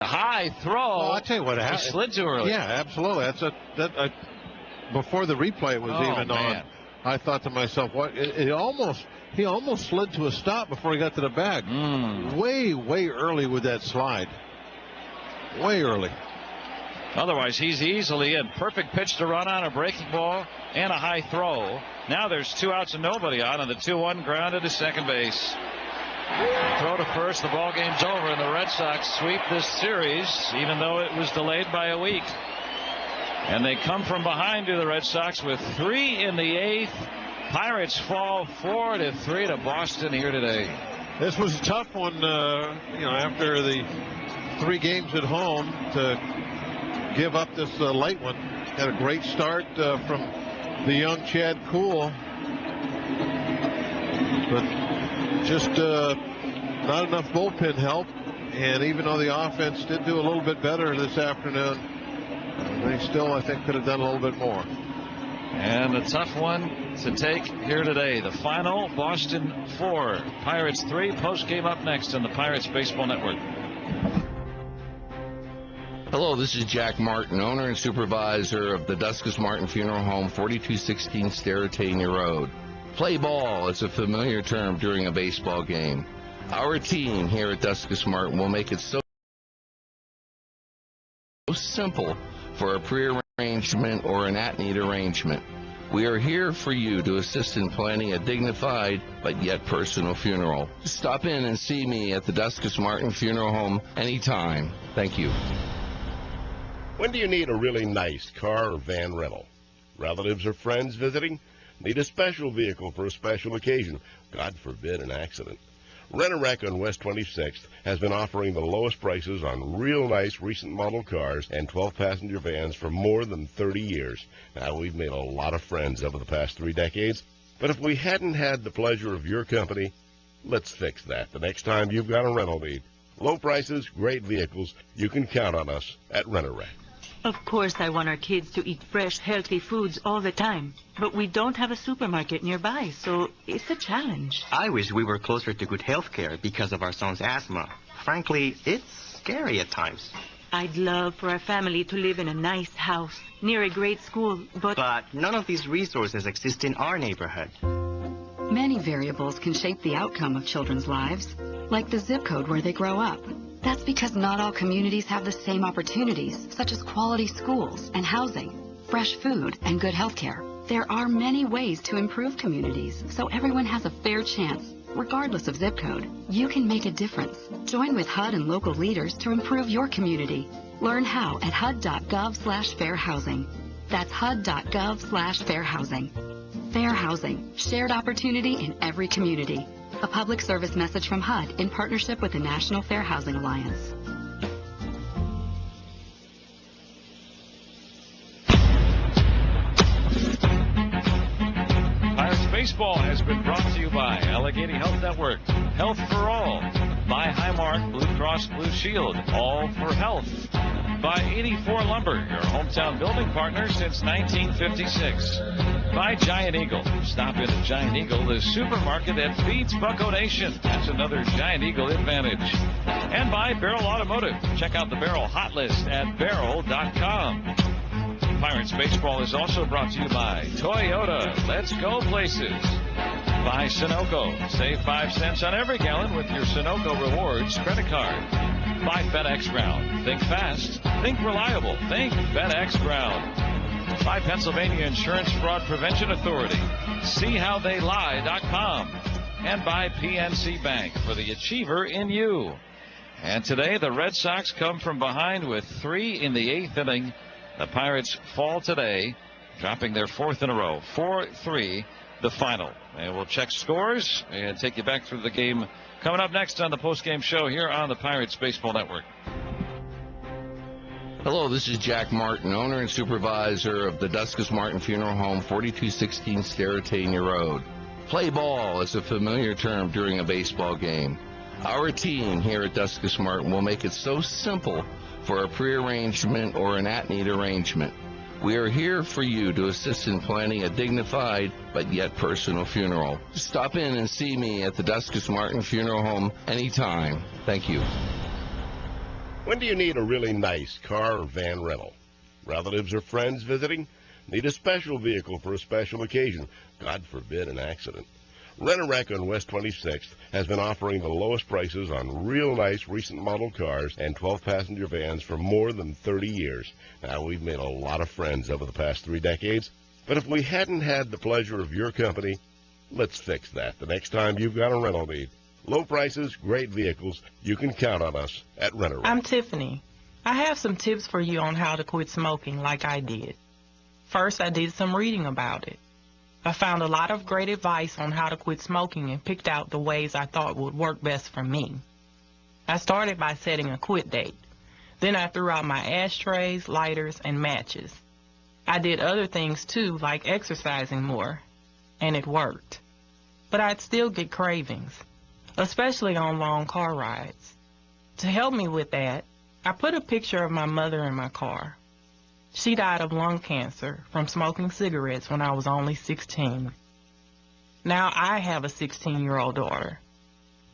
high throw. Well, I'll tell you what happened. He slid too early. Yeah, absolutely. Before the replay was on, I thought to myself, what? He almost slid to a stop before he got to the bag. Way early with that slide. Way early. Otherwise, he's easily in. Perfect pitch to run on, a breaking ball, and a high throw. Now there's 2 outs and nobody on, and the 2-1 grounded to second base. Throw to first, the ball game's over, and the Red Sox sweep this series, even though it was delayed by a week. And they come from behind to the Red Sox with 3 in the 8th. Pirates fall 4-3 to Boston here today. This was a tough one, after the 3 games at home to give up this late one. Had a great start from the young Chad Kuhl, but just not enough bullpen help. And even though the offense did do a little bit better this afternoon, they still, I think, could have done a little bit more. And a tough one to take here today. The final, Boston 4, Pirates 3. Post game up next on the Pirates Baseball Network. Hello, this is Jack Martin, owner and supervisor of the Duskus Martin Funeral Home, 4216 Sterretania Road. Play ball is a familiar term during a baseball game. Our team here at Duskus Martin will make it so simple for a pre-arrangement or an at-need arrangement. We are here for you to assist in planning a dignified but yet personal funeral. Stop in and see me at the Duskus Martin Funeral Home anytime. Thank you. When do you need a really nice car or van rental? Relatives or friends visiting? Need a special vehicle for a special occasion? God forbid an accident. Rent-A-Wreck on West 26th has been offering the lowest prices on real nice recent model cars and 12-passenger vans for more than 30 years. Now, we've made a lot of friends over the past 3 decades, but if we hadn't had the pleasure of your company, let's fix that the next time you've got a rental need. Low prices, great vehicles. You can count on us at Rent-A-Wreck. Of course, I want our kids to eat fresh, healthy foods all the time. But we don't have a supermarket nearby, so it's a challenge. I wish we were closer to good health care because of our son's asthma. Frankly, it's scary at times. I'd love for our family to live in a nice house, near a great school, but none of these resources exist in our neighborhood. Many variables can shape the outcome of children's lives, like the zip code where they grow up. That's because not all communities have the same opportunities, such as quality schools and housing, fresh food, and good health care. There are many ways to improve communities, so everyone has a fair chance, regardless of zip code. You can make a difference. Join with HUD and local leaders to improve your community. Learn how at HUD.gov/fairhousing. That's HUD.gov/fairhousing. Fair housing, shared opportunity in every community. A public service message from HUD in partnership with the National Fair Housing Alliance. Pirates Baseball has been brought to you by Allegheny Health Network, Health for All, by Highmark Blue Cross Blue Shield, All for Health, by 84 Lumber, your hometown building partner since 1956. By Giant Eagle. Stop in at Giant Eagle, the supermarket that feeds Bucko Nation. That's another Giant Eagle advantage. And by Barrel Automotive. Check out the Barrel Hot List at barrel.com. Pirates Baseball is also brought to you by Toyota. Let's go places. By Sunoco. Save 5 cents on every gallon with your Sunoco Rewards credit card. By FedEx Ground. Think fast. Think reliable. Think FedEx Ground. By Pennsylvania Insurance Fraud Prevention Authority. SeeHowTheyLie.com. And by PNC Bank for the achiever in you. And today the Red Sox come from behind with 3 in the 8th inning. The Pirates fall today, dropping their 4th in a row. 4-3, the final. And we'll check scores and take you back through the game coming up next on the postgame show here on the Pirates Baseball Network. Hello, this is Jack Martin, owner and supervisor of the Duskus Martin Funeral Home, 4216 Sterretania Road. Play ball is a familiar term during a baseball game. Our team here at Duskus Martin will make it so simple for a pre-arrangement or an at-need arrangement. We are here for you to assist in planning a dignified but yet personal funeral. Stop in and see me at the Duskus Martin Funeral Home anytime. Thank you. When do you need a really nice car or van rental? Relatives or friends visiting? Need a special vehicle for a special occasion? God forbid an accident. Rent-A-Wreck on West 26th has been offering the lowest prices on real nice recent model cars and 12-passenger vans for more than 30 years. Now, we've made a lot of friends over the past 3 decades, but if we hadn't had the pleasure of your company, let's fix that the next time you've got a rental need. Low prices, great vehicles. You can count on us at Rent-A-Wreck. I'm Tiffany. I have some tips for you on how to quit smoking like I did. First, I did some reading about it. I found a lot of great advice on how to quit smoking and picked out the ways I thought would work best for me. I started by setting a quit date. Then I threw out my ashtrays, lighters, and matches. I did other things too, like exercising more, and it worked. But I'd still get cravings, especially on long car rides. To help me with that, I put a picture of my mother in my car. She died of lung cancer from smoking cigarettes when I was only 16. Now I have a 16-year-old daughter.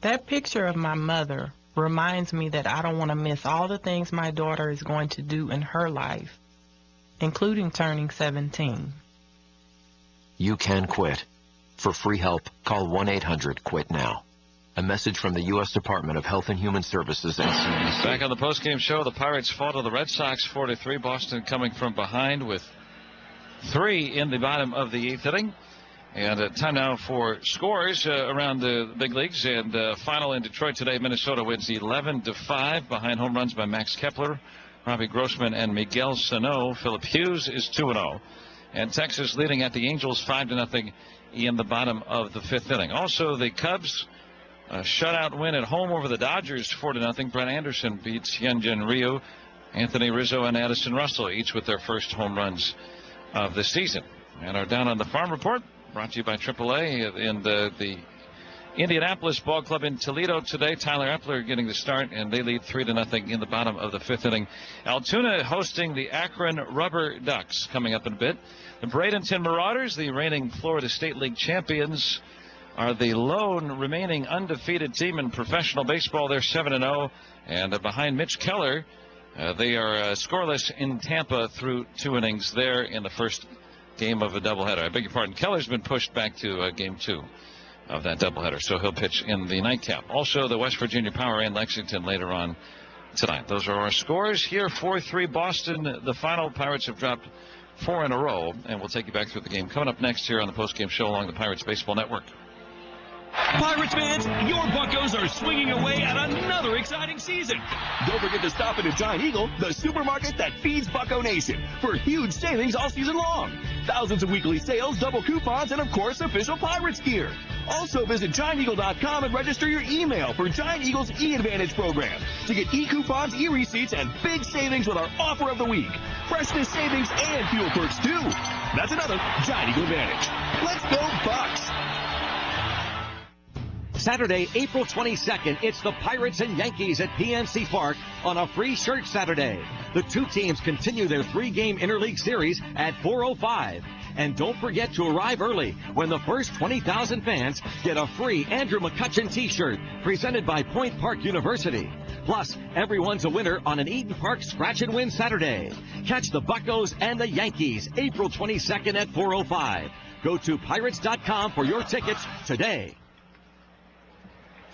That picture of my mother reminds me that I don't want to miss all the things my daughter is going to do in her life, including turning 17. You can quit. For free help, call 1-800-QUIT-NOW. A message from the U.S. Department of Health and Human Services and CDC. Back on the postgame show, the Pirates fall to the Red Sox 4-3. Boston coming from behind with 3 in the bottom of the 8th inning. And time now for scores around the big leagues. And final in Detroit today, Minnesota wins 11-5 behind home runs by Max Kepler, Robbie Grossman, and Miguel Sano. Philip Hughes is 2-0. And Texas leading at the Angels 5-0 in the bottom of the 5th inning. Also, the Cubs a shutout win at home over the Dodgers 4-0. Brett Anderson beats Hyunjin Ryu, Anthony Rizzo, and Addison Russell, each with their first home runs of the season. And our Down on the Farm report brought to you by AAA in the Indianapolis Ball Club in Toledo today. Tyler Epler getting the start, and they lead 3-0 in the bottom of the 5th inning. Altoona hosting the Akron Rubber Ducks coming up in a bit. The Bradenton Marauders, the reigning Florida State League champions, are the lone remaining undefeated team in professional baseball. They're 7-0, and behind Mitch Keller, they are scoreless in Tampa through 2 innings there in the first game of a doubleheader. I beg your pardon. Keller's been pushed back to game 2 of that doubleheader, so he'll pitch in the nightcap. Also, the West Virginia Power and Lexington later on tonight. Those are our scores here. 4-3 Boston. The final. Pirates have dropped 4 in a row, and we'll take you back through the game coming up next here on the postgame show along the Pirates Baseball Network. Pirates fans, your Buccos are swinging away at another exciting season. Don't forget to stop in at Giant Eagle, the supermarket that feeds Bucco Nation, for huge savings all season long. Thousands of weekly sales, double coupons, and of course, official Pirates gear. Also visit GiantEagle.com and register your email for Giant Eagle's E-Advantage program to get e-coupons, e-receipts, and big savings with our offer of the week. Freshness savings and fuel perks too. That's another Giant Eagle Advantage. Let's go Bucks! Saturday, April 22nd, it's the Pirates and Yankees at PNC Park on a free shirt Saturday. The 2 teams continue their 3-game interleague series at 4:05. And don't forget to arrive early when the first 20,000 fans get a free Andrew McCutcheon t-shirt presented by Point Park University. Plus, everyone's a winner on an Eaton Park Scratch and Win Saturday. Catch the Buccos and the Yankees April 22nd at 4:05. Go to Pirates.com for your tickets today.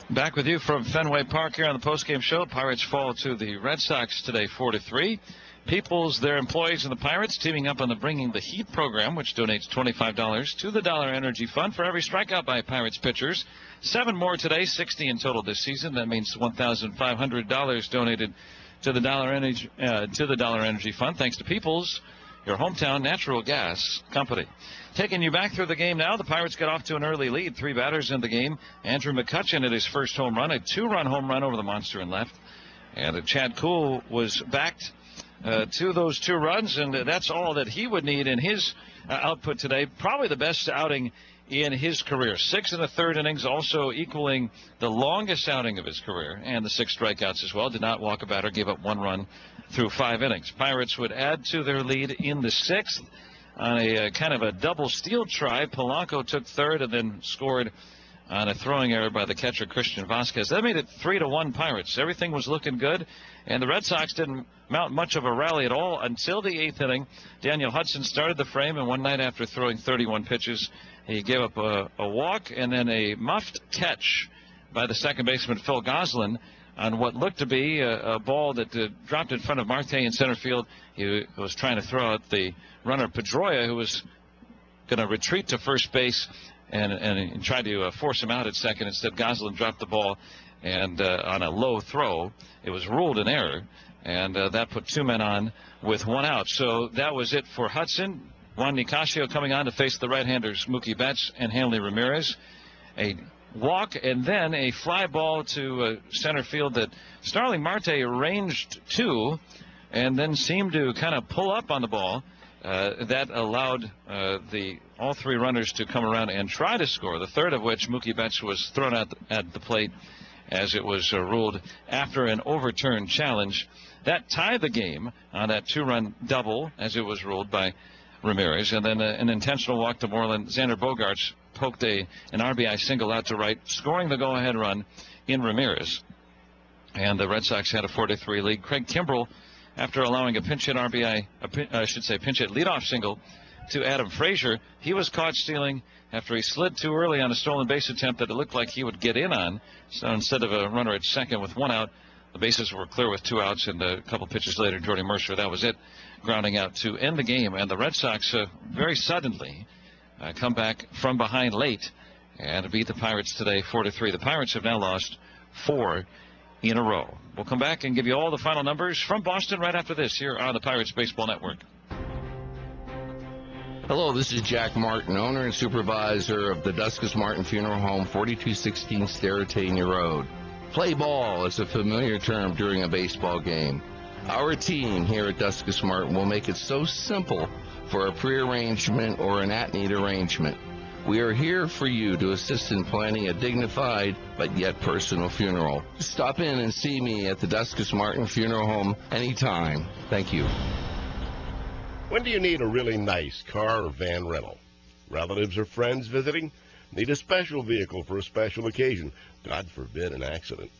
Back with you from Fenway Park here on the postgame show. Pirates fall to the Red Sox today 4-3. Peoples, their employees, and the Pirates teaming up on the Bringing the Heat program, which donates $25 to the Dollar Energy Fund for every strikeout by Pirates pitchers. 7 more today, 60 in total this season. That means $1,500 donated to the Dollar Energy Fund, thanks to Peoples, your hometown natural gas company. Taking you back through the game now, the Pirates got off to an early lead. 3 batters in the game. Andrew McCutcheon at his first home run, a 2-run home run over the monster in left. And Chad Kuhl was backed to those 2 runs, and that's all that he would need in his output today. Probably the best outing in his career. 6 1/3 innings, also equaling the longest outing of his career, and the 6 strikeouts as well. Did not walk a batter, gave up 1 run through 5 innings. Pirates would add to their lead in the 6th on a kind of a double steal try. Polanco took 3rd and then scored on a throwing error by the catcher, Christian Vasquez. That made it 3-1 Pirates. Everything was looking good, and the Red Sox didn't mount much of a rally at all until the 8th inning. Daniel Hudson started the frame, and one night after throwing 31 pitches, he gave up a walk and then a muffed catch by the second baseman, Phil Goslin, on what looked to be a ball that dropped in front of Marte in center field. He was trying to throw out the runner, Pedroia, who was going to retreat to first base and tried to force him out at second. Instead, Goslin dropped the ball, and on a low throw, it was ruled an error, and that put 2 men on with 1 out. So that was it for Hudson. Juan Nicasio coming on to face the right-handers Mookie Betts and Hanley Ramirez. A walk and then a fly ball to center field that Starling Marte arranged to and then seemed to kind of pull up on the ball. That allowed all 3 runners to come around and try to score, the third of which, Mookie Betts, was thrown out at the plate as it was ruled after an overturned challenge. That tied the game on that 2-run double, as it was ruled by Ramirez, and then an intentional walk to Moreland. Xander Bogaerts poked an RBI single out to right, scoring the go-ahead run in Ramirez. And the Red Sox had a 4-3 lead. Craig Kimbrell, after allowing a pinch hit pinch hit leadoff single to Adam Frazier, he was caught stealing after he slid too early on a stolen base attempt that it looked like he would get in on. So instead of a runner at second with 1 out, the bases were clear with 2 outs, and a couple pitches later, Jordy Mercer, that was it, grounding out to end the game. And the Red Sox very suddenly come back from behind late and beat the Pirates today 4-3. The Pirates have now lost 4 in a row. We'll come back and give you all the final numbers from Boston right after this here on the Pirates Baseball Network. Hello, this is Jack Martin, owner and supervisor of the Duskus Martin Funeral Home, 4216 Sterretania Road. Play ball is a familiar term during a baseball game. Our team here at Duskus Martin will make it so simple for a prearrangement or an at-need arrangement. We are here for you to assist in planning a dignified but yet personal funeral. Stop in and see me at the Duskus Martin Funeral Home anytime. Thank you. When do you need a really nice car or van rental? Relatives or friends visiting? Need a special vehicle for a special occasion? God forbid an accident.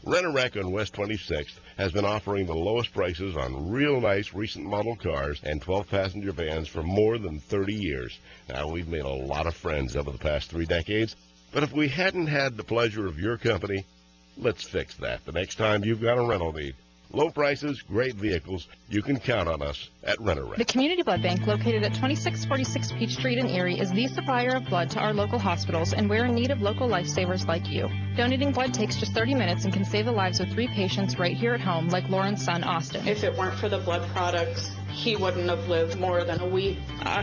Rent-A-Wreck on West 26th has been offering the lowest prices on real nice recent model cars and 12-passenger vans for more than 30 years. Now, we've made a lot of friends over the past 3 decades, but if we hadn't had the pleasure of your company, let's fix that the next time you've got a rental need. Low prices, great vehicles. You can count on us at Rent-A-Wreck. The Community Blood Bank, located at 2646 Peach Street in Erie, is the supplier of blood to our local hospitals, and we're in need of local lifesavers like you. Donating blood takes just 30 minutes and can save the lives of 3 patients right here at home, like Lauren's son, Austin. If it weren't for the blood products, he wouldn't have lived more than a week.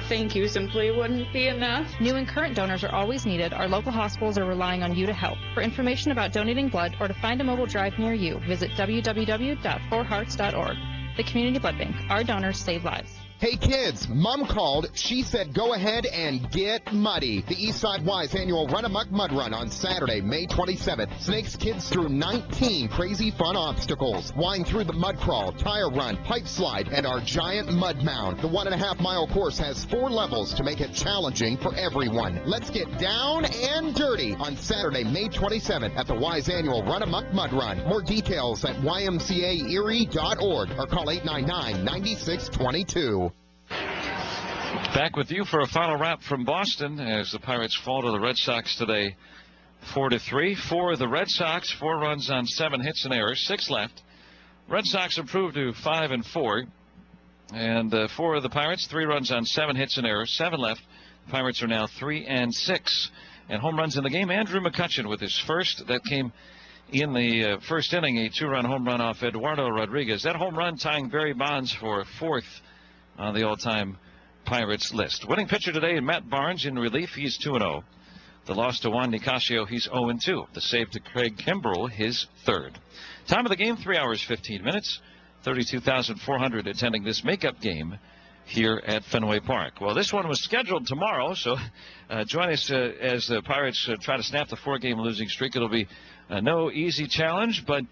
Thank you simply wouldn't be enough. New and current donors are always needed. Our local hospitals are relying on you to help. For information about donating blood or to find a mobile drive near you, visit www.4hearts.org. The Community Blood Bank. Our donors save lives. Hey kids, Mom called. She said go ahead and get muddy. The Eastside Wise annual Run Amok Mud Run on Saturday, May 27th. Snakes kids through 19 crazy fun obstacles. Wind through the mud crawl, tire run, pipe slide, and our giant mud mound. The 1.5-mile course has 4 levels to make it challenging for everyone. Let's get down and dirty on Saturday, May 27th at the Wise annual Run Amok Mud Run. More details at ymcaerie.org or call 899-9622. Back with you for a final wrap from Boston as the Pirates fall to the Red Sox today 4-3. For the Red Sox, 4 runs on 7 hits and errors, 6 left. Red Sox improved to 5-4. And for the Pirates, 3 runs on 7 hits and errors, 7 left. The Pirates are now 3-6. And home runs in the game, Andrew McCutchen with his first. That came in the first inning, a 2-run home run off Eduardo Rodriguez. That home run tying Barry Bonds for 4th on the all-time Pirates list. Winning pitcher today, Matt Barnes in relief. He's 2-0. The loss to Juan Nicasio, he's 0-2. The save to Craig Kimbrell, his 3rd. Time of the game, 3 hours, 15 minutes. 32,400 attending this makeup game here at Fenway Park. Well, this one was scheduled tomorrow, so join us as the Pirates try to snap the 4-game losing streak. It'll be no easy challenge, but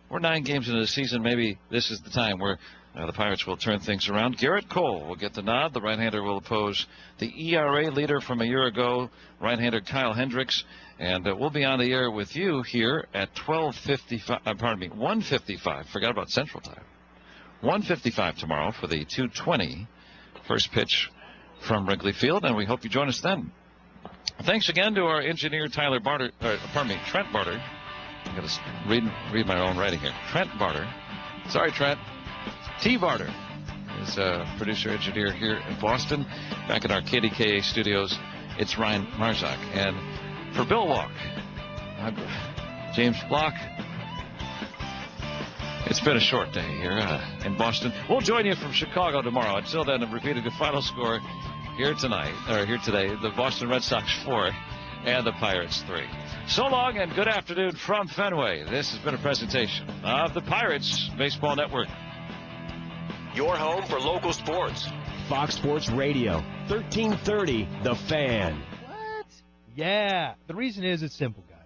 we're 9 games into the season. Maybe this is the time where the Pirates will turn things around. Garrett Cole will get the nod. The right-hander will oppose the ERA leader from a year ago, right-hander Kyle Hendricks. And we'll be on the air with you here at 1:55. Forgot about Central Time. 1:55 tomorrow for the 2:20 first pitch from Wrigley Field, and we hope you join us then. Thanks again to our engineer Trent Barter. I got to read my own writing here. Trent Barter. Sorry, Trent. T. Barter is a producer engineer here in Boston. Back at our KDKA studios, it's Ryan Marzak. And for Bill Walk, I'm James Block. It's been a short day here in Boston. We'll join you from Chicago tomorrow. Until then, I've repeated the final score here today. The Boston Red Sox 4 and the Pirates 3. So long and good afternoon from Fenway. This has been a presentation of the Pirates Baseball Network. Your home for local sports. Fox Sports Radio, 1330, The Fan. What? Yeah. The reason is it's simple, guys.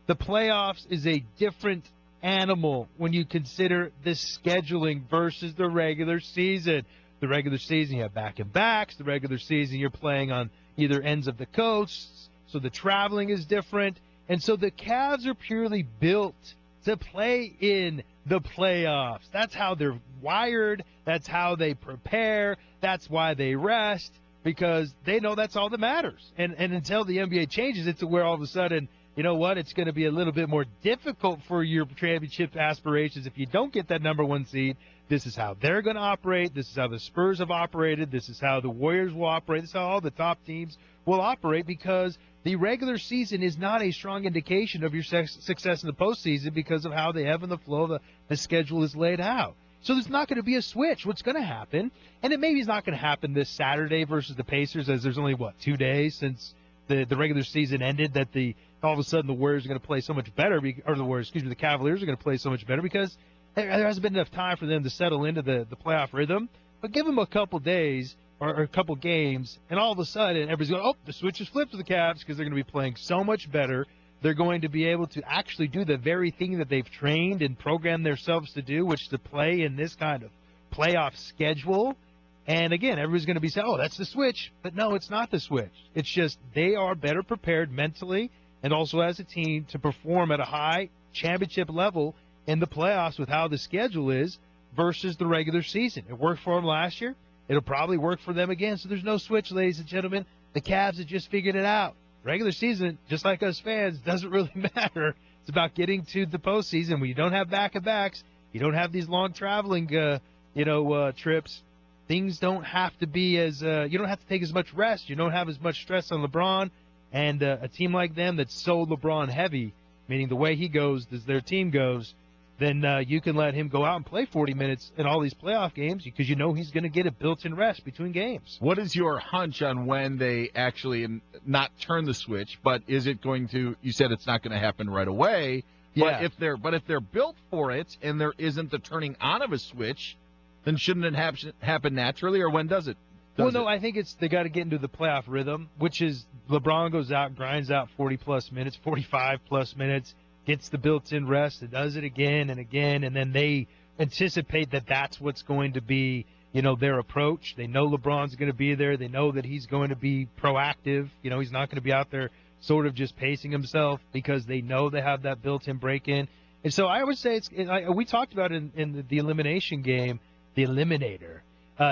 The playoffs is a different animal when you consider the scheduling versus the regular season. The regular season, you have back-and-backs. The regular season, you're playing on either ends of the coasts, so the traveling is different. And so the Cavs are purely built to play in the playoffs. That's how they're wired. That's how they prepare. That's why they rest, because they know that's all that matters. And until the NBA changes it to where all of a sudden, you know what, it's going to be a little bit more difficult for your championship aspirations if you don't get that number 1 seed. This is how they're going to operate. This is how the Spurs have operated. This is how the Warriors will operate. This is how all the top teams will operate, because the regular season is not a strong indication of your success in the postseason because of how the ebb and the flow of the schedule is laid out. So there's not going to be a switch. What's going to happen, and it maybe is not going to happen this Saturday versus the Pacers, as there's only, 2 days since the regular season ended, that all of a sudden the Warriors are going to play so much better, the Cavaliers are going to play so much better because there hasn't been enough time for them to settle into the playoff rhythm. But give them a couple days or a couple games, and all of a sudden everybody's going, the switch is flipped to the Cavs because they're going to be playing so much better. They're going to be able to actually do the very thing that they've trained and programmed themselves to do, which is to play in this kind of playoff schedule. And again, everybody's going to be saying, that's the switch. But no, it's not the switch. It's just they are better prepared mentally and also as a team to perform at a high championship level in the playoffs with how the schedule is versus the regular season. It worked for them last year. It'll probably work for them again. So there's no switch, ladies and gentlemen. The Cavs have just figured it out. Regular season, just like us fans, doesn't really matter. It's about getting to the postseason when you don't have back-to-backs, you don't have these long traveling, trips. Things don't have to be as you don't have to take as much rest. You don't have as much stress on LeBron. And a team like them that's so LeBron heavy, meaning the way he goes, as their team goes, then you can let him go out and play 40 minutes in all these playoff games because you know he's going to get a built-in rest between games. What is your hunch on when they actually not turn the switch, but is it going to, you said it's not going to happen right away, yeah. But if they're built for it and there isn't the turning on of a switch, then shouldn't it happen naturally, or when does it? I think they got to get into the playoff rhythm, which is LeBron goes out, grinds out 40-plus minutes, 45-plus minutes, gets the built-in rest, and does it again and again, and then they anticipate that that's what's going to be, their approach. They know LeBron's going to be there. They know that he's going to be proactive. He's not going to be out there sort of just pacing himself because they know they have that built-in break-in. And so I would say we talked about in the elimination game, the eliminator,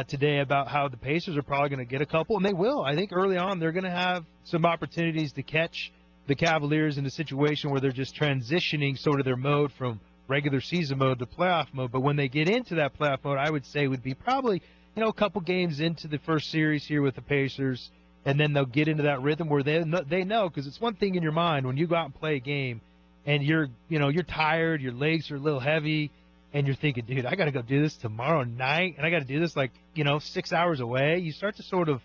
today about how the Pacers are probably going to get a couple, and they will. I think early on they're going to have some opportunities to catch the Cavaliers in a situation where they're just transitioning sort of their mode from regular season mode to playoff mode. But when they get into that playoff mode, I would say would be probably, a couple games into the first series here with the Pacers, and then they'll get into that rhythm where they know, because it's one thing in your mind when you go out and play a game and you're tired, your legs are a little heavy, and you're thinking, dude, I got to go do this tomorrow night, and I got to do this 6 hours away. You start to sort of,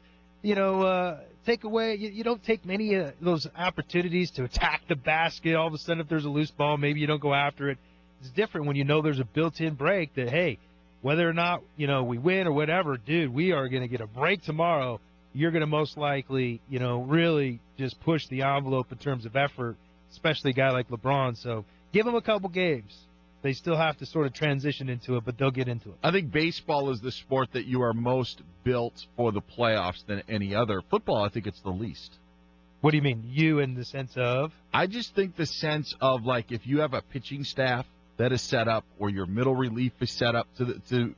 take away. You don't take many of those opportunities to attack the basket. All of a sudden, if there's a loose ball, maybe you don't go after it. It's different when you know there's a built-in break that, hey, whether or not, we win or whatever, dude, we are going to get a break tomorrow. You're going to most likely, really just push the envelope in terms of effort, especially a guy like LeBron. So give him a couple games. They still have to sort of transition into it, but they'll get into it. I think baseball is the sport that you are most built for the playoffs than any other. Football, I think it's the least. What do you mean? You in the sense of? I just think the sense of, like, if you have a pitching staff that is set up or your middle relief is set up to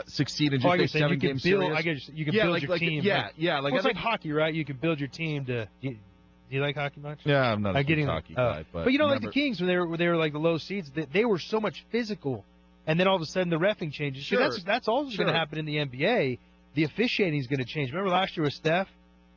succeed in just a 7-game series. I guess you can build your team. Like it's like hockey, right? You can build your team to. Do you like hockey much? Yeah, I'm not a big hockey guy. But you know, like the Kings, when they were like the low seeds, they were so much physical, and then all of a sudden the reffing changes. Sure. That's also going to happen in the NBA. The officiating is going to change. Remember last year with Steph?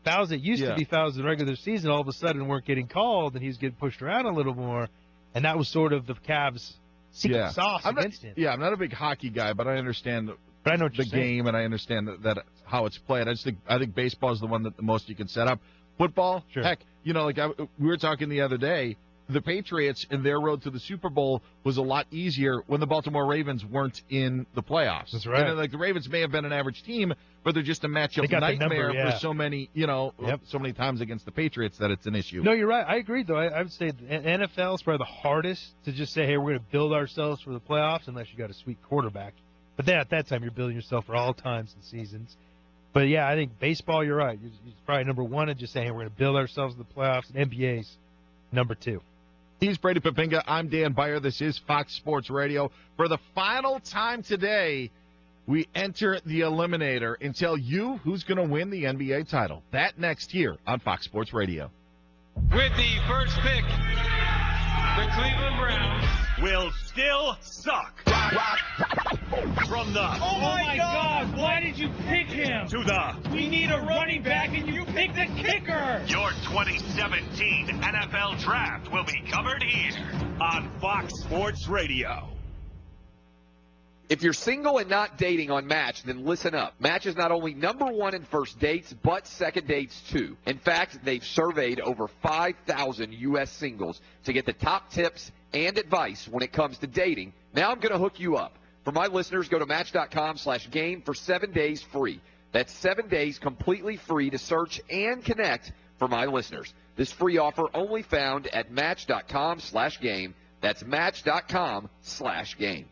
Fouls that used to be fouls in the regular season all of a sudden weren't getting called, and he was getting pushed around a little more, and that was sort of the Cavs' secret sauce against him. Yeah, I'm not a big hockey guy, but I understand the game, and I understand that how it's played. I think baseball is the one that the most you can set up. Football, heck, you know, we were talking the other day, the Patriots and their road to the Super Bowl was a lot easier when the Baltimore Ravens weren't in the playoffs. That's right. And, like, the Ravens may have been an average team, but they're just a matchup nightmare for so many, so many times against the Patriots that it's an issue. No, you're right. I agree, though. I would say the NFL is probably the hardest to just say, hey, we're going to build ourselves for the playoffs unless you got a sweet quarterback. But then at that time, you're building yourself for all times and seasons. But, yeah, I think baseball, you're right. It's probably number one and just saying, hey, we're going to build ourselves for the playoffs. And NBA's number two. He's Brady Papinga. I'm Dan Beyer. This is Fox Sports Radio. For the final time today, we enter the Eliminator and tell you who's going to win the NBA title. That next here on Fox Sports Radio. With the first pick, the Cleveland Browns will still suck. From the oh my God! Why did you pick him? To the we need a running back and you picked a kicker. Your 2017 NFL Draft will be covered here on Fox Sports Radio. If you're single and not dating on Match, then listen up. Match is not only number one in first dates, but second dates too. In fact, they've surveyed over 5,000 U.S. singles to get the top tips and advice when it comes to dating. Now I'm going to hook you up. For my listeners, go to Match.com/game for 7 days free. That's 7 days completely free to search and connect for my listeners. This free offer only found at Match.com/game. That's Match.com/game.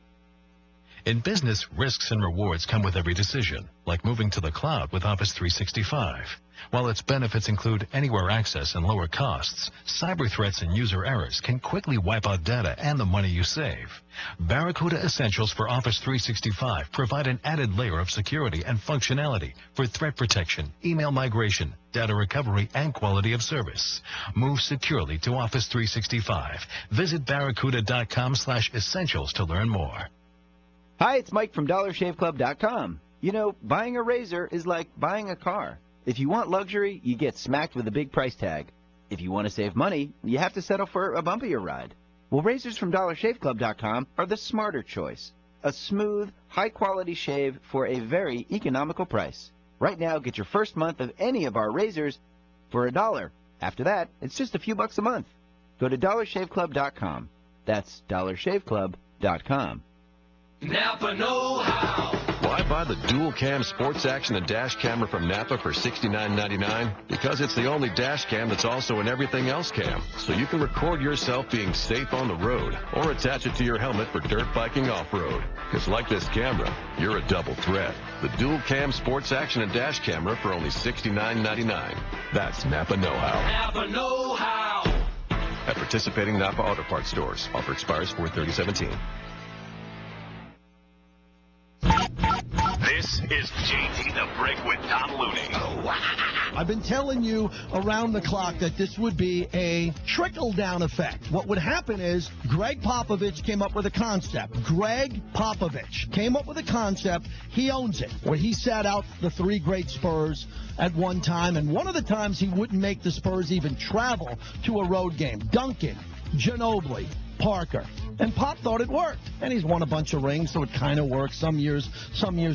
In business, risks and rewards come with every decision, like moving to the cloud with Office 365. While its benefits include anywhere access and lower costs, cyber threats and user errors can quickly wipe out data and the money you save. Barracuda Essentials for Office 365 provide an added layer of security and functionality for threat protection, email migration, data recovery, and quality of service. Move securely to Office 365. Visit barracuda.com/essentials to learn more. Hi, it's Mike from DollarShaveClub.com. You know, buying a razor is like buying a car. If you want luxury, you get smacked with a big price tag. If you want to save money, you have to settle for a bumpier ride. Well, razors from DollarShaveClub.com are the smarter choice. A smooth, high-quality shave for a very economical price. Right now, get your first month of any of our razors for $1. After that, it's just a few bucks a month. Go to DollarShaveClub.com. That's DollarShaveClub.com. Napa know-how. Why buy the dual cam sports action and dash camera from Napa for $69.99? Because it's the only dash cam that's also an everything else cam. So you can record yourself being safe on the road or attach it to your helmet for dirt biking off-road. Because like this camera, you're a double threat. The dual cam sports action and dash camera for only $69.99. That's Napa know-how. Napa know-how. At participating Napa Auto Parts stores. Offer expires 4/30/17. This is JT the Brick with Tom Looney. I've been telling you around the clock that this would be a trickle-down effect. What would happen is Greg Popovich came up with a concept. Greg Popovich came up with a concept. He owns it, where he sat out the three great Spurs at one time, and one of the times he wouldn't make the Spurs even travel to a road game. Duncan, Ginobili, Parker. And Pop thought it worked. And he's won a bunch of rings, so it kind of works. Some years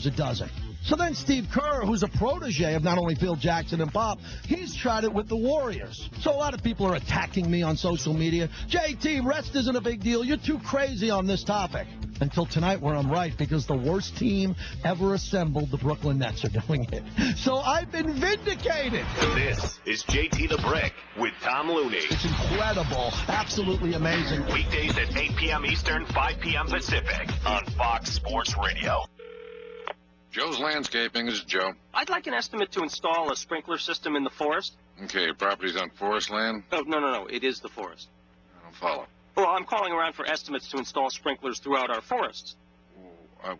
it doesn't. So then Steve Kerr, who's a protege of not only Phil Jackson and Pop, he's tried it with the Warriors. So a lot of people are attacking me on social media. JT, rest isn't a big deal. You're too crazy on this topic. Until tonight where I'm right, because the worst team ever assembled, the Brooklyn Nets, are doing it. So I've been vindicated. This is JT the Brick with Tom Looney. It's incredible. Absolutely amazing. Weekdays at 8 p.m. Eastern, 5 p.m. Pacific on Fox Sports Radio. Joe's Landscaping. This is Joe. I'd like an estimate to install a sprinkler system in the forest. Okay, your property's on forest land? Oh, no. It is the forest. I don't follow. Well, I'm calling around for estimates to install sprinklers throughout our forests.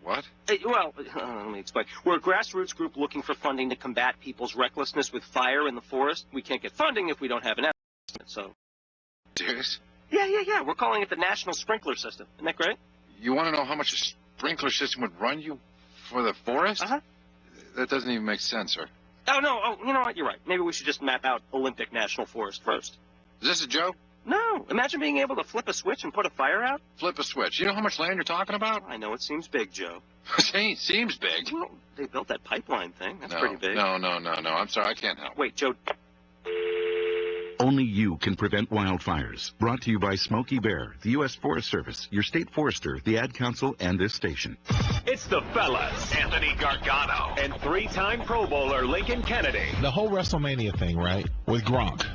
What? Let me explain. We're a grassroots group looking for funding to combat people's recklessness with fire in the forest. We can't get funding if we don't have an estimate, so... Serious? Yeah. We're calling it the National Sprinkler System. Isn't that great? You want to know how much a sprinkler system would run you for the forest? Uh-huh. That doesn't even make sense, sir. Oh, no. Oh, you know what? You're right. Maybe we should just map out Olympic National Forest first. Is this a joke? No. Imagine being able to flip a switch and put a fire out. Flip a switch. You know how much land you're talking about? I know it seems big, Joe. Seems big. Well, they built that pipeline thing. That's pretty big. No. I'm sorry. I can't help. Wait, Joe. Only you can prevent wildfires. Brought to you by Smokey Bear, the U.S. Forest Service, your state forester, the Ad Council, and this station. It's the fellas, Anthony Gargano and three-time Pro Bowler Lincoln Kennedy. The whole WrestleMania thing, right, with Gronk,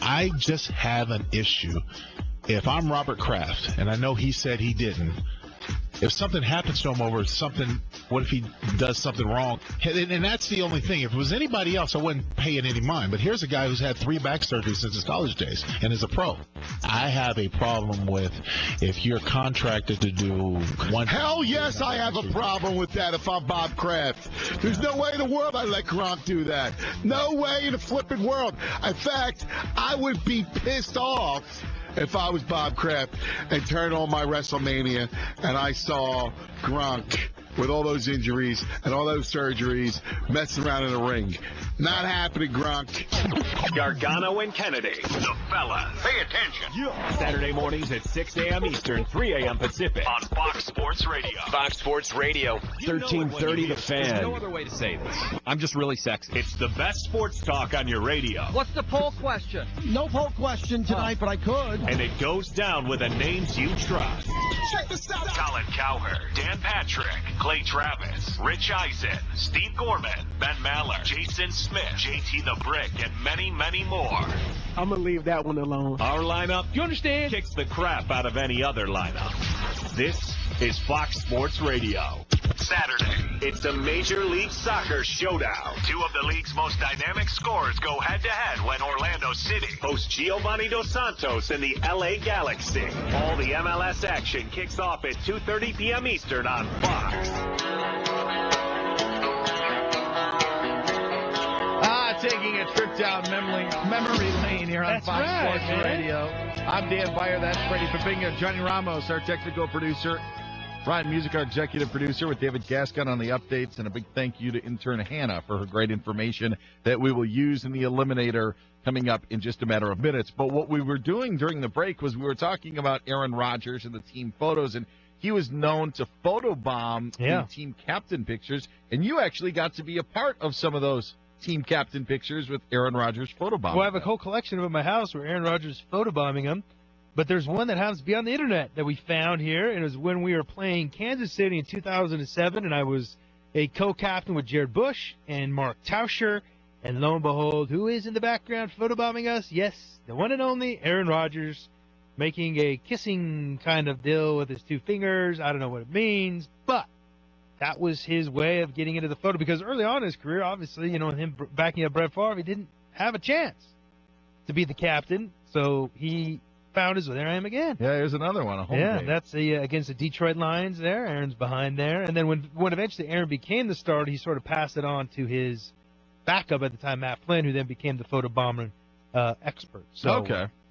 I just have an issue. If I'm Robert Kraft, and I know he said he didn't, if something happens to him over something, what if he does something wrong? And that's the only thing. If it was anybody else, I wouldn't pay it any mind. But here's a guy who's had 3 back surgeries since his college days and is a pro. I have a problem with if you're contracted to do one. Hell yes, I have a problem with that if I'm Bob Kraft. There's no way in the world I'd let Gronk do that. No way in the flipping world. In fact, I would be pissed off if I was Bob Kraft and turned on my WrestleMania and I saw Gronk with all those injuries and all those surgeries messing around in the ring. Not happening, Gronk. Gargano and Kennedy, the fellas. Pay attention. Saturday mornings at 6 a.m. Eastern, 3 a.m. Pacific on Fox Sports Radio. Fox Sports Radio, 1330 The Fan. There's no other way to say this. I'm just really sexy. It's the best sports talk on your radio. What's the poll question? No poll question tonight, but I could. And it goes down with the names you trust. Check this out. Colin Cowherd, Dan Patrick, Clay Travis, Rich Eisen, Steve Gorman, Ben Maller, Jason Smith, JT the Brick, and many, many more. I'm going to leave that one alone. Our lineup, you understand, kicks the crap out of any other lineup. This is Fox Sports Radio. Saturday, it's the Major League Soccer Showdown. 2 of the league's most dynamic scorers go head-to-head when Orlando City hosts Giovanni Dos Santos and the LA Galaxy. All the MLS action kicks off at 2:30 p.m. Eastern on Fox. Taking a trip down memory lane here on Fox Sports Radio. I'm Dan Beyer. That's Brady Papinga. Johnny Ramos, our technical producer. Ryan Music, our executive producer, with David Gascon on the updates. And a big thank you to intern Hannah for her great information that we will use in the Eliminator coming up in just a matter of minutes. But what we were doing during the break was we were talking about Aaron Rodgers and the team photos, and he was known to photobomb the team captain pictures, and you actually got to be a part of some of those team captain pictures with Aaron Rodgers photobombing. Well, I have a whole collection of them in my house where Aaron Rodgers is photobombing them. But there's one that happens to be on the internet that we found here, and it was when we were playing Kansas City in 2007, and I was a co-captain with Jared Bush and Mark Tauscher, and lo and behold, who is in the background photobombing us? Yes, the one and only Aaron Rodgers, making a kissing kind of deal with his 2 fingers. I don't know what it means, but that was his way of getting into the photo, because early on in his career, obviously, him backing up Brett Favre, he didn't have a chance to be the captain, so he found his way. There I am again. Yeah, here's another one. Game. That's against the Detroit Lions there. Aaron's behind there. And then when eventually Aaron became the starter, he sort of passed it on to his backup at the time, Matt Flynn, who then became the photobombing expert. So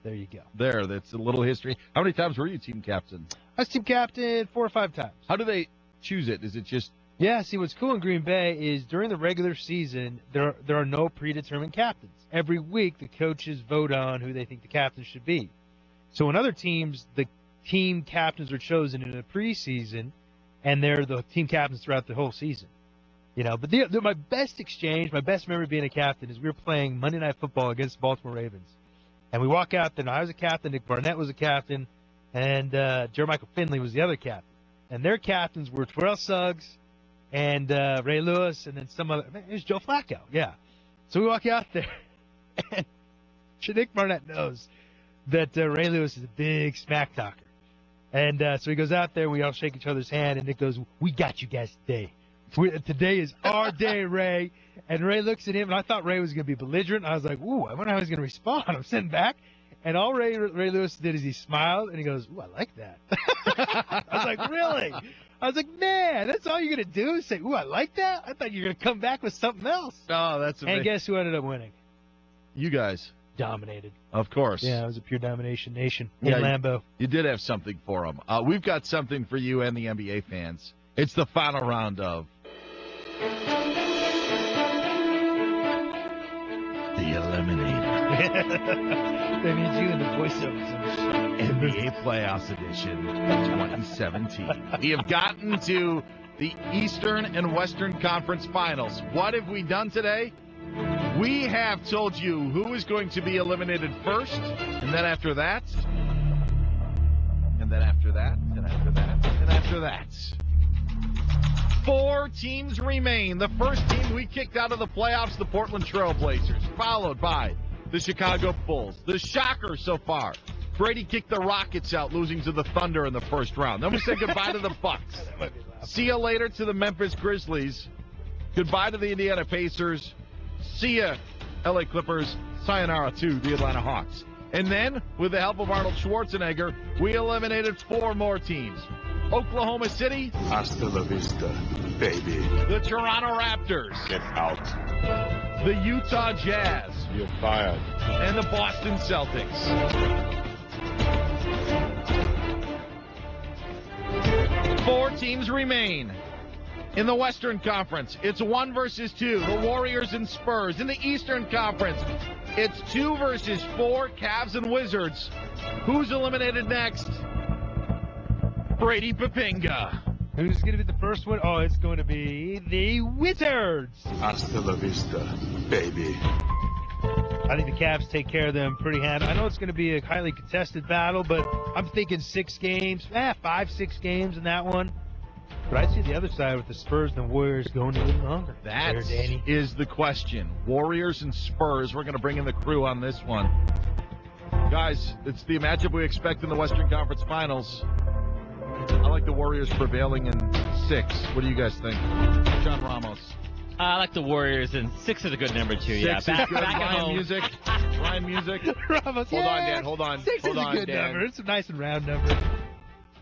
there you go. That's a little history. How many times were you team captain? I was team captain 4 or 5 times. How do they choose it? Is it just... Yeah, see, what's cool in Green Bay is during the regular season, there are no predetermined captains. Every week, the coaches vote on who they think the captain should be. So in other teams, the team captains are chosen in the preseason, and they're the team captains throughout the whole season. But my best exchange, my best memory being a captain is we were playing Monday Night Football against the Baltimore Ravens. And we walk out there, and I was a captain, Nick Barnett was a captain, and Jermichael Finley was the other captain. And their captains were Terrell Suggs and Ray Lewis, and then some other. It was Joe Flacco, yeah. So we walk out there, and Nick Barnett knows that Ray Lewis is a big smack talker. And so he goes out there, we all shake each other's hand, and Nick goes, "We got you guys today. Today is our day, Ray." And Ray looks at him, and I thought Ray was going to be belligerent. I was like, "Ooh, I wonder how he's going to respond." I'm sitting back, and all Ray Lewis did is he smiled, and he goes, "Ooh, I like that." I was like, "Really?" I was like, "Man, that's all you're going to do? Say, ooh, I like that? I thought you were going to come back with something else." Oh, that's amazing. And guess who ended up winning? You guys. Dominated. Of course. Yeah, it was a pure domination nation in Lambeau. You did have something for them. We've got something for you and the NBA fans. It's the final round of The Eliminator. That means you and the voiceover. NBA Playoffs Edition 2017. We have gotten to the Eastern and Western Conference Finals. What have we done today? We have told you who is going to be eliminated first, and then after that, and then after that, and after that, and after that. 4 teams remain. The first team we kicked out of the playoffs, the Portland Trail Blazers, followed by the Chicago Bulls. The shocker so far, Brady kicked the Rockets out, losing to the Thunder in the first round. Then we said goodbye to the Bucks. See you later to the Memphis Grizzlies. Goodbye to the Indiana Pacers. See ya, LA Clippers. Sayonara to the Atlanta Hawks. And then, with the help of Arnold Schwarzenegger, we eliminated 4 more teams. Oklahoma City. Hasta la vista, baby. The Toronto Raptors. Get out. The Utah Jazz. You're fired. And the Boston Celtics. 4 teams remain. In the Western Conference, it's 1 versus 2, the Warriors and Spurs. In the Eastern Conference, it's 2 versus 4, Cavs and Wizards. Who's eliminated next? Brady Papinga. Who's going to be the first one? Oh, it's going to be the Wizards. Hasta la vista, baby. I think the Cavs take care of them pretty handily. I know it's going to be a highly contested battle, but I'm thinking 6 games, 5-6 games in that one. But I see the other side with the Spurs and the Warriors going a little longer. That is the question. Warriors and Spurs. We're going to bring in the crew on this one. Guys, it's the matchup we expect in the Western Conference Finals. I like the Warriors prevailing in 6. What do you guys think? John Ramos. I like the Warriors, and 6 is a good number, too. 6 is good. Ryan Music. Ryan Music. Ramos, Hold on, Dan. Hold on. 6 Hold is on, a good Dan. number. It's a nice and round number.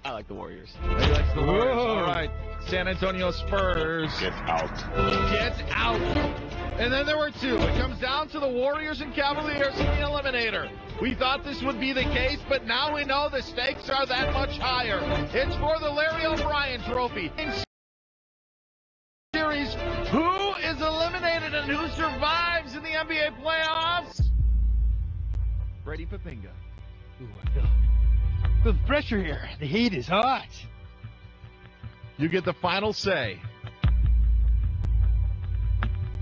I like the Warriors. He likes the Warriors. Whoa. All right. San Antonio Spurs. Get out. Get out. And then there were 2. It comes down to the Warriors and Cavaliers in the Eliminator. We thought this would be the case, but now we know the stakes are that much higher. It's for the Larry O'Brien Trophy. In series, who is eliminated and who survives in the NBA playoffs? Brady Papinga. Ooh, I feel the pressure here. The heat is hot. You get the final say.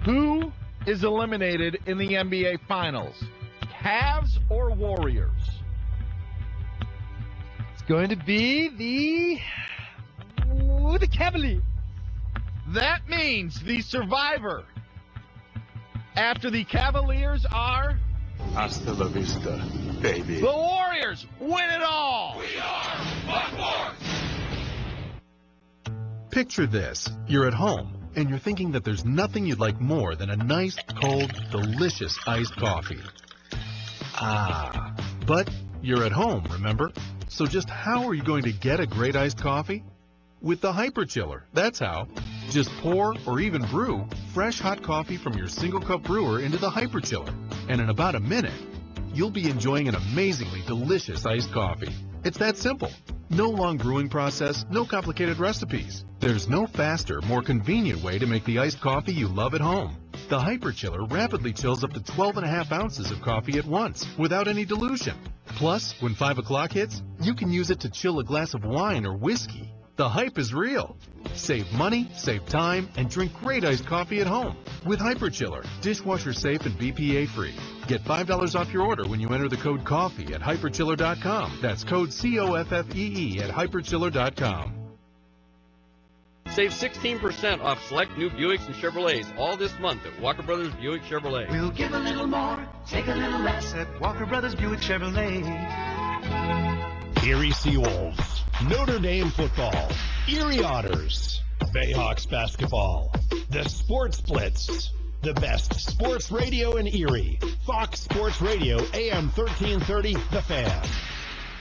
Who is eliminated in the NBA Finals? Cavs or Warriors? It's going to be the Cavaliers. That means the survivor after the Cavaliers are... Hasta la vista, baby. The Warriors win it all! We are Buckhorns! Picture this. You're at home, and you're thinking that there's nothing you'd like more than a nice, cold, delicious iced coffee. But you're at home, remember? So just how are you going to get a great iced coffee? With the Hyper Chiller, that's how. Just pour or even brew fresh hot coffee from your single cup brewer into the Hyper Chiller. And in about a minute, you'll be enjoying an amazingly delicious iced coffee. It's that simple. No long brewing process, no complicated recipes. There's no faster, more convenient way to make the iced coffee you love at home. The Hyper Chiller rapidly chills up to 12.5 ounces of coffee at once, without any dilution. Plus, when 5 o'clock hits, you can use it to chill a glass of wine or whiskey. The hype is real. Save money, save time, and drink great iced coffee at home with Hyper Chiller, dishwasher safe and BPA free. Get $5 off your order when you enter the code COFFEE at hyperchiller.com. That's code COFFEE at hyperchiller.com. Save 16% off select new Buicks and Chevrolets all this month at Walker Brothers Buick Chevrolet. We'll give a little more, take a little less at Walker Brothers Buick Chevrolet. Erie Seawolves, Notre Dame football, Erie Otters, Bayhawks basketball, the Sports Blitz, the best sports radio in Erie, Fox Sports Radio, AM 1330, The Fan.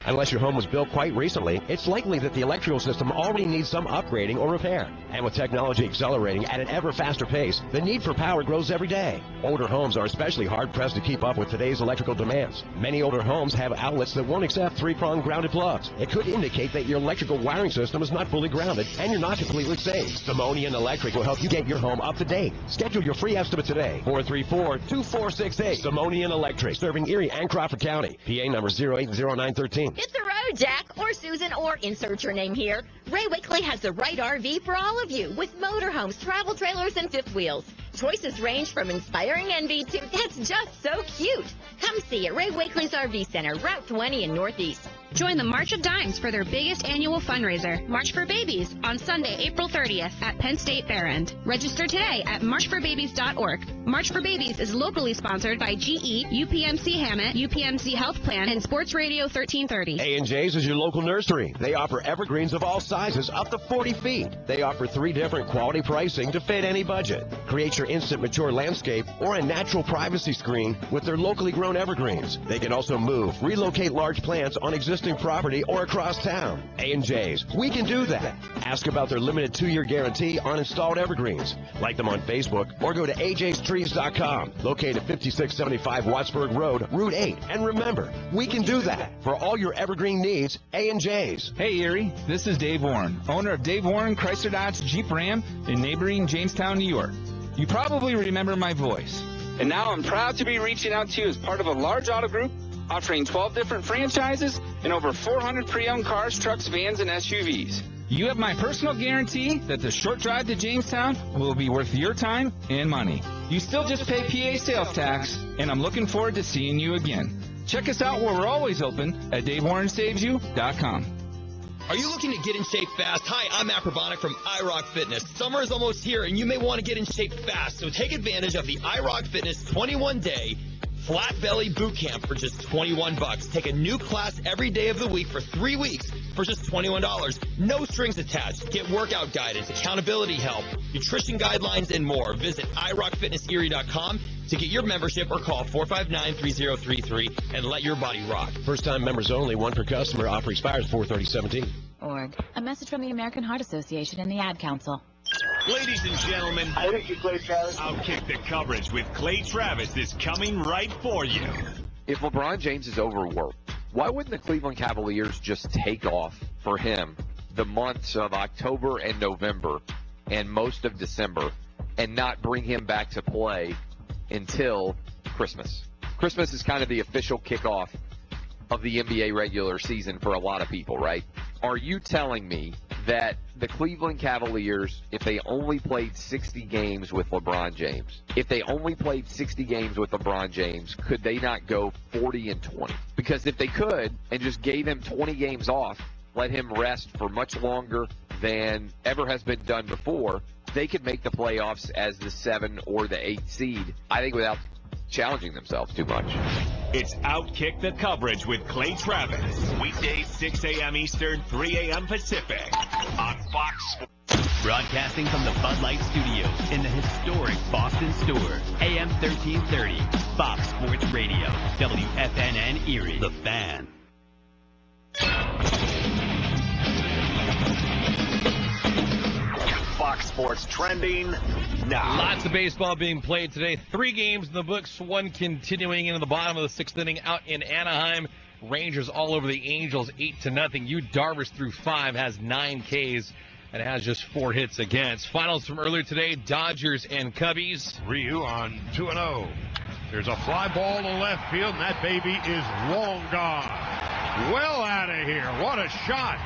Unless your home was built quite recently, it's likely that the electrical system already needs some upgrading or repair. And with technology accelerating at an ever faster pace, the need for power grows every day. Older homes are especially hard-pressed to keep up with today's electrical demands. Many older homes have outlets that won't accept three-prong grounded plugs. It could indicate that your electrical wiring system is not fully grounded and you're not completely safe. Simonian Electric will help you get your home up to date. Schedule your free estimate today. 434-2468. Simonian Electric, serving Erie and Crawford County. PA number 080913. Hit the road, Jack, or Susan, or insert your name here. Ray Wickley has the right RV for all of you with motorhomes, travel trailers, and fifth wheels. Choices range from inspiring envy to that's just so cute. Come see at Ray Wickley's RV Center, Route 20 in Northeast. Join the March of Dimes for their biggest annual fundraiser, March for Babies, on Sunday, April 30th at Penn State Fair End. Register today at marchforbabies.org. March for Babies is locally sponsored by GE, UPMC Hammett, UPMC Health Plan, and Sports Radio 1330. A&J's is your local nursery. They offer evergreens of all sizes up to 40 feet. They offer 3 different quality pricing to fit any budget. Create your instant mature landscape or a natural privacy screen with their locally grown evergreens. They can also move, relocate large plants on existing property or across town. A&J's, we can do that. Ask about their limited 2-year guarantee on installed evergreens. Like them on Facebook or go to ajstrees.com. Located at 5675 Wattsburg Road, Route 8. And remember, we can do that. For all your evergreen needs, A&J's. Hey Erie, this is Dave Warren, owner of Dave Warren Chrysler Dodge Jeep Ram in neighboring Jamestown, New York. You probably remember my voice. And now I'm proud to be reaching out to you as part of a large auto group offering 12 different franchises and over 400 pre-owned cars, trucks, vans, and SUVs. You have my personal guarantee that the short drive to Jamestown will be worth your time and money. You still just pay PA sales tax, and I'm looking forward to seeing you again. Check us out where we're always open at DaveWarrenSavesYou.com. Are you looking to get in shape fast? Hi, I'm Matt Probonic from iRock Fitness. Summer is almost here, and you may want to get in shape fast, so take advantage of the iRock Fitness 21-day Flat Belly Boot Camp for just $21. Take a new class every day of the week for 3 weeks for just $21. No strings attached. Get workout guidance, accountability help, nutrition guidelines, and more. Visit iRockFitnessErie.com to get your membership or call 459-3033 and let your body rock. First-time members only, 1 per customer. Offer expires 4/30/17. A message from the American Heart Association and the Ad Council. Ladies and gentlemen, Outkick the Coverage with Clay Travis is coming right for you. If LeBron James is overworked, why wouldn't the Cleveland Cavaliers just take off for him the months of October and November and most of December and not bring him back to play until Christmas? Christmas is kind of the official kickoff of the NBA regular season for a lot of people, right? Are you telling me that the Cleveland Cavaliers, if they only played 60 games with LeBron James, could they not go 40-20? Because if they could and just gave him 20 games off, let him rest for much longer than ever has been done before, they could make the playoffs as the 7 or the 8 seed, I think, without challenging themselves too much. It's Outkick the Coverage with Clay Travis. Weekdays 6 a.m. Eastern, 3 a.m. Pacific on Fox Sports. Broadcasting from the Bud Light Studios in the historic Boston Store. AM 1330, Fox Sports Radio. WFNN Erie. The Fan. Fox Sports trending now. Lots of baseball being played today. 3 games in the books, 1 continuing into the bottom of the 6th inning out in Anaheim. Rangers all over the Angels, 8-0. Yu Darvish through 5 has 9 Ks and has just 4 hits against. Finals from earlier today, Dodgers and Cubbies. Ryu on 2-0. There's a fly ball to left field, and that baby is long gone. Well out of here. What a shot.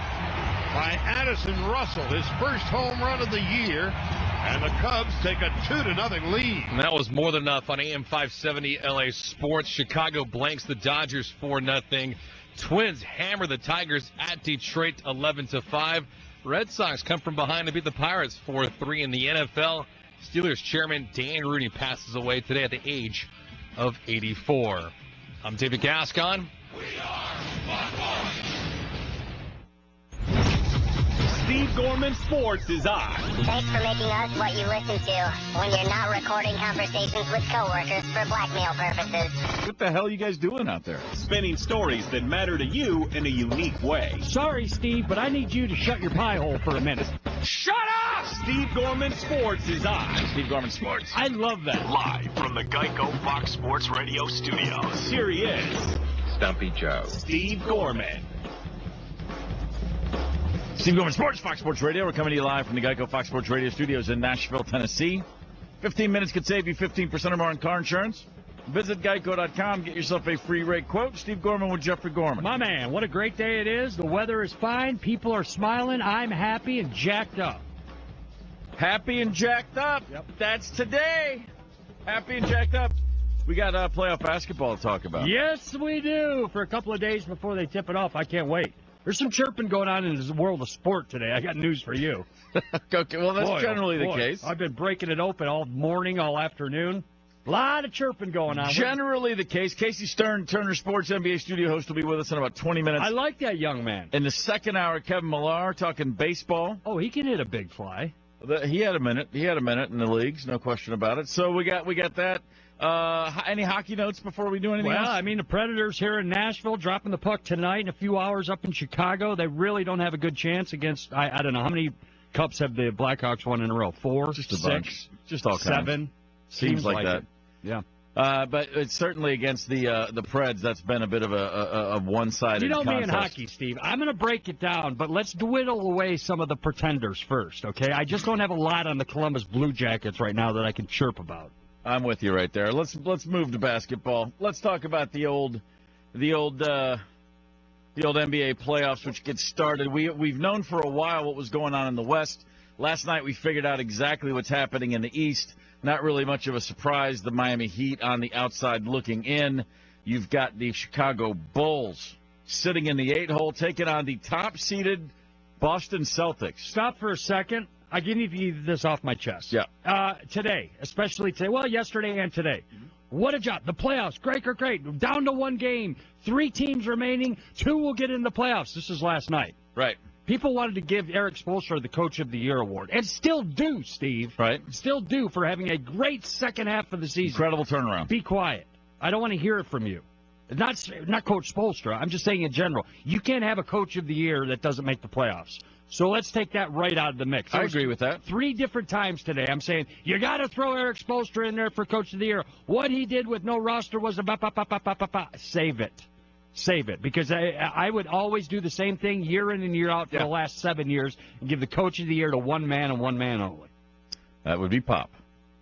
by Addison Russell, his first home run of the year, and the Cubs take a 2-0 lead. And that was more than enough on AM 570 LA Sports. Chicago blanks the Dodgers 4-0. Twins hammer the Tigers at Detroit 11-5. Red Sox come from behind to beat the Pirates 4-3 in the NFL. Steelers chairman Dan Rooney passes away today at the age of 84. I'm David Gascon. Steve Gorman Sports is on. Thanks for making us what you listen to when you're not recording conversations with coworkers for blackmail purposes. What the hell are you guys doing out there? Spinning stories that matter to you in a unique way. Sorry, Steve, but I need you to shut your pie hole for a minute. Shut up! Steve Gorman Sports is on. Steve Gorman Sports. I love that. Live from the Geico Fox Sports Radio studios. Here he is. Stumpy Joe. Steve Gorman. Steve Gorman Sports, Fox Sports Radio. We're coming to you live from the Geico Fox Sports Radio studios in Nashville, Tennessee. 15 minutes could save you 15% or more on car insurance. Visit geico.com. Get yourself a free rate quote. Steve Gorman with Jeffrey Gorman. My man, what a great day it is. The weather is fine. People are smiling. I'm happy and jacked up. Happy and jacked up. Yep. That's today. Happy and jacked up. We got playoff basketball to talk about. Yes, we do. For a couple of days before they tip it off. I can't wait. There's some chirping going on in the world of sport today. I got news for you. Okay, well, that's generally the case. I've been breaking it open all morning, all afternoon. A lot of chirping going on. Generally the case. Casey Stern, Turner Sports NBA studio host, will be with us in about 20 minutes. I like that young man. In the second hour, Kevin Millar talking baseball. Oh, he can hit a big fly. He had a minute. He had a minute in the leagues, no question about it. So we got that. Any hockey notes before we do anything else? Well, I mean, the Predators here in Nashville dropping the puck tonight in a few hours up in Chicago. They really don't have a good chance against, I don't know, how many cups have the Blackhawks won in a row? 4? Just a 6? bunch. Just all kinds. 7? Seems like that. It. Yeah. But it's certainly against the Preds. That's been a bit of a one-sided You know contest. me in hockey, Steve. I'm going to break it down, but let's dwindle away some of the pretenders first, okay? I just don't have a lot on the Columbus Blue Jackets right now that I can chirp about. I'm with you right there. Let's move to basketball. Let's talk about the old NBA playoffs, which gets started. We've known for a while what was going on in the West. Last night we figured out exactly what's happening in the East. Not really much of a surprise. The Miami Heat on the outside looking in. You've got the Chicago Bulls sitting in the 8-hole, taking on the top-seeded Boston Celtics. Stop for a second. I need to get this off my chest. Yeah. Today, especially today. Well, yesterday and today. What a job. The playoffs, great. Down to one game. 3 teams remaining. 2 will get in the playoffs. This is last night. Right. People wanted to give Eric Spoelstra the Coach of the Year award. And still do, Steve. Right. Still do for having a great second half of the season. Incredible turnaround. Be quiet. I don't want to hear it from you. Not Coach Spoelstra. I'm just saying in general. You can't have a Coach of the Year that doesn't make the playoffs. So let's take that right out of the mix. I agree with that. 3 different times today I'm saying, you got to throw Eric Spoelstra in there for Coach of the Year. What he did with no roster was save it. Save it. Because I would always do the same thing year in and year out for the last 7 years and give the Coach of the Year to one man and one man only. That would be Pop.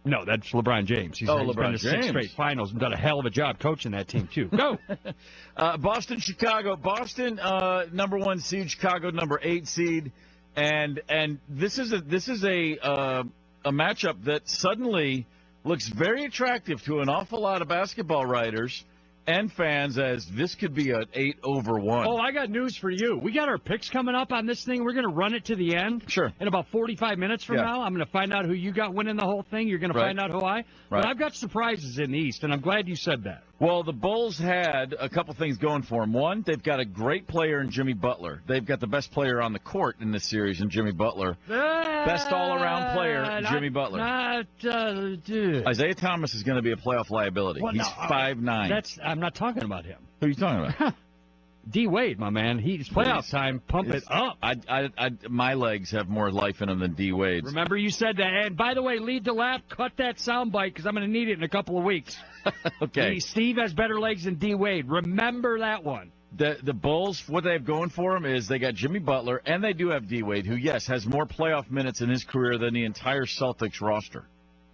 No, that's LeBron James. He's been to 6 straight finals and done a hell of a job coaching that team, too. Go! Boston, Chicago. Boston, number 1 seed. Chicago, number 8 seed. And this is a matchup that suddenly looks very attractive to an awful lot of basketball writers and fans, as this could be an 8-1. Oh, I got news for you. We got our picks coming up on this thing. We're going to run it to the end. Sure. In about 45 minutes from now, I'm going to find out who you got winning the whole thing. You're going to find out who I. Right. But I've got surprises in the East, and I'm glad you said that. Well, the Bulls had a couple things going for them. One, they've got a great player in Jimmy Butler. They've got the best player on the court in this series in Jimmy Butler. Best all-around player, Jimmy Butler. Isaiah Thomas is going to be a playoff liability. Well, He's 5'9". I'm not talking about him. Who are you talking about? D-Wade, my man. He's playoff time. Pump it up. My legs have more life in them than D-Wade's. Remember you said that. And by the way, lead to lap, cut that soundbite because I'm going to need it in a couple of weeks. Okay. Steve has better legs than D-Wade. Remember that one. The Bulls, what they have going for them is they got Jimmy Butler, and they do have D-Wade, who, yes, has more playoff minutes in his career than the entire Celtics roster.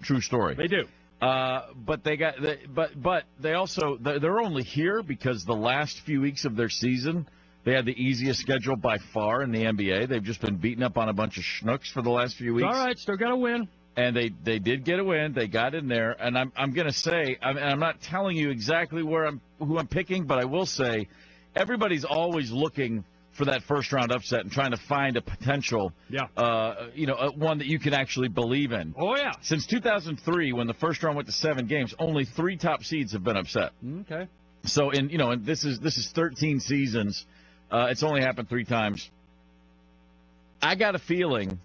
True story. They do. But they got, but they also they're only here because the last few weeks of their season They had the easiest schedule by far in the NBA. They've just been beaten up on a bunch of schnooks for the last few weeks. All right, still got to win. And they did get a win. They got in there. And I'm going to say, I'm not telling you exactly who I'm picking, but I will say everybody's always looking for that first-round upset and trying to find a potential, one that you can actually believe in. Oh, yeah. Since 2003, when the first round went to 7 games, only 3 top seeds have been upset. Okay. So, and this is 13 seasons. It's only happened 3 times. I got a feeling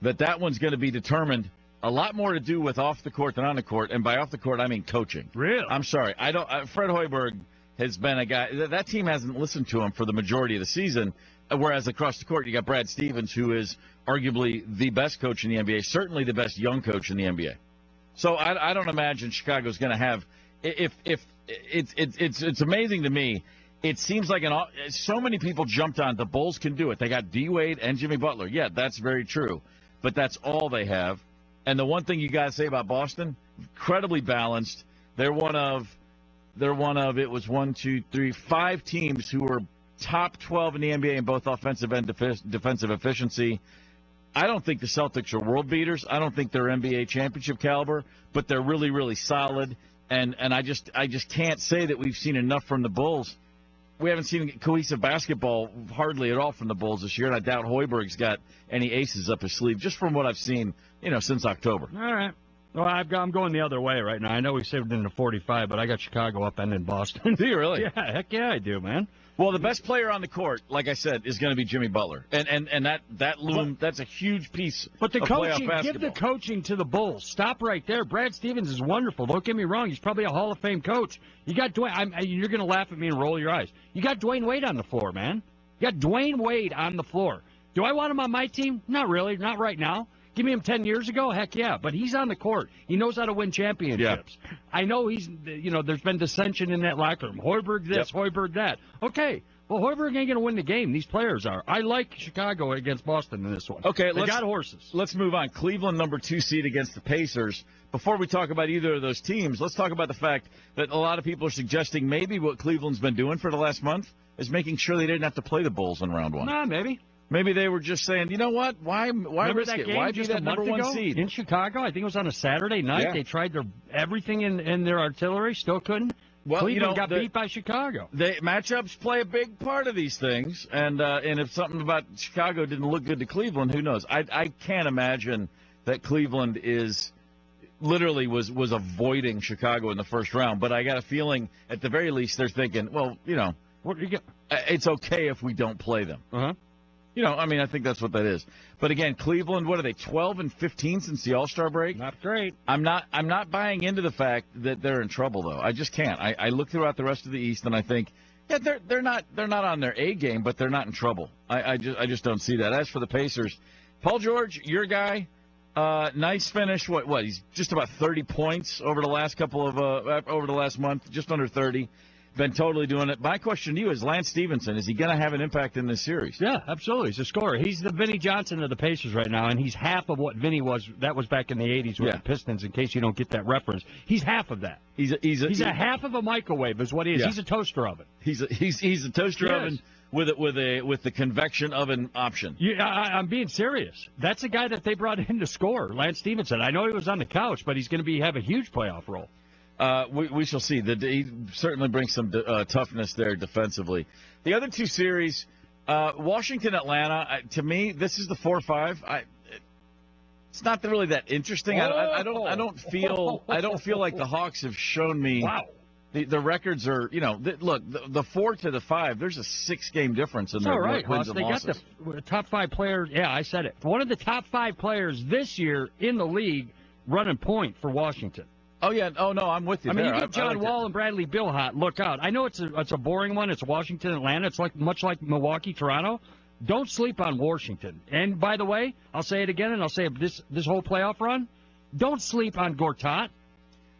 that one's going to be determined a lot more to do with off the court than on the court, and by off the court I mean coaching. Really? I'm sorry. Fred Hoiberg has been a guy that team hasn't listened to him for the majority of the season. Whereas across the court, you got Brad Stevens, who is arguably the best coach in the NBA, certainly the best young coach in the NBA. So I don't imagine Chicago's going to have. If it's amazing to me. It seems like so many people jumped on the Bulls can do it. They got D Wade and Jimmy Butler. Yeah, that's very true, but that's all they have. And the one thing you got to say about Boston, incredibly balanced. They're one of it was 5 teams who were top 12 in the NBA in both offensive and defensive efficiency. I don't think the Celtics are world beaters. I don't think they're NBA championship caliber, but they're really, really solid. And I just can't say that we've seen enough from the Bulls. We haven't seen cohesive basketball hardly at all from the Bulls this year, and I doubt Hoiberg's got any aces up his sleeve, just from what I've seen, since October. All right. Well, I'm going the other way right now. I know we saved it into 45, but I got Chicago up and in Boston. Do you really? Yeah, heck yeah, I do, man. Well, the best player on the court, like I said, is going to be Jimmy Butler, and that's a huge piece. But the of coaching, playoff basketball. give the coaching to the Bulls. Stop right there. Brad Stevens is wonderful. Don't get me wrong; he's probably a Hall of Fame coach. You got Dwayne. You're going to laugh at me and roll your eyes. You got Dwayne Wade on the floor, man. You got Dwayne Wade on the floor. Do I want him on my team? Not really. Not right now. Give me him 10 years ago? Heck yeah. But he's on the court. He knows how to win championships. Yeah. I know there's been dissension in that locker room. Hoiberg this, Hoiberg that. Okay. Well, Hoiberg ain't going to win the game. These players are. I like Chicago against Boston in this one. Okay. They got horses. Let's move on. Cleveland, number 2 seed against the Pacers. Before we talk about either of those teams, let's talk about the fact that a lot of people are suggesting maybe what Cleveland's been doing for the last month is making sure they didn't have to play the Bulls in round 1. Nah, maybe. Maybe they were just saying, you know what? Why risk it? Why be that number 1 seed? In Chicago, I think it was on a Saturday night. Yeah. They tried everything in their artillery, still couldn't. Well, Cleveland got beat by Chicago. Matchups play a big part of these things, and if something about Chicago didn't look good to Cleveland, who knows? I can't imagine that Cleveland was avoiding Chicago in the first round, but I got a feeling at the very least they're thinking, well, it's okay if we don't play them. Uh-huh. I think that's what that is. But again, Cleveland, what are they, 12-15 since the All-Star break? Not great. I'm not buying into the fact that they're in trouble, though. I just can't. I look throughout the rest of the East and I think, yeah, they're not on their A game, but they're not in trouble. I just don't see that. As for the Pacers, Paul George, your guy, nice finish. What? He's just about 30 points over the last month, just under 30. Been totally doing it. My question to you is, Lance Stevenson, is he going to have an impact in this series? Yeah, absolutely. He's a scorer. He's the Vinnie Johnson of the Pacers right now, and he's half of what Vinnie was. That was back in the 80s with the Pistons, in case you don't get that reference. He's half of that. He's a half of a microwave is what he is. Yeah. He's a toaster oven. He's a toaster oven with the convection oven option. Yeah, I'm being serious. That's a guy that they brought in to score, Lance Stevenson. I know he was on the couch, but he's going to have a huge playoff role. We shall see. He certainly brings some toughness there defensively. The other 2 series, Washington, Atlanta. To me, this is the 4-5. It's not really that interesting. I don't feel like the Hawks have shown me. Wow. The records are, look, the 4 to the 5. There's a 6-game difference in their wins and losses. They got the top 5 players. Yeah, I said it. One of the top 5 players this year in the league running point for Washington. Oh, yeah. Oh, no, I'm with you there. You get John Wall and Bradley Beal hot. Look out. I know it's a boring one. It's Washington, Atlanta. It's much like Milwaukee, Toronto. Don't sleep on Washington. And, by the way, I'll say it again, and I'll say it this whole playoff run, don't sleep on Gortat.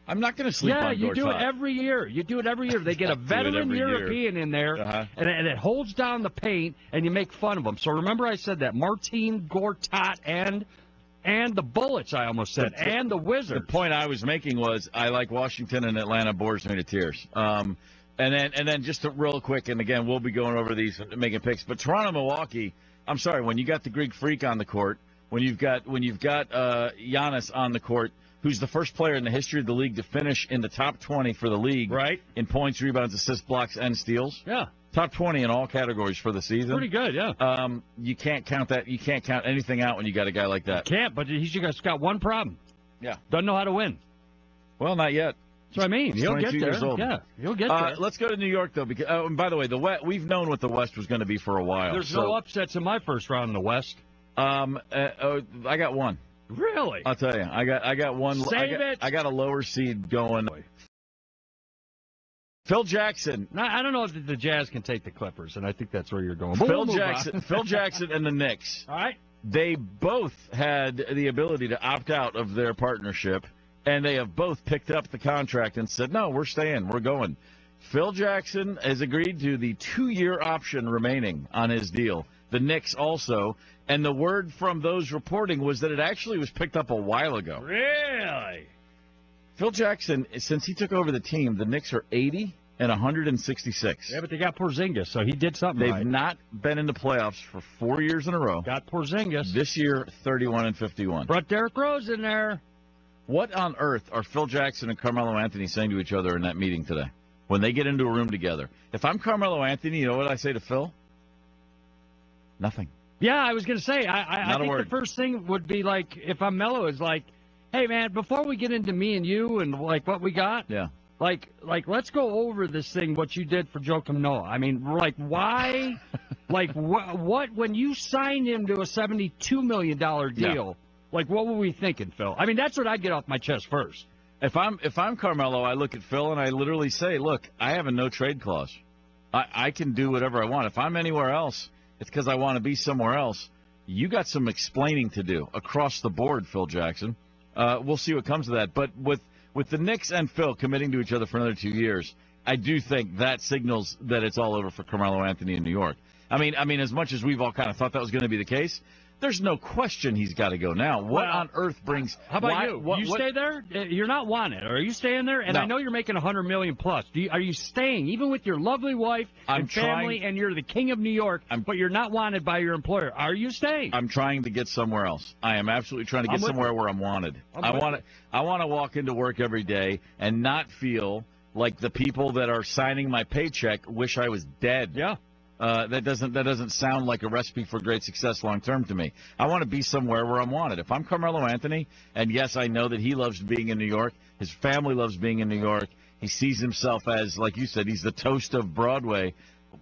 I'm not going to sleep on Gortat. Yeah, you do it every year. They get a veteran European in there, and it holds down the paint, and you make fun of them. So remember I said that. Martin, Gortat, and the Bullets, I almost said, and the Wizards. The point I was making was I like Washington and Atlanta bores me to tears. And then just real quick, and again, we'll be going over these and making picks. But Toronto-Milwaukee, I'm sorry, when you got the Greek Freak on the court, when you've got Giannis on the court, who's the first player in the history of the league to finish in the top 20 for the league, right, in points, rebounds, assists, blocks, and steals. Yeah. Top 20 in all categories for the season. Pretty good, yeah. You can't count that. You can't count anything out when you got a guy like that. You can't, but he's just got one problem. Yeah. Doesn't know how to win. Well, not yet. That's what I mean. He's He'll get 22 there. years old. Yeah, he'll get there. Let's go to New York, though. Because, and by the way, we've known what the West was going to be for a while. There's no upsets in my first round in the West. I got one. Really? I'll tell you. I got one. Save it. I got a lower seed going. Phil Jackson. Now, I don't know if the Jazz can take the Clippers, and I think that's where you're going. Phil Jackson and the Knicks. All right. They both had the ability to opt out of their partnership, and they have both picked up the contract and said, no, we're staying. We're going. Phil Jackson has agreed to the 2-year option remaining on his deal. The Knicks also. And the word from those reporting was that it actually was picked up a while ago. Really? Phil Jackson, since he took over the team, the Knicks are 80 and 166. Yeah, but they got Porzingis, so he did something They've right. not been in the playoffs for 4 years in a row. Got Porzingis. This year, 31 and 51. Brought Derrick Rose in there. What on earth are Phil Jackson and Carmelo Anthony saying to each other in that meeting today when they get into a room together? If I'm Carmelo Anthony, you know what I say to Phil? Nothing. Yeah, I was going to say, I think word. the first thing would be like, if I'm Melo, is like, hey, man, before we get into me and you and, like, what we got, yeah, like let's go over this thing, what you did for Joakim Noah. I mean, like, why, like, what, when you signed him to a $72 million deal, like, what were we thinking, Phil? I mean, that's what I'd get off my chest first. If I'm Carmelo, I look at Phil and I literally say, look, I have a no-trade clause. I can do whatever I want. If I'm anywhere else, it's because I want to be somewhere else. You got some explaining to do across the board, Phil Jackson. We'll see what comes of that. But with the Knicks and Phil committing to each other for another 2 years, I do think that signals that it's all over for Carmelo Anthony in New York. I mean, as much as we've all kind of thought that was going to be the case, there's no question he's got to go now. What on earth brings? How about you? Stay there? You're not wanted. Are you staying there? And No. I know you're making $100 million plus. Are you staying, even with your lovely wife and family, and you're the king of New York, but you're not wanted by your employer? Are you staying? I'm trying to get somewhere else. I am absolutely trying to get somewhere where I'm wanted. I want to walk into work every day and not feel like the people that are signing my paycheck wish I was dead. Yeah. That doesn't sound like a recipe for great success long term to me. I want to be somewhere where I'm wanted. If I'm Carmelo Anthony, and yes, I know that he loves being in New York, his family loves being in New York. He sees himself as, like you said, he's the toast of Broadway,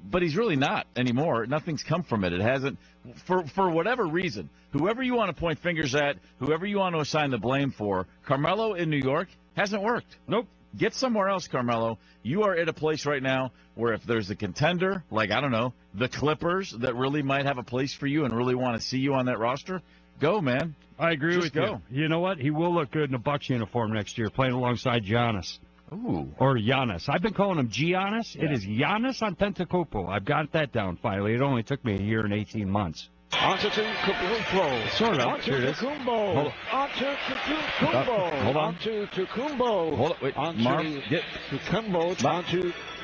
but he's really not anymore. Nothing's come from it. It hasn't, for whatever reason. Whoever you want to point fingers at, whoever you want to assign the blame for, Carmelo in New York hasn't worked. Nope. Get somewhere else, Carmelo. You are at a place right now where if there's a contender, like, I don't know, the Clippers that really might have a place for you and really want to see you on that roster, go, man. I agree Just with go. you. You know what? He will look good in a Bucks uniform next year, playing alongside Giannis. Ooh. Or Giannis. I've been calling him Giannis. Yeah. It is Giannis Antetokounmpo. I've got that down finally. It only took me a year and 18 months. Antetokounmpo. Sort of. Here it is. Antetokounmpo. Antetokounmpo. Hold on. Antetokounmpo. Hold it. Wait, Marv. Get. Antetokounmpo.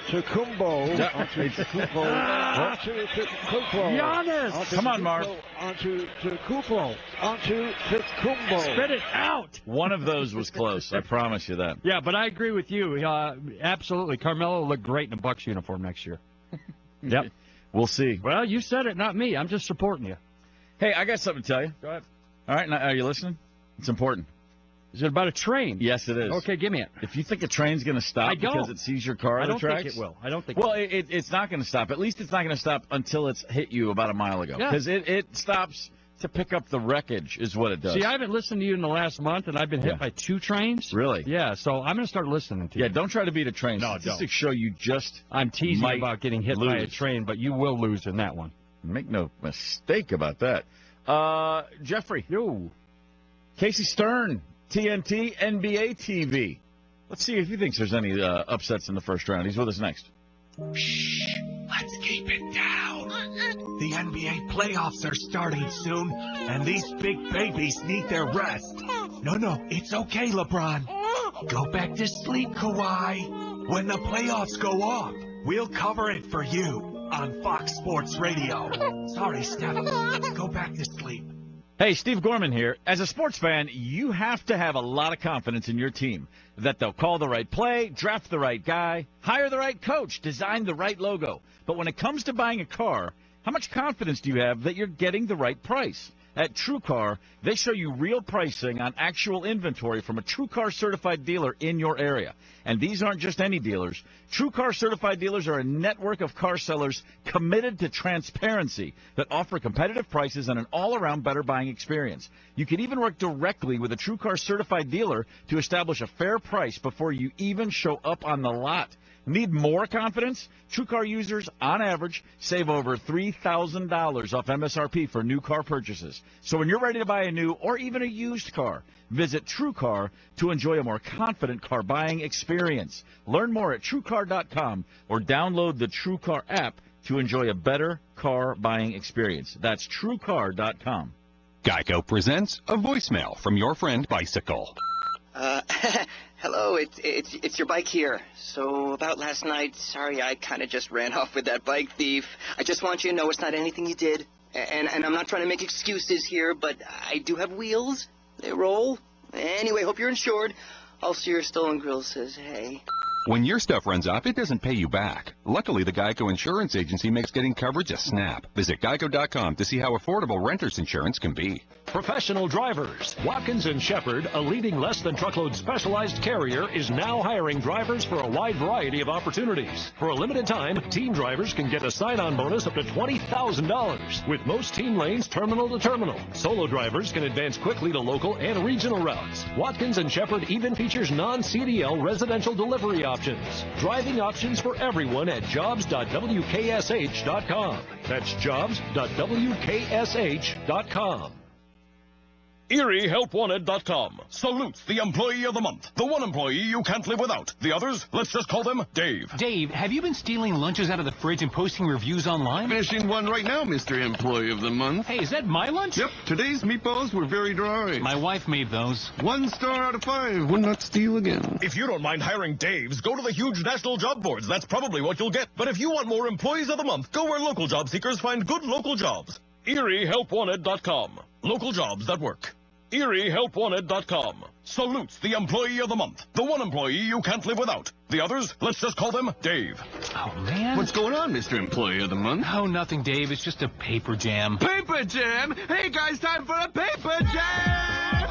Antetokounmpo. Giannis. Come on, Marv. Antetokounmpo. Antetokounmpo. Spit it out. One of those was close. I promise you that. Yeah, but I agree with you. Absolutely. Carmelo will look great in a Bucks uniform next year. Yep. We'll see. Well, you said it, not me. I'm just supporting you. Hey, I got something to tell you. Go ahead. All right, now, are you listening? It's important. Is it about a train? Yes, it is. Okay, give me it. If you think a train's going to stop because it sees your car on the tracks, think it will. I don't think well, it will. it's not going to stop. At least it's not going to stop until it's hit you about a mile ago. Yeah. Because it stops to pick up the wreckage is what it does. See, I haven't listened to you in the last month, and I've been hit by 2 trains. Really? Yeah, so I'm going to start listening to you. Yeah, don't try to beat a train. No, Statistics show you just I'm teasing might about getting hit by a lose. train, but you will lose in that one. Make no mistake about that. Jeffrey. Yo. Casey Stern, TNT, NBA TV. Let's see if he thinks there's any upsets in the first round. He's with us next. Shh, let's keep it down. The NBA playoffs are starting soon, and these big babies need their rest. No, it's okay, LeBron. Go back to sleep, Kawhi. When the playoffs go off, we'll cover it for you on Fox Sports Radio. Sorry, Steph. Go back to sleep. Hey, Steve Gorman here. As a sports fan, you have to have a lot of confidence in your team that they'll call the right play, draft the right guy, hire the right coach, design the right logo. But when it comes to buying a car, how much confidence do you have that you're getting the right price? At TrueCar, they show you real pricing on actual inventory from a TrueCar certified dealer in your area. And these aren't just any dealers. TrueCar certified dealers are a network of car sellers committed to transparency that offer competitive prices and an all-around better buying experience. You can even work directly with a TrueCar certified dealer to establish a fair price before you even show up on the lot. Need more confidence? TrueCar users, on average, save over $3,000 off MSRP for new car purchases. So when you're ready to buy a new or even a used car, visit TrueCar to enjoy a more confident car buying experience. Learn more at TrueCar.com or download the TrueCar app to enjoy a better car buying experience. That's TrueCar.com. Geico presents a voicemail from your friend Bicycle. Hello, it's your bike here. So about last night, sorry I kind of just ran off with that bike thief. I just want you to know it's not anything you did. And I'm not trying to make excuses here, but I do have wheels. They roll. Anyway, hope you're insured. Also, your stolen grill says hey. When your stuff runs off, it doesn't pay you back. Luckily, the Geico Insurance Agency makes getting coverage a snap. Visit geico.com to see how affordable renter's insurance can be. Professional drivers. Watkins & Shepard, a leading less-than-truckload specialized carrier, is now hiring drivers for a wide variety of opportunities. For a limited time, team drivers can get a sign-on bonus up to $20,000, with most team lanes terminal to terminal. Solo drivers can advance quickly to local and regional routes. Watkins & Shepard even features non-CDL residential delivery options. Driving options for everyone at jobs.wksh.com. That's jobs.wksh.com. ErieHelpWanted.com salutes the employee of the month. The one employee you can't live without. The others, let's just call them Dave. Dave, have you been stealing lunches out of the fridge and posting reviews online? Finishing one right now, Mr. Employee of the Month. Hey, is that my lunch? Yep, today's meatballs were very dry. My wife made those. 1 star out of 5. Would not steal again. If you don't mind hiring Daves, go to the huge national job boards. That's probably what you'll get. But if you want more employees of the month, go where local job seekers find good local jobs. ErieHelpWanted.com. Local jobs that work. ErieHelpWanted.com salutes the employee of the month. The one employee you can't live without. The others, let's just call them Dave. Oh, man. What's going on, Mr. Employee of the Month? Oh, nothing, Dave. It's just a paper jam. Paper jam? Hey, guys, time for a paper jam!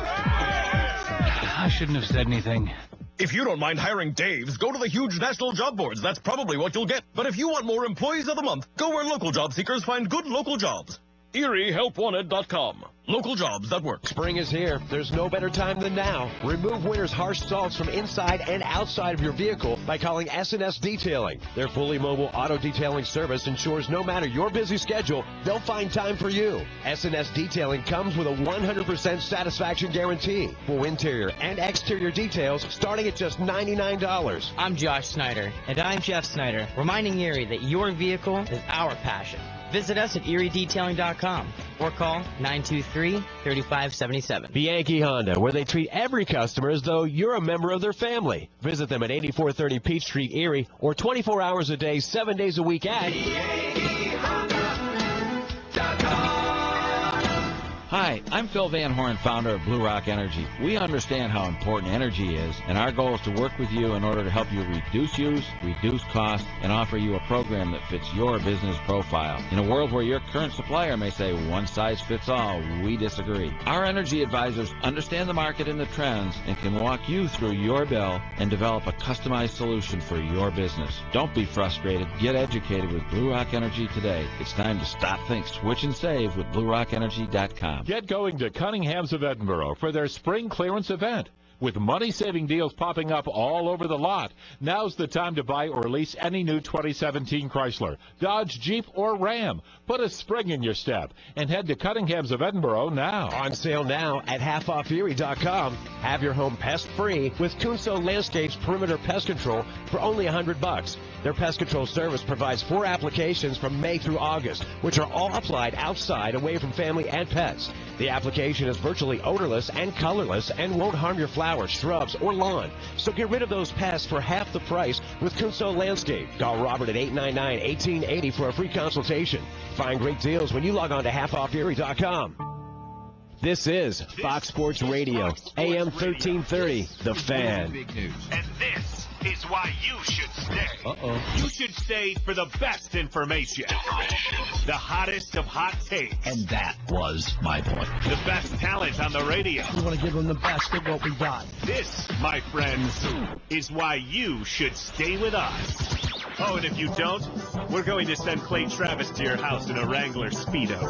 I shouldn't have said anything. If you don't mind hiring Daves, go to the huge national job boards. That's probably what you'll get. But if you want more employees of the month, go where local job seekers find good local jobs. ErieHelpWanted.com. Local jobs that work. Spring is here. There's no better time than now. Remove winter's harsh salts from inside and outside of your vehicle by calling S&S Detailing. Their fully mobile auto detailing service ensures no matter your busy schedule, they'll find time for you. S&S Detailing comes with a 100% satisfaction guarantee. Full interior and exterior details starting at just $99. I'm Josh Snyder. And I'm Jeff Snyder, reminding Erie that your vehicle is our passion. Visit us at ErieDetailing.com or call 923-3577. Bianchi Honda, where they treat every customer as though you're a member of their family. Visit them at 8430 Peachtree, Erie, or 24 hours a day, 7 days a week at Hi, I'm Phil Van Horn, founder of Blue Rock Energy. We understand how important energy is, and our goal is to work with you in order to help you reduce use, reduce cost, and offer you a program that fits your business profile. In a world where your current supplier may say one size fits all, we disagree. Our energy advisors understand the market and the trends and can walk you through your bill and develop a customized solution for your business. Don't be frustrated. Get educated with Blue Rock Energy today. It's time to stop, think, switch, and save with BlueRockEnergy.com. Get going to Cunningham's of Edinburgh for their spring clearance event. With money-saving deals popping up all over the lot, now's the time to buy or lease any new 2017 Chrysler, Dodge, Jeep, or Ram. Put a spring in your step and head to Cunningham's of Edinburgh now. On sale now at halfofferie.com. Have your home pest-free with Kunso Landscapes Perimeter Pest Control for only $100. Their pest control service provides 4 applications from May through August, which are all applied outside away from family and pets. The application is virtually odorless and colorless and won't harm your flowers flowers, shrubs, or lawn. So get rid of those pests for half the price with Kunso Landscape. Call Robert at 899-1880 for a free consultation. Find great deals when you log on to halfofferie.com. This is Fox Sports Radio, AM 1330, The Fan. And this is why you should stay. You should stay for the best information. The hottest of hot takes. And that was my point. The best talent on the radio. We want to give them the best of what we got. This, my friends, is why you should stay with us. Oh, and if you don't, we're going to send Clay Travis to your house in a Wrangler Speedo.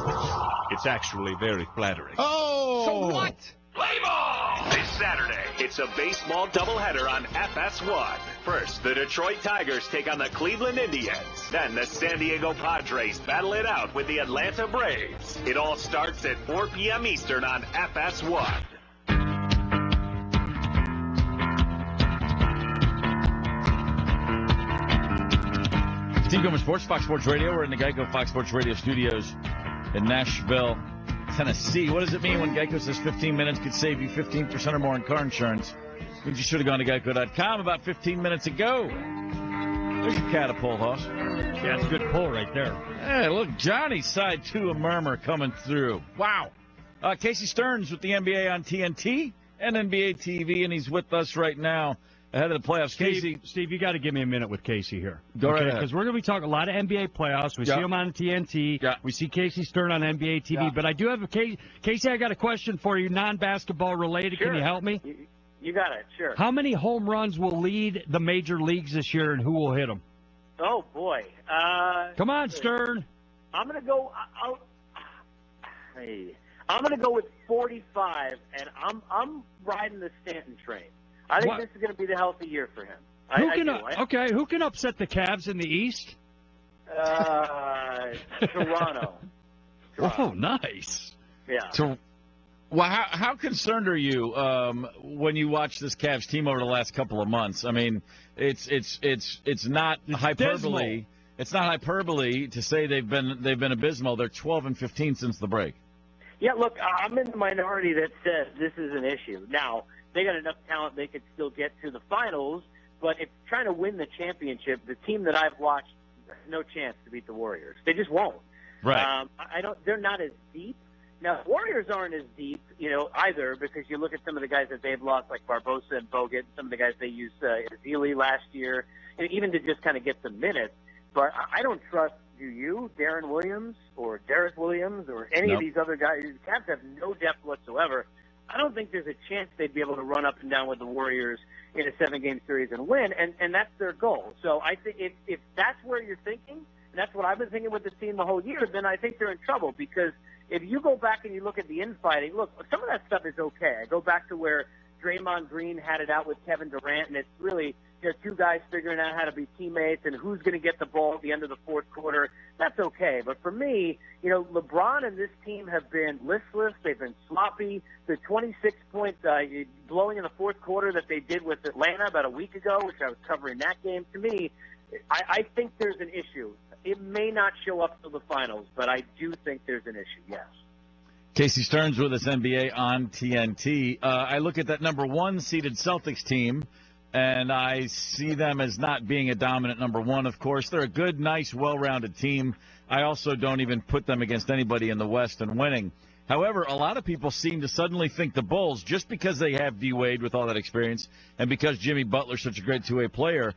It's actually very flattering. Oh! So what? Play ball! This Saturday, it's a baseball doubleheader on FS1. First, the Detroit Tigers take on the Cleveland Indians. Then the San Diego Padres battle it out with the Atlanta Braves. It all starts at 4 p.m. Eastern on FS1. Steve Gomes Sports, Fox Sports Radio. We're in the Geico Fox Sports Radio studios in Nashville, Tennessee. What does it mean when Geico says 15 minutes could save you 15% or more in car insurance? Means you should have gone to Geico.com about 15 minutes ago. There's your catapult, Hoss. Yeah, it's a good pull right there. Hey, look, Johnny's side 2 a murmur coming through. Wow. Casey Stearns with the NBA on TNT and NBA TV, and he's with us right now ahead of the playoffs. Steve, you got to give me a minute with Casey here. Go right ahead. Because we're going to be talking a lot of NBA playoffs. We see him on TNT. Yeah. We see Casey Stern on NBA TV. Yeah. But I do have Casey, I got a question for you, non-basketball related. Sure. Can you help me? You got it, sure. How many home runs will lead the major leagues this year, and who will hit them? Oh, boy. Come on, Stern. I'm going to go I'm going to go with 45, and I'm riding the Stanton train. I think this is going to be the healthy year for him. Who can upset the Cavs in the East? Toronto. Oh, nice. Yeah. Well, how concerned are you when you watch this Cavs team over the last couple of months? I mean, it's not hyperbole. Dismal. It's not hyperbole to say they've been abysmal. They're 12-15 since the break. Yeah, look, I'm in the minority that says this is an issue. Now, they got enough talent they could still get to the finals, but if trying to win the championship, the team that I've watched, no chance to beat the Warriors. They just won't. Right. They're not as deep. Now, the Warriors aren't as deep, either, because you look at some of the guys that they've lost, like Barbosa and Bogut, some of the guys they used Ezeli last year, and even to just kind of get some minutes. But I don't trust, do you, Darren Williams or Derek Williams or any of these other guys? The Cavs have no depth whatsoever. I don't think there's a chance they'd be able to run up and down with the Warriors in a 7-game series and win, and that's their goal. So I think if that's where you're thinking, and that's what I've been thinking with the team the whole year, then I think they're in trouble, because if you go back and you look at the infighting, look, some of that stuff is okay. I go back to where Draymond Green had it out with Kevin Durant, and it's really two guys figuring out how to be teammates and who's going to get the ball at the end of the fourth quarter. That's okay. But for me, LeBron and this team have been listless. They've been sloppy. The 26-point blowing in the fourth quarter that they did with Atlanta about a week ago, which I was covering that game, to me, I think there's an issue. It may not show up till the finals, but I do think there's an issue, yes. Casey Stearns with us, NBA on TNT. I look at that number 1 seeded Celtics team, and I see them as not being a dominant number 1, of course. They're a good, nice, well-rounded team. I also don't even put them against anybody in the West and winning. However, a lot of people seem to suddenly think the Bulls, just because they have D-Wade with all that experience and because Jimmy Butler's such a great two-way player,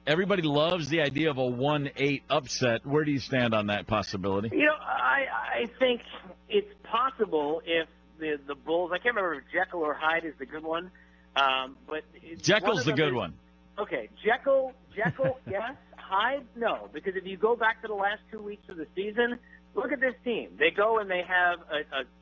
everybody loves the idea of a 1-8 upset. Where do you stand on that possibility? I think it's possible if the Bulls, I can't remember if Jekyll or Hyde is the good one. But Jekyll's the good one. Okay, Jekyll, yes. Hyde, no. Because if you go back to the last 2 weeks of the season, look at this team. They go and they have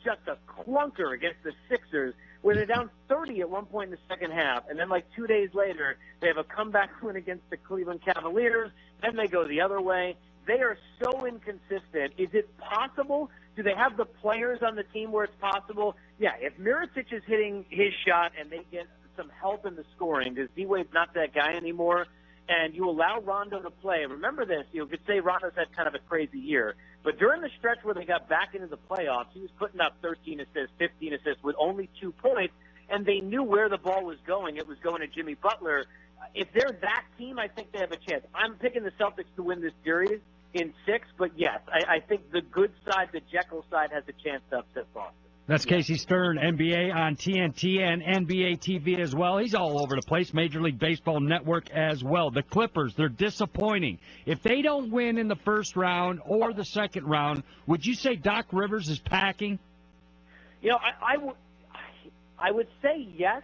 just a clunker against the Sixers, where they're down 30 at one point in the second half, and then like 2 days later, they have a comeback win against the Cleveland Cavaliers. Then they go the other way. They are so inconsistent. Is it possible? Do they have the players on the team where it's possible? Yeah, if Mirotic is hitting his shot and they get some help in the scoring, because D-Wade's not that guy anymore, and you allow Rondo to play. Remember this, you could say Rondo's had kind of a crazy year, but during the stretch where they got back into the playoffs, he was putting up 13 assists, 15 assists with only 2 points, and they knew where the ball was going. It was going to Jimmy Butler. If they're that team, I think they have a chance. I'm picking the Celtics to win this series in 6, but yes, I think the good side, the Jekyll side, has a chance to upset Boston. That's Casey Stern, NBA on TNT and NBA TV as well. He's all over the place, Major League Baseball Network as well. The Clippers, they're disappointing. If they don't win in the first round or the second round, would you say Doc Rivers is packing? You know, I would say yes,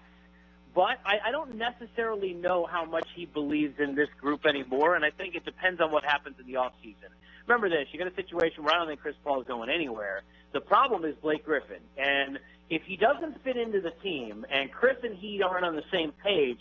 but I don't necessarily know how much he believes in this group anymore, and I think it depends on what happens in the offseason. Remember this, you got a situation where I don't think Chris Paul is going anywhere. The problem is Blake Griffin, and if he doesn't fit into the team and Chris and he aren't on the same page,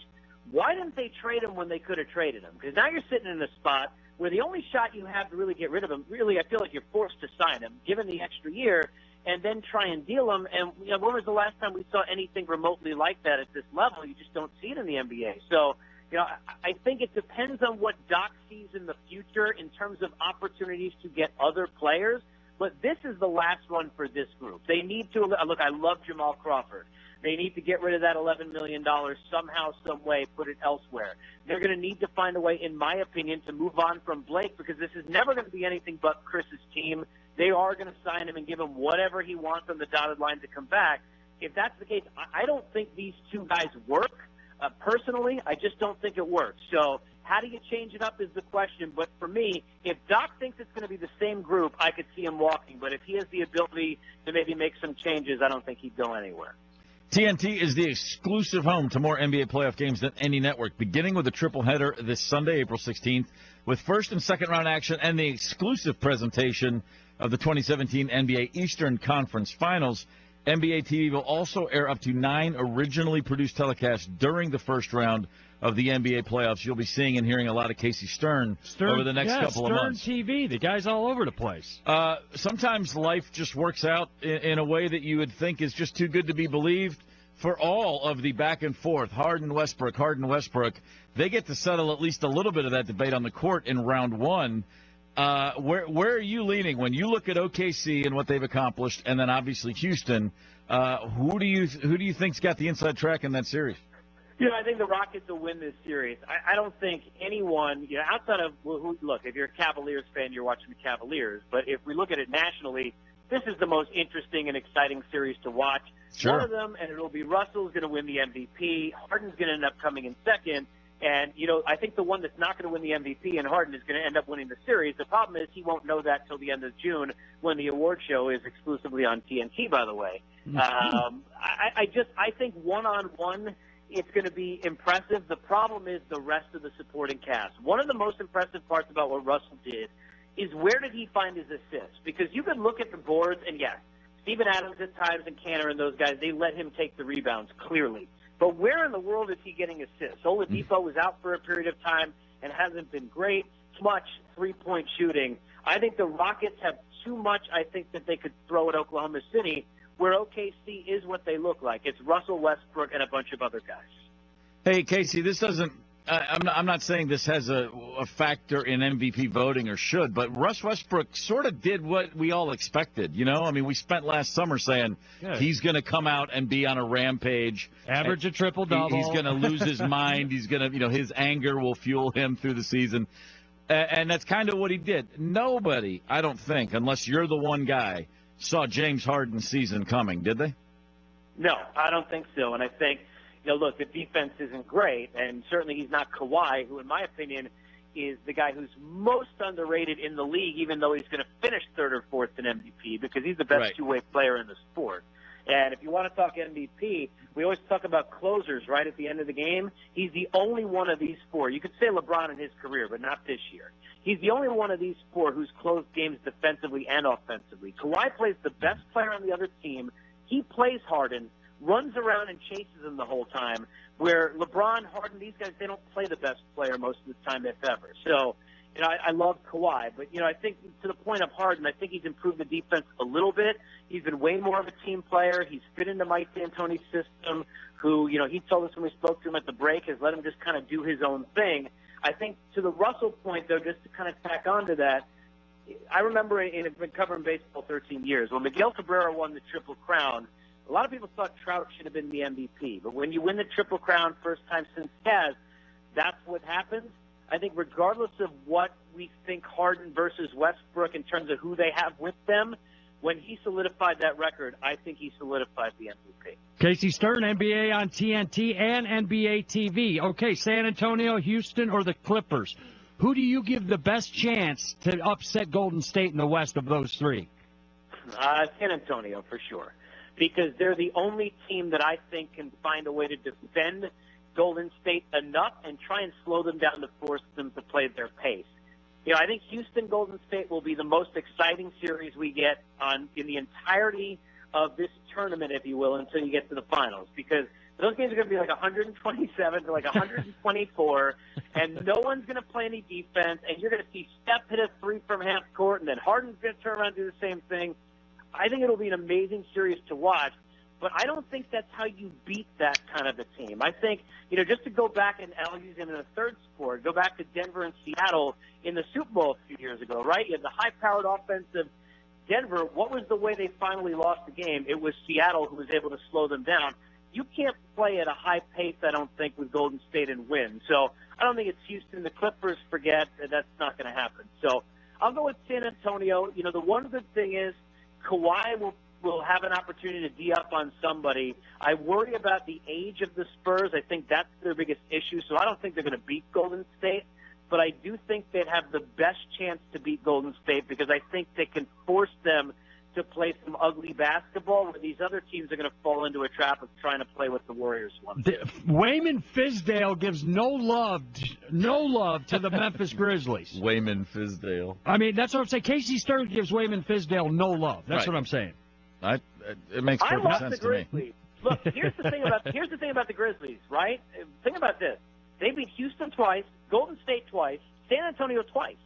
why didn't they trade him when they could have traded him? Because now you're sitting in a spot where the only shot you have to really get rid of him, really I feel like you're forced to sign him, given the extra year, and then try and deal him. And you know, when was the last time we saw anything remotely like that at this level? You just don't see it in the NBA. So, you know, I think it depends on what Doc sees in the future in terms of opportunities to get other players. But this is the last one for this group. They need to look. I love Jamal Crawford. They need to get rid of that $11 million somehow, some way, put it elsewhere. They're going to need to find a way, in my opinion, to move on from Blake, because this is never going to be anything but Chris's team. They are going to sign him and give him whatever he wants on the dotted line to come back. If that's the case, I don't think these two guys work. Personally, I just don't think it works. So how do you change it up is the question. But for me, if Doc thinks it's going to be the same group, I could see him walking. But if he has the ability to maybe make some changes, I don't think he'd go anywhere. TNT is the exclusive home to more NBA playoff games than any network, beginning with a triple-header this Sunday, April 16th, with first and second round action and the exclusive presentation of the 2017 NBA Eastern Conference Finals. NBA TV will also air up to 9 originally produced telecasts during the first round of the NBA playoffs. You'll be seeing and hearing a lot of Casey Stern over the next couple of months. Stern TV, the guy's all over the place. Sometimes life just works out in a way that you would think is just too good to be believed. For all of the back and forth, Harden-Westbrook, they get to settle at least a little bit of that debate on the court in round 1. Where are you leaning when you look at OKC and what they've accomplished, and then obviously Houston? Who do you think's got the inside track in that series? You know, I think the Rockets will win this series. I don't think anyone, you know, outside of look, if you're a Cavaliers fan, you're watching the Cavaliers. But if we look at it nationally, this is the most interesting and exciting series to watch. Sure. One of them, and it'll be Russell's going to win the MVP. Harden's going to end up coming in second. And, you know, I think the one that's not going to win the MVP and Harden is going to end up winning the series. The problem is he won't know that till the end of June when the award show is exclusively on TNT, by the way. I think one-on-one it's going to be impressive. The problem is the rest of the supporting cast. One of the most impressive parts about what Russell did is where did he find his assists? Because you can look at the boards, and yes, Steven Adams at times and Cantor and those guys, they let him take the rebounds, clearly. But where in the world is he getting assists? Oladipo was out for a period of time and hasn't been great. Much three-point shooting. I think the Rockets have too much, I think, that they could throw at Oklahoma City, where OKC is what they look like. It's Russell Westbrook and a bunch of other guys. Hey, Casey, this doesn't I'm not saying this has a factor in MVP voting or should, but Russ Westbrook sort of did what we all expected. You know, I mean, we spent last summer saying he's going to come out and be on a rampage, average a triple-double. He's going to lose his mind. He's going to, you know, his anger will fuel him through the season. And that's kind of what he did. Nobody, I don't think, unless you're the one guy, saw James Harden's season coming, did they? No, I don't think so. And I think, you know, look, the defense isn't great, and certainly he's not Kawhi, who, in my opinion, is the guy who's most underrated in the league, even though he's going to finish third or fourth in MVP, because he's the best two-way player in the sport. And if you want to talk MVP, we always talk about closers right at the end of the game. He's the only one of these four. You could say LeBron in his career, but not this year. He's the only one of these four who's closed games defensively and offensively. Kawhi plays the best player on the other team. He plays Harden, runs around and chases him the whole time, where LeBron, Harden, these guys, they don't play the best player most of the time, if ever. So, you know, I love Kawhi, but, you know, I think to the point of Harden, I think he's improved the defense a little bit. He's been way more of a team player. He's fit into Mike D'Antoni's system, who, you know, he told us when we spoke to him at the break, has let him just kind of do his own thing. I think to the Russell point, though, just to kind of tack on to that, I remember I've been covering baseball 13 years. When Miguel Cabrera won the Triple Crown, A lot of people thought Trout should have been the MVP, but when you win the Triple Crown first time since Taz, that's what happens. I think regardless of what we think Harden versus Westbrook in terms of who they have with them, when he solidified that record, I think he solidified the MVP. Casey Stern, NBA on TNT and NBA TV. Okay, San Antonio, Houston, or the Clippers? Who do you give the best chance to upset Golden State in the West of those three? San Antonio, for sure, because they're the only team that I think can find a way to defend Golden State enough and try and slow them down to force them to play their pace. I think Houston-Golden State will be the most exciting series we get in the entirety of this tournament, if you will, until you get to the finals, because those games are going to be like 127 to like 124, and no one's going to play any defense, and you're going to see Steph hit a three from half court, and then Harden's going to turn around and do the same thing. I think it'll be an amazing series to watch, but I don't think that's how you beat that kind of a team. I think, just to go back, and I'll use him in a third sport, go back to Denver and Seattle in the Super Bowl a few years ago, right? You had the high-powered offensive Denver. What was the way they finally lost the game? It was Seattle who was able to slow them down. You can't play at a high pace, I don't think, with Golden State and win. So I don't think it's Houston. The Clippers, forget. That's not going to happen. So I'll go with San Antonio. The one good thing is Kawhi will have an opportunity to D-up on somebody. I worry about the age of the Spurs. I think that's their biggest issue. So I don't think they're going to beat Golden State. But I do think they'd have the best chance to beat Golden State because I think they can force them to play some ugly basketball where these other teams are going to fall into a trap of trying to play what the Warriors want. Wayman Fizdale gives no love to the Memphis Grizzlies. Wayman Fizdale. I mean, that's what I'm saying. Casey Stern gives Wayman Fizdale no love. That's what I'm saying. It makes perfect sense to me. Look, here's the thing about the Grizzlies, right? Think about this. They beat Houston twice, Golden State twice, San Antonio twice.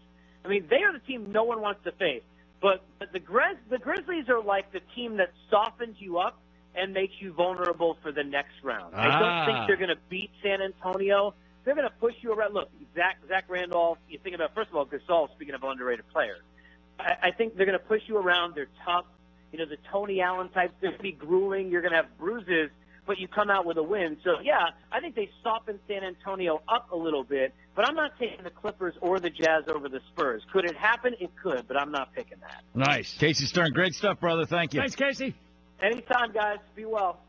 I mean, they are the team no one wants to face. But the Grizzlies are like the team that softens you up and makes you vulnerable for the next round. I don't think they're going to beat San Antonio. They're going to push you around. Look, Zach Randolph, you think about, first of all, Gasol, speaking of underrated players. I think they're going to push you around. They're tough. The Tony Allen types, they're going to be grueling. You're going to have bruises, but you come out with a win. So, yeah, I think they soften San Antonio up a little bit, but I'm not taking the Clippers or the Jazz over the Spurs. Could it happen? It could, but I'm not picking that. Nice. Casey Stern, great stuff, brother. Thank you. Thanks, Casey. Anytime, guys. Be well.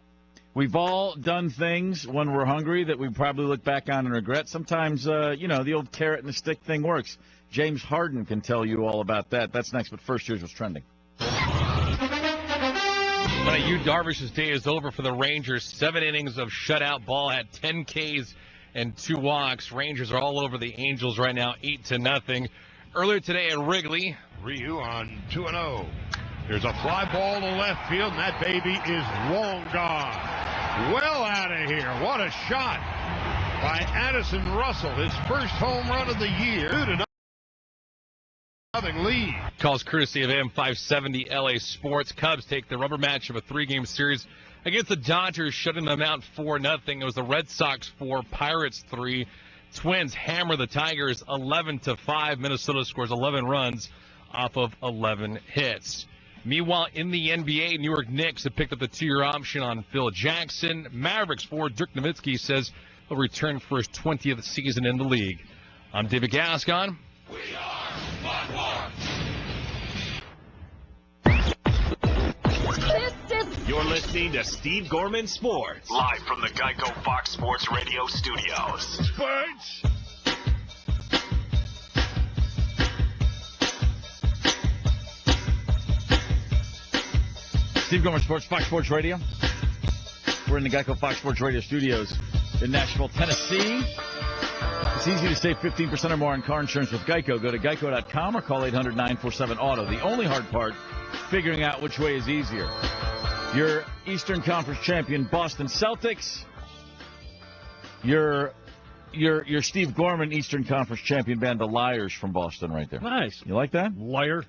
We've all done things when we're hungry that we probably look back on and regret. Sometimes, the old carrot and the stick thing works. James Harden can tell you all about that. That's next, but first, here's what's trending. Darvish's day is over for the Rangers. 7 innings of shutout ball, had 10 Ks and 2 walks. Rangers are all over the Angels right now, 8-0. Earlier today at Wrigley, Ryu on 2-0. There's a fly ball to left field, and that baby is long gone. Well out of here. What a shot by Addison Russell. His first home run of the year. 2-0 lead. Calls courtesy of M570 LA Sports. Cubs take the rubber match of a 3-game series against the Dodgers, shutting them out 4-0. It was the Red Sox 4, Pirates 3. Twins hammer the Tigers 11-5. Minnesota scores 11 runs off of 11 hits. Meanwhile, in the NBA, New York Knicks have picked up the 2-year option on Phil Jackson. Mavericks forward Dirk Nowitzki says he'll return for his 20th season in the league. I'm David Gascon. We are Buckhorn. You're listening to Steve Gorman Sports, live from the Geico Fox Sports Radio studios. Sports. Steve Gorman Sports, Fox Sports Radio. We're in the Geico Fox Sports Radio studios in Nashville, Tennessee. It's easy to save 15% or more on car insurance with Geico. Go to geico.com or call 800-947-AUTO. The only hard part, figuring out which way is easier. Your Eastern Conference champion Boston Celtics. Your Steve Gorman Eastern Conference champion band, the Liars from Boston, right there. Nice. You like that? Liar.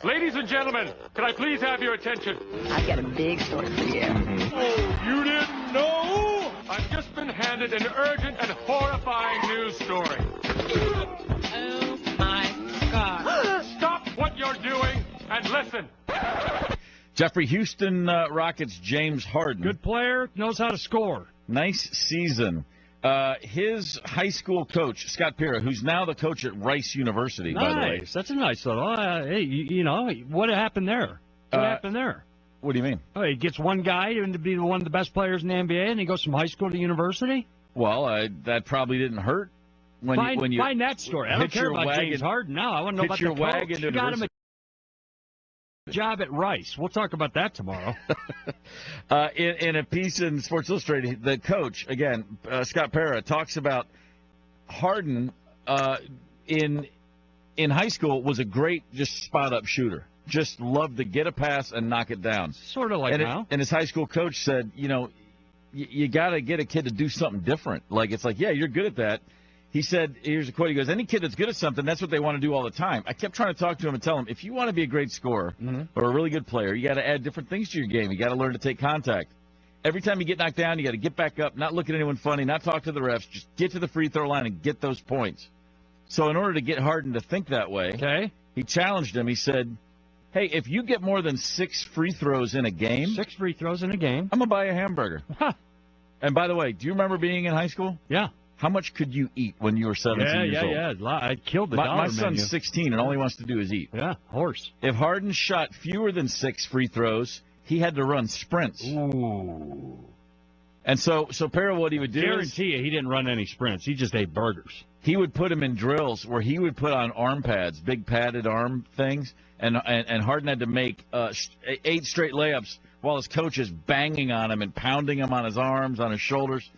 Ladies and gentlemen, can I please have your attention? I got a big story for you. Oh, you didn't know? I've just been handed an urgent and horrifying news story. Oh, my God. Stop what you're doing and listen. Jeffrey, Houston Rockets James Harden. Good player, knows how to score. Nice season. His high school coach, Scott Pera, who's now the coach at Rice University, by the way. Nice. That's a nice little. Hey, you know, what happened there? What happened there? What do you mean? Oh, he gets one guy to be one of the best players in the NBA, and he goes from high school to university? Well, that probably didn't hurt. When you find that story. I don't care about James Harden now. I want to know about the coach. You got him a job at Rice. We'll talk about that tomorrow. In a piece in Sports Illustrated, the coach, again, Scott Pera, talks about Harden in high school was a great just spot-up shooter. Just loved to get a pass and knock it down. Sort of like now. And his high school coach said, you know, you got to get a kid to do something different. Like, it's like, yeah, you're good at that. He said, here's a quote, he goes, any kid that's good at something, that's what they want to do all the time. I kept trying to talk to him and tell him, if you want to be a great scorer or a really good player, you got to add different things to your game. You got to learn to take contact. Every time you get knocked down, you got to get back up, not look at anyone funny, not talk to the refs, just get to the free throw line and get those points. So in order to get Harden to think that way, he challenged him. He said, hey, if you get more than 6 free throws in a game. 6 free throws in a game. I'm going to buy a hamburger. Huh. And by the way, do you remember being in high school? Yeah. How much could you eat when you were 17 years old? Yeah. I killed the dollar My menu. son's 16, and all he wants to do is eat. Yeah, horse. If Harden shot fewer than 6 free throws, he had to run sprints. Ooh. And so Pera, what he would do Guarantee you he didn't run any sprints. He just ate burgers. He would put him in drills where he would put on arm pads, big padded arm things, and Harden had to make 8 straight layups while his coach is banging on him and pounding him on his arms, on his shoulders.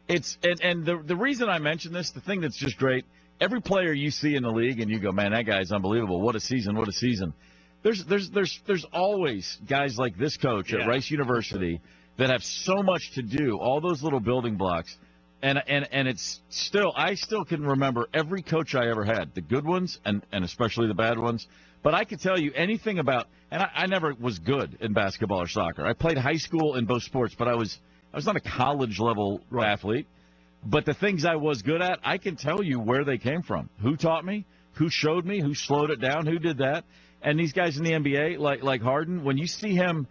The reason I mention this, the thing that's just great, every player you see in the league and you go, man, that guy's unbelievable. What a season, what a season. There's always guys like this coach at Rice University that have so much to do, all those little building blocks. And it's still, I still can remember every coach I ever had, the good ones and especially the bad ones. But I could tell you anything about, and I never was good in basketball or soccer. I played high school in both sports, but I was not a college level athlete. But the things I was good at, I can tell you where they came from. Who taught me? Who showed me? Who slowed it down? Who did that? And these guys in the NBA, like Harden, when you see him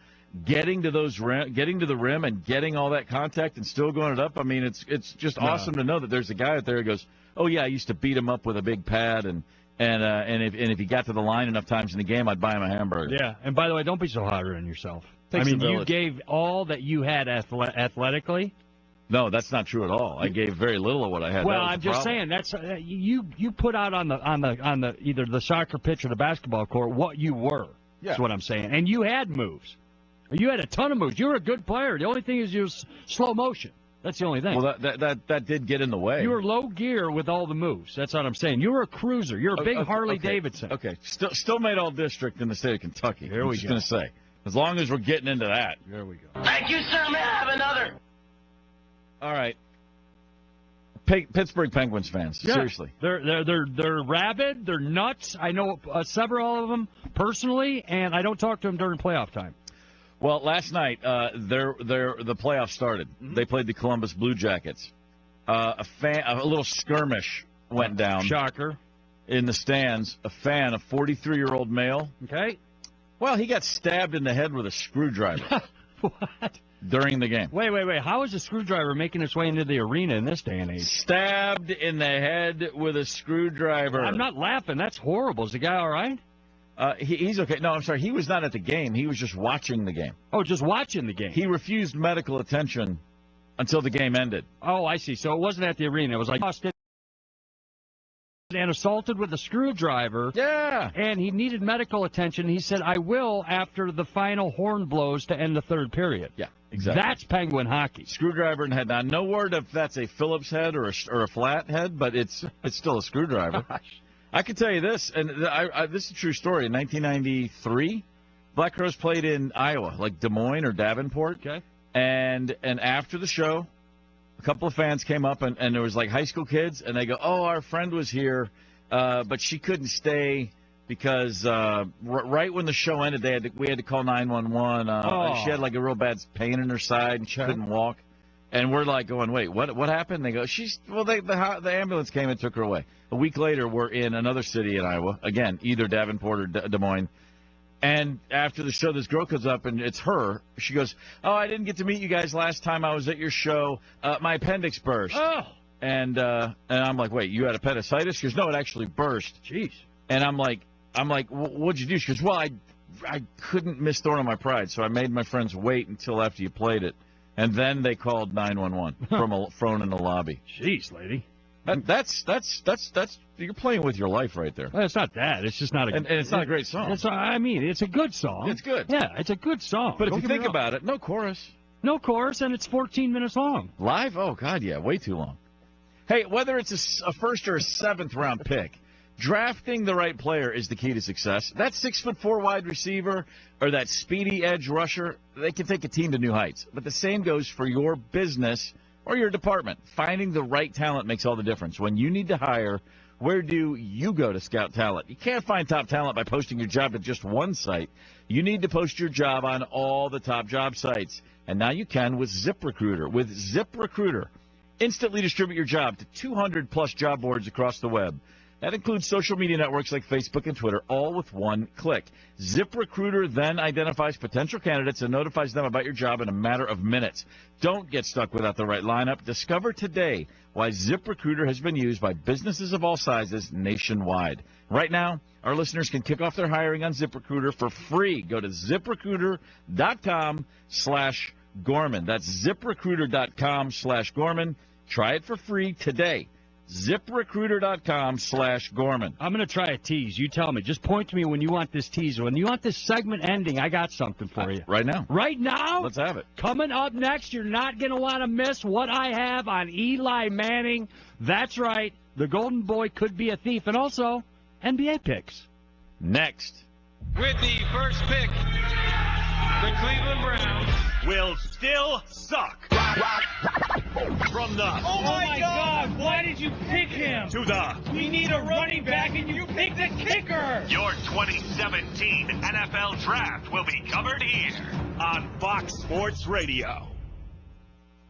getting to the rim and getting all that contact and still going it up, I mean, it's just awesome to know that there's a guy out there who goes, oh yeah, I used to beat him up with a big pad, and if he got to the line enough times in the game, I'd buy him a hamburger. Yeah, and by the way, don't be so hard on yourself. Takes I mean, a you village. gave all that you had athletically. No, that's not true at all. I gave very little of what I had. Well, That was I'm the just problem. saying that's you put out on the either the soccer pitch or the basketball court what you were. Yeah. That's what I'm saying. And you had moves. You had a ton of moves. You were a good player. The only thing is you was slow motion. That's the only thing. Well, that did get in the way. You were low gear with all the moves. That's what I'm saying. You were a cruiser. You're a big Harley Davidson. Okay. Still made all district in the state of Kentucky. Here I'm we just go. going to say. As long as we're getting into that. There we go. Thank you, sir. May I have another? All right. Pittsburgh Penguins fans. Yeah. Seriously. They're rabid. They're nuts. I know several of them personally, and I don't talk to them during playoff time. Well, last night, the playoffs started. Mm-hmm. They played the Columbus Blue Jackets. A little skirmish went down. Shocker. In the stands. A fan, a 43-year-old male. Okay. Well, he got stabbed in the head with a screwdriver. What? During the game. Wait. How is a screwdriver making its way into the arena in this day and age? Stabbed in the head with a screwdriver. I'm not laughing. That's horrible. Is the guy all right? He's okay. No, I'm sorry. He was not at the game. He was just watching the game. Oh, just watching the game. He refused medical attention until the game ended. Oh, I see. So it wasn't at the arena. It was like and assaulted with a screwdriver. Yeah. And he needed medical attention. He said, I will after the final horn blows to end the third period. Yeah, exactly. That's Penguin hockey. Screwdriver in the head. Now, no word if that's a Phillips head or a flat head, but it's still a screwdriver. Gosh. I can tell you this, and this is a true story. In 1993, Black Crowes played in Iowa, like Des Moines or Davenport. Okay. And after the show, a couple of fans came up, and there was like high school kids, and they go, oh, our friend was here, but she couldn't stay because right when the show ended, we had to call 911. She had like a real bad pain in her side, and she couldn't walk. And we're like going, wait, what happened? They go, the ambulance came and took her away. A week later, we're in another city in Iowa, again, either Davenport or Des Moines. And after the show, this girl comes up, and it's her. She goes, "Oh, I didn't get to meet you guys last time I was at your show. My appendix burst." Oh. And I'm like, "Wait, you had appendicitis?" She goes, "No, it actually burst." Jeez. And I'm like, "What'd you do?" She goes, "Well, I couldn't miss Thorn on My Pride, so I made my friends wait until after you played it, and then they called 911 from a phone in the lobby." Jeez, lady. That's you're playing with your life right there. Well, it's not that. It's just not a. And it's not a great song. It's a good song. It's good. Yeah, it's a good song. But if you think about it, no chorus. No chorus, and it's 14 minutes long. Live? Oh, God, yeah, way too long. Hey, whether it's a first or a seventh round pick, drafting the right player is the key to success. That 6'4" wide receiver or that speedy edge rusher, they can take a team to new heights. But the same goes for your business or your department. Finding the right talent makes all the difference. When you need to hire, where do you go to scout talent? You can't find top talent by posting your job to just one site. You need to post your job on all the top job sites. And now you can with ZipRecruiter. With ZipRecruiter, instantly distribute your job to 200-plus job boards across the web. That includes social media networks like Facebook and Twitter, all with one click. ZipRecruiter then identifies potential candidates and notifies them about your job in a matter of minutes. Don't get stuck without the right lineup. Discover today why ZipRecruiter has been used by businesses of all sizes nationwide. Right now, our listeners can kick off their hiring on ZipRecruiter for free. Go to ZipRecruiter.com/Gorman. That's ZipRecruiter.com/Gorman. Try it for free today. ZipRecruiter.com/Gorman. I'm going to try a tease. You tell me. Just point to me when you want this teaser. When you want this segment ending, I got something for you. Right now. Right now? Let's have it. Coming up next, you're not going to want to miss what I have on Eli Manning. That's right. The Golden Boy could be a thief. And also, NBA picks. Next. With the first pick, the Cleveland Browns will still suck. From the Oh my God! Why did you pick him? to the We need a running back, and you picked a kicker. your 2017 NFL Draft will be covered here on Fox Sports Radio.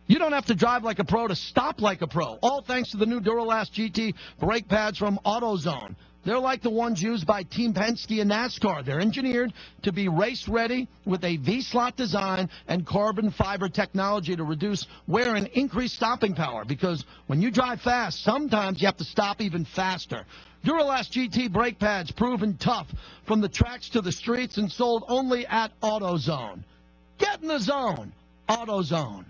You don't have to drive like a pro to stop like a pro. All thanks to the new Duralast GT brake pads from AutoZone. They're like the ones used by Team Penske and NASCAR. They're engineered to be race-ready with a V-slot design and carbon fiber technology to reduce wear and increase stopping power. Because when you drive fast, sometimes you have to stop even faster. Duralast GT brake pads, proven tough from the tracks to the streets and sold only at AutoZone. Get in the zone. AutoZone.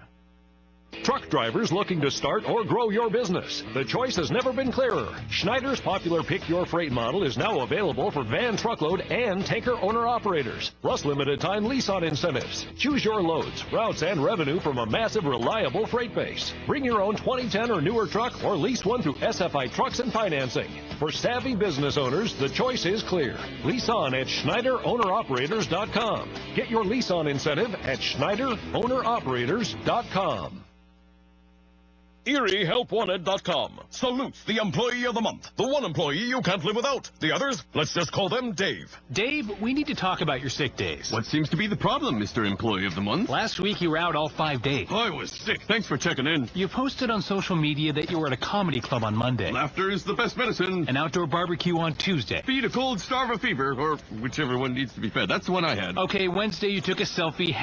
Truck drivers looking to start or grow your business. The choice has never been clearer. Schneider's popular Pick Your Freight model is now available for van, truckload, and tanker owner-operators, plus limited-time lease-on incentives. Choose your loads, routes, and revenue from a massive, reliable freight base. Bring your own 2010 or newer truck or lease one through SFI Trucks and Financing. For savvy business owners, the choice is clear. Lease on at SchneiderOwnerOperators.com. Get your lease-on incentive at SchneiderOwnerOperators.com. ErieHelpWanted.com salutes the employee of the month. The one employee you can't live without. The others, let's just call them Dave. Dave, we need to talk about your sick days. What seems to be the problem, Mr. Employee of the Month? Last week you were out all 5 days. I was sick. Thanks for checking in. You posted on social media that you were at a comedy club on Monday. Laughter is the best medicine. An outdoor barbecue on Tuesday. Feed a cold, starve a fever, or whichever one needs to be fed. That's the one I had. Okay, Wednesday you took a selfie,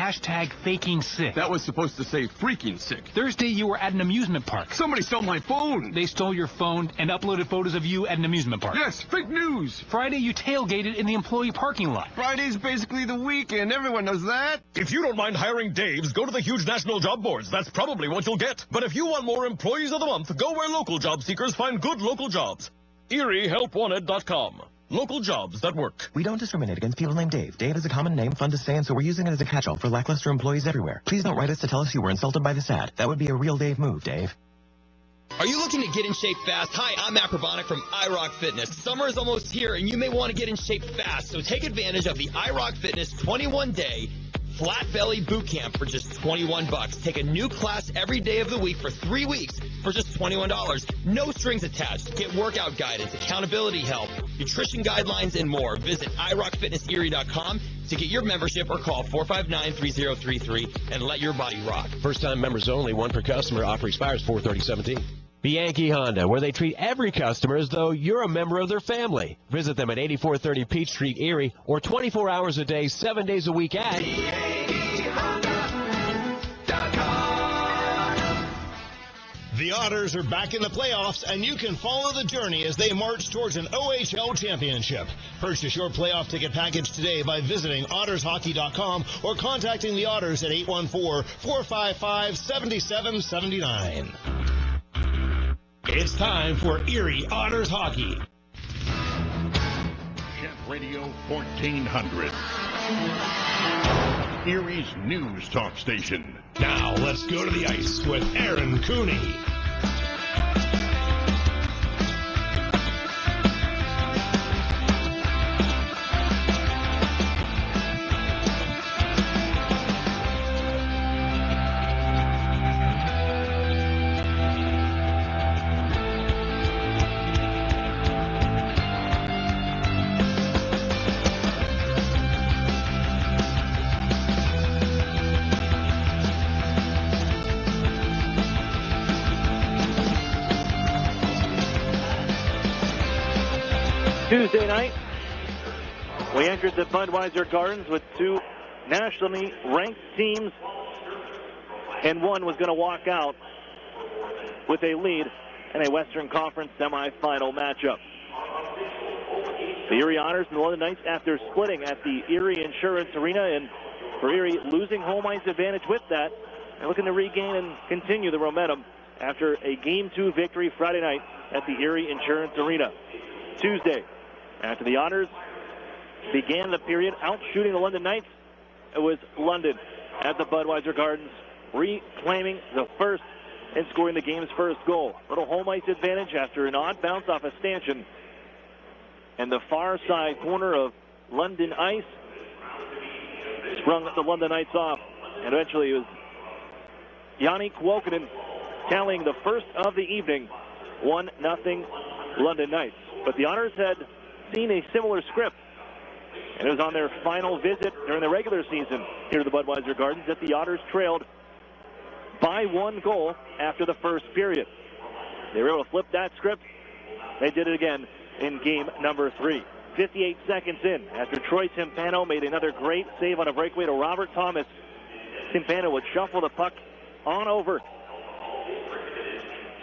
#faking sick. That was supposed to say freaking sick. Thursday you were at an amusement park. Somebody stole my phone. They stole your phone and uploaded photos of you at an amusement park. Yes, fake news. Friday you tailgated in the employee parking lot. Friday's basically the weekend. Everyone knows that. If you don't mind hiring Daves, go to the huge national job boards. That's probably what you'll get. But if you want more employees of the month, go where local job seekers find good local jobs. ErieHelpWanted.com. Local jobs that work. We don't discriminate against people named Dave. Dave is a common name, fun to say, and so we're using it as a catch-all for lackluster employees everywhere. Please don't write us to tell us you were insulted by this ad. That would be a real Dave move, Dave. Are you looking to get in shape fast? Hi, I'm Matt Probonic from iRock Fitness. Summer is almost here, and you may want to get in shape fast, so take advantage of the iRock Fitness 21-day flat belly boot camp for just $21. Take a new class every day of the week for 3 weeks for just $21. No strings attached. Get workout guidance, accountability help, nutrition guidelines, and more. Visit iRockFitnessErie.com to get your membership or call 459-3033 and let your body rock. First-time members only, one per customer. Offer expires 4/30/17. Bianchi Honda, where they treat every customer as though you're a member of their family. Visit them at 8430 Peach Street, Erie, or 24 hours a day, 7 days a week at The Otters are back in the playoffs, and you can follow the journey as they march towards an OHL championship. Purchase your playoff ticket package today by visiting ottershockey.com or contacting the Otters at 814-455-7779. It's time for Erie Otters hockey. Jet Radio 1400. Erie's news talk station. Now let's go to the ice with Aaron Cooney. Tuesday night, we entered the Budweiser Gardens with two nationally ranked teams, and one was going to walk out with a lead in a Western Conference semifinal matchup. The Erie Otters and the London Knights, after splitting at the Erie Insurance Arena, and for Erie losing home ice advantage with that, and looking to regain and continue the momentum after a Game 2 victory Friday night at the Erie Insurance Arena. Tuesday, after the Otters began the period out shooting the London Knights, it was London at the Budweiser Gardens reclaiming the first and scoring the game's first goal. Little home ice advantage after an odd bounce off a stanchion. And the far side corner of London ice sprung the London Knights off. And eventually it was Yanni Kuokkanen tallying the first of the evening, 1-0 London Knights. But the Otters had seen a similar script, and it was on their final visit during the regular season here to the Budweiser Gardens that the Otters trailed by 1 goal after the first period. They were able to flip that script. They did it again in game number 3. 58 seconds in, after Troy Timpano made another great save on a breakaway to Robert Thomas, Timpano would shuffle the puck on over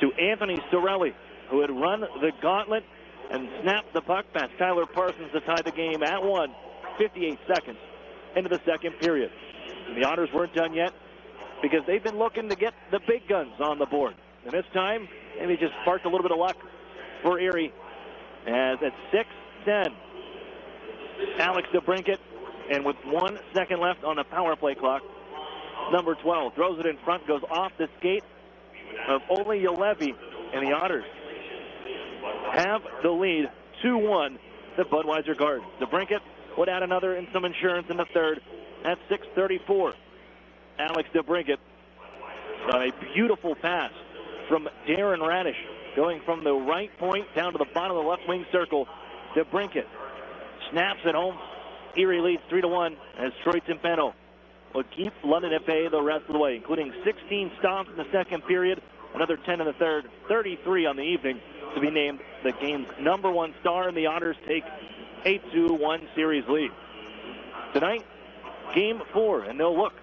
to Anthony Sorelli, who had run the gauntlet and snapped the puck past Tyler Parsons to tie the game at 1, 58 seconds into the second period. And the Otters weren't done yet because they've been looking to get the big guns on the board. And this time, maybe just sparked a little bit of luck for Erie, as at 6:10, Alex DeBrincat, and with 1 second left on the power play clock, number 12 throws it in front, goes off the skate of Ole Yalevi, and the Otters have the lead 2-1 the Budweiser Gardens. DeBrincat would add another and some insurance in the third at 6:34. Alex DeBrincat on a beautiful pass from Darren Radish, going from the right point down to the bottom of the left wing circle. DeBrincat snaps it home. Erie leads 3-1 as Troy Timpano will keep London at bay the rest of the way, including 16 stops in the second period, another 10 in the third, 33 on the evening, to be named the game's number 1 star, and the Otters take a 2-1 series lead. Tonight, game 4, and they'll look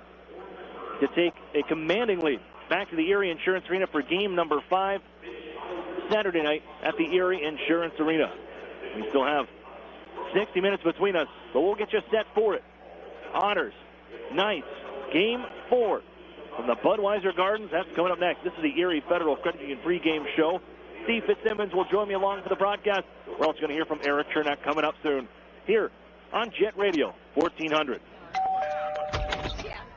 to take a commanding lead back to the Erie Insurance Arena for game number 5, Saturday night at the Erie Insurance Arena. We still have 60 minutes between us, but we'll get you set for it. Otters, Knights, game 4 from the Budweiser Gardens. That's coming up next. This is the Erie Federal Credit Union pregame show. Steve Fitzsimmons will join me along for the broadcast. We're also going to hear from Eric Chernak coming up soon here on Jet Radio 1400.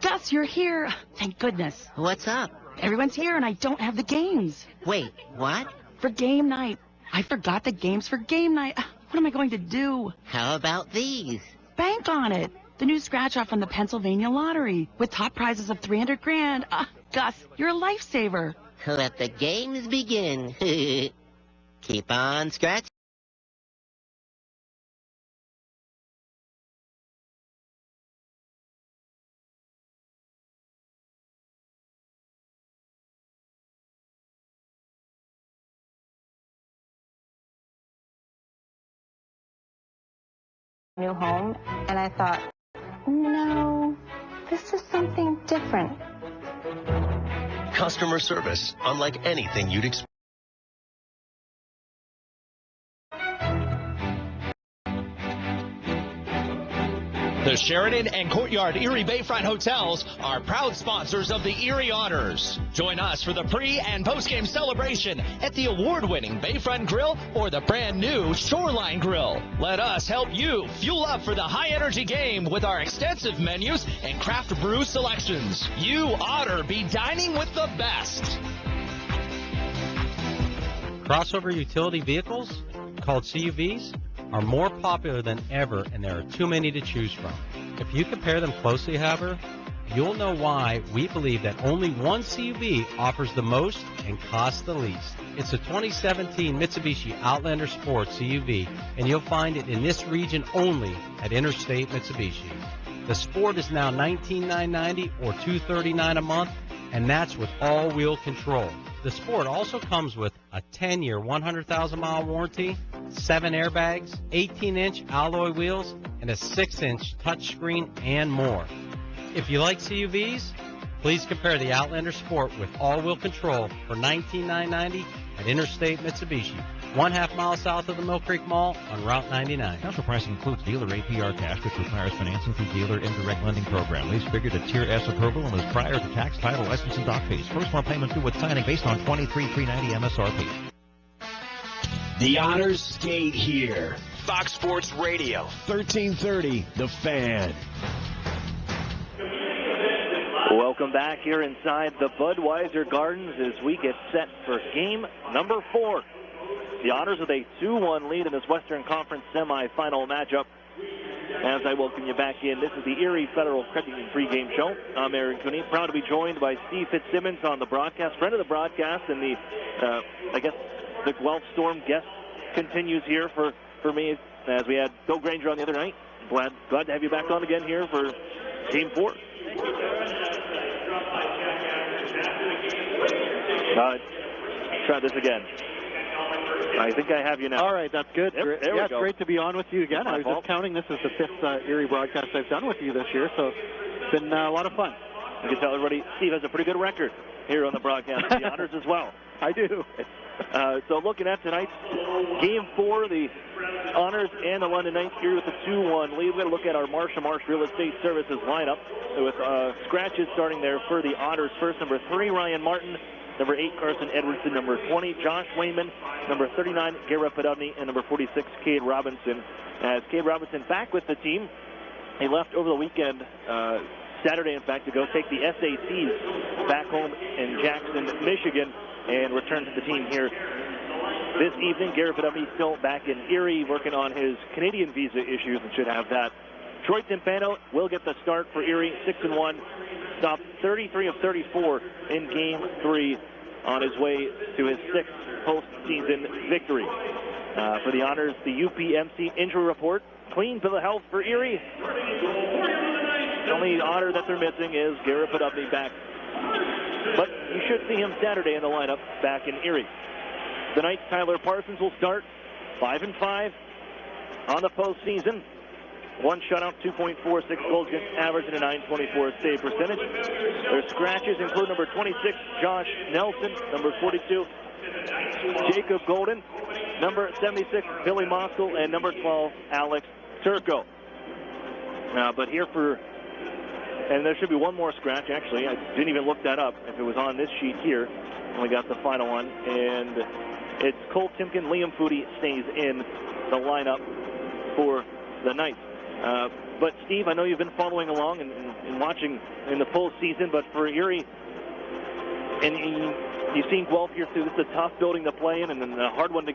Gus, you're here. Thank goodness. What's up? Everyone's here and I don't have the games. Wait, what? For game night. I forgot the games for game night. What am I going to do? How about these? Bank on it. The new scratch-off from the Pennsylvania Lottery with top prizes of $300,000. Gus, you're a lifesaver. Let the games begin. Keep on scratching. new home, and I thought, no, this is something different. Customer service unlike anything you'd expect. The Sheridan and Courtyard Erie Bayfront Hotels are proud sponsors of the Erie Otters. Join us for the pre- and post-game celebration at the award-winning Bayfront Grill or the brand-new Shoreline Grill. Let us help you fuel up for the high-energy game with our extensive menus and craft brew selections. You Otter be dining with the best. Crossover utility vehicles, called CUVs, are more popular than ever, and there are too many to choose from. If you compare them closely, however, you'll know why we believe that only one CUV offers the most and costs the least. It's a 2017 Mitsubishi Outlander Sport CUV, and you'll find it in this region only at Interstate Mitsubishi. The Sport is now $19,990 or $239 a month, and that's with all-wheel control. The Sport also comes with a 10-year, 100,000-mile warranty, 7 airbags, 18-inch alloy wheels, and a 6-inch touchscreen, and more. If you like CUVs, please compare the Outlander Sport with all-wheel control for $19,990 at Interstate Mitsubishi, 1/2 mile south of the Mill Creek Mall on Route 99. Special pricing includes dealer APR cash, which requires financing through dealer indirect lending program. Lease figured at Tier S approval and is prior to tax, title, license, and dock fees. First month payment due with signing based on $23,390 MSRP. The Otters skate here. Fox Sports Radio, 1330, The Fan. Welcome back here inside the Budweiser Gardens as we get set for game number 4. The Otters with a 2-1 lead in this Western Conference semifinal matchup. As I welcome you back in, this is the Erie Federal Credit Union pregame show. I'm Aaron Cooney, proud to be joined by Steve Fitzsimmons on the broadcast, friend of the broadcast, and the Guelph Storm guest continues here for me as we had Bill Granger on the other night. Glad to have you back on again here for game 4. Try this again. I think I have you now. All right, that's good. Yep, there we it's go. great to be on with you again. I was just counting. This is the 5th Erie broadcast I've done with you this year, so it's been a lot of fun. You can tell everybody Steve has a pretty good record here on the broadcast. The Otters as well. I do. So looking at tonight's game 4, the Otters and the London Knights here with a 2-1 lead. We're going to look at our Marsh & Marsh Real Estate Services lineup with scratches starting there for the Otters. First, number 3, Ryan Martin. Number 8, Carson Edwardson. Number 20, Josh Wayman. Number 39, Garrett Podubny. And number 46, Cade Robinson. As Cade Robinson back with the team, he left over the weekend, Saturday in fact, to go take the SATs back home in Jackson, Michigan, and return to the team here this evening. Garrett Podubny still back in Erie working on his Canadian visa issues and should have that. Troy Timpano will get the start for Erie, 6-1. Stopped 33 of 34 in Game 3 on his way to his 6th postseason victory. For the Otters, the UPMC injury report. Clean bill of health for Erie. The only Otter that they're missing is Garrett Podubny back. But you should see him Saturday in the lineup back in Erie. The Knights, Tyler Parsons will start 5-5 on the postseason. 1 shutout, 2.46 goals against average, and a .924 save percentage. Their scratches include number 26, Josh Nelson, number 42, Jacob Golden, number 76, Billy Moskal, and number 12, Alex Turco. But here and there should be one more scratch, actually. I didn't even look that up if it was on this sheet here. Only got the final one. And it's Cole Timken. Liam Foodie stays in the lineup for the Knights. But, Steve, I know you've been following along and watching in the postseason, but for Erie, and you've seen Guelph here, too. This is a tough building to play in and a hard one to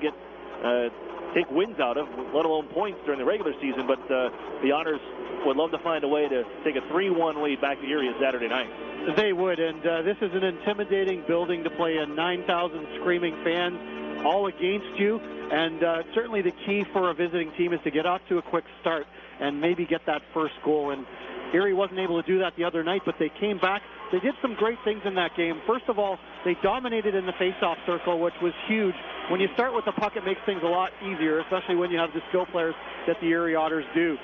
take wins out of, let alone points during the regular season. But the Otters would love to find a way to take a 3-1 lead back to Erie Saturday night. They would, and this is an intimidating building to play in. 9,000 screaming fans all against you, and certainly the key for a visiting team is to get off to a quick start and maybe get that first goal. And Erie wasn't able to do that the other night, but they came back. They did some great things in that game. First of all, they dominated in the face-off circle, which was huge. When you start with the puck, it makes things a lot easier, especially when you have the skill players that the Erie Otters do.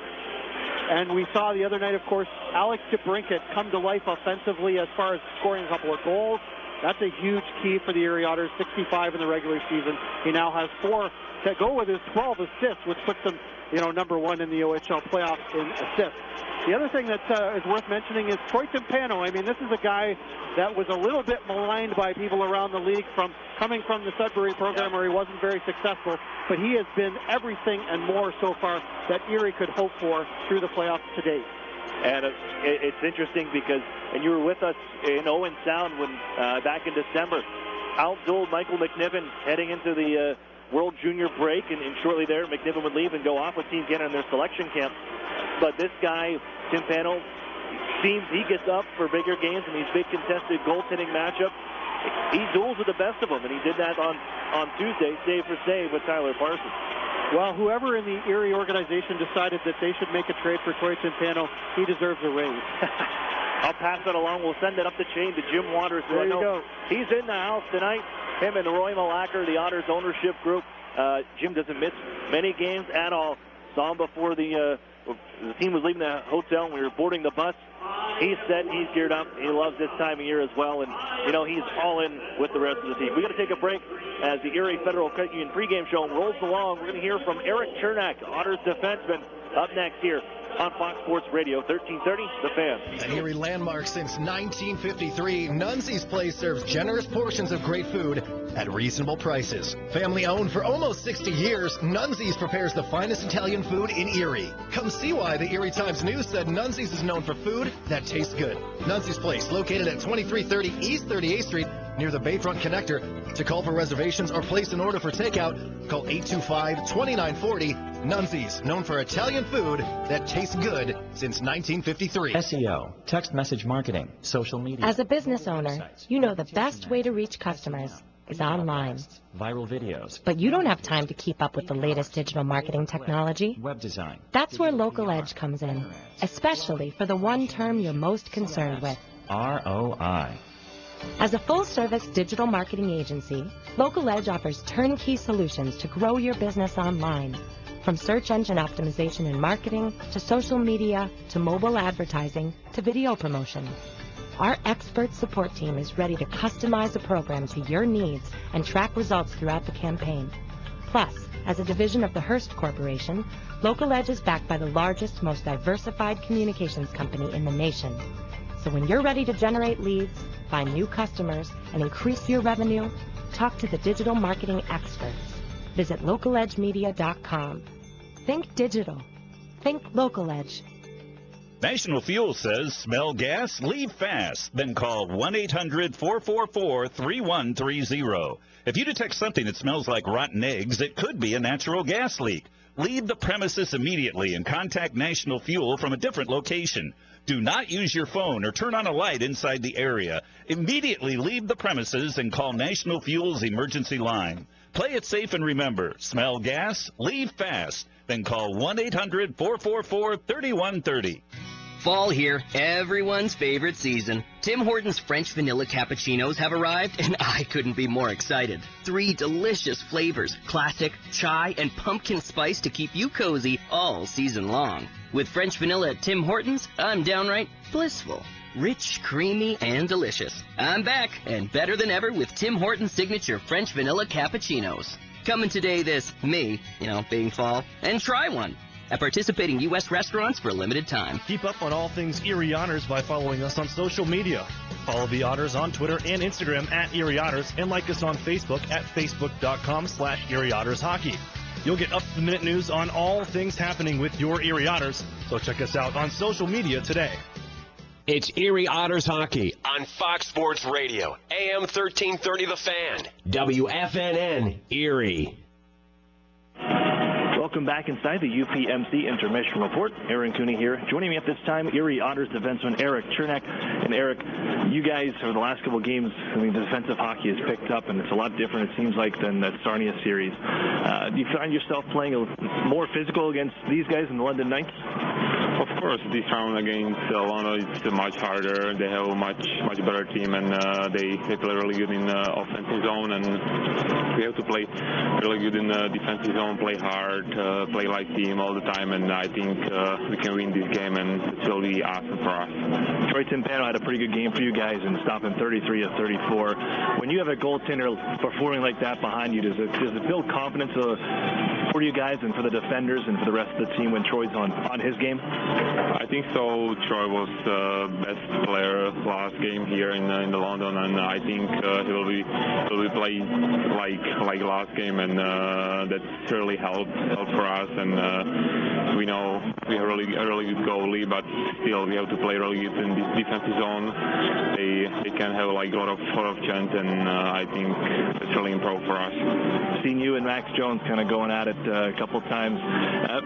And we saw the other night, of course, Alex DeBrincat come to life offensively as far as scoring a couple of goals. That's a huge key for the Erie Otters, 65 in the regular season. He now has 4 to go with his 12 assists, which puts him, number 1 in the OHL playoffs in assists. The other thing that is worth mentioning is Troy Timpano. I mean, this is a guy that was a little bit maligned by people around the league coming from the Sudbury program where he wasn't very successful, but he has been everything and more so far that Erie could hope for through the playoffs to date. And it's interesting because, and you were with us in Owen Sound when back in December, outdueled Michael McNiven heading into the World Junior break, and shortly there McNiven would leave and go off with Team Canada in their selection camp. But this guy, Timpano, seems he gets up for bigger games in these big contested goaltending matchups. He duels with the best of them, and he did that on Tuesday, save for save with Tyler Parsons. Well, whoever in the Erie organization decided that they should make a trade for Troy Timpano, he deserves a raise. I'll pass it along. We'll send it up the chain to Jim Waters. There you go. He's in the house tonight. Him and Roy Malacker, the Otters ownership group. Jim doesn't miss many games at all. Saw him before the team was leaving the hotel and we were boarding the bus. He's set. He's geared up. He loves this time of year as well. And, he's all in with the rest of the team. We got to take a break as the Erie Federal Credit Union pregame show rolls along. We're going to hear from Eric Chernak, Otters defenseman, up next here on Fox Sports Radio, 1330, The Fan. An Erie landmark since 1953, Nunzi's Place serves generous portions of great food at reasonable prices. Family owned for almost 60 years, Nunzi's prepares the finest Italian food in Erie. Come see why the Erie Times News said Nunzi's is known for food that tastes good. Nunzi's Place, located at 2330 East 38th Street, near the Bayfront Connector. To call for reservations or place an order for takeout, call 825-2940. Nunzi's, known for Italian food that tastes good since 1953. SEO, text message marketing, social media. As a business owner, you know the best way to reach customers is online. Viral videos. But you don't have time to keep up with the latest digital marketing technology. Web design. That's where Local Edge comes in, especially for the one term you're most concerned with. ROI. As a full-service digital marketing agency, Local Edge offers turnkey solutions to grow your business online. From search engine optimization and marketing, to social media, to mobile advertising, to video promotion. Our expert support team is ready to customize a program to your needs and track results throughout the campaign. Plus, as a division of the Hearst Corporation, Local Edge is backed by the largest, most diversified communications company in the nation. So when you're ready to generate leads, find new customers, and increase your revenue, talk to the digital marketing experts. Visit localedgemedia.com. Think digital. Think Local Edge. National Fuel says, smell gas? Leave fast. Then call 1-800-444-3130. If you detect something that smells like rotten eggs, it could be a natural gas leak. Leave the premises immediately and contact National Fuel from a different location. Do not use your phone or turn on a light inside the area. Immediately leave the premises and call National Fuel's emergency line. Play it safe and remember, smell gas? Leave fast. Then call 1-800-444-3130. Fall here, everyone's favorite season. Tim Hortons French Vanilla Cappuccinos have arrived, and I couldn't be more excited. 3 delicious flavors, classic, chai, and pumpkin spice to keep you cozy all season long. With French Vanilla at Tim Hortons, I'm downright blissful. Rich, creamy, and delicious. I'm back, and better than ever with Tim Hortons Signature French Vanilla Cappuccinos. Coming today being fall, and try one at participating U.S. restaurants for a limited time. Keep up on all things Erie Otters by following us on social media. Follow the Otters on Twitter and Instagram at Erie Otters, and like us on Facebook at facebook.com/Erie Otters Hockey. You'll get up-to-the-minute news on all things happening with your Erie Otters, so check us out on social media today. It's Erie Otters Hockey on Fox Sports Radio, AM 1330 The Fan, WFNN, Erie. Welcome back inside the UPMC Intermission Report. Aaron Cooney here. Joining me at this time, Erie Otters defenseman Eric Chernak. And Eric, you guys, over the last couple of games, defensive hockey has picked up, and it's a lot different, it seems like, than that Sarnia series. Do you find yourself playing more physical against these guys in the London Knights? Of course, this round against London it's much harder. They have a much better team, and they play really good in offensive zone, and we have to play really good in defensive zone, play hard, play like team all the time, and I think we can win this game, and it will be awesome for us. Troy Timpano had a pretty good game for you guys and stopping 33 of 34. When you have a goaltender performing like that behind you, does it build confidence for you guys and for the defenders and for the rest of the team when Troy's on his game? I think so. Troy was best player last game here in the London, and I think he will be playing like last game, and that certainly helped for us. And we know we have a really good goalie, but still we have to play really good in this defensive zone. They can have like a lot of chance, and I think it's really improved for us. Seen you and Max Jones kind of going at it a couple times,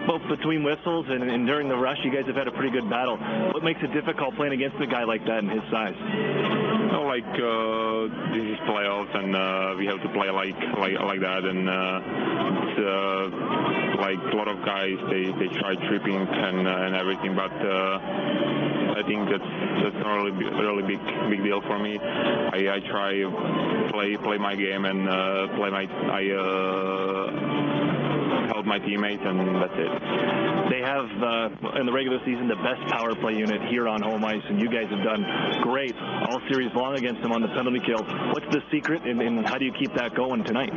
both between whistles and during the rush. You guys have had a pretty good battle. What makes it difficult playing against a guy like that and his size? This is playoffs, and we have to play like that, and it's like a lot of guys they try tripping and everything, but I think that's not really big deal for me. I try play my game and help my teammates, and that's it. They have in the regular season the best power play unit here on home ice, and you guys have done great all series long against them on the penalty kill. What's the secret, and how do you keep that going tonight?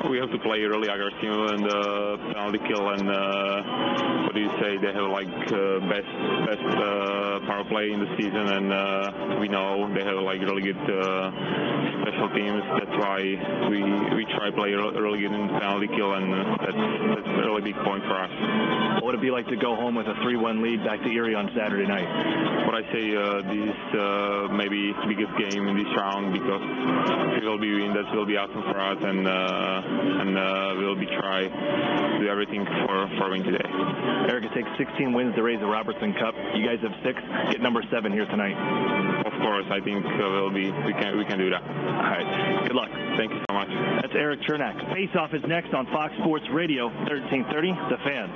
We have to play really aggressive in the penalty kill, and what do you say? They have like best power play in the season, and we know they have like really good special teams. That's why we try to play really good in the penalty kill, and that's a really big point for us. What would it be like to go home with a 3-1 lead back to Erie on Saturday night? What I say, this is maybe the biggest game in this round, because if it will be win, that will be awesome for us, and we'll be try to do everything for win today. Eric, it takes 16 wins to raise the Robertson Cup. You guys have 6. Get number 7 here tonight. Of course, I think we can do that. All right. Good luck. Thank you so much. That's Eric Chernak. Face-Off is next on Fox Sports Radio, 1330, The Fan.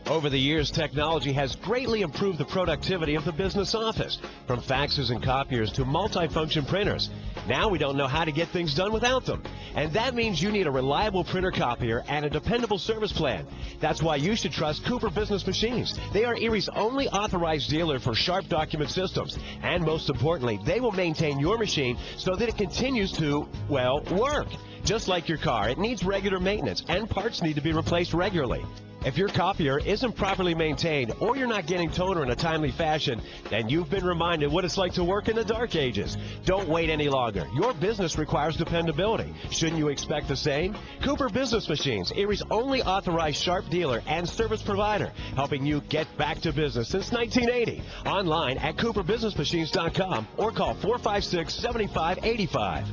Over the years, technology has greatly improved the productivity of the business office, from faxes and copiers to multifunction printers. Now we don't know how to get things done without them. And that means you need a reliable printer copier and a dependable service plan. That's why you should trust Cooper Business Machines. They are Erie's only authorized dealer for Sharp document systems. And most importantly, they will maintain your machine so that it continues to, well, work. Just like your car, it needs regular maintenance, and parts need to be replaced regularly. If your copier isn't properly maintained, or you're not getting toner in a timely fashion, then you've been reminded what it's like to work in the dark ages. Don't wait any longer. Your business requires dependability. Shouldn't you expect the same? Cooper Business Machines, Erie's only authorized Sharp dealer and service provider, helping you get back to business since 1980. Online at cooperbusinessmachines.com or call 456-7585.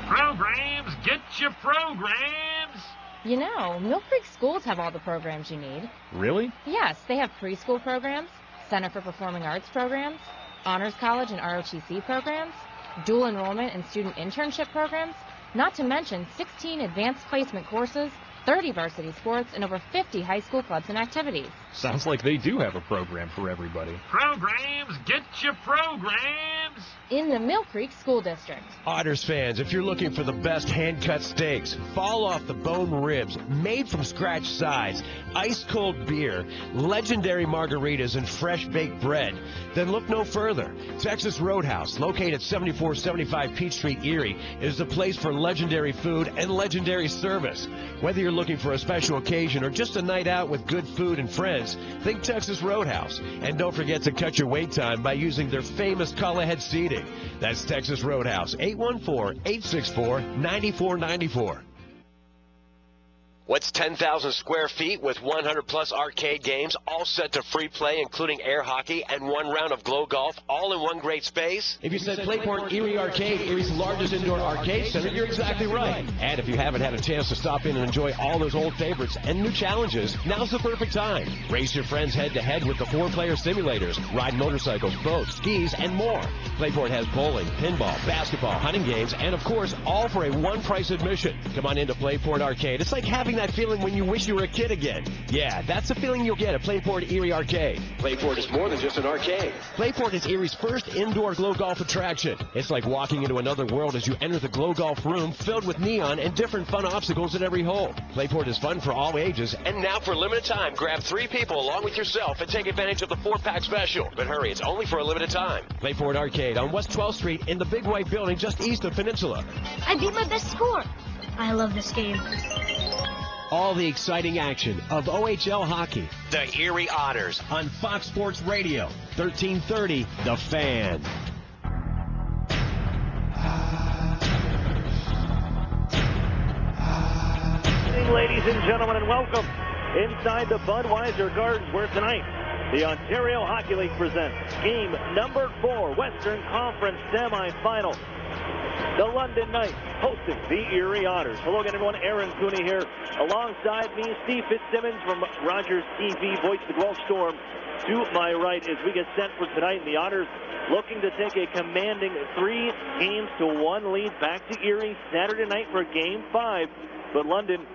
Programs, get your programs! You know, Mill Creek schools have all the programs you need. Really? Yes, they have preschool programs, Center for Performing Arts programs, Honors College and ROTC programs, dual enrollment and student internship programs, not to mention 16 advanced placement courses, 30 varsity sports, and over 50 high school clubs and activities. Sounds like they do have a program for everybody. Programs, get your programs! In the Mill Creek School District. Otters fans, if you're looking for the best hand-cut steaks, fall-off-the-bone ribs, made-from-scratch sides, ice-cold beer, legendary margaritas, and fresh-baked bread, then look no further. Texas Roadhouse, located at 7475 Peach Street, Erie, is the place for legendary food and legendary service. Whether you're looking for a special occasion or just a night out with good food and friends, think Texas Roadhouse. And don't forget to cut your wait time by using their famous call-ahead seating. That's Texas Roadhouse, 814-864-9494. What's 10,000 square feet with 100 plus arcade games, all set to free play, including air hockey and 1 round of glow golf, all in one great space? If you said Playport Erie Arcade, Erie's largest indoor arcade center, you're exactly right. And if you haven't had a chance to stop in and enjoy all those old favorites and new challenges, now's the perfect time. Race your friends head-to-head with the 4-player simulators, ride motorcycles, boats, skis, and more. Playport has bowling, pinball, basketball, hunting games, and of course, all for a one-price admission. Come on into Playport Arcade. It's like having that feeling when you wish you were a kid again. Yeah, that's the feeling you'll get at Playport Erie Arcade. Playport is more than just an arcade. Playport is Erie's first indoor glow golf attraction. It's like walking into another world as you enter the glow golf room filled with neon and different fun obstacles at every hole. Playport is fun for all ages, and now for a limited time, grab 3 people along with yourself and take advantage of the 4-pack special. But hurry, it's only for a limited time. Playport Arcade on West 12th Street in the Big White Building just east of Peninsula. I beat my best score. I love this game. All the exciting action of OHL hockey. The Erie Otters On Fox Sports Radio, 1330, The Fan. Ladies and gentlemen, and welcome inside the Budweiser Gardens, where tonight the Ontario Hockey League presents game number 4, Western Conference semifinal. The London Knights hosting the Erie Otters. Hello again, everyone. Aaron Cooney here. Alongside me, Steve Fitzsimmons from Rogers TV, voice of the Guelph Storm. To my right as we get set for tonight, and the Otters looking to take a commanding 3-1 lead back to Erie Saturday night for Game 5. But London,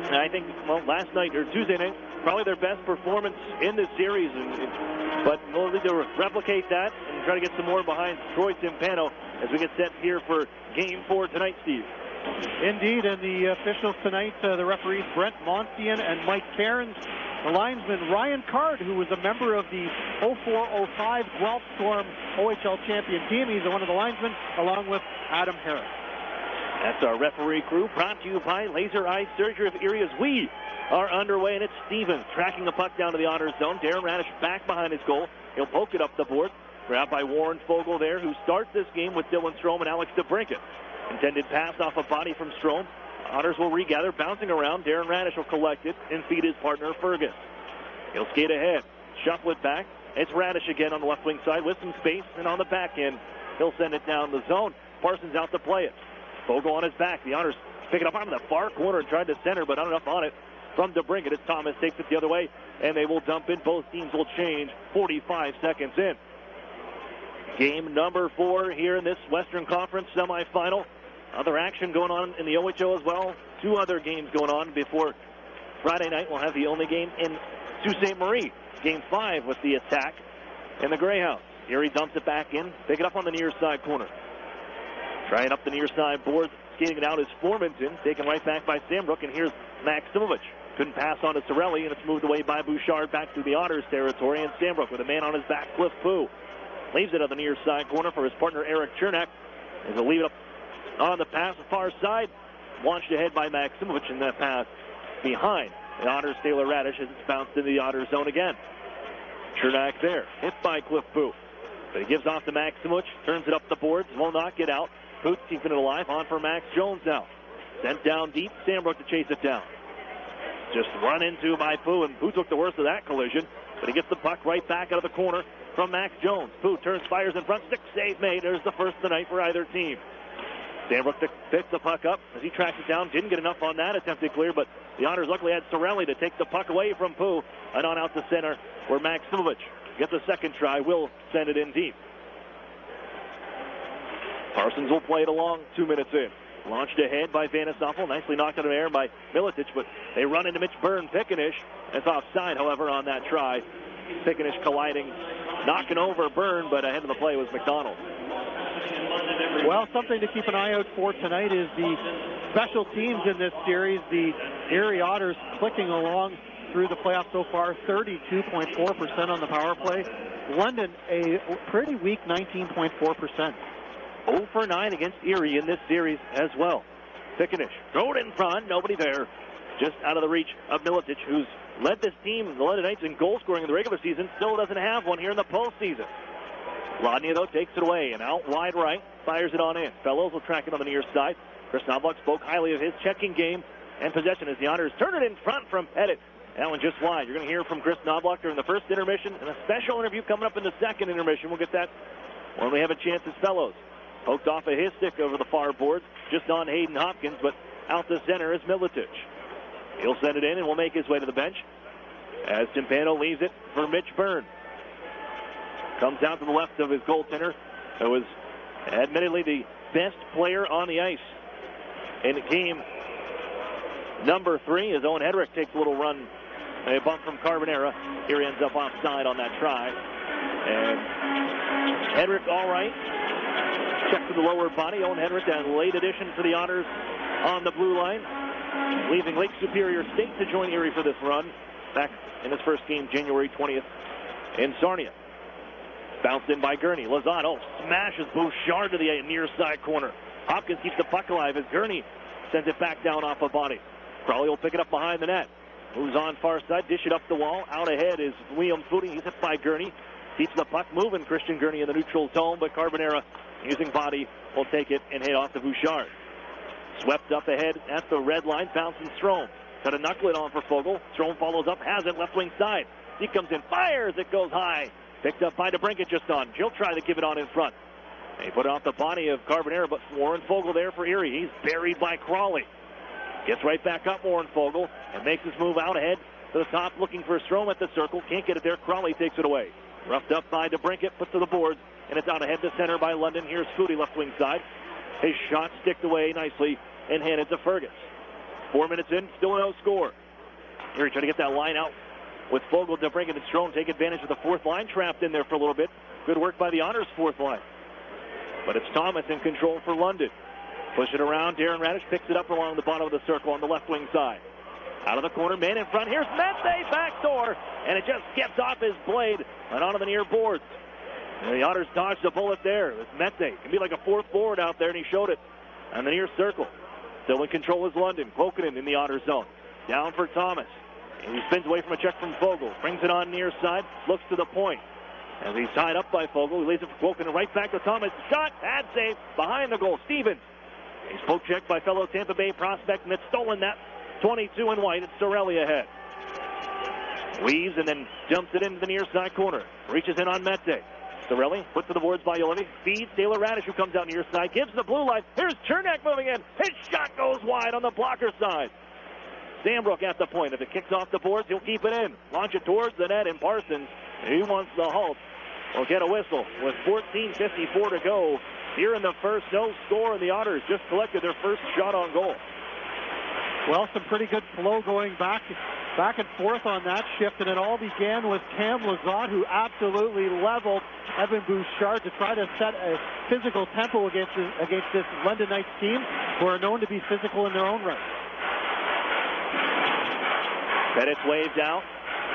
I think, well, last night or Tuesday night, probably their best performance in this series. But we'll need to replicate that and try to get some more behind Troy Timpano as we get set here for Game 4 tonight, Steve. Indeed, and the officials tonight, the referees Brent Monsian and Mike Cairns, the linesman Ryan Card, who was a member of the 04-05 Guelph Storm OHL champion team. He's one of the linesmen, along with Adam Harris. That's our referee crew, brought to you by Laser Eye Surgery of Erie, as we are underway, and it's Stevens tracking the puck down to the Otters zone. Darren Radish back behind his goal. He'll poke it up the board. Grabbed by Warren Fogle there, who starts this game with Dylan Strome and Alex DeBrincat. Intended pass off a body from Strome. Otters will regather, bouncing around. Darren Radish will collect it and feed his partner Fergus. He'll skate ahead, shuffle it back. It's Radish again on the left wing side with some space, and on the back end, he'll send it down the zone. Parsons out to play it. Fogle on his back. The Otters pick it up out of the far corner and tried to center, but not enough on it. From DeBrincat, as Thomas takes it the other way, and they will dump in. Both teams will change 45 seconds in. Game number 4 here in this Western Conference semifinal. Other action going on in the OHL as well. 2 other games going on before Friday night. We'll have the only game in Sault Ste. Marie. Game 5 with the attack in the Greyhounds. Erie dumps it back in. Pick it up on the near side corner. Trying up the near side boards. Skating it out is Formanton. Taken right back by Sambrook. And here's Maximovich. Couldn't pass on to Sorelli, and it's moved away by Bouchard back to the Otters territory. And Sambrook with a man on his back, Cliff Pooh. Leaves it on the near side corner for his partner Eric Chernak. As he'll leave it up on the pass, the far side. Launched ahead by Maximovich in that pass behind the Otters. Taylor Radish as it's bounced into the Otters zone again. Chernak there, hit by Cliff Pooh. But he gives off to Maximovich, turns it up the boards, will not get out. Pooh keeping it alive, on for Max Jones now. Sent down deep, Sambrook to chase it down. Just run into by Pooh, and Pooh took the worst of that collision. But he gets the puck right back out of the corner from Max Jones. Pooh turns, fires in front, stick save made. There's the first of the night for either team. Sambrook picks the puck up as he tracks it down. Didn't get enough on that attempted clear, but the Otters luckily had Sorelli to take the puck away from Pooh and on out to center where Maximovich gets the second try. Will send it in deep. Parsons will play it along 2 minutes in. Launched ahead by Vanasoffel. Nicely knocked out of the air by Miletich, but they run into Mitch Byrne. Pickenish. It's offside, however, on that try. Pickenish colliding, knocking over Byrne, but ahead of the play was McDonald. Well, something to keep an eye out for tonight is the special teams in this series. The Erie Otters clicking along through the playoffs so far, 32.4% on the power play. London, a pretty weak 19.4%. 0 for 9 against Erie in this series as well. Pickenish throw it in front, nobody there. Just out of the reach of Miletich, who's led this team, the London Knights, in goal scoring in the regular season. Still doesn't have one here in the postseason. Rodney, though, takes it away and out wide right, fires it on in. Fellows will track it on the near side. Chris Knobloch spoke highly of his checking game and possession as the Otters turn it in front from Pettit. That one just wide. You're going to hear from Chris Knobloch during the first intermission, and a special interview coming up in the second intermission. We'll get that when we have a chance as fellows. Poked off of his stick over the far boards, just on Hayden Hopkins, but out the center is Milicic. He'll send it in and will make his way to the bench as Timpano leaves it for Mitch Byrne. Comes out to the left of his goaltender, who was admittedly the best player on the ice in game number 3, as Owen Hedrick takes a little run, a bump from Carbonera. Here he ends up offside on that try. And Hedrick all right. Check to the lower body. Owen Hedrick, a late addition for the Otters on the blue line, leaving Lake Superior State to join Erie for this run back in his first game January 20th in Sarnia. Bounced in by Gurney. Lozano smashes Bouchard to the near side corner. Hopkins keeps the puck alive as Gurney sends it back down off a body. Crowley will pick it up behind the net. Moves on far side, dish it up the wall. Out ahead is William Footy. He's hit by Gurney. Keeps the puck moving, Christian Gurney in the neutral zone, but Carbonera, using body, will take it and hit off to Bouchard. Swept up ahead at the red line, bouncing Strome. Got a knuckle it on for Fogle. Strome follows up, has it left wing side. He comes in, fires, it goes high. Picked up by DeBrincat just on. He'll try to give it on in front. They put it off the body of Carbonera, but Warren Fogle there for Erie. He's buried by Crawley. Gets right back up, Warren Fogle, and makes his move out ahead to the top, looking for Strome at the circle. Can't get it there. Crawley takes it away. Roughed up by DeBrincat, puts to the boards, and it's out ahead to center by London. Here's Footy, left wing side. His shot sticked away nicely and handed to Fergus. 4 minutes in, still no score. Erie trying to get that line out with Fogle, DeBrincat, and Strome. Take advantage of the fourth line, trapped in there for a little bit. Good work by the Otters' fourth line. But it's Thomas in control for London. Push it around. Darren Radish picks it up along the bottom of the circle on the left wing side. Out of the corner, man in front. Here's Mete, backdoor, and it just gets off his blade and onto the near boards. And the Otters dodged a bullet there. It's Mete. Can be like a fourth forward out there, and he showed it on the near circle. Still in control is London. Kokanen in the Otter zone. Down for Thomas. And he spins away from a check from Fogle. Brings it on near side. Looks to the point. As he's tied up by Fogle, he leaves it for Kokanen right back to Thomas. Shot, bad save, behind the goal. Stevens. He's poke checked by fellow Tampa Bay prospect, and it's stolen that. 22 in white. It's Sorelli ahead. Weaves and then jumps it into the near side corner. Reaches in on Mete. Sorelli put to the boards by Ulevi. Feeds Taylor Radish, who comes out near side. Gives the blue line. Here's Chernak moving in. His shot goes wide on the blocker side. Sandbrook at the point. If it kicks off the boards, he'll keep it in. Launch it towards the net, and Parsons, he wants the halt, will get a whistle with 14:54 to go. Here in the first, no score, and the Otters just collected their first shot on goal. Well, some pretty good flow going back and forth on that shift, and it all began with Cam Lizotte, who absolutely leveled Evan Bouchard to try to set a physical tempo against this London Knights team, who are known to be physical in their own right. Pettit's waved out.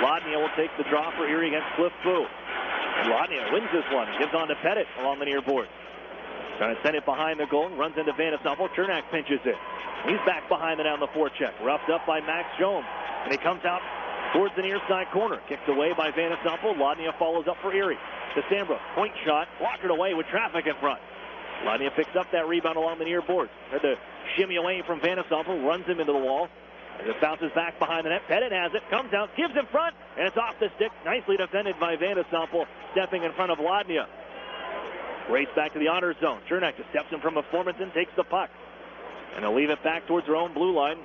Lodnia will take the draw for Erie against Cliff Fu. And Lodnia wins this one. Gives on to Pettit along the near board. Trying to send it behind the goal. Runs into Vanisumple. Chernak pinches it. He's back behind the down the forecheck. Roughed up by Max Jones. And he comes out towards the near side corner. Kicked away by Vanisumple. Lodnia follows up for Erie. To Sambrook. Point shot. Blockered away with traffic in front. Lodnia picks up that rebound along the near boards. Had to shimmy away from Vanisumple. Runs him into the wall. As it bounces back behind the net. Pettit has it. Comes out. Gives in front. And it's off the stick. Nicely defended by Vanisumple. Stepping in front of Lodnia. Race back to the Otters zone. Chernak just steps in from a Formanton, takes the puck. And they'll leave it back towards their own blue line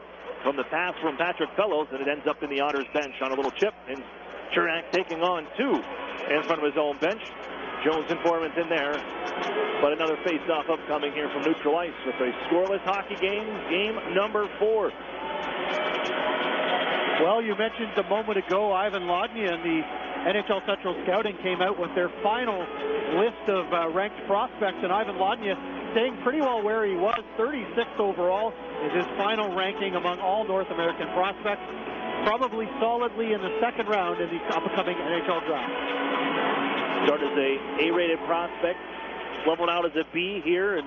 from the pass from Patrick Fellows, and it ends up in the Otters bench on a little chip. And Chernak taking on two in front of his own bench. Jones and Formanton there. But another face-off upcoming here from neutral ice with a scoreless hockey game, game number 4. Well, you mentioned a moment ago Ivan Lodnia and the NHL Central Scouting came out with their final list of ranked prospects, and Ivan Lodnia staying pretty well where he was. 36th overall is his final ranking among all North American prospects. Probably solidly in the second round in the upcoming NHL draft. Started as a A-rated prospect, leveled out as a B here at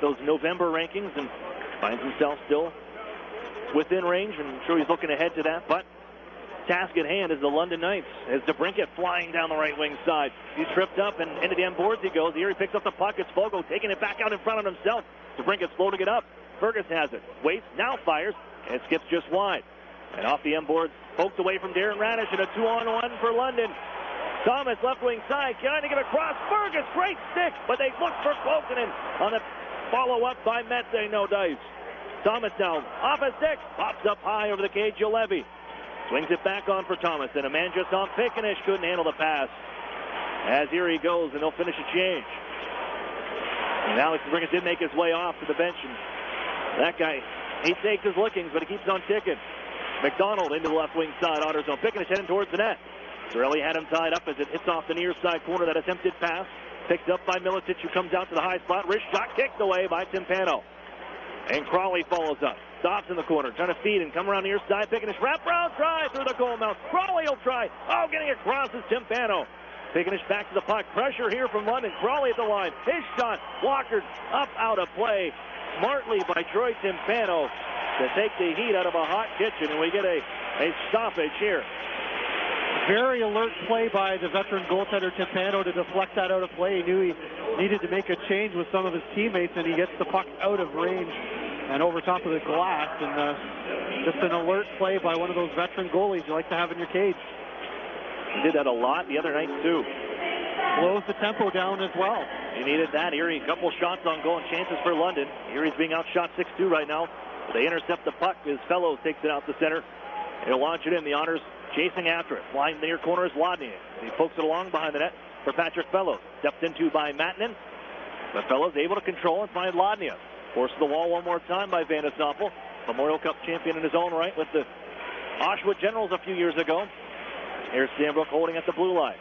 those November rankings, and finds himself still within range, and I'm sure he's looking ahead to that. But task at hand is the London Knights as DeBrincat flying down the right wing side. He's tripped up and into the end boards he goes. Erie picks up the puck. It's Fogo taking it back out in front of himself. DeBrincat's floating it up. Fergus has it. Waits, now fires. It skips just wide. And off the end boards, poked away from Darren Radish, and a 2-on-1 for London. Thomas, left wing side, trying to get across. Fergus, great stick, but they look for Klokanen on the follow-up by Mete, no dice. Thomas down, off a stick, pops up high over the cage, Julevi. Swings it back on for Thomas, and a man just on Pickenish couldn't handle the pass. As Erie goes, and they'll finish a change. And Alex DeBrincat did make his way off to the bench, and that guy, he takes his lookings, but he keeps on ticking. McDonald into the left wing side, Otters zone. Pickenish heading towards the net. Sorelli had him tied up as it hits off the near side corner. That attempted pass picked up by Milicic, who comes out to the high spot. Wrist shot kicked away by Timpano. And Crawley follows up. Stops in the corner, trying to feed and come around the near side. Pickenish wrap around try through the goal mouth. Crawley will try. Oh, getting across is Timpano. Pickenish back to the puck. Pressure here from London. Crawley at the line. His shot blockered up out of play. Smartly by Troy Timpano to take the heat out of a hot kitchen. And we get a stoppage here. Very alert play by the veteran goaltender Timpano to deflect that out of play. He knew he needed to make a change with some of his teammates, and he gets the puck out of range and over top of the glass. And just an alert play by one of those veteran goalies you like to have in your cage. He did that a lot the other night, too. Slows the tempo down as well. He needed that. Erie, a couple shots on goal and chances for London. Erie's being outshot 6-2 right now. They intercept the puck as Fellows takes it out the center. He'll launch it in. The Otters chasing after it. Flying the near corner is Lodny. He pokes it along behind the net for Patrick Fellows. Stepped into by Matanen. But Fellows able to control and find Lodny. Forces the wall one more time by Van de Sompel. Memorial Cup champion in his own right with the Oshawa Generals a few years ago. Here's Sandbrook holding at the blue line.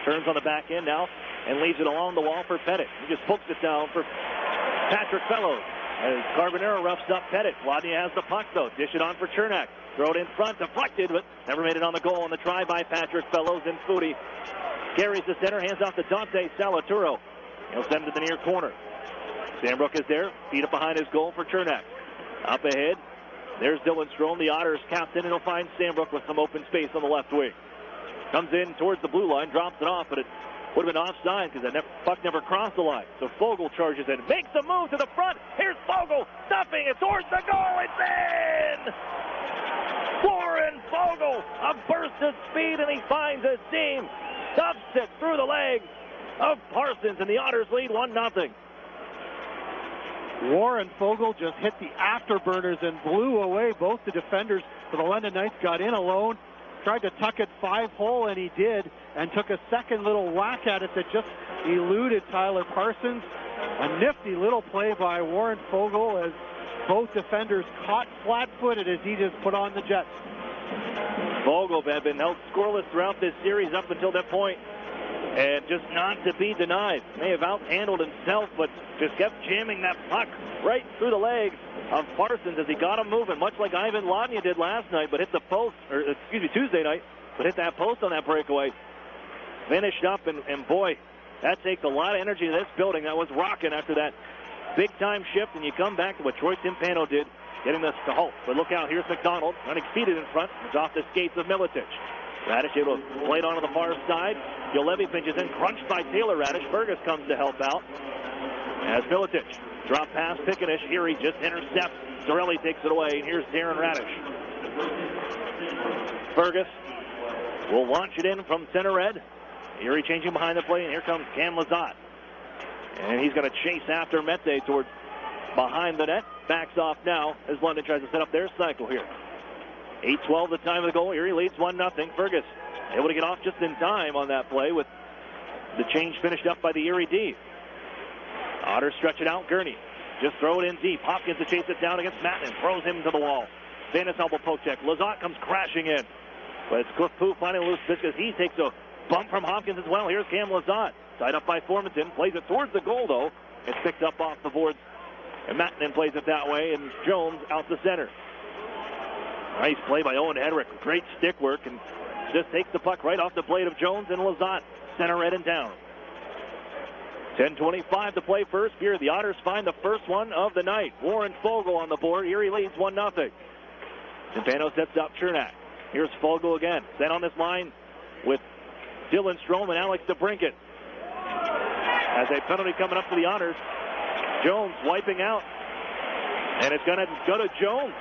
Turns on the back end now and leaves it along the wall for Pettit. He just pokes it down for Patrick Fellows. As Carbonero roughs up Pettit. Lodny has the puck, though. Dish it on for Chernak. Throw it in front, deflected, but never made it on the goal on the try by Patrick Fellows. And Foodie carries the center, hands off to Dante Salaturo. He'll send it to the near corner. Sandbrook is there, feet up behind his goal for Chernak. Up ahead, there's Dylan Strome, the Otters captain, and he'll find Sandbrook with some open space on the left wing. Comes in towards the blue line, drops it off, but it would have been offside because the puck never crossed the line. So Fogle charges in, makes a move to the front. Here's Fogle, stuffing it towards the goal. It's in! Warren Fogle, a burst of speed, and he finds his seam. Stuffs it through the legs of Parsons, and the Otters lead 1-0. Warren Fogle just hit the afterburners and blew away both the defenders for the London Knights. Got in alone, tried to tuck it 5-hole, and he did, and took a second little whack at it that just eluded Tyler Parsons. A nifty little play by Warren Fogle as both defenders caught flat-footed as he just put on the Jets. Fogle had been held scoreless throughout this series up until that point, and just not to be denied. May have out-handled himself, but just kept jamming that puck right through the legs of Parsons as he got him moving, much like Ivan Lodny did last night, but hit the post, or Tuesday night, but hit that post on that breakaway. Finished up, and boy, that takes a lot of energy in this building. That was rocking after that big-time shift, and you come back to what Troy Timpano did, getting this to halt. But look out, here's McDonald, unexceeded in front. It's off the skates of Milicic. Radish able to play it onto the far side. Julevi pinches in, crunched by Taylor Radish. Fergus comes to help out. As Milicic drop past Pickenish. Erie just intercepts. Sorelli takes it away, and here's Darren Radish. Fergus will launch it in from center red. Erie changing behind the play, and here comes Cam Lazat. And he's going to chase after Mete towards behind the net. Backs off now as London tries to set up their cycle here. 8:12 the time of the goal. Erie leads 1-0. Fergus able to get off just in time on that play with the change finished up by the Erie D. Otters stretch it out. Gurney just throw it in deep. Hopkins to chase it down against Matanen. Throws him to the wall. Van de Sompel poke check. Lazat comes crashing in. But it's Cliff Pooh finding a loose pitch because he takes a bump from Hopkins as well. Here's Cam Lazat. Tied up by Formanton. Plays it towards the goal, though. It's picked up off the boards. And Matanen plays it that way. And Jones out the center. Nice play by Owen Hedrick. Great stick work. And just takes the puck right off the blade of Jones and Lazat. Center red and down. 10:25 to play first period. The Otters find the first one of the night. Warren Fogle on the board. Erie leads 1-0. Timpano sets up Chernak. Here's Fogle again. Sent on this line with Dylan Strome and Alex DeBrincat. As a penalty coming up for the Otters. Jones wiping out. And it's going to go to Jones.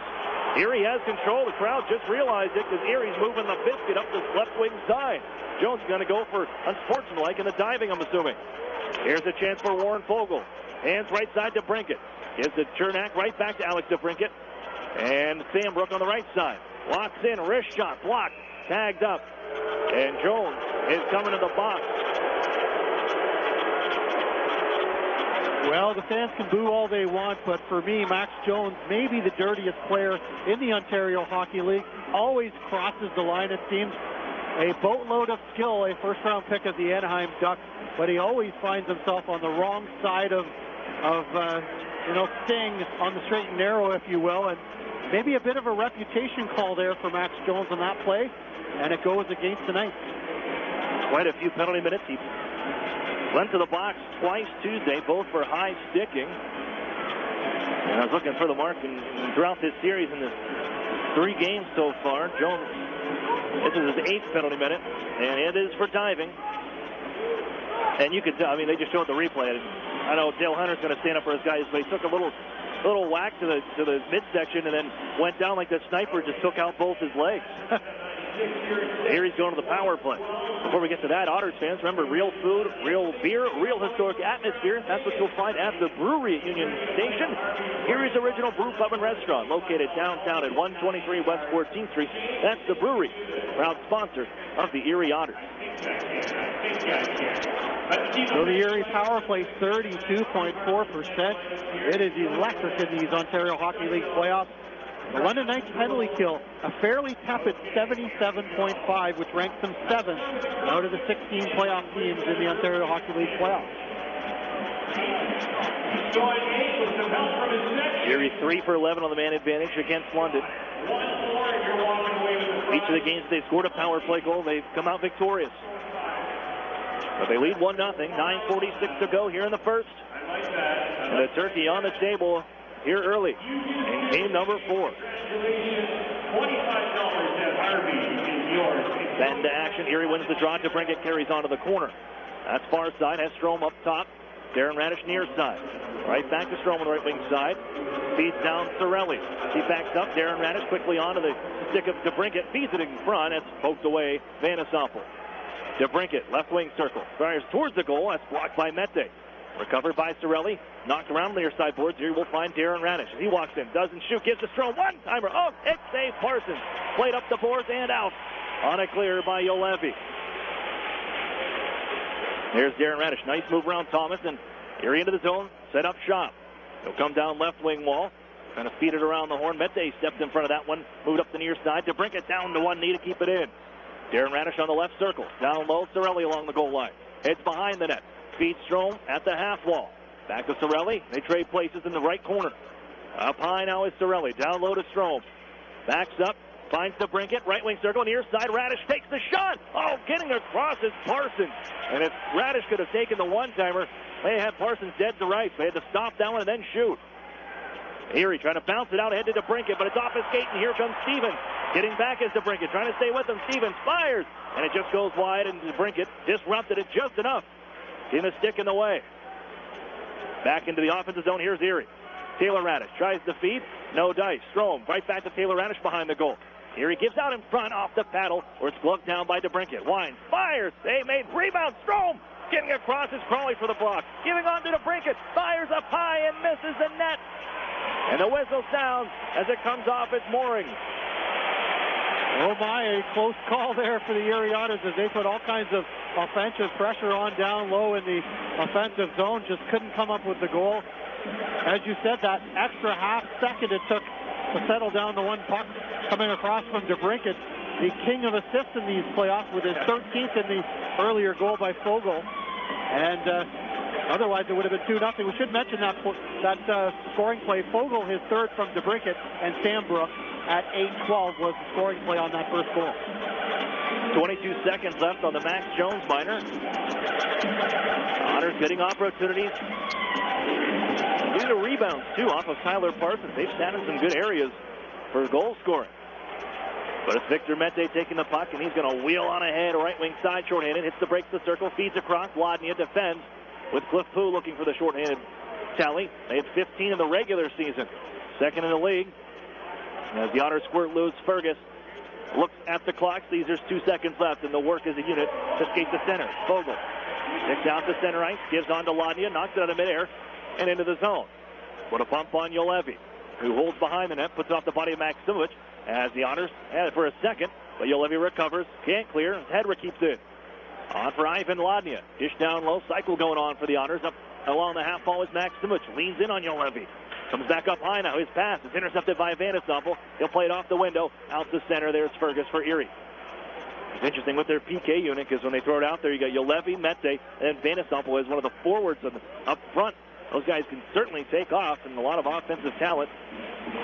Erie has control. The crowd just realized it because Erie's moving the biscuit up the left wing side. Jones going to go for unsportsmanlike in the diving, I'm assuming. Here's a chance for Warren Fogle. Hands right side to Brinkett. Gives the Chernak right back to Alex DeBrincat. And Sam Brook on the right side. Locks in, wrist shot, blocked, tagged up. And Jones is coming to the box. Well, the fans can boo all they want, but for me, Max Jones may be the dirtiest player in the Ontario Hockey League. Always crosses the line, it seems. A boatload of skill, a first-round pick of the Anaheim Ducks, but he always finds himself on the wrong side of Sting on the straight and narrow, if you will, and maybe a bit of a reputation call there for Max Jones on that play, and it goes against tonight. Quite a few penalty minutes. He went to the box twice Tuesday, both for high sticking. And I was looking for the mark, and throughout this series in the 3 games so far, Jones, this is his 8th penalty minute, and it is for diving. And you could tell, they just showed the replay. I know Dale Hunter's going to stand up for his guys, but he took a little whack to the midsection and then went down like the sniper, just took out both his legs. Here he's going to the power play. Before we get to that, Otters fans, remember, real food, real beer, real historic atmosphere. That's what you'll find at the brewery at Union Station. Erie's original brew pub and restaurant, located downtown at 123 West 14th Street. That's the brewery, proud sponsor of the Erie Otters. So the Erie power play, 32.4%. It is electric in these Ontario Hockey League playoffs. The London Knights penalty kill, a fairly tepid 77.5, which ranks them 7th out of the 16 playoff teams in the Ontario Hockey League playoffs. Erie 3 for 11 on the man advantage against London. Each of the games they've scored a power play goal, they've come out victorious. But they lead 1-0, 9:46 to go here in the first. And the turkey on the table here early in game number 4. Then to action, Erie wins the draw. DeBrincat carries onto the corner. That's far side, has Strome up top. Darren Radish near side. Right back to Strome on the right wing side. Feeds down Sorelli. He backs up. Darren Radish quickly onto the stick of DeBrincat. Feeds it in front. That's poked away. Vanasoffel. DeBrincat, left wing circle. Fires towards the goal. That's blocked by Mete. Recovered by Sorelli. Knocked around the near side boards. Here we'll find Darren Radish. He walks in. Doesn't shoot. Gives to Strome. One-timer. Oh, it saved Parsons. Played up the boards and out. On a clear by Yolevi. There's Darren Radish. Nice move around Thomas. And Erie into the zone. Set up shop. He'll come down left wing wall. Trying to feed it around the horn. Mete stepped in front of that one. Moved up the near side. DeBrincat down to one knee to keep it in. Darren Radish on the left circle. Down low. Sorelli along the goal line. Heads behind the net. Feeds Strome at the half wall. Back to Sorelli. They trade places in the right corner. Up high now is Sorelli. Down low to Strome. Backs up. Finds DeBrincat. Right wing circle. Near side. Radish takes the shot. Oh, getting across is Parsons. And if Radish could have taken the one-timer, they had Parsons dead to rights. They had to stop that one and then shoot. Erie trying to bounce it out ahead to DeBrincat, but it's off his skate, and here comes Stevens. Getting back is DeBrincat, trying to stay with him. Stevens fires, and it just goes wide, and DeBrincat disrupted it just enough. Getting the stick in the way. Back into the offensive zone, here's Erie. Taylor Radish tries to feed, no dice. Strome right back to Taylor Radish behind the goal. Erie gives out in front off the paddle, or it's gloved down by DeBrincat. Winds, fires, they made rebound. Strome getting across is Crawley for the block. Giving on to DeBrincat, fires up high and misses the net. And the whistle sounds as it comes off its moorings. Oh my, a close call there for the Erie Otters as they put all kinds of offensive pressure on down low in the offensive zone. Just couldn't come up with the goal. As you said, that extra half second it took to settle down the one puck coming across from DeBrincat, the king of assists in these playoffs with his 13th in the earlier goal by Fogle. And otherwise, it would have been 2-0. We should mention that scoring play. Fogle, his third from DeBrincat, and Sam Brook at 8-12 was the scoring play on that first goal. 22 seconds left on the Max Jones minor. Otters getting opportunities. Getting the rebounds, too, off of Tyler Parsons. They've sat in some good areas for goal scoring. But it's Victor Mete taking the puck, and he's going to wheel on ahead. Right wing side, shorthanded. Hits the breaks the circle, feeds across. Ladnia defends with Cliff Pooh looking for the shorthanded tally. They had 15 in the regular season. Second in the league. As the Otters squirt loose, Fergus looks at the clock, sees there's 2 seconds left, and the work as a unit to skate the center. Vogel kicks out the center ice, gives on to Ladnia, knocks it out of midair and into the zone. Put a bump on Juolevi, who holds behind the net, puts it off the body of Maksimovic as the Otters had it for a second, but Juolevi recovers, can't clear, Hedrick keeps it. On for Ivan Ladnia, dish down low, cycle going on for the Otters. Up along the half wall is Maksimovic, leans in on Juolevi. Comes back up high now. His pass is intercepted by Vandestompel. He'll play it off the window. Out to center. There's Fergus for Erie. It's interesting with their PK unit because when they throw it out there, you got Juolevi, Mete, and Vandestompel as one of the forwards up front. Those guys can certainly take off, and a lot of offensive talent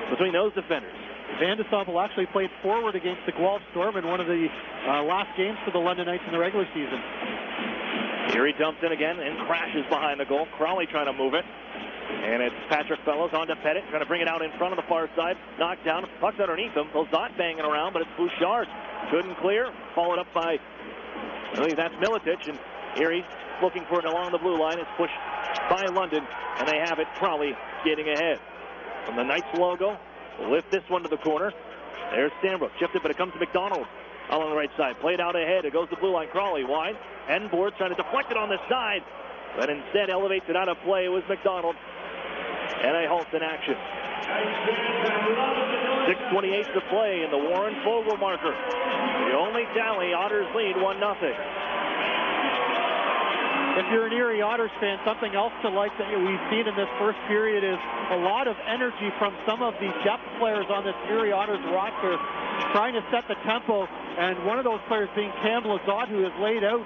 between those defenders. Vandestompel actually played forward against the Guelph Storm in one of the last games for the London Knights in the regular season. Erie dumps in again and crashes behind the goal. Crowley trying to move it. And it's Patrick Fellows on to Pettit, trying to bring it out in front of the far side. Knocked down, puck's underneath him. Those not banging around, but it's Bouchard. Couldn't clear. Followed up by, I believe that's Miletich. And Erie looking for it along the blue line. It's pushed by London, and they have it. Crowley skating ahead. From the Knights logo, lift this one to the corner. There's Sambrook. Chipped it, but it comes to McDonald along the right side. Played out ahead. It goes to blue line. Crowley wide. Enboard trying to deflect it on the side, but instead elevates it out of play. It was McDonald. And a halt in action. 6:28 to play in the Warren Fogle marker. The only tally, Otters lead 1-0. If you're an Erie Otters fan, something else to like that we've seen in this first period is a lot of energy from some of the depth players on this Erie Otters roster trying to set the tempo. And one of those players being Cam Lazat, who has laid out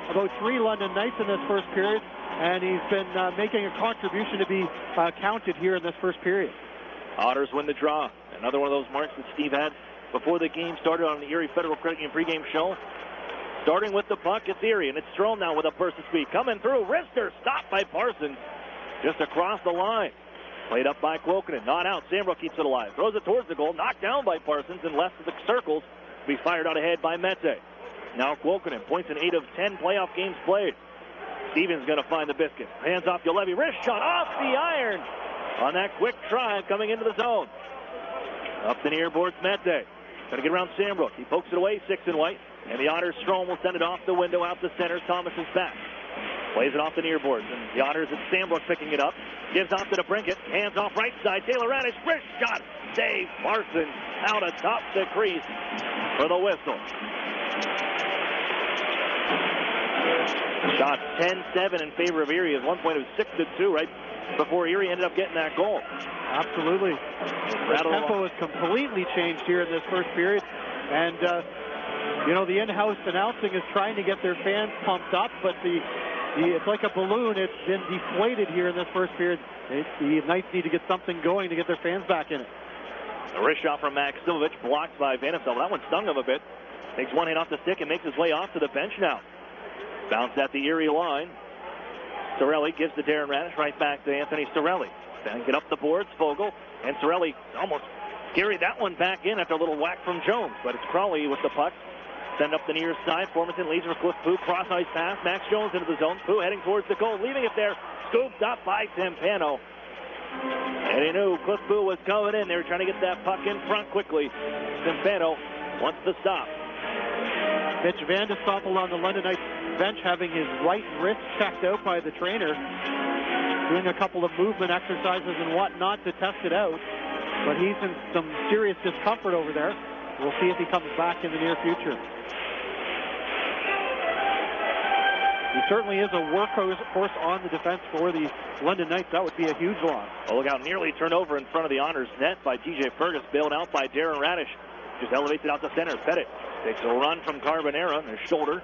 about 3 London Knights in this first period. And he's been making a contribution to be counted here in this first period. Otters win the draw. Another one of those marks that Steve had before the game started on the Erie Federal Credit Union pregame show. Starting with the puck, it's Erie, and it's Strome now with a burst of speed. Coming through, wrister, stopped by Parsons. Just across the line. Played up by Quokinen, not out. Sambrook keeps it alive. Throws it towards the goal, knocked down by Parsons and left of the circles to be fired out ahead by Mete. Now Quokinen points in 8 of 10 playoff games played. Stevens going to find the biscuit. Hands off Juolevi. Wrist shot off the iron on that quick try coming into the zone. Up the near boards, Mete. Going to get around Sambrook. He pokes it away, 6 and white. And the Otters Strome will send it off the window out the center. Thomas is back. Plays it off the near boards. And the Otters at Sambrook picking it up. Gives off to the Brinkett. Hands off right side. Taylor Radish. Wrist shot. Dave Parsons out atop the crease for the whistle. Shot 10-7 in favor of Erie. At one point it was 6-2 right before Erie ended up getting that goal. Absolutely. The tempo has completely changed here in this first period. And, you know, the in-house announcing is trying to get their fans pumped up, but it's like a balloon. It's been deflated here in this first period. The Knights need to get something going to get their fans back in it. A wrist shot from Maksimovic, blocked by Vandestompel. That one stung him a bit. Takes one hand off the stick and makes his way off to the bench now. Bounce at the Erie line. Sorelli gives to Darren Radish, right back to Anthony Sorelli. Then get up the boards, Fogle, and Sorelli almost carried that one back in after a little whack from Jones, but it's Crowley with the puck. Send up the near side. Formanton leads for Cliff Pooh. Cross ice pass. Max Jones into the zone. Pooh heading towards the goal, leaving it there. Scooped up by Timpano. And he knew Cliff Pooh was coming in. They were trying to get that puck in front quickly. Timpano wants to stop. Mitch Vandestompel on the London Knights bench having his right wrist checked out by the trainer. Doing a couple of movement exercises and whatnot to test it out. But he's in some serious discomfort over there. We'll see if he comes back in the near future. He certainly is a workhorse on the defense for the London Knights. That would be a huge loss. Oh, look out. Nearly turned over in front of the Honors net by TJ Fergus. Bailed out by Darren Radish. Just elevates it out to center. Pettit takes a run from Carbonera on his shoulder.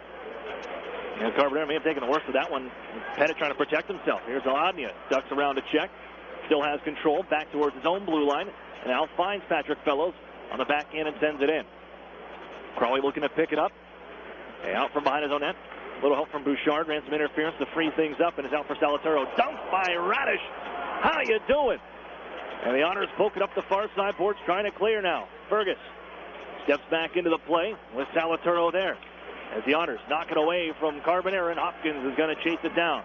And Carbonera may have taken the worst of that one. Pettit trying to protect himself. Here's Ladnia. Ducks around to check. Still has control. Back towards his own blue line. And now finds Patrick Fellows on the backhand and sends it in. Crowley looking to pick it up. And out from behind his own net. A little help from Bouchard. Ran some interference to free things up. And is out for Salataro. Dumped by Radish. How you doing? And the Honors poke it up the far side boards. Trying to clear now. Fergus steps back into the play with Salataro there. As the Honors knock it away from Carbonera, and Hopkins is going to chase it down.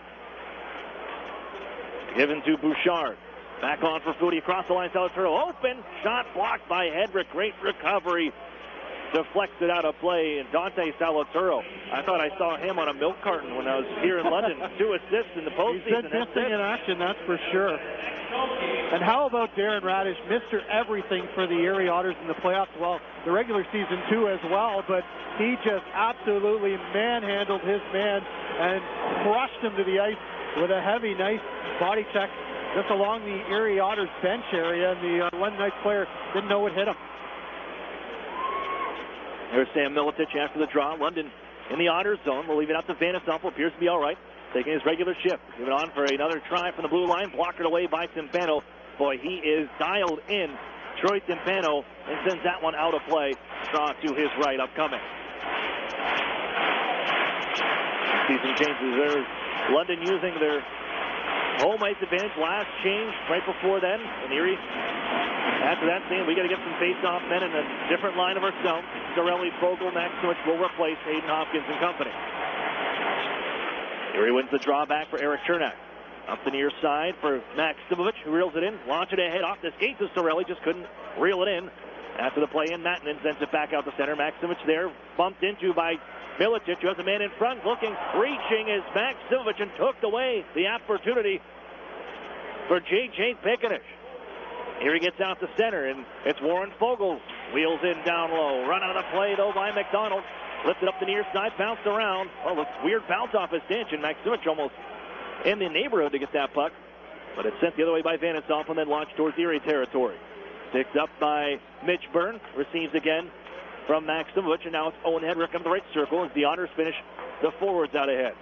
Given to Bouchard. Back on for Foodie across the line. Salvatore open. Shot blocked by Hedrick. Great recovery. Deflects it out of play. And Dante Salvatore, I thought I saw him on a milk carton when I was here in London. 2 assists in the postseason. He's been missing in action, that's for sure. And how about Darren Radish, Mr. Everything for the Erie Otters in the playoffs? Well, the regular season too as well, but he just absolutely manhandled his man and crushed him to the ice with a heavy, nice body check just along the Erie Otters bench area, and the London Knights player didn't know what hit him. Here's Sam Miletich after the draw. London in the Otters zone. We'll leave it out to Vanasample. Appears to be all right. Taking his regular shift. Moving on for another try from the blue line. Blocked away by Timpano. Boy, he is dialed in. Troy Timpano, and sends that one out of play. Draw to his right upcoming. See some changes there. London using their home ice advantage. Last change right before then. And Erie, after that scene, we got to get some face-off men in a different line of our zone. Sorelli, Fogle, Maximowicz will replace Hayden Hopkins and company. Erie wins the drawback for Eric Chernak. Up the near side for Maximowicz, who reels it in. Launch it ahead off the skates of Sorelli. Just couldn't reel it in. After the play in, Mattinen sends it back out to center. Maximowicz there, bumped into by Miletich, who has a man in front. Looking, reaching is Maximowicz, and took away the opportunity for J.J. Pekanich. Erie gets out to center, and it's Warren Fogle. Wheels in down low. Run out of the play, though, by McDonald. Lifted up the near side, bounced around. Oh, a weird bounce off his stanchion. Maximowicz almost in the neighborhood to get that puck. But it's sent the other way by Vanasample and then launched towards Erie territory. Picked up by Mitch Byrne. Receives again from Maximowicz, and now it's Owen Hedrick on the right circle as the Otters finish the forwards out ahead.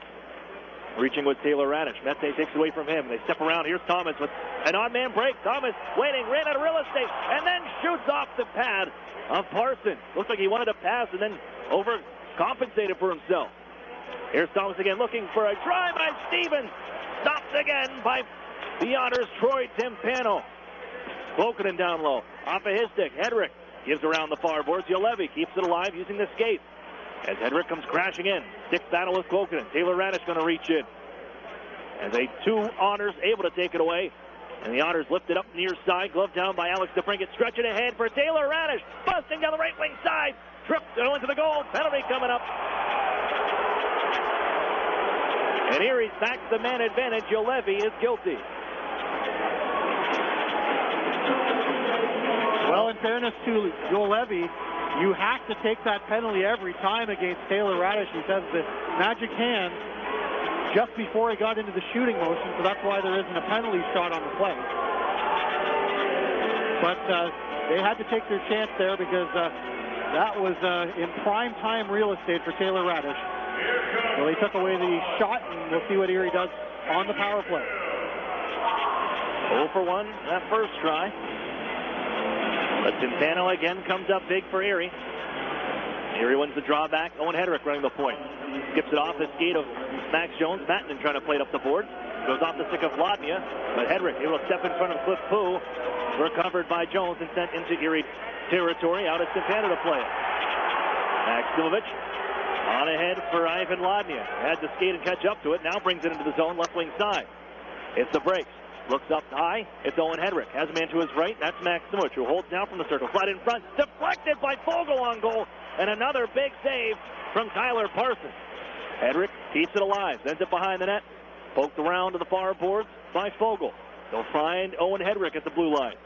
Reaching with Taylor Radish. Mete takes away from him. They step around. Here's Thomas with an odd-man break. Thomas waiting, ran out of real estate, and then shoots off the pad of Parson. Looks like he wanted to pass and then overcompensated for himself. Here's Thomas again looking for a try by Stevens. Stopped again by the Otters' Troy Timpano. Klokonen down low. Off of his stick. Hedrick gives around the far boards. Juolevi keeps it alive using the skate. As Hedrick comes crashing in. Stick battle with Klokonen. Taylor Radish going to reach in. As a 2 Otters able to take it away. And the Otters lift it up near side. Glove down by Alex DeBrincat. Stretch it ahead for Taylor Radish. Busting down the right wing side. Tripped going to the goal. Penalty coming up. And Erie's back to the man advantage. Juolevi is guilty. Well, in fairness to Juolevi, you have to take that penalty every time against Taylor Radish. He says the magic hand just before he got into the shooting motion, so that's why there isn't a penalty shot on the play. But they had to take their chance there because that was in prime time real estate for Taylor Radish. Well, he took away the shot, and we'll see what Erie does on the power play. 0 for 1 that first try. But Timpano again comes up big for Erie. Erie wins the drawback. Owen Hedrick running the point. Skips it off the skate of Max Jones. Mattinen trying to play it up the board. Goes off the stick of Vladimir. But Hedrick able to step in front of Cliff Pooh. Recovered by Jones and sent into Erie territory. Out of Timpano to play it. Maximowicz on ahead for Ivan Vladimir. Had to skate and catch up to it. Now brings it into the zone, left wing side. It's the breaks. Looks up high. It's Owen Hedrick. Has a man to his right. That's Maximowicz, who holds down from the circle. Slide in front. Deflected by Fogle on goal. And another big save from Tyler Parsons. Hedrick keeps it alive. Sends it behind the net. Poked around to the far boards by Fogle. They'll find Owen Hedrick at the blue line.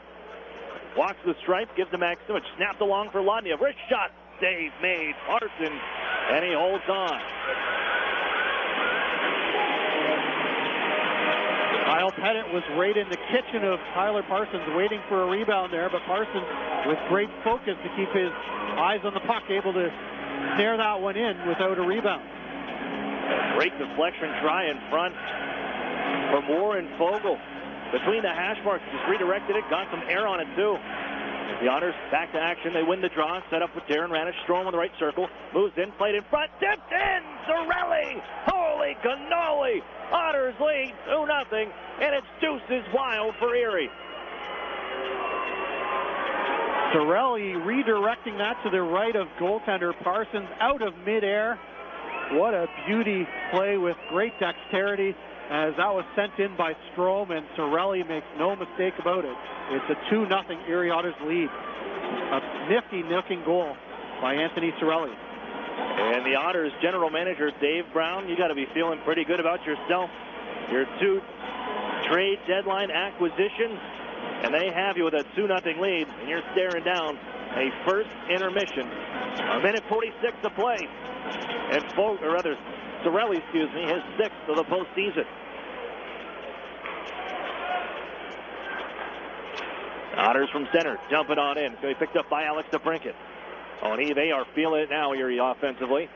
Walks the stripe. Gives to Maximowicz. Snapped along for Ladnia. Wrist shot. Save made. Parsons. And he holds on. Kyle Pettit was right in the kitchen of Tyler Parsons, waiting for a rebound there, but Parsons, with great focus to keep his eyes on the puck, able to snare that one in without a rebound. Great deflection try in front from Warren Fogle. Between the hash marks, just redirected it, got some air on it too. The Otters back to action. They win the draw. Set up with Darren Radish. Strom on the right circle. Moves in. Played in front. Tipped in. Sorelli. Holy cannoli. Otters lead 2-0. And it's deuces wild for Erie. Sorelli redirecting that to the right of goaltender Parsons out of midair. What a beauty play with great dexterity, as that was sent in by Strome, and Cirelli makes no mistake about it. It's a 2-0 Erie Otters lead. A nifty nooking goal by Anthony Cirelli. And the Otters general manager, Dave Brown, you got to be feeling pretty good about yourself. Your 2 trade deadline acquisitions, and they have you with a 2-0 lead, and you're staring down a first intermission. A minute 46 to play. And Cirelli, his 6th of the postseason. Otters from center, dumping on in. It's going to be picked up by Alex DeBrincat. Oh, and they are feeling it now, Erie, offensively.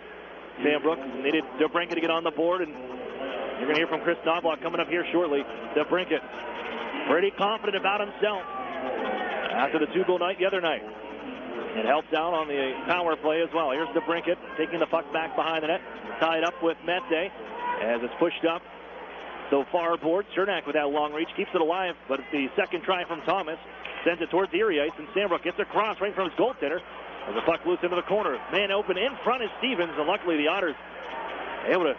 Sam Brooks needed DeBrincat to get on the board, and you're going to hear from Chris Knobloch coming up here shortly. DeBrincat, pretty confident about himself after the 2-goal night the other night. It helps out on the power play as well. Here's DeBrincat taking the puck back behind the net, tied up with Mete as it's pushed up. So far aboard, Cernak with that long reach keeps it alive, but the second try from Thomas sends it towards the Erie ice, and Sambrook gets across right from his goaltender as the puck loose into the corner. Man open in front is Stevens, and luckily the Otters able to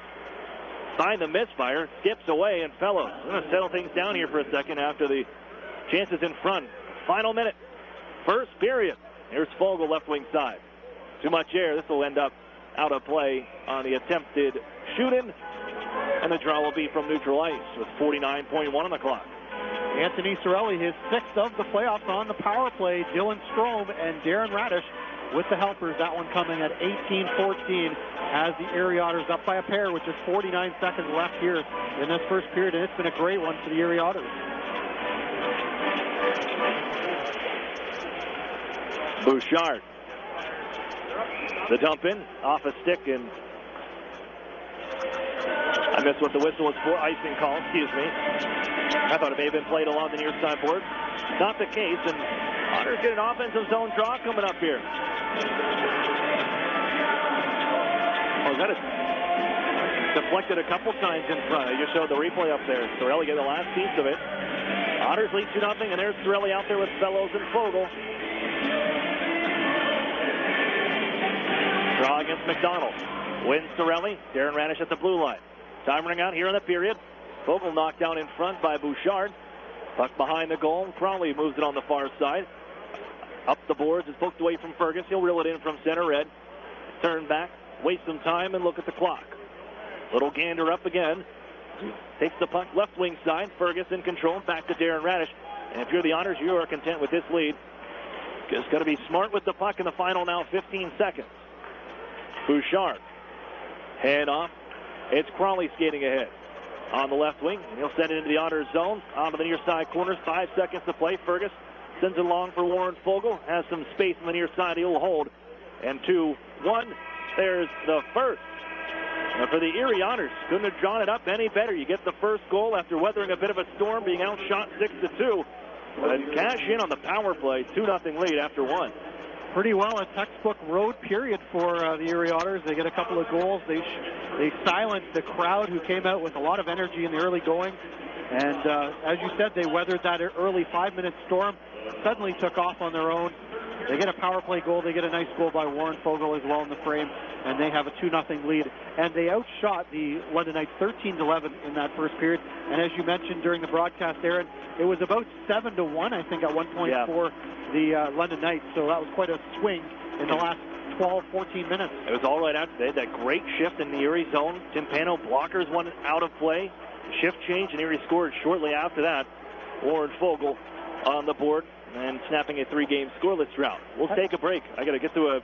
find the misfire, skips away, and Fellows going to settle things down here for a second after the chances in front. Final minute, first period. Here's Fogle left wing side. Too much air. This will end up out of play on the attempted shoot-in, and the draw will be from neutral ice with 49.1 on the clock. Anthony Cirelli, his 6th of the playoffs on the power play. Dylan Strome and Darren Radish with the helpers. That one coming at 18-14 as the Erie Otters up by a pair with just 49 seconds left here in this first period, and it's been a great one for the Erie Otters. Bouchard. The dump in, off a stick, and I missed what the whistle was for. Icing call, excuse me. I thought it may have been played along the near side board. Not the case, and Otters get an offensive zone draw coming up here. Oh, that is deflected a couple times in front. You showed the replay up there. Cirelli get the last piece of it. Otters lead 2-0, and there's Cirelli out there with Fellows and Fogle. Draw against McDonald. Wins Cirelli. Darren Radish at the blue line. Time running out here in the period. Fogle knocked down in front by Bouchard. Puck behind the goal. Crawley moves it on the far side. Up the boards. It's poked away from Fergus. He'll reel it in from center red. Turn back. Waste some time and look at the clock. Little gander up again. Takes the puck left wing side. Fergus in control. Back to Darren Radish. And if you're the Otters, you are content with this lead. Just got to be smart with the puck in the final now 15 seconds. Bouchard. Head off. It's Crawley skating ahead on the left wing, and he'll send it into the Otters zone. Onto the near side corners. 5 seconds to play. Fergus sends it along for Warren Fogle. Has some space on the near side. He'll hold. And 2-1. There's the first. And for the Erie Otters, couldn't have drawn it up any better. You get the first goal after weathering a bit of a storm, being outshot 6-2. But cash in on the power play. 2-0 lead after 1. Pretty well a textbook road period for the Erie Otters. They get a couple of goals. They silenced the crowd who came out with a lot of energy in the early going. And as you said, they weathered that early 5-minute storm, suddenly took off on their own. They get a power play goal. They get a nice goal by Warren Fogle as well in the frame, and they have a 2-0 lead. And they outshot the London Knights 13-11 in that first period. And as you mentioned during the broadcast, Aaron, it was about 7-1, I think, at one point for the London Knights. So that was quite a swing in the last 12, 14 minutes. It was all right out today. That great shift in the Erie zone. Timpano blockers one out of play. Shift change, and Erie scored shortly after that. Warren Fogle on the board and snapping a 3-game scoreless drought. We'll take a break. I got to get to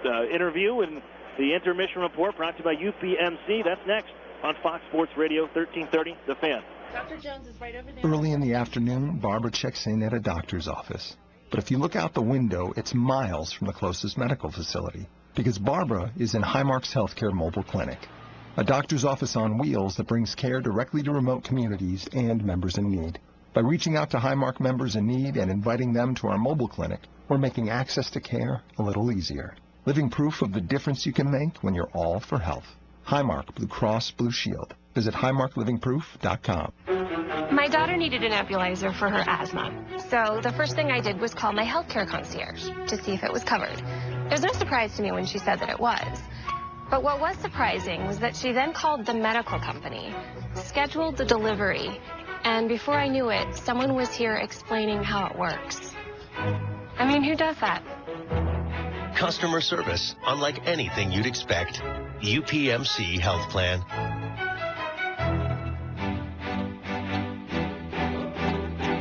a interview and the intermission report brought to you by UPMC. That's next on Fox Sports Radio 1330, The Fan. Dr. Jones is right over there. Early in the afternoon, Barbara checks in at a doctor's office. But if you look out the window, it's miles from the closest medical facility, because Barbara is in Highmark's Healthcare Mobile Clinic, a doctor's office on wheels that brings care directly to remote communities and members in need. By reaching out to Highmark members in need and inviting them to our mobile clinic, we're making access to care a little easier. Living proof of the difference you can make when you're all for health. Highmark Blue Cross Blue Shield. Visit HighmarkLivingProof.com. My daughter needed a nebulizer for her asthma, so the first thing I did was call my healthcare concierge to see if it was covered. It was no surprise to me when she said that it was. But what was surprising was that she then called the medical company, scheduled the delivery, and before I knew it, someone was here explaining how it works. I mean, who does that? Customer service, unlike anything you'd expect. UPMC Health Plan.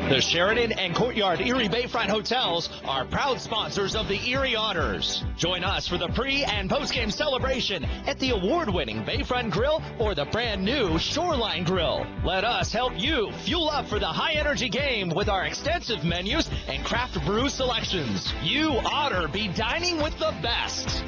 The Sheridan and Courtyard Erie Bayfront Hotels are proud sponsors of the Erie Otters. Join us for the pre- and post-game celebration at the award-winning Bayfront Grill or the brand-new Shoreline Grill. Let us help you fuel up for the high-energy game with our extensive menus and craft brew selections. You Otter be dining with the best.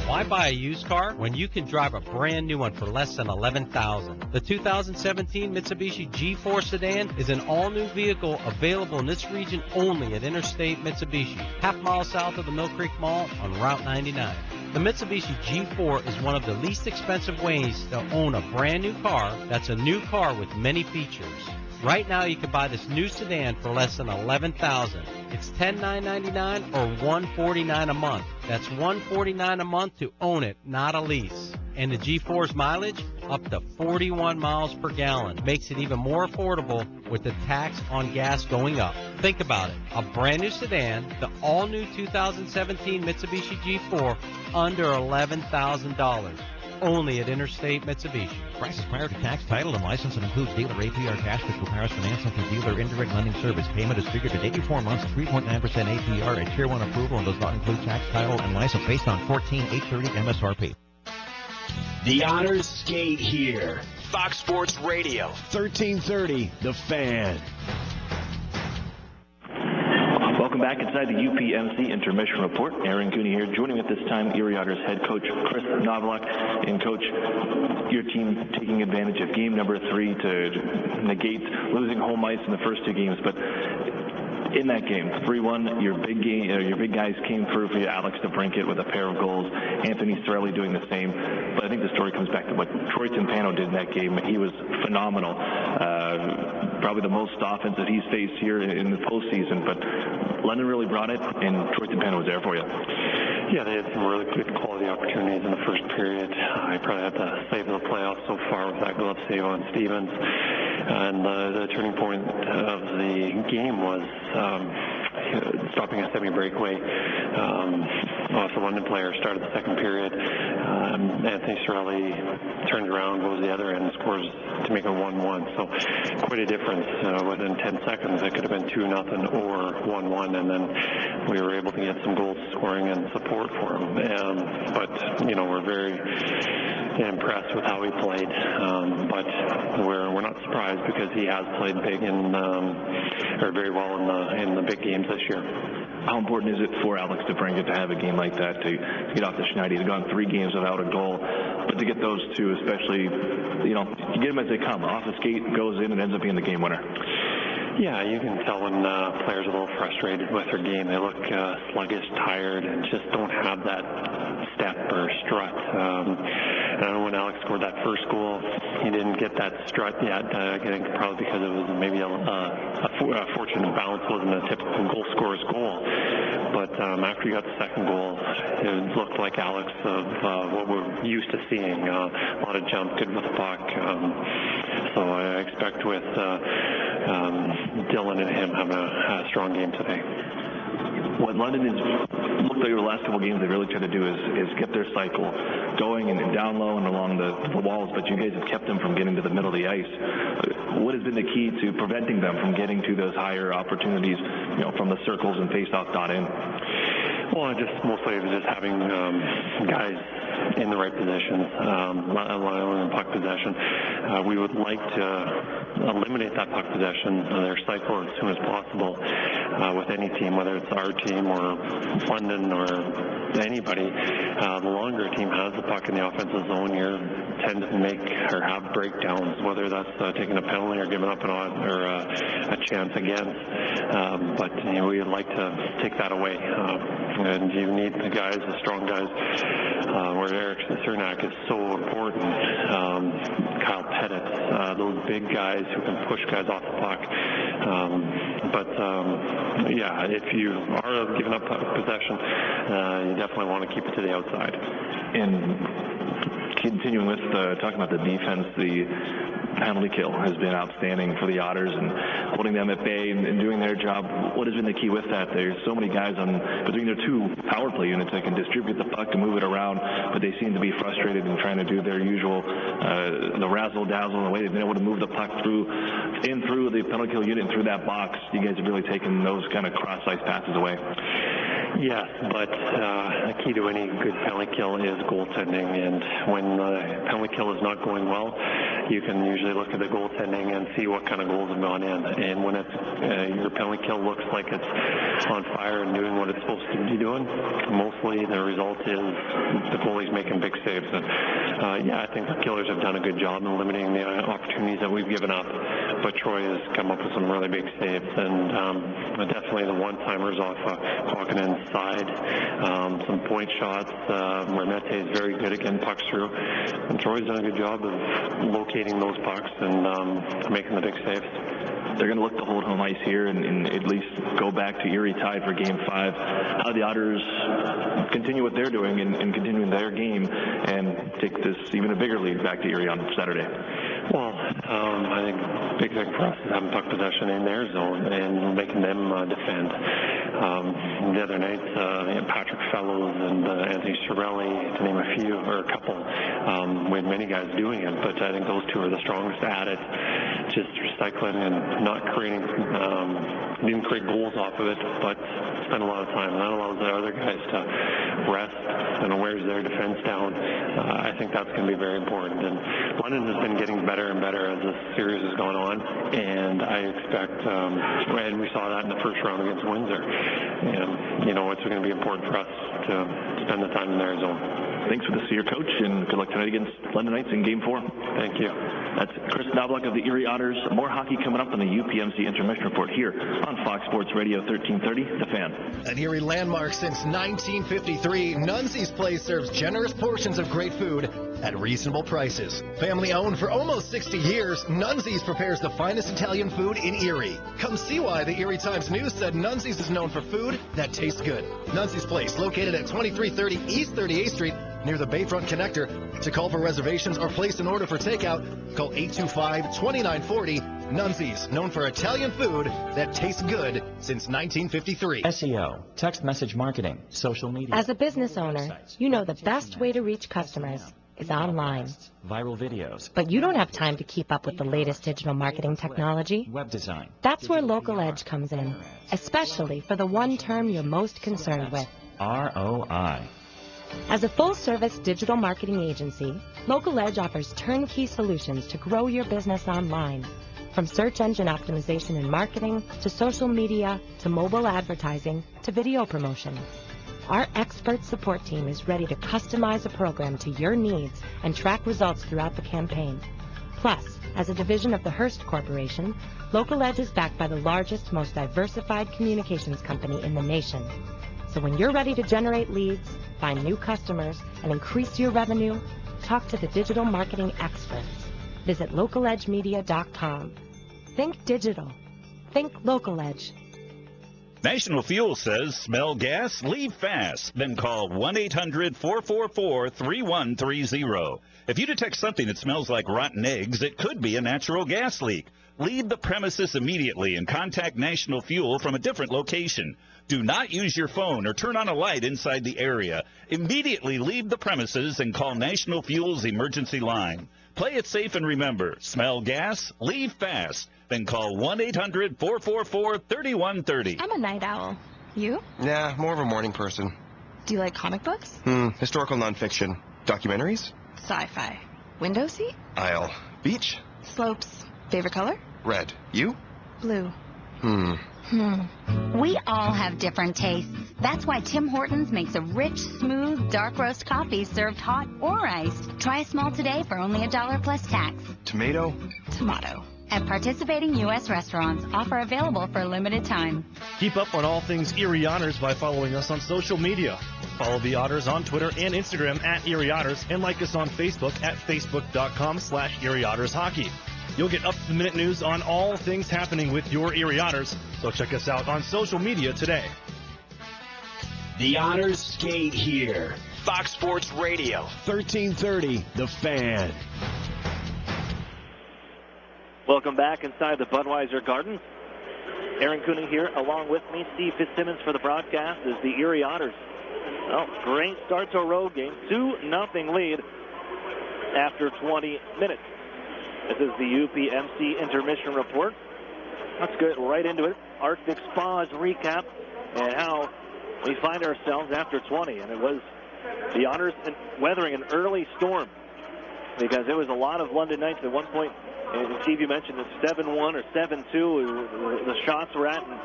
Why buy a used car when you can drive a brand new one for less than $11,000? The 2017 Mitsubishi G4 sedan is an all-new vehicle available in this region only at Interstate Mitsubishi, half-mile south of the Mill Creek Mall on Route 99. The Mitsubishi G4 is one of the least expensive ways to own a brand new car that's a new car with many features. Right now, you can buy this new sedan for less than $11,000. It's $10,999 or $149 a month. That's $149 a month to own it, not a lease. And the G4's mileage, up to 41 miles per gallon. Makes it even more affordable with the tax on gas going up. Think about it. A brand new sedan, the all-new 2017 Mitsubishi G4, under $11,000. Only at Interstate Mitsubishi. Prices prior to tax, title, and license and includes dealer APR cash, which requires financing through dealer indirect lending service. Payment is figured at 84 months, 3.9% APR at Tier 1 approval and does not include tax, title, and license based on 14,830 MSRP. The Otters skate here. Fox Sports Radio, 1330, The Fan. Welcome back inside the UPMC Intermission Report. Aaron Cooney here, joining at this time Erie Otters head coach Chris Novelak. And coach, your team taking advantage of game number 3 to negate losing home ice in the first 2 games, but in that game, 3-1, your big guys came through for you. Alex DeBrincat with a pair of goals, Anthony Sorelli doing the same. But I think the story comes back to what Troy Timpano did in that game. He was phenomenal. Probably the most offense that he's faced here in the postseason. But London really brought it, and Troy Timpano was there for you. Yeah, they had some really good quality opportunities in the first period. I probably had the save of the playoffs so far with that glove save on Stevens. And the turning point of the game was stopping a semi-breakaway. Off the London player started the second period. Anthony Sorelli turns around, goes the other end, and scores to make it 1-1. So quite a difference. Within 10 seconds, it could have been 2-0 or 1-1, and then we were able to get some goal scoring and support for him. But, you know, we're very impressed with how he played. But we're not surprised because he has played big or very well in the big games this year. How important is it for Alex DeBrincat to have a game like that, to get off the schneid? He's gone 3 games without a goal, but to get those 2, especially, you know, you get them as they come. Off the skate, goes in, and ends up being the game winner. Yeah, you can tell when players are a little frustrated with their game. They look sluggish, tired, and just don't have that step or strut. I don't know when Alex scored that first goal, he didn't get that strut yet. I think probably because it was maybe a fortunate bounce, wasn't a typical goal scorer's goal. But after he got the second goal, it looked like Alex of what we're used to seeing. A lot of jump, good with the puck. So I expect with Dylan and him having a strong game today. What London has looked like over the last couple of games they really tried to do is get their cycle going and down low and along the walls, but you guys have kept them from getting to the middle of the ice. What has been the key to preventing them from getting to those higher opportunities, you know, from the circles and face-off dot in? Well, just mostly it was just having guys in the right positions, allowing them puck possession. We would like to eliminate that puck possession, their cycle, as soon as possible with any team, whether it's our team or London or anybody. The longer a team has the puck in the offensive zone, you tend to make or have breakdowns, whether that's taking a penalty or giving up a chance against. But you know, we would like to take that away. And you need the guys, the strong guys, where Eric Cernak is so important. Kyle Pettit, those big guys who can push guys off the puck. Yeah, if you are giving up possession, you definitely want to keep it to the outside. And continuing with talking about the defense, the penalty kill has been outstanding for the Otters and holding them at bay and doing their job. What has been the key with that? There's so many guys between their two power play units that can distribute the puck and move it around, but they seem to be frustrated in trying to do their usual the razzle-dazzle in the way they've been able to move the puck through the penalty kill unit and through that box. You guys have really taken those kind of cross-ice passes away. Yes, but the key to any good penalty kill is goaltending, and when the penalty kill is not going well, you can usually look at the goaltending and see what kind of goals have gone in. And when it's your penalty kill looks like it's on fire and doing what it's supposed to be doing, mostly the result is the goalie's making big saves. And I think the Killers have done a good job in limiting the opportunities that we've given up. But Troy has come up with some really big saves, and definitely the one-timers off Kokanen's side, some point shots where Mete is very good at getting pucks through, and Troy's done a good job of locating those pucks and making the big saves. They're going to look to hold home ice here and at least go back to Erie tied for Game 5. How do the Otters continue what they're doing and continuing their game and take this even a bigger lead back to Erie on Saturday? Well, I think big thing for us is having puck possession in their zone and making them defend. The other night, Patrick Fellows and Anthony Sorelli, to name a few, or a couple, we had many guys doing it, but I think those two are the strongest at it, just recycling and not creating, didn't create goals off of it, but spend a lot of time. And that allows the other guys to rest and wears their defense down. I think that's going to be very important. And London has been getting better and better as the series has gone on, and I expect, and we saw that in the first round against Windsor. And, it's going to be important for us to spend the time in their zone. Thanks for this to your coach, and good luck tonight against London Knights in Game 4. Thank you. That's Chris Knobloch of the Erie Otters. More hockey coming up on the UPMC Intermission Report here on Fox Sports Radio 1330, The Fan. An Erie landmark since 1953, Nunzi's Place serves generous portions of great food at reasonable prices. Family owned for almost 60 years, Nunzi's prepares the finest Italian food in Erie. Come see why the Erie Times News said Nunzi's is known for food that tastes good. Nunzi's Place, located at 2330 East 38th Street, near the Bayfront Connector. To call for reservations or place an order for takeout, call 825-2940. Nunzi's, known for Italian food that tastes good since 1953. SEO, text message marketing, social media. As a business owner, you know the best way to reach customers is online. Viral videos. But you don't have time to keep up with the latest digital marketing technology. Web design. That's where Local Edge comes in, especially for the one term you're most concerned with. ROI. As a full-service digital marketing agency, Local Edge offers turnkey solutions to grow your business online. From search engine optimization and marketing, to social media, to mobile advertising, to video promotion. Our expert support team is ready to customize a program to your needs and track results throughout the campaign. Plus, as a division of the Hearst Corporation, Local Edge is backed by the largest, most diversified communications company in the nation. So when you're ready to generate leads, find new customers, and increase your revenue, talk to the digital marketing experts. Visit localedgemedia.com. Think digital. Think Local Edge. National Fuel says, smell gas? Leave fast. Then call 1-800-444-3130. If you detect something that smells like rotten eggs, it could be a natural gas leak. Leave the premises immediately and contact National Fuel from a different location. Do not use your phone or turn on a light inside the area. Immediately leave the premises and call National Fuel's emergency line. Play it safe and remember, smell gas? Leave fast. Then call 1-800-444-3130. I'm a night owl. You? Nah, more of a morning person. Do you like comic books? Historical nonfiction. Documentaries? Sci-fi. Window seat? Aisle. Beach? Slopes. Favorite color? Red. You? Blue. We all have different tastes. That's why Tim Hortons makes a rich, smooth, dark roast coffee served hot or iced. Try a small today for only $1 plus tax. Tomato? Tomato. At participating U.S. restaurants, offer available for a limited time. Keep up on all things Erie Otters by following us on social media. Follow the Otters on Twitter and Instagram at Erie Otters, and like us on Facebook at facebook.com/Erie Otters Hockey. You'll get up-to-the-minute news on all things happening with your Erie Otters, so check us out on social media today. The Otters skate here. Fox Sports Radio, 1330, The Fan. Welcome back inside the Budweiser Garden. Aaron Koenig here, along with me, Steve Fitzsimmons for the broadcast, is the Erie Otters. Oh, great start to a road game. 2-0 lead after 20 minutes. This is the UPMC intermission report. Let's get right into it. Arctic Spa's recap and how we find ourselves after 20. And it was the Otters weathering an early storm because there was a lot of London Knights at one point. And Steve, you mentioned the 7-1 or 7-2 the shots were at, and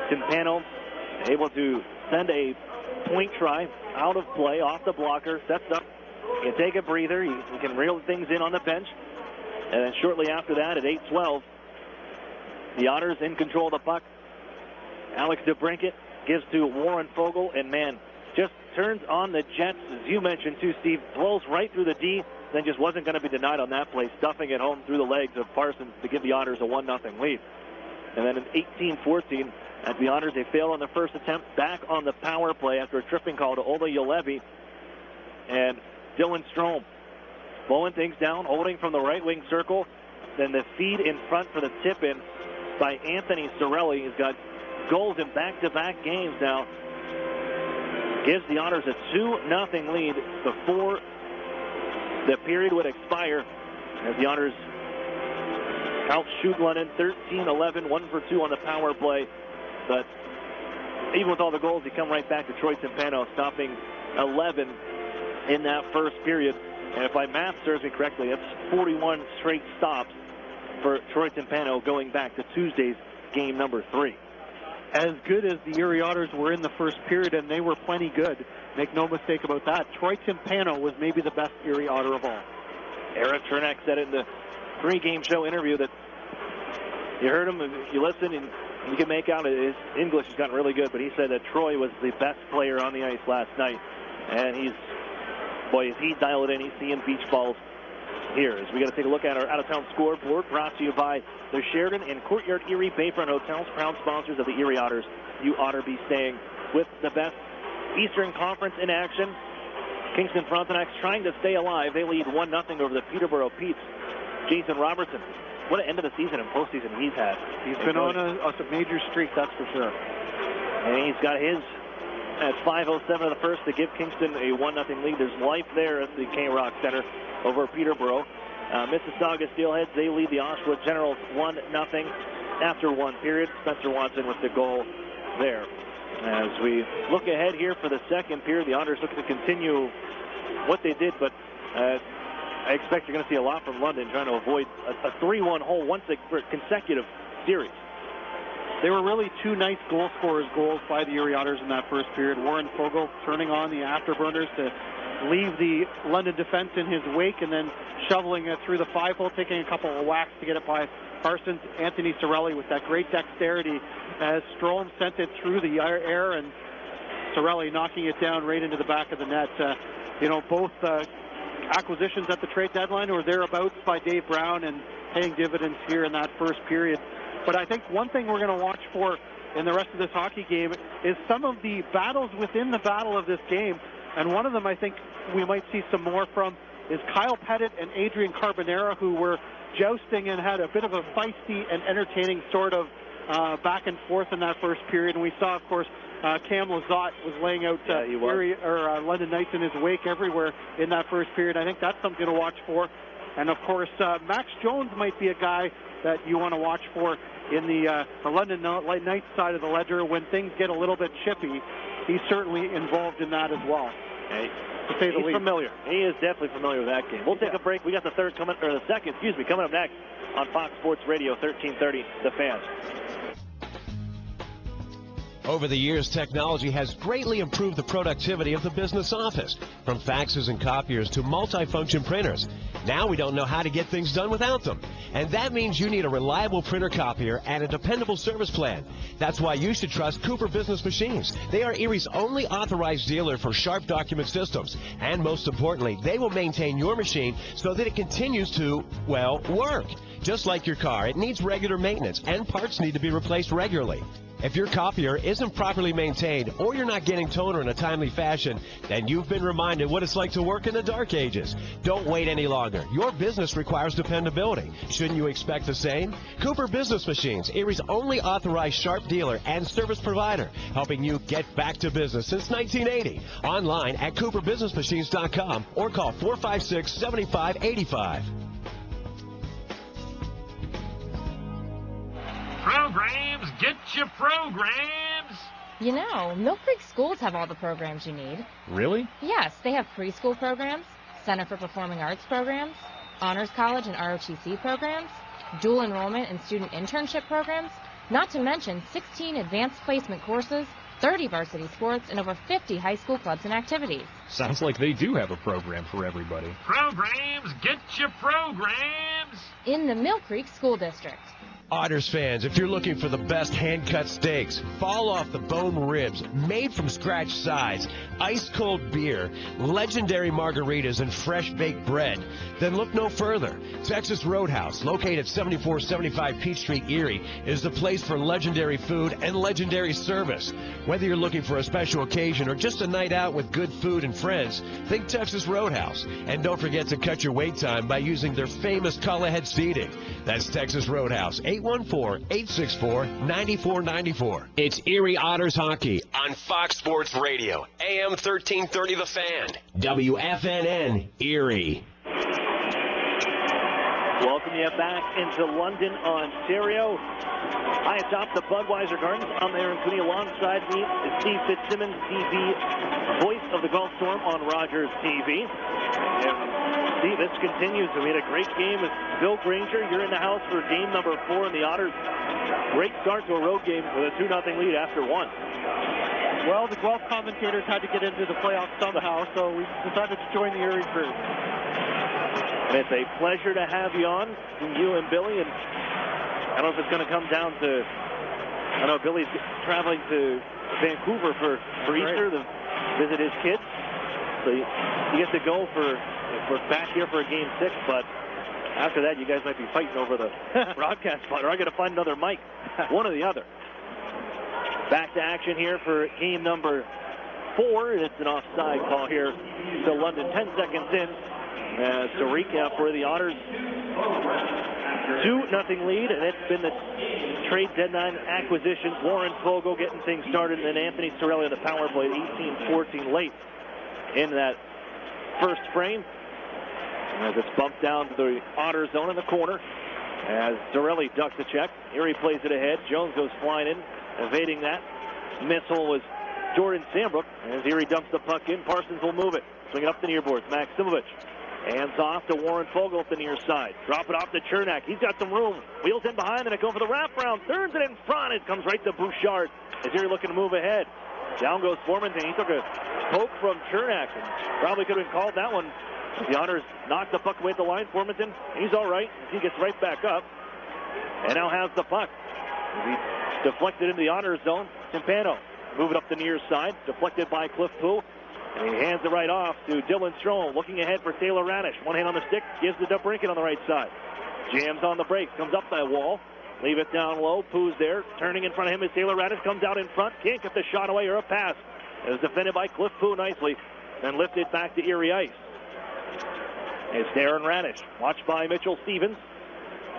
Timpano able to send a point try out of play, off the blocker, sets up. You can take a breather. You can reel things in on the bench. And then shortly after that, at 8:12, the Otters in control of the puck. Alex DeBrincat gives to Warren Fogle, and man, just turns on the jets, as you mentioned too, Steve. Blows right through the D, then just wasn't going to be denied on that play, stuffing it home through the legs of Parsons to give the Otters a 1-0 lead. And then in 18-14, at the Otters, they fail on the first attempt, back on the power play after a tripping call to Ola Ulevi. And Dylan Strome blowing things down, holding from the right wing circle. Then the feed in front for the tip-in by Anthony Cirelli. He's got goals in back-to-back games now. Gives the Otters a 2-0 lead before the period would expire, as the Otters outshoot London 13-11, 1 for 2 on the power play. But even with all the goals, you come right back to Troy Timpano, stopping 11 in that first period. And if my math serves me correctly, that's 41 straight stops for Troy Timpano going back to Tuesday's game number 3. As good as the Erie Otters were in the first period, and they were plenty good, make no mistake about that, Troy Timpano was maybe the best Erie Otter of all. Eric Chernak said it in the pre-game show interview that you heard him, if you listen, and you can make out his English has gotten really good, but he said that Troy was the best player on the ice last night. And he's, boy, as he dialed it in, he's seeing beach balls here. As we got to take a look at our out-of-town scoreboard, brought to you by the Sheridan and Courtyard Erie Bayfront Hotels, proud sponsors of the Erie Otters. You Otter be staying with the best. Eastern Conference in action. Kingston Frontenacs trying to stay alive. They lead 1-0 over the Peterborough Petes. Jason Robertson, what an end of the season and postseason he's had. He's been on a major streak, that's for sure. And he's got his at 5:07 of the first to give Kingston a 1-0 lead. There's life there at the K-Rock Center over Peterborough. Mississauga Steelheads, they lead the Oshawa Generals 1-0 after one period. Spencer Watson with the goal there. As we look ahead here for the second period, the Otters look to continue what they did, but I expect you're going to see a lot from London trying to avoid a 3-1 hole once for consecutive series. They were really two nice goal scorers goals by the Erie Otters in that first period. Warren Fogle turning on the afterburners to leave the London defense in his wake and then shoveling it through the 5-hole, taking a couple of whacks to get it by Parsons. Anthony Cirelli with that great dexterity as Strome sent it through the air and Cirelli knocking it down right into the back of the net. Both acquisitions at the trade deadline or thereabouts by Dave Brown and paying dividends here in that first period. But I think one thing we're going to watch for in the rest of this hockey game is some of the battles within the battle of this game. And one of them I think we might see some more from is Kyle Pettit and Adrian Carbonera, who were jousting and had a bit of a feisty and entertaining sort of back and forth in that first period. And we saw, of course, Cam Lizotte was laying out London Knights in his wake everywhere in that first period. I think that's something to watch for. And, of course, Max Jones might be a guy that you want to watch for in the London Knights side of the ledger. When things get a little bit chippy, he's certainly involved in that as well. Hey, to say the least. He's familiar. He is definitely familiar with that game. We'll take a break. We got the second coming up next on Fox Sports Radio 1330, The Fan. Over the years, technology has greatly improved the productivity of the business office, from faxes and copiers to multifunction printers. Now we don't know how to get things done without them. And that means you need a reliable printer copier and a dependable service plan. That's why you should trust Cooper Business Machines. They are Erie's only authorized dealer for Sharp document systems. And most importantly, they will maintain your machine so that it continues to, well, work. Just like your car, it needs regular maintenance and parts need to be replaced regularly. If your copier isn't properly maintained or you're not getting toner in a timely fashion, then you've been reminded what it's like to work in the dark ages. Don't wait any longer. Your business requires dependability. Shouldn't you expect the same? Cooper Business Machines, Erie's only authorized Sharp dealer and service provider, helping you get back to business since 1980. Online at cooperbusinessmachines.com or call 456-7585. Programs, get your programs! You know, Mill Creek schools have all the programs you need. Really? Yes, they have preschool programs, Center for Performing Arts programs, Honors College and ROTC programs, dual enrollment and student internship programs, not to mention 16 advanced placement courses, 30 varsity sports, and over 50 high school clubs and activities. Sounds like they do have a program for everybody. Programs, get your programs! In the Mill Creek School District. Otters fans, if you're looking for the best hand-cut steaks, fall-off-the-bone ribs, made-from-scratch sides, ice-cold beer, legendary margaritas, and fresh-baked bread, then look no further. Texas Roadhouse, located at 7475 Peach Street, Erie, is the place for legendary food and legendary service. Whether you're looking for a special occasion or just a night out with good food and friends, think Texas Roadhouse. And don't forget to cut your wait time by using their famous call-ahead seating. That's Texas Roadhouse, 814-864-9494. It's Erie Otters hockey on Fox Sports Radio, AM 1330 The Fan, WFNN, Erie. Welcome you back into London, Ontario. High atop the Budweiser Gardens, I'm Aaron Cooney. Alongside me is Steve Fitzsimmons, TV voice of the Gulf Storm on Rogers TV. And Steve, this continues. We had a great game with Bill Granger. You're in the house for game number 4 in the Otters. Great start to a road game with a 2-0 lead after 1. Well, the Guelph commentators had to get into the playoffs somehow, so we decided to join the Erie crew. And it's a pleasure to have you on, you and Billy. And I don't know if it's going to come down to, I know Billy's traveling to Vancouver for Easter to visit his kids. So you get to go for back here for a game 6, but after that you guys might be fighting over the broadcast spot, or I got to find another mic, one or the other. Back to action here for game number 4. It's an offside call here to London. 10 seconds in. To recap, for the Otters, 2-0 lead, and it's been the trade deadline acquisitions. Warren Fogo getting things started, and then Anthony Sorelli on the power play at 18-14 late in that first frame. As it's bumped down to the Otter zone in the corner, as Sorelli ducks the check. Erie plays it ahead. Jones goes flying in, evading that. Missile was Jordan Sambrook. As Erie dumps the puck in, Parsons will move it. Swing it up the near boards. Maximovich. Hands off to Warren Fogle up the near side. Drop it off to Chernak. He's got some room. Wheels in behind, and it goes for the wraparound. Turns it in front. It comes right to Bouchard as Erie looking to move ahead. Down goes Formanton. He took a poke from Chernak and probably could have been called that one. The Otters knocked the puck away at the line. Formanton, he's all right. He gets right back up and now has the puck. He deflected into the Otters zone. Timpano moving up the near side. Deflected by Cliff Pooh. And he hands it right off to Dylan Strome, looking ahead for Taylor Radish. One hand on the stick, gives it to Brinken on the right side. Jams on the break, comes up that wall. Leave it down low. Pooh's there. Turning in front of him is Taylor Radish. Comes out in front. Can't get the shot away or a pass. It was defended by Cliff Pooh nicely. And lifted back to Erie ice. It's Darren Radish. Watched by Mitchell Stevens.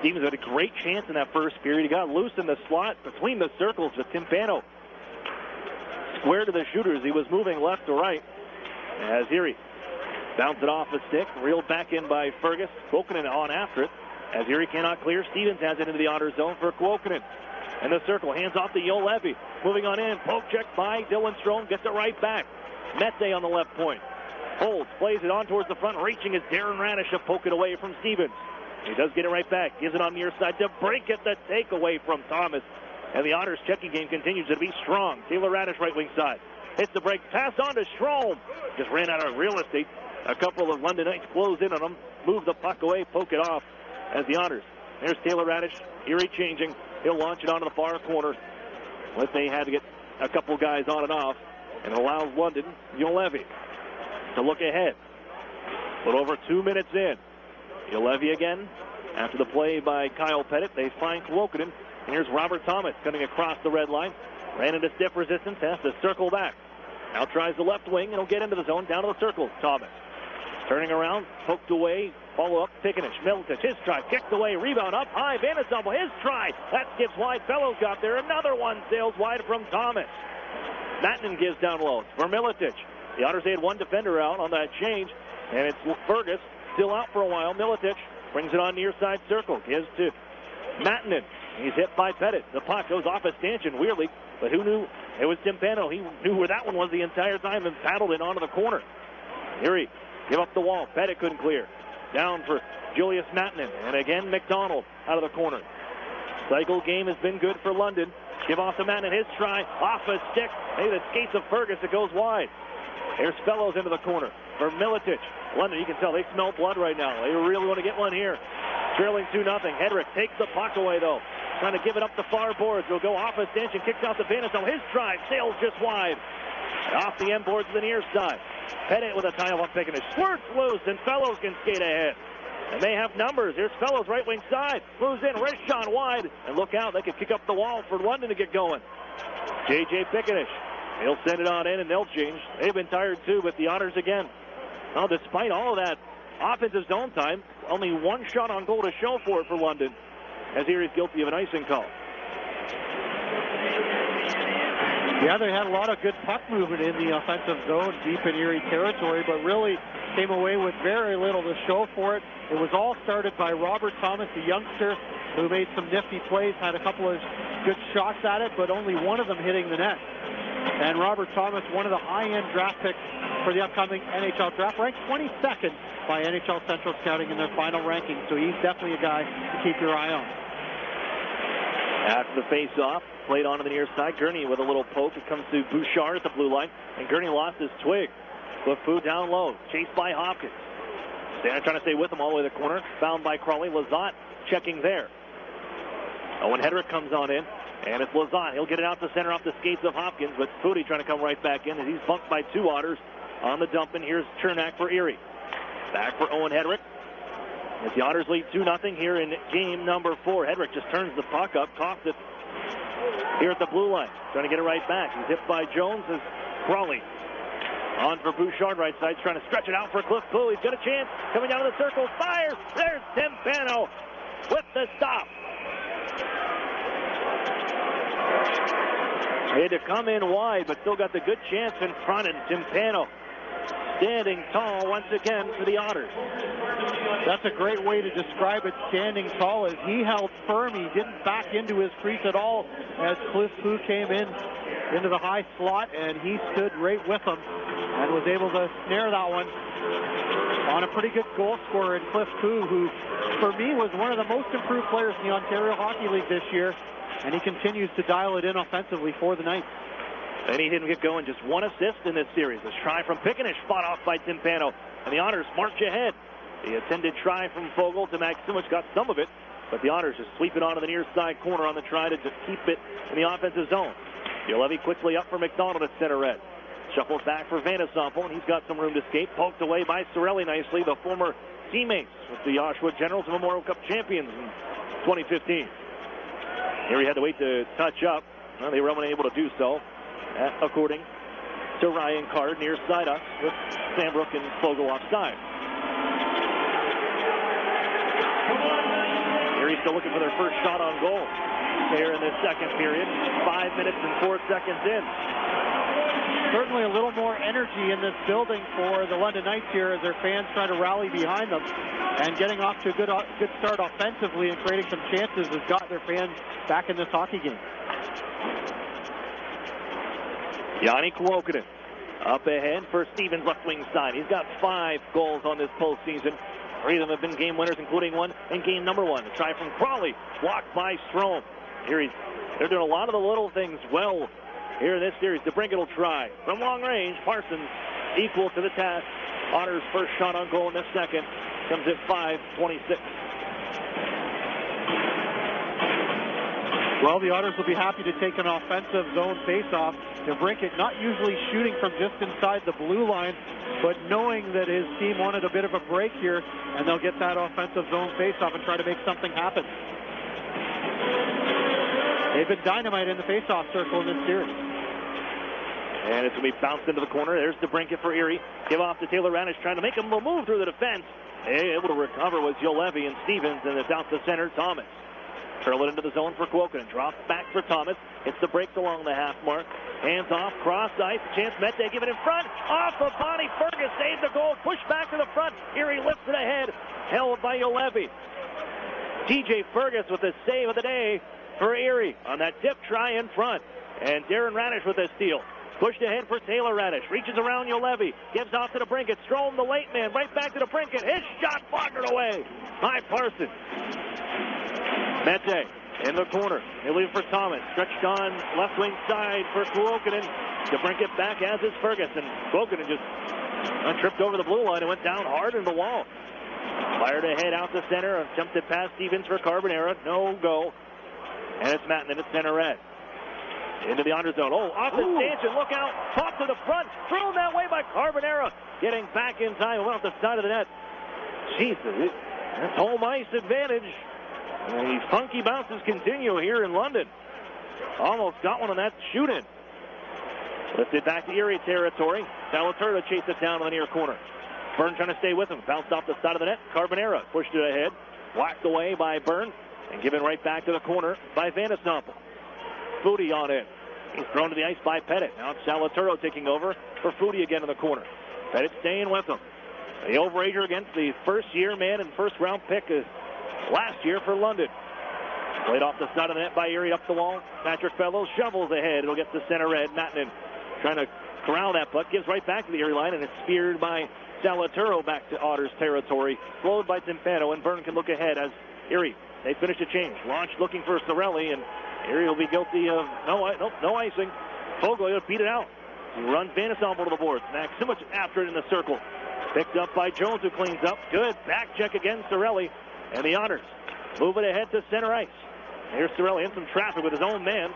Stevens had a great chance in that first period. He got loose in the slot between the circles with Timpano. Square to the shooters. He was moving left to right. As Erie bounced it off the stick, reeled back in by Fergus. Kuokkanen on after it. As Erie cannot clear, Stevens has it into the Otter zone for Kuokkanen. In the circle, hands off to Jolevi. Moving on in, poke check by Dylan Strome, gets it right back. Mete on the left point. Holds, plays it on towards the front, reaching is Darren Radish to poke it away from Stevens. He does get it right back, gives it on the near side to break it, the takeaway from Thomas. And the Otters checking game continues to be strong. Taylor Radish, right wing side. Hits the break. Pass on to Strome. Just ran out of real estate. A couple of London Knights close in on him. Move the puck away. Poke it off as the Otters. There's Taylor Radish. Erie changing. He'll launch it onto the far corner. But they had to get a couple guys on and off. And allows London, Juolevi, to look ahead. But over 2 minutes in. Juolevi again. After the play by Kyle Pettit, they find Kuokkanen. And here's Robert Thomas coming across the red line. Ran into stiff resistance, has to circle back. Now tries the left wing, and he'll get into the zone, down to the circle. Thomas turning around, poked away, follow up, Pickenish, Middleton, his try, kicked away, rebound up high, Van Ensemble, his try, that skips wide, Fellows got there, another one sails wide from Thomas. Mattinen gives down low for Miletic. The Otters had one defender out on that change, and it's Fergus, still out for a while. Miletic brings it on near side circle, gives to Mattinen. He's hit by Pettit. The puck goes off a stanchion, weirdly, but who knew? It was Timpano. He knew where that one was the entire time and paddled it onto the corner. Erie give up the wall. Pettit couldn't clear. Down for Julius Mattinen. And again, McDonald out of the corner. Cycle game has been good for London. Give off to Mattinen. His try off a stick. Maybe the skates of Fergus. It goes wide. There's Fellows into the corner for Miletic. London, you can tell they smell blood right now. They really want to get one here. Trailing 2-0. Hedrick takes the puck away, though. Trying to give it up the far boards. He'll go off a stanchion, kicks out the Bannister. His drive sails just wide. Off the end boards to the near side. Pettit with a tie-up on Pickenish. Squirts loose, and Fellows can skate ahead. And they have numbers. Here's Fellows right wing side. Moves in, wrist shot wide. And look out, they can kick up the wall for London to get going. J.J. Pickenish. He'll send it on in, and they'll change. They've been tired too, but the Otters again. Well, despite all of that offensive zone time, only one shot on goal to show for it for London, as Erie's guilty of an icing call. Yeah, they had a lot of good puck movement in the offensive zone deep in Erie territory, but really came away with very little to show for it. It was all started by Robert Thomas, the youngster, who made some nifty plays, had a couple of good shots at it, but only one of them hitting the net. And Robert Thomas, one of the high-end draft picks for the upcoming NHL draft, ranked 22nd by NHL Central Scouting in their final ranking, so he's definitely a guy to keep your eye on. After the face-off, played onto the near side. Gurney with a little poke. It comes to Bouchard at the blue line, and Gurney lost his twig. Lefou down low, chased by Hopkins. Stan trying to stay with him all the way to the corner. Found by Crawley. Lizotte checking there. Owen Hedrick comes on in, and it's Lizotte. He'll get it out to center off the skates of Hopkins, but Foudy trying to come right back in, and he's bumped by two Otters on the dump, and here's Chernak for Erie. Back for Owen Hedrick. As the Otters lead 2-0 here in game number 4. Hedrick just turns the puck up, coughs it here at the blue line. Trying to get it right back. He's hit by Jones as Crawley. On for Bouchard, right side, trying to stretch it out for Cliff Poole. He's got a chance. Coming down to the circle, fires. There's Timpano with the stop. He had to come in wide, but still got the good chance in front, and Timpano standing tall once again for the Otters. That's a great way to describe it, standing tall, as he held firm. He didn't back into his crease at all as Cliff Poole came into the high slot, and he stood right with him and was able to snare that one on a pretty good goal scorer in Cliff Poole, who for me was one of the most improved players in the Ontario Hockey League this year, and he continues to dial it in offensively for the Knights. And he didn't get going. Just one assist in this series. A try from Pickenish, fought off by Timpano, and the Otters march ahead. The attended try from Fogle to Maximovich got some of it, but the Otters just sweep it onto the near side corner on the try to just keep it in the offensive zone. Juolevi quickly up for McDonald at center red. Shuffles back for Van Ensemble, and he's got some room to escape. Poked away by Cirelli nicely, the former teammates with the Oshawa Generals and Memorial Cup champions in 2015. Here he had to wait to touch up. Well, they were unable to do so, according to Ryan Card, near side us, with Sandbrook and Fogle offside. Erie's still looking for their first shot on goal here in this second period. 5 minutes and 4 seconds in. Certainly a little more energy in this building for the London Knights here as their fans try to rally behind them, and getting off to a good start offensively and creating some chances has got their fans back in this hockey game. Yanni Kuokkanen up ahead for Stevens left wing side. He's got 5 goals on this postseason. 3 of them have been game winners, including one in game number 1. A try from Crawley, blocked by Strome. Here he's They're doing a lot of the little things well here in this series. DeBrincat will try. From long range, Parsons equal to the task. Otters' first shot on goal in the second comes at 5:26. Well, the Otters will be happy to take an offensive zone faceoff. DeBrincat not usually shooting from just inside the blue line, but knowing that his team wanted a bit of a break here, and they'll get that offensive zone faceoff and try to make something happen. They've been dynamite in the faceoff circle in this series. And it's going to be bounced into the corner. There's DeBrincat for Erie. Give off to Taylor Radish, trying to make him move through the defense. Able to recover was Jolevi and Stevens, and it's out to center, Thomas. Curl it into the zone for Kuokkanen. Drop back for Thomas. Hits the breaks along the half mark. Hands off, cross ice. Chance Mete, give it in front. Off the body. Fergus saves the goal. Push back to the front. Erie lifts it ahead. Held by Jolevi. TJ Fergus with the save of the day for Erie on that tip try in front. And Darren Radish with a steal. Pushed ahead for Taylor Radish. Reaches around Jolevi. Gives off to DeBrincat. Strom, the late man. Right back to DeBrincat. His shot blockered away by Parsons. Mete in the corner. They leave for Thomas. Stretched on left wing side for Kuokkanen. DeBrincat back as is Ferguson. Kuokkanen just tripped over the blue line and went down hard in the wall. Fired ahead out to center. Jumped it past Stevens for Carbonera. No go. And it's Mattinen at center red. Into the under zone. Oh, off the stanchion. Look out. Pop to the front. Thrown that way by Carbonera. Getting back in time. Went off the side of the net. Jesus. That's home ice advantage. The funky bounces continue here in London. Almost got one on that shoot-in. Lifted back to Erie territory. Salaturda chased it down on the near corner. Byrne trying to stay with him. Bounced off the side of the net. Carbonera pushed it ahead. Whacked away by Byrne. And given right back to the corner by Vandersnoppel. Foudy on in. He's thrown to the ice by Pettit. Now it's Salaturda taking over for Foudy again in the corner. Pettit staying with him. The overager against the first-year man and first-round pick last year for London. Played off the side of the net by Erie up the wall. Patrick Fellows shovels ahead. It'll get to center red. Mattinen trying to corral that puck. Gives right back to the Erie line, and it's speared by Salaturda back to Otters territory. Slowed by Timpano, and Byrne can look ahead as Erie. They finish a change. Launched looking for Sorelli, and Erie will be guilty of no icing. Fogley beat it out. He runs Vandersnoppel to the boards. Maximich after it in the circle. Picked up by Jones, who cleans up. Good back check against Sorelli. And the Otters move it ahead to center ice. Here's Sorelli in some traffic with his own man.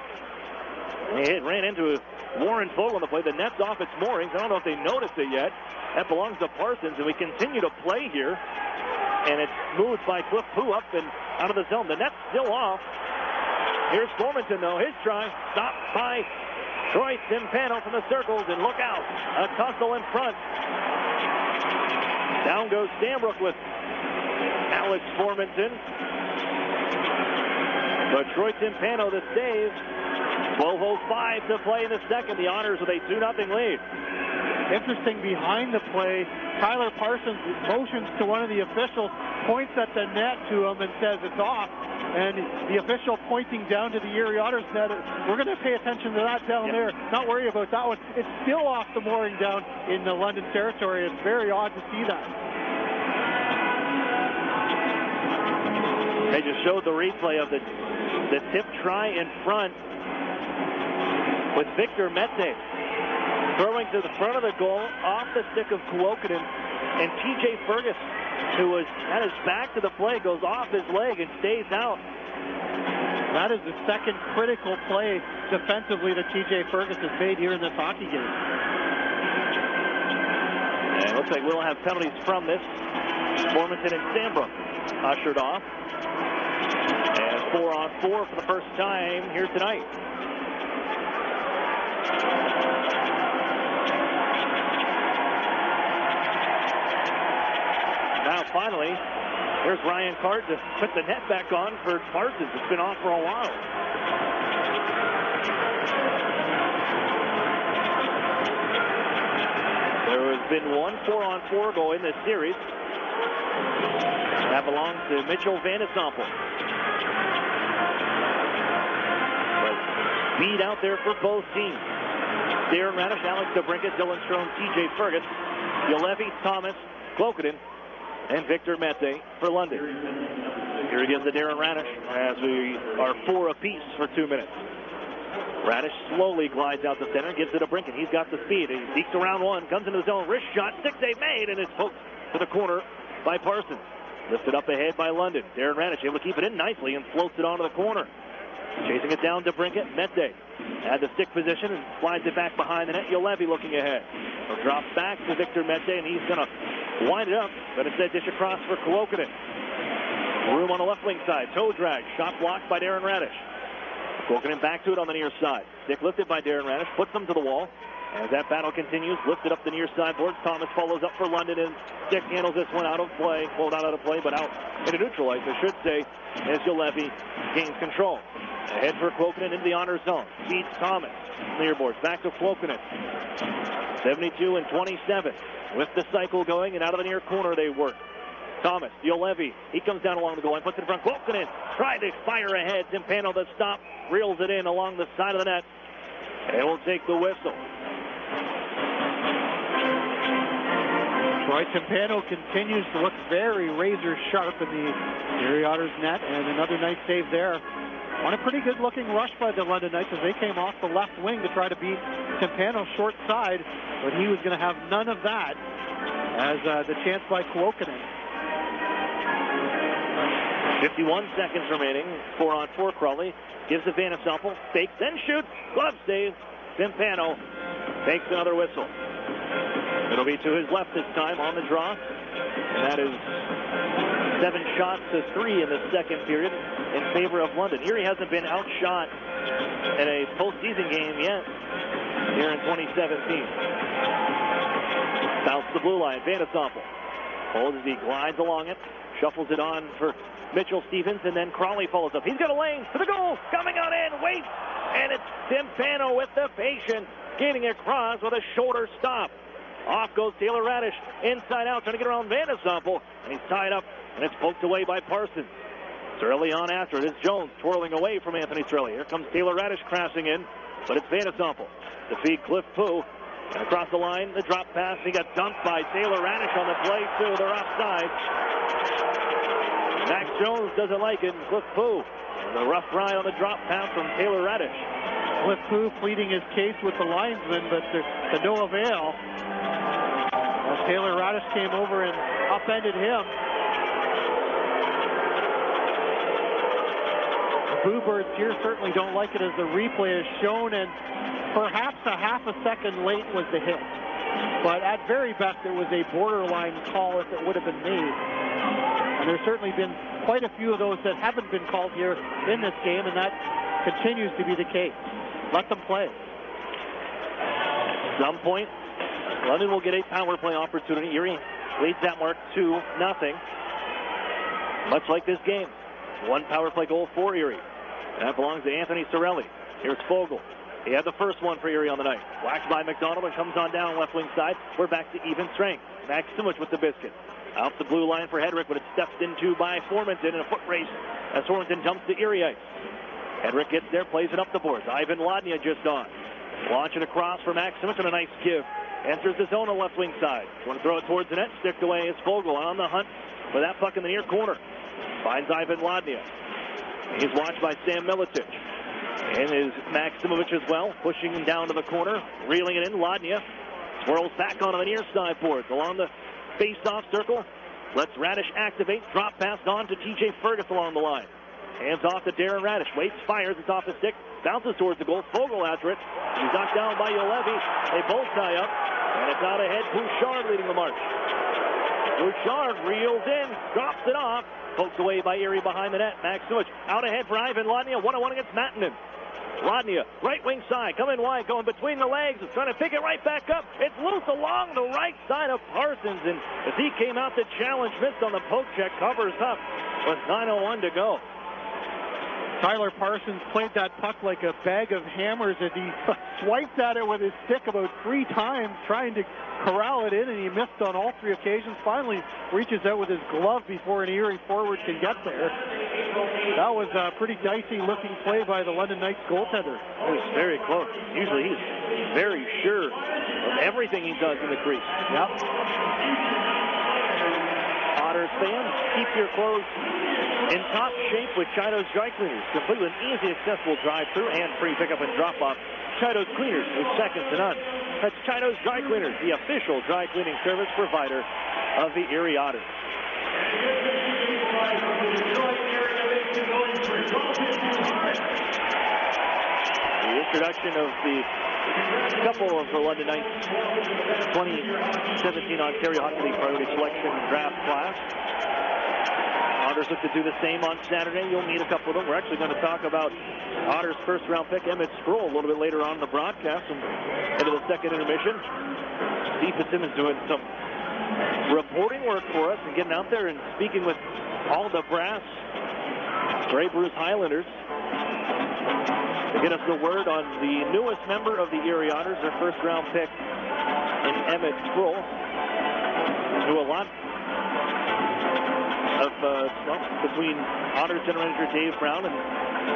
He ran into Warren Fogle on the play. The net's off its moorings. I don't know if they noticed it yet. That belongs to Parsons, and we continue to play here. And it's moved by Cliff Pooh up and out of the zone. The net's still off. Here's Formanton, though. His try stopped by Troy Timpano from the circles, and look out. A tussle in front. Down goes Stambrook with Alex Formanton. But Troy Timpano the save. 12:05 to play in the second. The Otters with a 2-0 lead. Interesting behind the play. Tyler Parsons motions to one of the officials, points at the net to him and says it's off. And the official pointing down to the Erie Otters net. We're going to pay attention to that down there. Not worry about that one. It's still off the mooring down in the London territory. It's very odd to see that. They just showed the replay of the tip try in front with Victor Mete throwing to the front of the goal off the stick of Kuokkanen, and TJ Fergus, who was at his back to the play, goes off his leg and stays out. That is the second critical play defensively that TJ Fergus has made here in this hockey game. And it looks like we'll have penalties from this. Formanton and Stambrook ushered off. And 4-on-4 for the first time here tonight. Now finally, here's Ryan Card to put the net back on for Parsons. It's been off for a while. There has been one 4-on-4 goal in this series. That belongs to Mitchell Vandersnoppel. But speed out there for both teams. Darren Radish, Alex DeBrincat, Dylan Strome, TJ Fergus, Jolevi, Thomas, Kuokkanen, and Victor Mete for London. Here he gives to Darren Radish as we are 4 apiece for 2 minutes. Radish slowly glides out the center, gives it to Brinken. He's got the speed. He sneaks around one, comes into the zone, wrist shot, 6-8 made, and it's poked to the corner by Parsons. Lifted up ahead by London. Darren Radish able to keep it in nicely and floats it onto the corner. Chasing it down to Brinket. Mete had the stick position and slides it back behind the net. Yolevi looking ahead. He'll drop back to Victor Mete, and he's going to wind it up, but instead dish across for Kuokkanen. Room on the left wing side. Toe drag. Shot blocked by Darren Radish. Kuokkanen back to it on the near side. Stick lifted by Darren Radish. Puts them to the wall. As that battle continues, lifted up the near side boards. Thomas follows up for London, and Stick handles this one out of play. Well, not out of play, but out in a neutral ice, I should say, as Yolevi gains control. Ahead for Kuokkanen into the honor zone. Feeds Thomas. Near boards. Back to Kuokkanen. 72-27. With the cycle going, and out of the near corner they work. Thomas, Yolevi, he comes down along the goal line, puts it in front. Kuokkanen tried to fire ahead. Timpano the stop, reels it in along the side of the net, and will take the whistle. Troy Timpano continues to look very razor sharp in the Erie Otters net, and another nice save there. On a pretty good looking rush by the London Knights as they came off the left wing to try to beat Timpano short side, but he was going to have none of that as the chance by Kuokkanen. 51 seconds remaining. 4-on-4. Crawley gives it Vanasample, fakes, then shoots. Glove save. Timpano takes another whistle. It'll be to his left this time on the draw. And that is 7 shots to 3 in the second period in favor of London. Erie hasn't been outshot in a postseason game yet here in 2017. Bounce the blue line. Vanasample holds as he glides along it. Shuffles it on for Mitchell Stevens, and then Crawley follows up. He's got a lane for the goal. Coming on in. Waits. And it's Timpano with the patience. Getting across with a shoulder stop. Off goes Taylor Radish. Inside out, trying to get around Vanasample. And he's tied up, and it's poked away by Parsons. Cirelli on after it. It's Jones twirling away from Anthony Cirelli. Here comes Taylor Radish crashing in, but it's Vanasample to feed Cliff Pooh. And across the line, the drop pass. He got dumped by Taylor Radish on the play, too. They're offside. Max Jones doesn't like it, and Cliff Pooh. And the rough ride on the drop pass from Taylor Radish. Cliff Pooh pleading his case with the linesman, but to no avail. As Taylor Radish came over and upended him. The Bluebirds here certainly don't like it as the replay is shown, and perhaps a half a second late was the hit. But at very best, it was a borderline call if it would have been made. And there's certainly been quite a few of those that haven't been called here in this game, and that continues to be the case. Let them play. At some point, London will get a power play opportunity. Erie leads that mark 2-0. Much like this game. 1 power play goal for Erie. That belongs to Anthony Cirelli. Here's Fogle. He had the first one for Erie on the night. Whacked by McDonald and comes on down left wing side. We're back to even strength. Max Simic with the biscuit. Out the blue line for Hedrick, but it's stepped into by Formanton in a foot race as Formanton jumps to Erie ice. Hedrick gets there, plays it up the boards. Ivan Ladnia just on. Launch it across for Max Simic and a nice give. Enters the zone on left wing side. Want to throw it towards the net. Sticked away is Fogle on the hunt for that puck in the near corner. Finds Ivan Ladnia. He's watched by Sam Milicic. And is Maximovic as well, pushing him down to the corner, reeling it in. Ladnia swirls back onto the near side boards along the face-off circle. Lets Radish activate. Drop pass on to TJ Fergus along the line. Hands off to Darren Radish. Waits, fires. It's off the stick. Bounces towards the goal. Fogle after it. He's knocked down by Yolevi. They both tie up. And it's out ahead. Bouchard leading the march. Bouchard reels in. Drops it off. Poked away by Erie behind the net. Max Simic out ahead for Ivan Ladnia. 1-on-1 against Mattinen. Ladnia, right wing side, coming wide, going between the legs. It's trying to pick it right back up. It's loose along the right side of Parsons. And as he came out to challenge, missed on the poke check, covers up with 9:01 to go. Tyler Parsons played that puck like a bag of hammers as he swiped at it with his stick about 3 times, trying to corral it in, and he missed on all 3 occasions. Finally reaches out with his glove before an Erie forward can get there. That was a pretty dicey looking play by the London Knights goaltender. It was very close. Usually he's very sure of everything he does in the crease. Yep. On Otters fans, keep your clothes in top shape with Chino's Dry Cleaners. Complete with easy, accessible drive-through and free pickup and drop-off. Chino's Cleaners is second to none. That's Chino's Dry Cleaners, the official dry cleaning service provider of the Erie Otters. The introduction of the couple of the London Knights 2017 Ontario Hockey League Priority Selection Draft Class. Otters look to do the same on Saturday. You'll meet a couple of them. We're actually going to talk about Otters' first-round pick, Emmett Sproul, a little bit later on in the broadcast and into the second intermission. Steve Fitzsimmons doing some reporting work for us and getting out there and speaking with all the brass Grey Bruce Highlanders to get us the word on the newest member of the Erie Otters, their first-round pick in Emmett Sproul. Do a lot of between Otters general manager Dave Brown and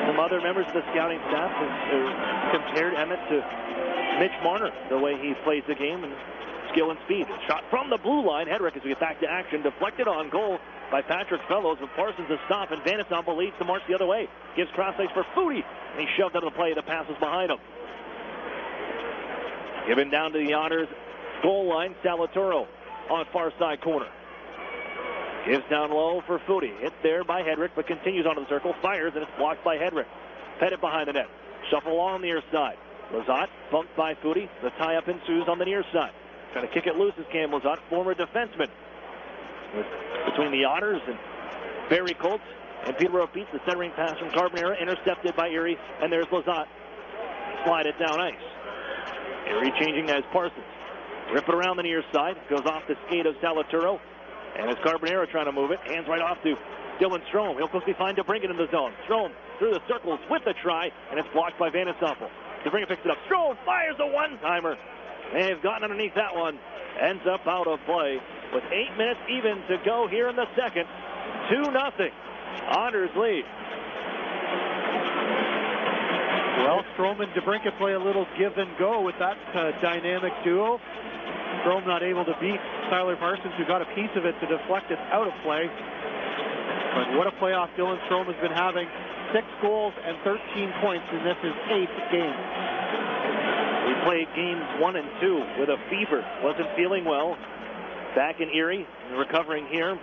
some other members of the scouting staff have compared Emmett to Mitch Marner, the way he plays the game and skill and speed. Shot from the blue line. Hedrick, as we get back to action, deflected on goal by Patrick Fellows, with Parsons a stop, and Van Ensemble leads the march the other way. Gives cross ice for Foodie, and he shoved out of the play. The pass was behind him. Given down to the Otters goal line, Salatoro on far side corner. Gives down low for Foodie. Hit there by Hedrick, but continues onto the circle. Fires, and it's blocked by Hedrick. Pettit behind the net. Shuffle along on the near side. Lazat bumped by Foodie. The tie-up ensues on the near side. Trying to kick it loose is Cam Lazat, former defenseman. Between the Otters and Barry Colts and Peterborough beats the centering pass from Carbonera, intercepted by Erie, and there's Lazat. Slide it down ice. Erie changing as Parsons. Rip it around the near side. Goes off the skate of Salaturo. And it's Carbonera trying to move it. Hands right off to Dylan Strome. He'll quickly find DeBrincat in the zone. Strome through the circles with the try, and it's blocked by Van Ensemble. DeBrincat picks it up. Strome fires a one-timer. They've gotten underneath that one. Ends up out of play with 8 minutes even to go here in the second. 2-0. Otters lead. Well, Strome and DeBrincat play a little give and go with that dynamic duo. Strome not able to beat Tyler Parsons, who got a piece of it to deflect it out of play. But what a playoff Dylan Strome has been having. 6 goals and 13 points in this his 8th game. We played games 1 and 2 with a fever. Wasn't feeling well. Back in Erie, recovering here.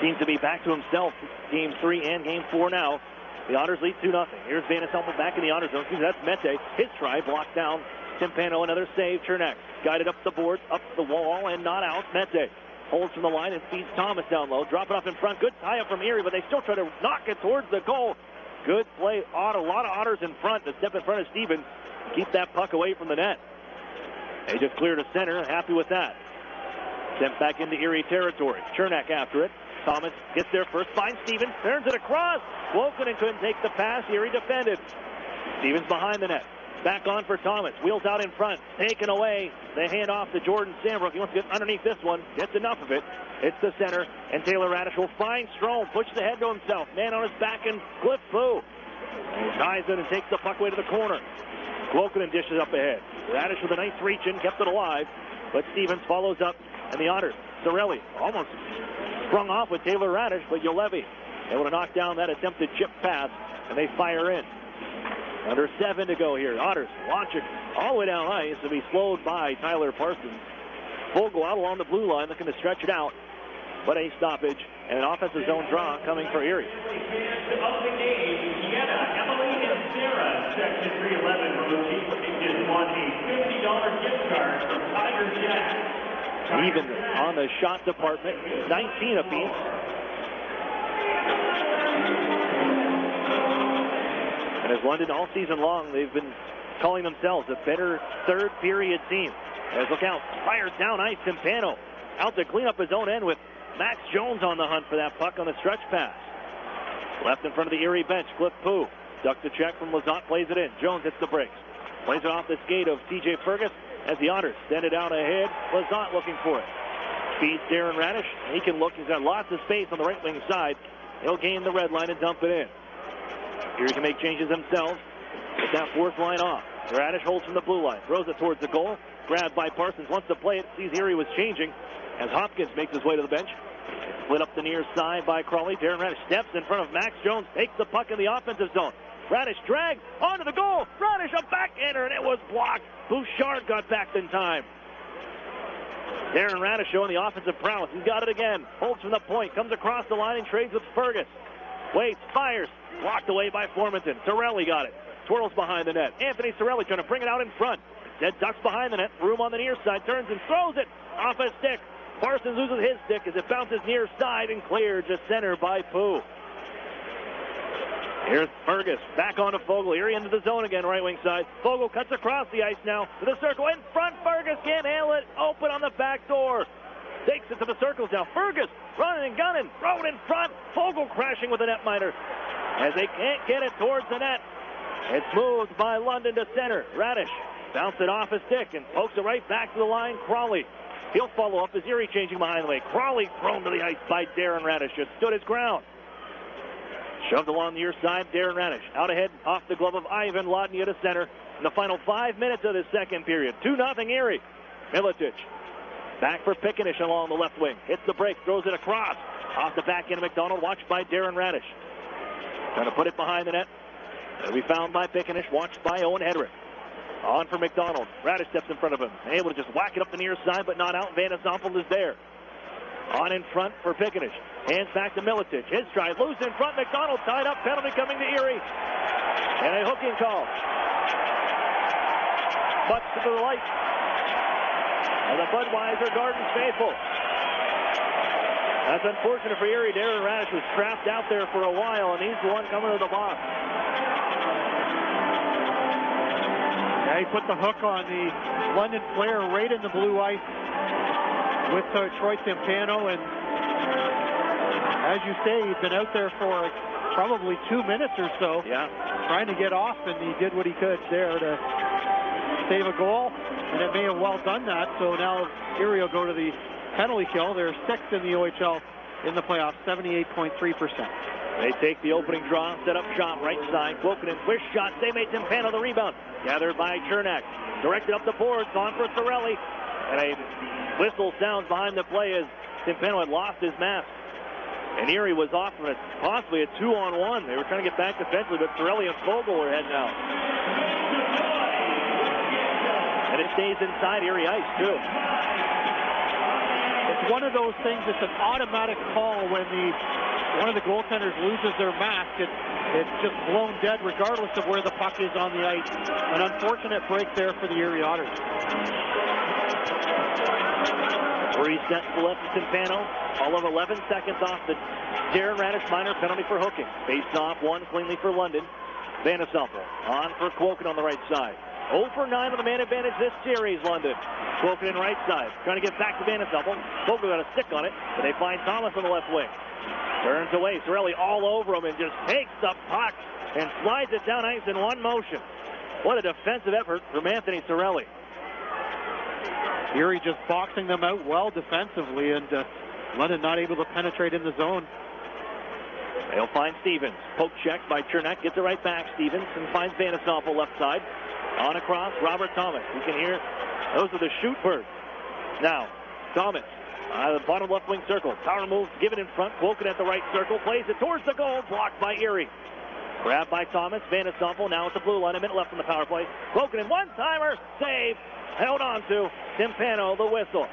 Seems to be back to himself. Game 3 and game 4 now. The Otters lead 2-0. Here's Van Ensemble back in the Otters zone. That's Mete. His try blocked down. Timpano, another save. Chernak guided up the board, up the wall, and not out. Mete holds from the line and feeds Thomas down low. Drop it off in front. Good tie-up from Erie, but they still try to knock it towards the goal. Good play. A lot of Otters in front to step in front of Stevens. Keep that puck away from the net. They just cleared a center. Happy with that. Sent back into Erie territory. Chernak after it. Thomas gets there first. Finds Stevens. Turns it across. Wokanen couldn't take the pass. Erie defended. Stevens behind the net. Back on for Thomas. Wheels out in front. Taken away. They hand off to Jordan Sambrook. He wants to get underneath this one. Gets enough of it. It's the center. And Taylor Radish will find Strome. Pushes ahead to himself. Man on his back and Cliff Fu. And he ties it and takes the puck away to the corner. Wokanen dishes up ahead. Radish with a nice reach in. Kept it alive. But Stevens follows up. And the Otters. Sorelli almost sprung off with Taylor Radish. But Ulevi able to knock down that attempted chip pass. And they fire in. Under 7 to go here. Otters launching all the way down ice to be slowed by Tyler Parsons. Full go out along the blue line, looking to stretch it out. But a stoppage and an offensive zone draw coming for Erie. Of the game, Sienna, Emily, and Sarah, section 311 from the Chief, just won a $50 gift card from Tiger Jack. Even on the shot department, 19 apiece. And as London all season long, they've been calling themselves a better third period team. As look out, fires down ice, Timpano out to clean up his own end with Max Jones on the hunt for that puck on the stretch pass. Left in front of the Erie bench, Cliff Pooh. Ducks the check from Lazat, plays it in. Jones hits the brakes. Plays it off the skate of TJ Fergus as the Otters send it out ahead. Lazat looking for it. Feeds Darren Radish. He can look. He's got lots of space on the right wing side. He'll gain the red line and dump it in. Erie can make changes themselves. Get that fourth line off. Radish holds from the blue line. Throws it towards the goal. Grabbed by Parsons. Wants to play it. Sees Erie was changing as Hopkins makes his way to the bench. Split up the near side by Crawley. Darren Radish steps in front of Max Jones, takes the puck in the offensive zone. Radish drags onto the goal. Radish a backhander, and it was blocked. Bouchard got back in time. Darren Radish showing the offensive prowess. He's got it again. Holds from the point. Comes across the line and trades with Fergus. Waits, fires. Blocked away by Formanton. Sorelli got it. Twirls behind the net. Anthony Sorelli trying to bring it out in front. Instead ducks behind the net. Room on the near side. Turns and throws it off his stick. Parsons loses his stick as it bounces near side and cleared to center by Pooh. Here's Fergus. Back on to Fogle. Erie into the zone again, right wing side. Fogle cuts across the ice now to the circle. In front, Fergus can't handle it. Open on the back door. Takes it to the circles now. Fergus running and gunning. Thrown in front. Fogle crashing with the netminder as they can't get it towards the net. It's moved by London to center. Radish bounce it off his stick and pokes it right back to the line. Crawley. He'll follow up as Erie changing behind the way. Crawley thrown to the ice by Darren Radish. Just stood his ground. Shoved along the near side, Darren Radish. Out ahead, off the glove of Ivan Lodnia to center. In the final 5 minutes of the second period. 2-0 Erie. Miletich. Back for Pickenish along the left wing. Hits the break, throws it across. Off the back end of McDonald, watched by Darren Radish. Trying to put it behind the net. It'll be found by Pickenish, watched by Owen Hedrick. On for McDonald. Radish steps in front of him. Able to just whack it up the near side, but not out. Van Zompel is there. On in front for Pickenish. Hands back to Miletich. His stride loose in front. McDonald tied up. Penalty coming to Erie. And a hooking call. Butts to the light. And the Budweiser Gardens faithful. That's unfortunate for Erie. Darren Radish was trapped out there for a while, and he's the one coming to the box. Yeah, he put the hook on the London player right in the blue ice with Troy Timpano, and as you say, he'd been out there for probably 2 minutes or so, trying to get off, and he did what he could there to save a goal, and it may have well done that. So now Erie will go to the penalty kill. They're sixth in the OHL in the playoffs, 78.3%. They take the opening draw, set up shot right side. Wokanen, twist shot, they made Timpano the rebound. Gathered by Chernak. Directed up the boards, on for Sorelli. And a whistle sounds behind the play as Timpano had lost his mask. And Erie was off from it, possibly a 2-on-1. They were trying to get back defensively, but Sorelli and Fogle were heading out. And it stays inside Erie ice, too. It's one of those things, it's an automatic call when one of the goaltenders loses their mask. It's just blown dead regardless of where the puck is on the ice. An unfortunate break there for the Erie Otters. 3 sets left to Timpano. All of 11 seconds off the Darren Radish minor penalty for hooking. Faced off one cleanly for London. Van Zompel on for Quoken on the right side. 0 for 9 on the man advantage this series, London. Quoken in right side. Trying to get back to Van Zompel. Quoken got a stick on it, but they find Thomas on the left wing. Turns away. Sorelli all over him and just takes the puck and slides it down ice in one motion. What a defensive effort from Anthony Sorelli. Erie just boxing them out well defensively, and London not able to penetrate in the zone. They'll find Stevens. Poke check by Chernak. Gets it right back. Stevens and finds Van Zompel left side. On across, Robert Thomas. You can hear those are the shoot birds. Now, Thomas. The bottom left wing circle. Power move, give it in front. Quoken at the right circle. Plays it towards the goal. Blocked by Erie. Grabbed by Thomas. Van Zompel now at the blue line. A minute left on the power play. Quoken in one-timer. Save. Held on to Timpano, the whistle.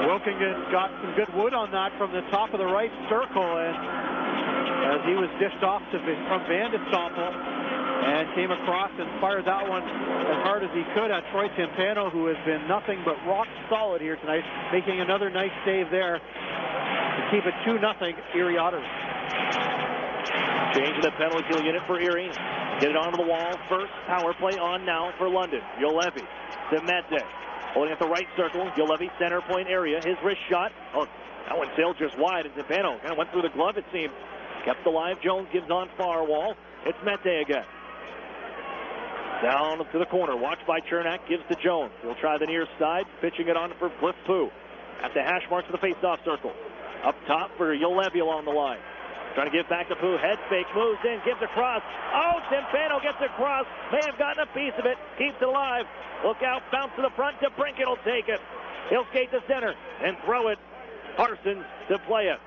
Wilkingen got some good wood on that from the top of the right circle, and as he was dished off from Van Zompel and came across and fired that one as hard as he could at Troy Timpano, who has been nothing but rock solid here tonight, making another nice save there to keep it 2-0 Erie Otters. Change the penalty kill unit for Erie. Get it onto the wall first. Power play on now for London. Yolevi to Mete. Holding at the right circle. Yolevi center point area. His wrist shot. Oh, that one sailed just wide. And Timpano kind of went through the glove, it seemed. Kept alive. Jones gives on far wall. It's Mete again. Down to the corner. Watched by Chernak. Gives to Jones. He'll try the near side. Pitching it on for Cliff Pooh. At the hash marks of the face-off circle. Up top for Yolevi along the line. Trying to get back to Pooh. Head fake. Moves in. Gives across. Oh, Timpano gets across. May have gotten a piece of it. Keeps it alive. Look out. Bounce to the front. DeBrincat will take it. He'll skate to center and throw it. Parsons to play it.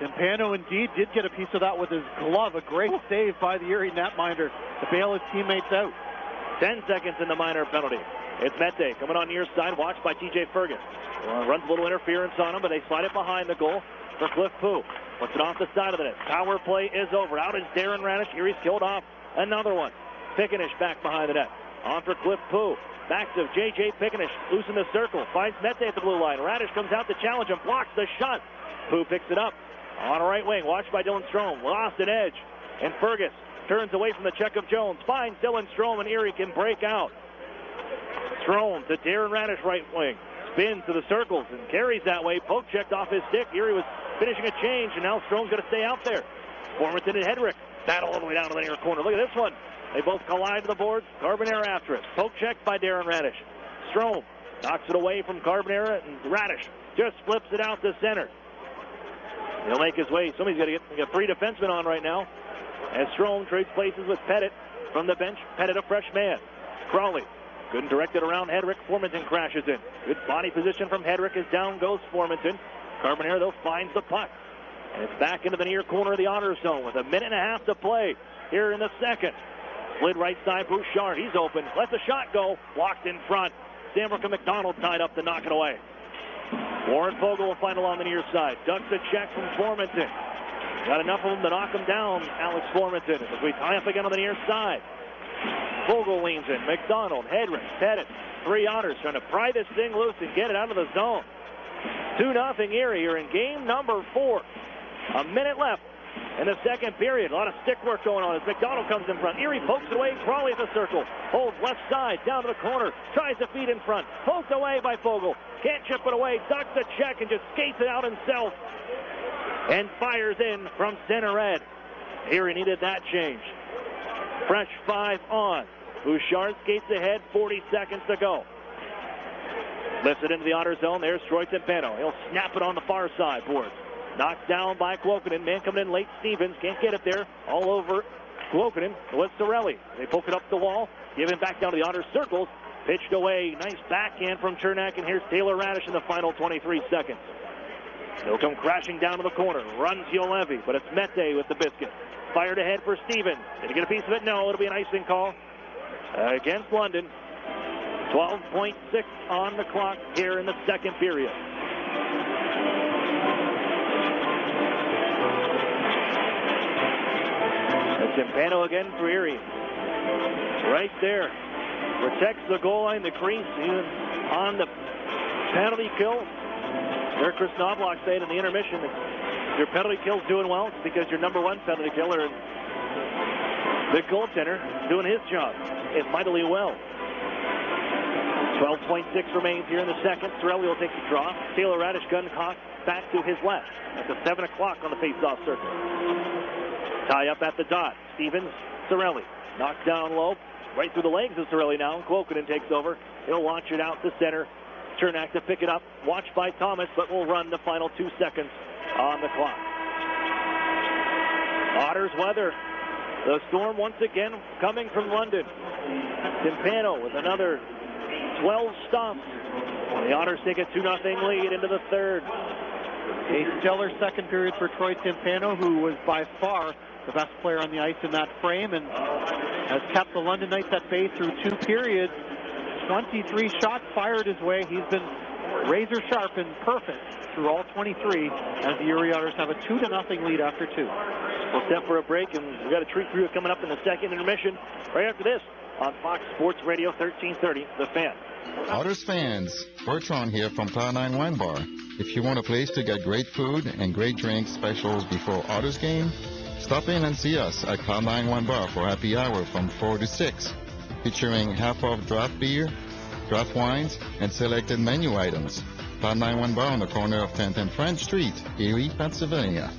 Timpano indeed did get a piece of that with his glove. A great save by the Erie netminder to bail his teammates out. 10 seconds in the minor penalty. It's Mete coming on near side, watched by TJ Fergus. Runs a little interference on him, but they slide it behind the goal for Cliff Pooh. Puts it off the side of the net. Power play is over. Out is Darren Radish. Erie's killed off another one. Pickenish back behind the net. On for Cliff Pooh. Back to J.J. Pickenish. Loose in the circle. Finds Mete at the blue line. Radish comes out to challenge him. Blocks the shot. Pooh picks it up. On a right wing. Watched by Dylan Strome. Lost an edge. And Fergus turns away from the check of Jones. Finds Dylan Strome, and Erie can break out. Strome to Darren Radish, right wing. Spins to the circles and carries that way. Poke checked off his stick. Erie was finishing a change, and now Strome's going to stay out there. Formanton and Hedrick battle all the way down to the near corner. Look at this one. They both collide to the boards. Carbonera after it. Poke checked by Darren Radish. Strome knocks it away from Carbonera, and Radish just flips it out to center. He'll make his way. Somebody's got to get 3 defensemen on right now. As Strome trades places with Pettit from the bench. Pettit, a fresh man. Crawley. Good and directed around Hedrick. Formanton crashes in. Good body position from Hedrick as down goes Formanton. Carbonera, though, finds the puck. And it's back into the near corner of the Otters zone with 1.5 minutes to play here in the second. Slid right side, Bouchard. He's open. Lets the shot go. Blocked in front. Stamberg and McDonald tied up to knock it away. Warren Fogle will find along the near side. Ducks a check from Formanton. Got enough of them to knock him down, Alex Formanton. As we tie up again on the near side. Fogle leans in. McDonald, Hedrick, Pettit. 3 Otters trying to pry this thing loose and get it out of the zone. 2-0 Erie here in game number 4. 1 minute left in the second period. A lot of stick work going on as McDonald comes in front. Erie pokes it away. Crawley at the circle. Holds left side down to the corner. Tries to feed in front. Poked away by Fogle. Can't chip it away. Ducks the check and just skates it out himself. And fires in from center red. Erie needed that change. Fresh 5 on. Bouchard skates ahead. 40 seconds to go. Lifts it into the Otter zone. There's Troy Timpano. He'll snap it on the far side boards. Knocked down by Kuokkanen. Man coming in late. Stevens can't get it there. All over Kuokkanen was Sorelli. They poke it up the wall. Give him back down to the Otter circles. Pitched away. Nice backhand from Chernak. And here's Taylor Radish in the final 23 seconds. He'll come crashing down to the corner. Runs Yolevi, but it's Mete with the biscuit. Fired ahead for Stevens. Did he get a piece of it? No, it'll be an icing call against London. 12.6 on the clock here in the second period. It's Timpano again for Erie. Right there. Protects the goal line, the crease, even on the penalty kill. There, Chris Knobloch said in the intermission that your penalty kill's doing well. It's because your number 1 penalty killer, the goaltender, doing his job. It's mightily well. 12.6 remains here in the second. Sorelli will take the draw. Taylor Radish gun cocked back to his left at the 7 o'clock on the face-off circle. Tie up at the dot. Stevens, Sorelli. Knocked down low. Right through the legs of Sorelli now. And Kuokkanen takes over. He'll launch it out to center. Chernak to pick it up. Watched by Thomas, but will run the final 2 seconds on the clock. Otters weather. The storm once again coming from London. Timpano with another 12 stops. The Otters take a 2-0 lead into the third. A stellar second period for Troy Timpano, who was by far the best player on the ice in that frame and has kept the London Knights at bay through 2 periods. 23 shots fired his way. He's been razor sharp and perfect through all 23 as the Erie Otters have a 2-0 lead after 2. We'll step for a break, and we've got a treat for you coming up in the second intermission right after this on Fox Sports Radio 1330, The Fan. Otters fans, Bertrand here from Cloud 9 Wine Bar. If you want a place to get great food and great drinks specials before Otters game, stop in and see us at Cloud 9 Wine Bar for happy hour from 4 to 6, featuring half-off draft beer, draft wines, and selected menu items. Cloud 9 Wine Bar on the corner of 10th and French Street, Erie, Pennsylvania.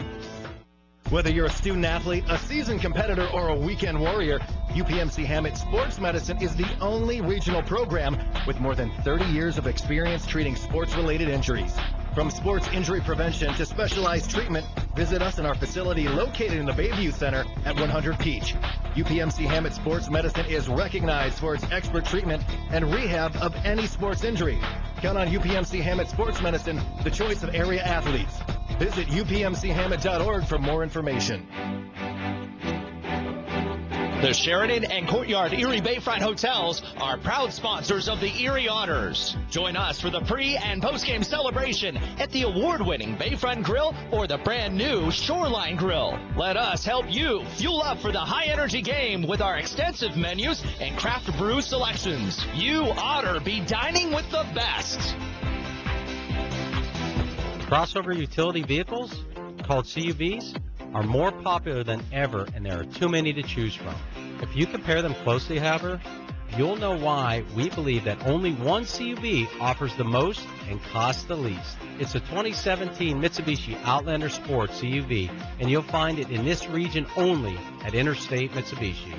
Whether you're a student athlete, a seasoned competitor, or a weekend warrior, UPMC Hammett Sports Medicine is the only regional program with more than 30 years of experience treating sports-related injuries. From sports injury prevention to specialized treatment, visit us in our facility located in the Bayview Center at 100 Peach. UPMC Hammett Sports Medicine is recognized for its expert treatment and rehab of any sports injury. Count on UPMC Hammett Sports Medicine, the choice of area athletes. Visit upmchammett.org for more information. The Sheridan and Courtyard Erie Bayfront Hotels are proud sponsors of the Erie Otters. Join us for the pre- and post-game celebration at the award-winning Bayfront Grill or the brand-new Shoreline Grill. Let us help you fuel up for the high-energy game with our extensive menus and craft brew selections. You Otter be dining with the best. Crossover utility vehicles, called CUVs, are more popular than ever, and there are too many to choose from. If you compare them closely, however, you'll know why we believe that only one CUV offers the most and costs the least. It's a 2017 Mitsubishi Outlander Sport CUV, and you'll find it in this region only at Interstate Mitsubishi.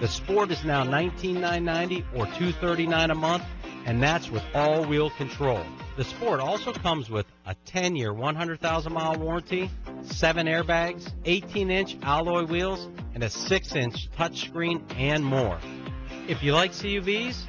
The Sport is now $19,990 or $239 a month, and that's with all-wheel control. The Sport also comes with a 10-year, 100,000-mile warranty, 7 airbags, 18-inch alloy wheels, and a 6-inch touchscreen, and more. If you like CUVs,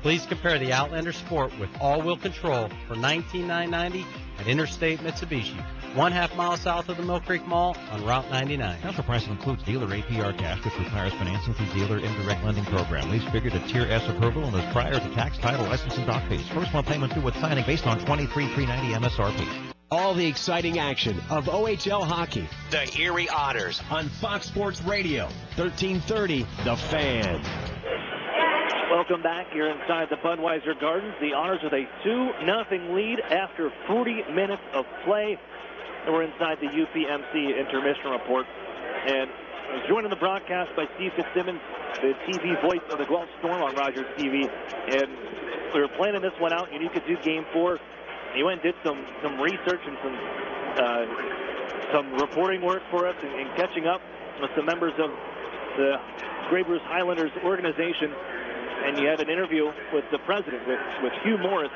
please compare the Outlander Sport with all-wheel control for $19,990 at Interstate Mitsubishi, 1/2 mile south of the Mill Creek Mall on Route 99. Special pricing includes dealer APR cash, which requires financing through dealer indirect lending program. Lease figured at Tier S approval and is prior to tax, title, license, and dock fees. First month payment due with signing based on $23,390 MSRP. All the exciting action of OHL hockey. The Erie Otters On Fox Sports Radio, 1330, The Fan. Welcome back here inside the Budweiser Gardens. The Otters with a 2-0 lead after 40 minutes of play. And we're inside the UPMC intermission report. And I was joined in the broadcast by Steve Fitzsimmons, the TV voice of the Guelph Storm on Rogers TV. And we were planning this one out. You could do Game 4. He went and did some research and some reporting work for us and catching up with some members of the Grey Bruce Highlanders organization. And you had an interview with the president, with Hugh Morris.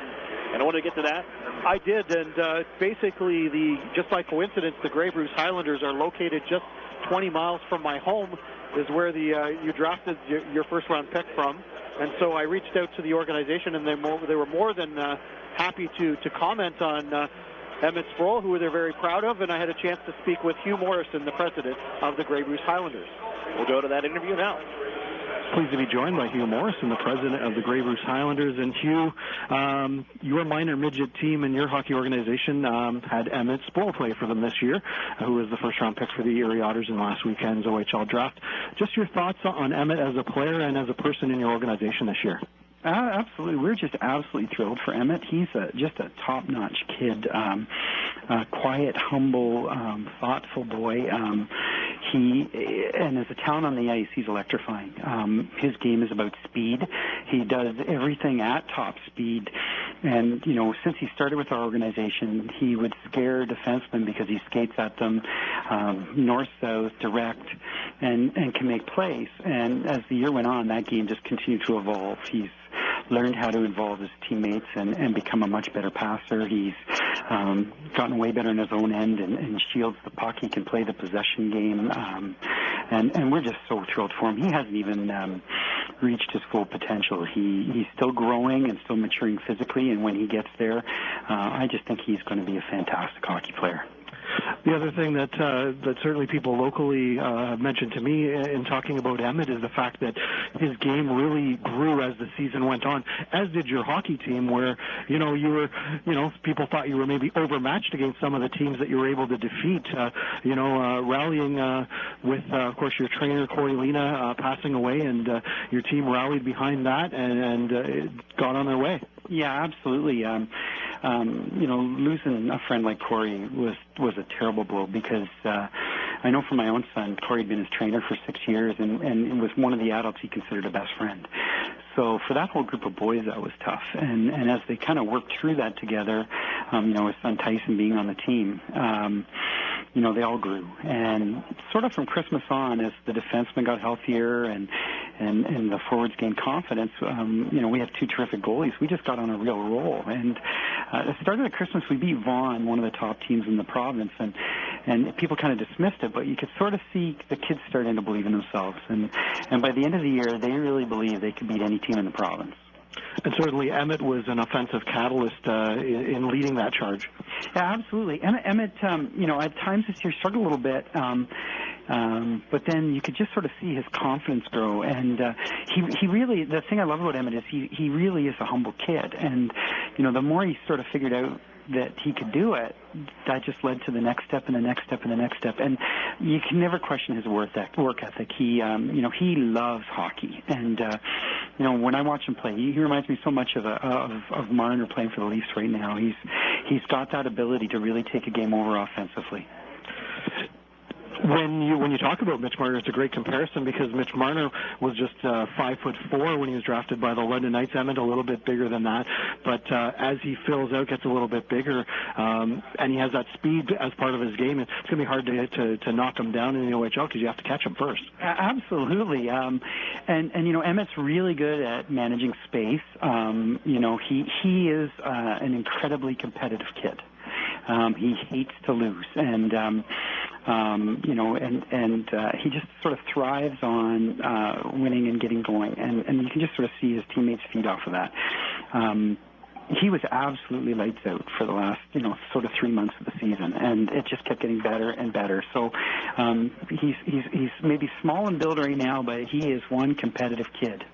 And I want to get to that. I did, and basically, just by coincidence, the Grey Bruce Highlanders are located just 20 miles from my home, is where you drafted your first-round pick from. And so I reached out to the organization, and they were more than happy to comment on Emmett Sproul, who they're very proud of, and I had a chance to speak with Hugh Morrison, the president of the Grey Bruce Highlanders. We'll go to that interview now. Pleased to be joined by Hugh Morrison, the president of the Grey Bruce Highlanders. And Hugh, your minor midget team and your hockey organization had Emmett Sproul play for them this year, who was the first-round pick for the Erie Otters in last weekend's OHL draft. Just your thoughts on Emmett as a player and as a person in your organization this year. Absolutely. We're just absolutely thrilled for Emmett. He's just a top-notch kid, quiet, humble, thoughtful boy. And as a talent on the ice, he's electrifying. His game is about speed. He does everything at top speed. And, since he started with our organization, he would scare defensemen because he skates at them north-south, direct, and can make plays. And as the year went on, that game just continued to evolve. He's learned how to involve his teammates and become a much better passer. He's gotten way better in his own end and shields the puck. He can play the possession game. And we're just so thrilled for him. He hasn't even reached his full potential. He's still growing and still maturing physically, and when he gets there, I just think he's going to be a fantastic hockey player. The other thing that certainly people locally have mentioned to me in talking about Emmett is the fact that his game really grew as the season went on, as did your hockey team, where you were people thought you were maybe overmatched against some of the teams that you were able to defeat. Rallying with of course your trainer Corey Lena passing away, and your team rallied behind that and got on their way. Yeah, absolutely. Losing a friend like Corey was a terrible blow because I know from my own son, Corey had been his trainer for 6 years and was one of the adults he considered a best friend. So for that whole group of boys, that was tough. And as they kind of worked through that together, his son Tyson being on the team, they all grew. And sort of from Christmas on, as the defensemen got healthier and the forwards gained confidence, we have two terrific goalies. We just got on a real roll. And at the start of the Christmas, we beat Vaughan, one of the top teams in the province, and people kind of dismissed it, but you could sort of see the kids starting to believe in themselves. And by the end of the year, they really believed they could beat any team in the province. And certainly Emmett was an offensive catalyst in leading that charge. Yeah, absolutely. Emmett, at times this year struggled a little bit, but then you could just sort of see his confidence grow. And he really, the thing I love about Emmett is he really is a humble kid. And, the more he sort of figured out that he could do it, that just led to the next step and the next step and the next step. And you can never question his work ethic. He loves hockey. And, when I watch him play, he reminds me so much of Marner playing for the Leafs right now. He's got that ability to really take a game over offensively. When you talk about Mitch Marner, it's a great comparison because Mitch Marner was just 5'4" when he was drafted by the London Knights. Emmett a little bit bigger than that, but as he fills out, gets a little bit bigger, and he has that speed as part of his game. It's going to be hard to knock him down in the OHL because you have to catch him first. Absolutely, and Emmett's really good at managing space. He is an incredibly competitive kid. He hates to lose, and he just sort of thrives on winning and getting going, and you can just sort of see his teammates feed off of that. He was absolutely lights out for the last, sort of 3 months of the season, and it just kept getting better and better. So he's maybe small in build right now, but he is one competitive kid.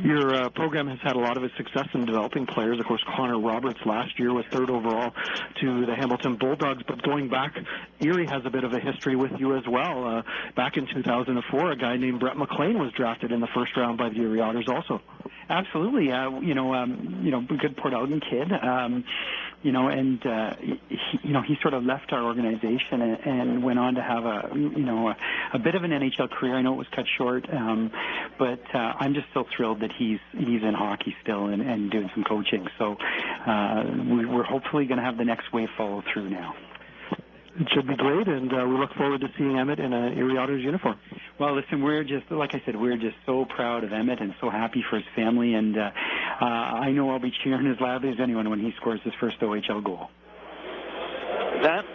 Your program has had a lot of success in developing players. Of course, Connor Roberts last year was 3rd overall to the Hamilton Bulldogs. But going back, Erie has a bit of a history with you as well. Back in 2004, a guy named Brett McLean was drafted in the first round by the Erie Otters also. Absolutely. Good Port Elgin kid. He sort of left our organization and went on to have a bit of an NHL career. I know it was cut short, but I'm just so thrilled that he's in hockey still and doing some coaching. So we're hopefully going to have the next wave follow through now. It should be great, and we look forward to seeing Emmett in an Erie Otters uniform. Well, listen, we're just so proud of Emmett and so happy for his family, and I know I'll be cheering as loudly as anyone when he scores his first OHL goal. That,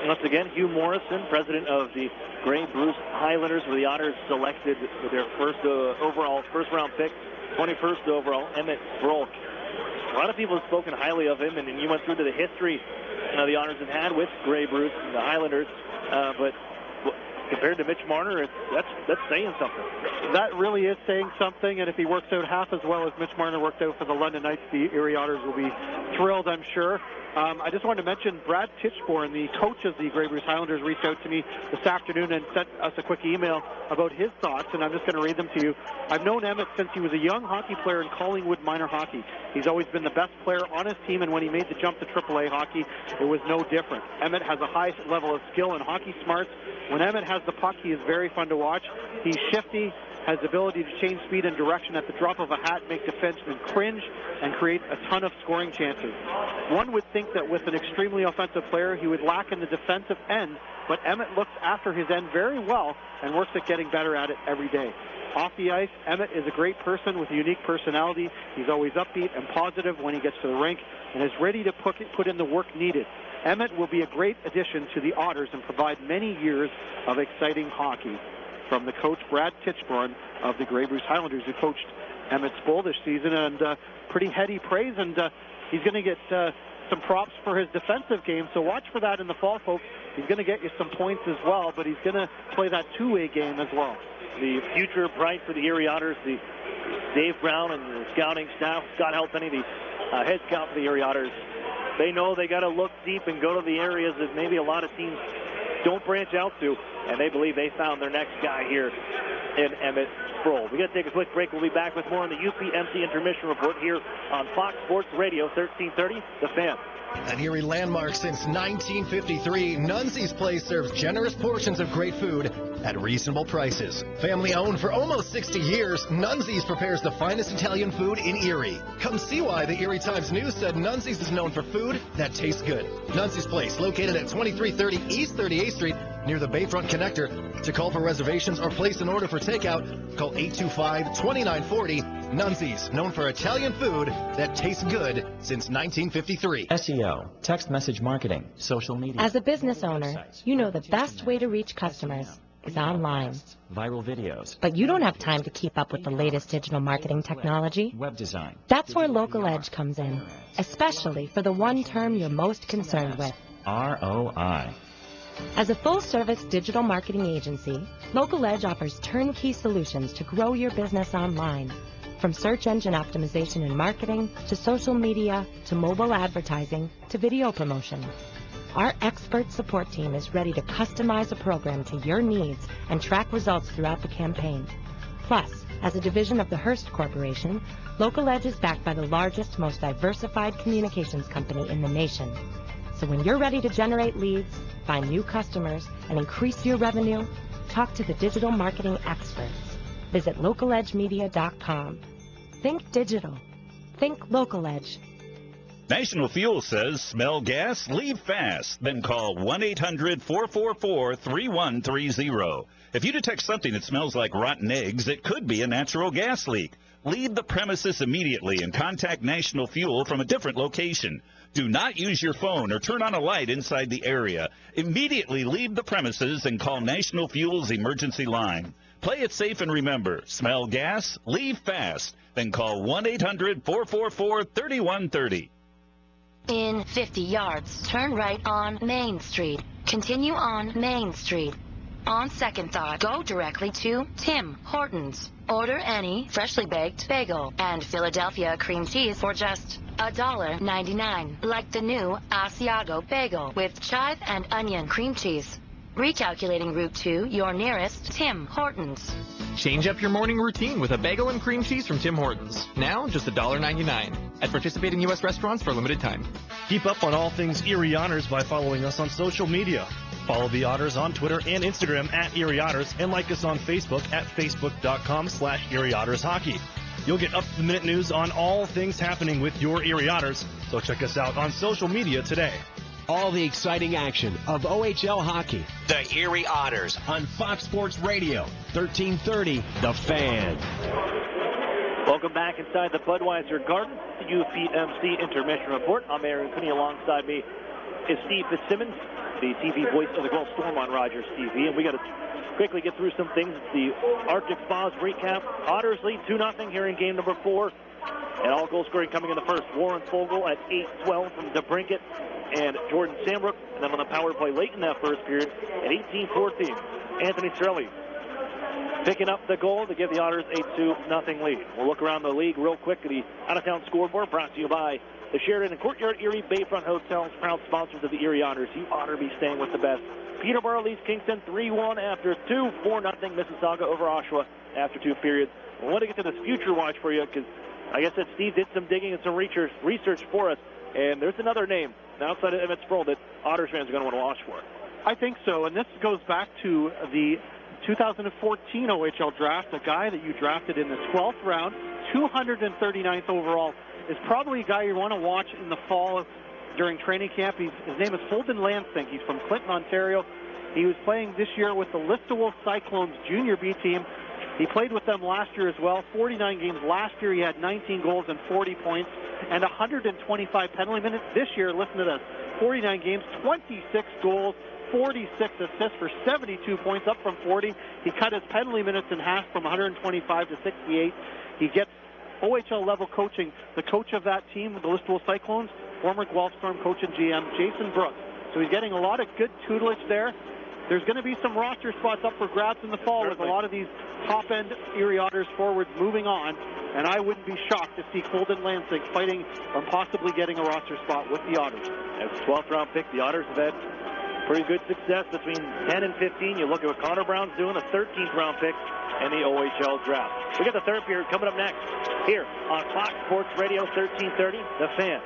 once again, Hugh Morrison, president of the Grey Bruce Highlanders, where the Otters selected with their first round pick, 21st overall, Emmett Brohl. A lot of people have spoken highly of him, and you went through to the history the Otters have had with Grey Bruce and the Highlanders, but compared to Mitch Marner, that's saying something. That really is saying something, and if he works out half as well as Mitch Marner worked out for the London Knights, the Erie Otters will be thrilled, I'm sure. I just wanted to mention Brad Tichborne, the coach of the Grey Bruce Highlanders, reached out to me this afternoon and sent us a quick email about his thoughts, and I'm just going to read them to you. I've known Emmett since he was a young hockey player in Collingwood minor hockey. He's always been the best player on his team, and when he made the jump to AAA hockey, it was no different. Emmett has a high level of skill and hockey smarts. When Emmett has the puck, he is very fun to watch. He's shifty, has the ability to change speed and direction at the drop of a hat, make defensemen cringe, and create a ton of scoring chances. One would think that with an extremely offensive player, he would lack in the defensive end, but Emmett looks after his end very well and works at getting better at it every day. Off the ice, Emmett is a great person with a unique personality. He's always upbeat and positive when he gets to the rink and is ready to put in the work needed. Emmett will be a great addition to the Otters and provide many years of exciting hockey. From the coach, Brad Tichborne of the Grey Bruce Highlanders, who coached Emmett's Bull this season, and pretty heady praise, and he's going to get some props for his defensive game, so watch for that in the fall, folks. He's going to get you some points as well, but he's going to play that two-way game as well. The future bright for the Erie Otters, the Dave Brown and the scouting staff, Scott Halpenny, the head scout for the Erie Otters. They know they got to look deep and go to the areas that maybe a lot of teams don't branch out to, and they believe they found their next guy here in Emmett Brohl. We got to take a quick break. We'll be back with more on the UPMC Intermission Report here on Fox Sports Radio 1330, The Fan. An Erie landmark since 1953, Nunzi's Place serves generous portions of great food at reasonable prices. Family owned for almost 60 years, Nunzi's prepares the finest Italian food in Erie. Come see why the Erie Times News said Nunzi's is known for food that tastes good. Nunzi's Place, located at 2330 East 38th Street, near the Bayfront Connector. To call for reservations or place an order for takeout, call 825-2940. Nunzi's, known for Italian food that tastes good since 1953. SEO, text message marketing, social media. As a business owner, you know the best way to reach customers. is online. Viral videos. But you don't have time to keep up with the latest digital marketing technology. Web design. That's where Local Edge comes in, especially for the one term you're most concerned with. ROI. As a full-service digital marketing agency, Local Edge offers turnkey solutions to grow your business online. From search engine optimization and marketing, to social media, to mobile advertising, to video promotion. Our expert support team is ready to customize a program to your needs and track results throughout the campaign. Plus, as a division of the Hearst Corporation, Local Edge is backed by the largest, most diversified communications company in the nation. So when you're ready to generate leads, find new customers, and increase your revenue, talk to the digital marketing experts. Visit localedgemedia.com. Think digital. Think Local Edge. National Fuel says, smell gas, leave fast. Then call 1-800-444-3130. If you detect something that smells like rotten eggs, it could be a natural gas leak. Leave the premises immediately and contact National Fuel from a different location. Do not use your phone or turn on a light inside the area. Immediately leave the premises and call National Fuel's emergency line. Play it safe and remember, smell gas, leave fast. Then call 1-800-444-3130. In 50 yards, turn right on Main Street. Continue on Main Street. On second thought, go directly to Tim Hortons. Order any freshly baked bagel and Philadelphia cream cheese for just $1.99, like the new Asiago bagel with chive and onion cream cheese. Recalculating route to your nearest Tim Hortons. Change up your morning routine with a bagel and cream cheese from Tim Hortons. Now, just $1.99 at participating U.S. restaurants for a limited time. Keep up on all things Erie Otters by following us on social media. Follow the Otters on Twitter and Instagram at Erie Otters, and like us on Facebook at facebook.com/Erie Otters Hockey. You'll get up-to-the-minute news on all things happening with your Erie Otters, so check us out on social media today. All the exciting action of OHL hockey. The Erie Otters on Fox Sports Radio, 1330, The Fan. Welcome back inside the Budweiser Garden, the UPMC Intermission Report. I'm Aaron Cooney. Alongside me is Steve Fitzsimmons, the TV voice of the Guelph Storm on Rogers TV. And we got to quickly get through some things. It's the Arctic Spas recap. Otters lead 2-0 here in game number 4. And all goal scoring coming in the first. Warren Fogle at 8-12 from DeBrincat and Jordan Sambrook. And then on the power play late in that first period at 18-14, Anthony Strelli picking up the goal to give the Otters a 2-0 lead. We'll look around the league real quick at the out-of-town scoreboard, brought to you by the Sheridan and Courtyard Erie Bayfront Hotels, proud sponsors of the Erie Otters. You ought to be staying with the best. Peterborough leads Kingston 3-1 after 2, 4-0 Mississauga over Oshawa after 2 periods. I want to get to this future watch for you because, like I said, Steve did some digging and some research for us, and there's another name outside of Emmett Sproul that Otters fans are going to want to watch for. I think so, and this goes back to the 2014 OHL draft. A guy that you drafted in the 12th round, 239th overall, is probably a guy you want to watch in the fall during training camp. His name is Holden Lansing. He's from Clinton, Ontario. He was playing this year with the Listowel Cyclones Junior B team. He played with them last year as well, 49 games last year. He had 19 goals and 40 points and 125 penalty minutes. This year, listen to this, 49 games, 26 goals, 46 assists for 72 points, up from 40. He cut his penalty minutes in half from 125 to 68. He gets OHL level coaching. The coach of that team, the Listowel Cyclones, former Guelph Storm coach and GM, Jason Brooks. So he's getting a lot of good tutelage there. There's going to be some roster spots up for grabs in the fall with a lot of these top-end Erie Otters forwards moving on, and I wouldn't be shocked to see Holden Lansing fighting or possibly getting a roster spot with the Otters. As a 12th round pick, the Otters have had pretty good success between 10 and 15. You look at what Connor Brown's doing, a 13th round pick in the OHL draft. We got the third period coming up next here on Fox Sports Radio 1330, The Fan.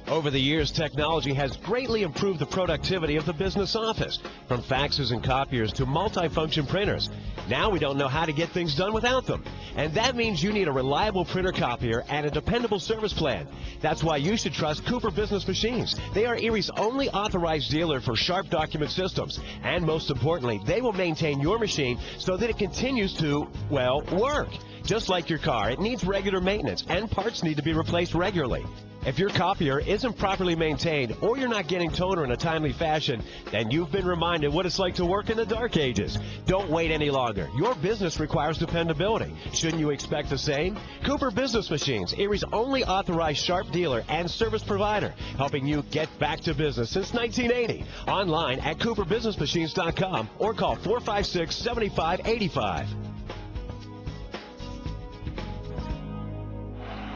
Over the years, technology has greatly improved the productivity of the business office, from faxes and copiers to multifunction printers. Now we don't know how to get things done without them. And that means you need a reliable printer copier and a dependable service plan. That's why you should trust Cooper Business Machines. They are Erie's only authorized dealer for Sharp document systems. And most importantly, they will maintain your machine so that it continues to, well, work. Just like your car, it needs regular maintenance, and parts need to be replaced regularly. If your copier isn't properly maintained or you're not getting toner in a timely fashion, then you've been reminded what it's like to work in the dark ages. Don't wait any longer. Your business requires dependability. Shouldn't you expect the same? Cooper Business Machines, Erie's only authorized Sharp dealer and service provider, helping you get back to business since 1980. Online at cooperbusinessmachines.com or call 456-7585.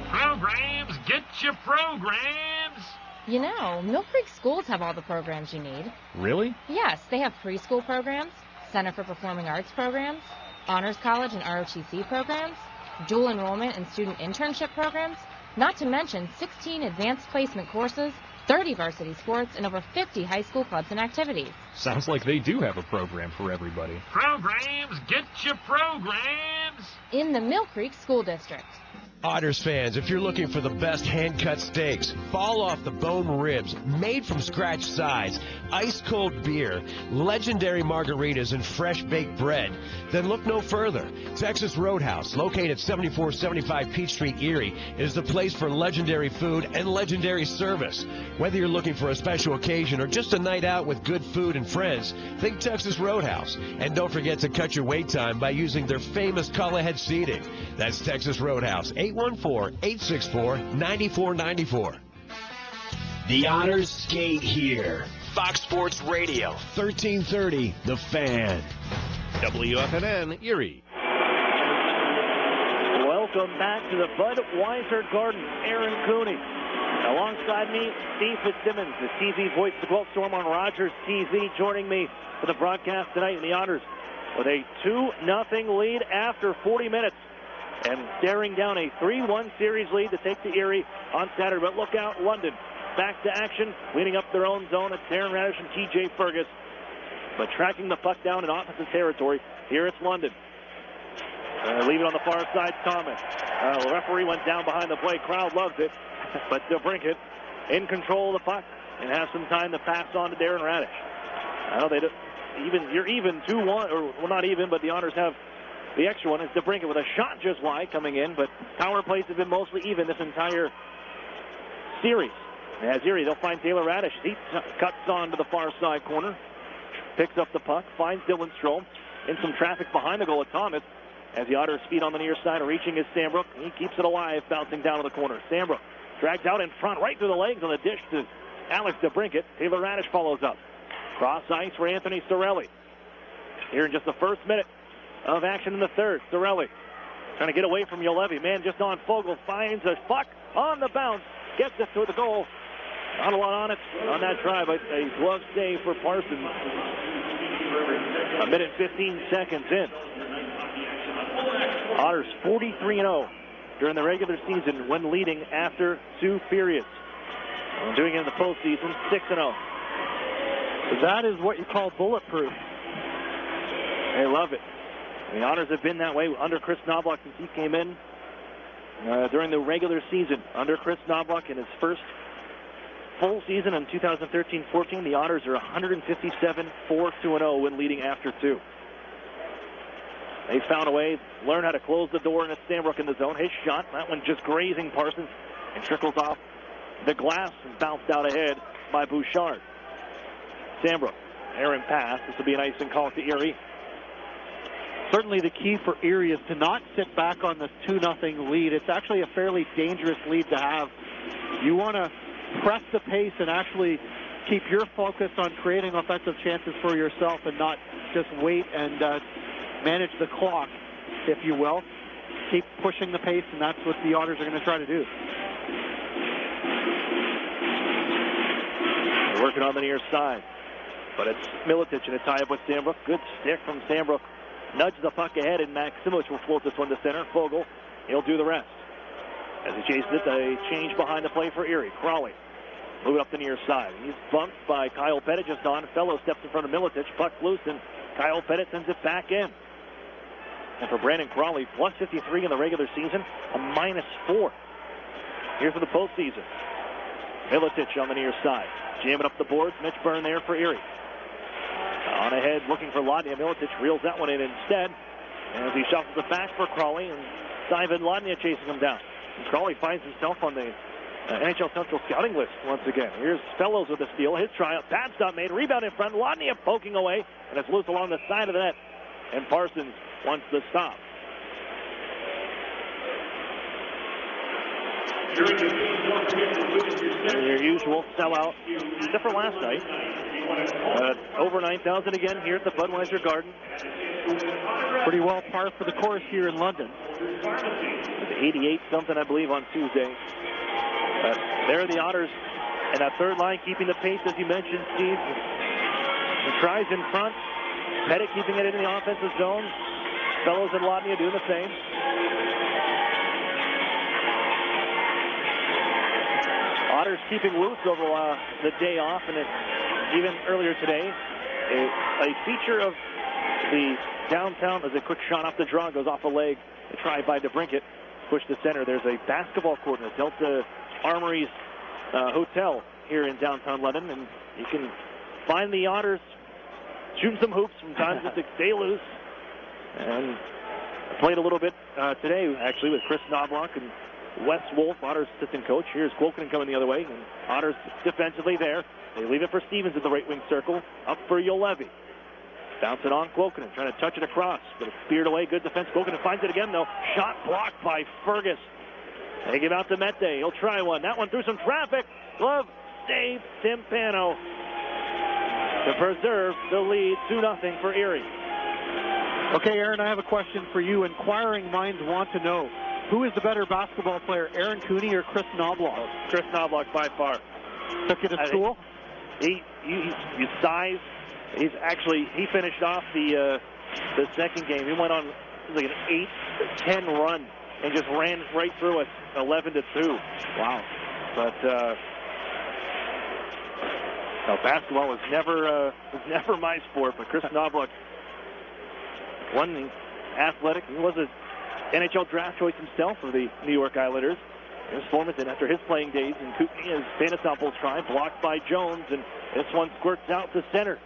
Programs, get your programs. You know, Mill Creek schools have all the programs you need. Really? Yes, they have preschool programs, Center for Performing Arts programs, Honors College and ROTC programs, dual enrollment and student internship programs, not to mention 16 advanced placement courses, 30 varsity sports, and over 50 high school clubs and activities. Sounds like they do have a program for everybody. Programs, get your programs. In the Mill Creek School District. Otters fans, if you're looking for the best hand-cut steaks, fall-off-the-bone ribs, made-from-scratch sides, ice-cold beer, legendary margaritas, and fresh-baked bread, then look no further. Texas Roadhouse, located at 7475 Peach Street, Erie, is the place for legendary food and legendary service. Whether you're looking for a special occasion or just a night out with good food and friends, think Texas Roadhouse. And don't forget to cut your wait time by using their famous call-ahead seating. That's Texas Roadhouse, 814-864-9494. The Otters skate here. Fox Sports Radio, 1330, The Fan. WFNN, Erie. Welcome back to the Budweiser Garden. Aaron Cooney. Alongside me, Steve Fitzsimmons, the TV voice of the Guelph Storm on Rogers TV, joining me for the broadcast tonight in the Otters with a 2-0 lead after 40 minutes. And staring down a 3-1 series lead to take to Erie on Saturday. But look out, London back to action, cleaning up their own zone. It's Darren Radish and TJ Fergus. But tracking the puck down in offensive territory, here it's London. Leave it on the far side, Thomas. The referee went down behind the play. Crowd loves it. But DeBrincat in control of the puck and have some time to pass on to Darren Radish. I know you're even 2-1, or well, not even, but the Otters have the extra one. Is DeBrincat with a shot just wide coming in, but power plays have been mostly even this entire series. As Erie, they'll find Taylor Radish. He cuts on to the far side corner, picks up the puck, finds Dylan Stroh in some traffic behind the goal of Thomas. As the Otters speed on the near side, reaching is Sambrook. He keeps it alive, bouncing down to the corner. Sambrook drags out in front, right through the legs on the dish to Alex DeBrincat. Taylor Radish follows up. Cross ice for Anthony Sorelli. Here in just the first minute of action in the third. Sorelli trying to get away from Yolevi. Man just on Fogle, finds a puck on the bounce, gets it to the goal. Not a lot on it on that try, but a glove save for Parsons. A minute 15 seconds in. Otters 43-0 during the regular season when leading after 2 periods. And doing it in the postseason, 6-0. That is what you call bulletproof. They love it. The Otters have been that way under Chris Knobloch since he came in during the regular season. Under Chris Knobloch in his first full season in 2013-14, the Otters are 157-4-2-0 when leading after 2. They found a way, learn how to close the door, and it's Sambrook in the zone. His shot, that one just grazing Parsons and trickles off the glass and bounced out ahead by Bouchard. Sambrook, errant pass. This will be an icing call to Erie. Certainly the key for Erie is to not sit back on this 2-0 lead. It's actually a fairly dangerous lead to have. You want to press the pace and actually keep your focus on creating offensive chances for yourself and not just wait and manage the clock, if you will. Keep pushing the pace, and that's what the Otters are going to try to do. They're working on the near side, but it's Miletich in a tie-up with Sambrook. Good stick from Sambrook. Nudge the puck ahead, and Maximovic will float this one to center. Fogle, he'll do the rest. As he chases it, a change behind the play for Erie. Crawley moving up the near side. He's bumped by Kyle Pettit just on. Fellow steps in front of Miletich. Puck loose, and Kyle Pettit sends it back in. And for Brandon Crawley, plus 53 in the regular season, a -4 here for the postseason. Miletich on the near side. Jamming up the boards. Mitch Byrne there for Erie. On ahead, looking for Latnia. Miletich reels that one in instead. And as he shuffles it back for Crawley, and Ivan Lodnia chasing him down. And Crawley finds himself on the NHL Central scouting list once again. Here's Fellows with a steal. His tryout. Bad stop made. Rebound in front. Lodnia poking away. And it's loose along the side of the net. And Parsons wants the stop. Your usual sellout, except for last night. Over 9,000 again here at the Budweiser Garden. Pretty well par for the course here in London. 88 something, I believe, on Tuesday. But there are the Otters, and that third line keeping the pace, as you mentioned, Steve. He tries in front. Pettit keeping it in the offensive zone. Fellows and Lodnia doing the same. Otters keeping loose over the day off, and even earlier today, a feature of the downtown as a quick shot off the draw, goes off the leg. A try by DeBrincat, push to center. There's a basketball court in the Delta Armories Hotel here in downtown London, and you can find the Otters shooting some hoops from time to stay loose. And I played a little bit today, actually, with Chris Knobloch and Wes Wolf, Otters assistant coach. Here's Quilkinen coming the other way, and Otters defensively there. They leave it for Stevens at the right wing circle. Up for Yolevi. Bounce it on Quilkinen, trying to touch it across, but it's speared away. Good defense. Quilkinen finds it again, though. Shot blocked by Fergus. They give out to Mete. He'll try one. That one through some traffic. Glove save. Timpano to preserve the lead. 2-0 for Erie. Okay, Aaron, I have a question for you. Inquiring minds want to know, who is the better basketball player, Aaron Cooney or Chris Knobloch? Chris Knobloch by far. Took it to school? He size. He finished off the second game. He went on like an 8-10 run and just ran right through us, 11-2. Wow. But basketball was never my sport. But Chris Knobloch, one athletic, he was an NHL draft choice himself for the New York Islanders. Here's Formanton after his playing days, and Kootenai is Stanisopoulos try, blocked by Jones, and this one squirts out to center.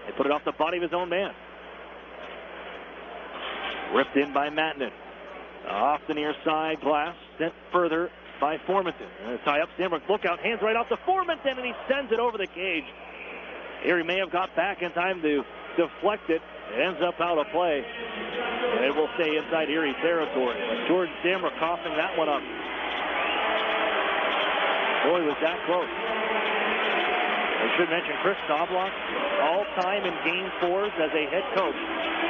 They put it off the body of his own man. Ripped in by Mattinen. Off the near side glass, sent further by Formanton. And a tie up, Sandberg, look out, hands right off to Formanton, and he sends it over the cage. Erie may have got back in time to deflect it. It ends up out of play, and it will stay inside Erie territory. But Jordan Sandberg coughing that one up. Boy, was that close. I should mention Chris Knobloch, all-time in Game 4s as a head coach.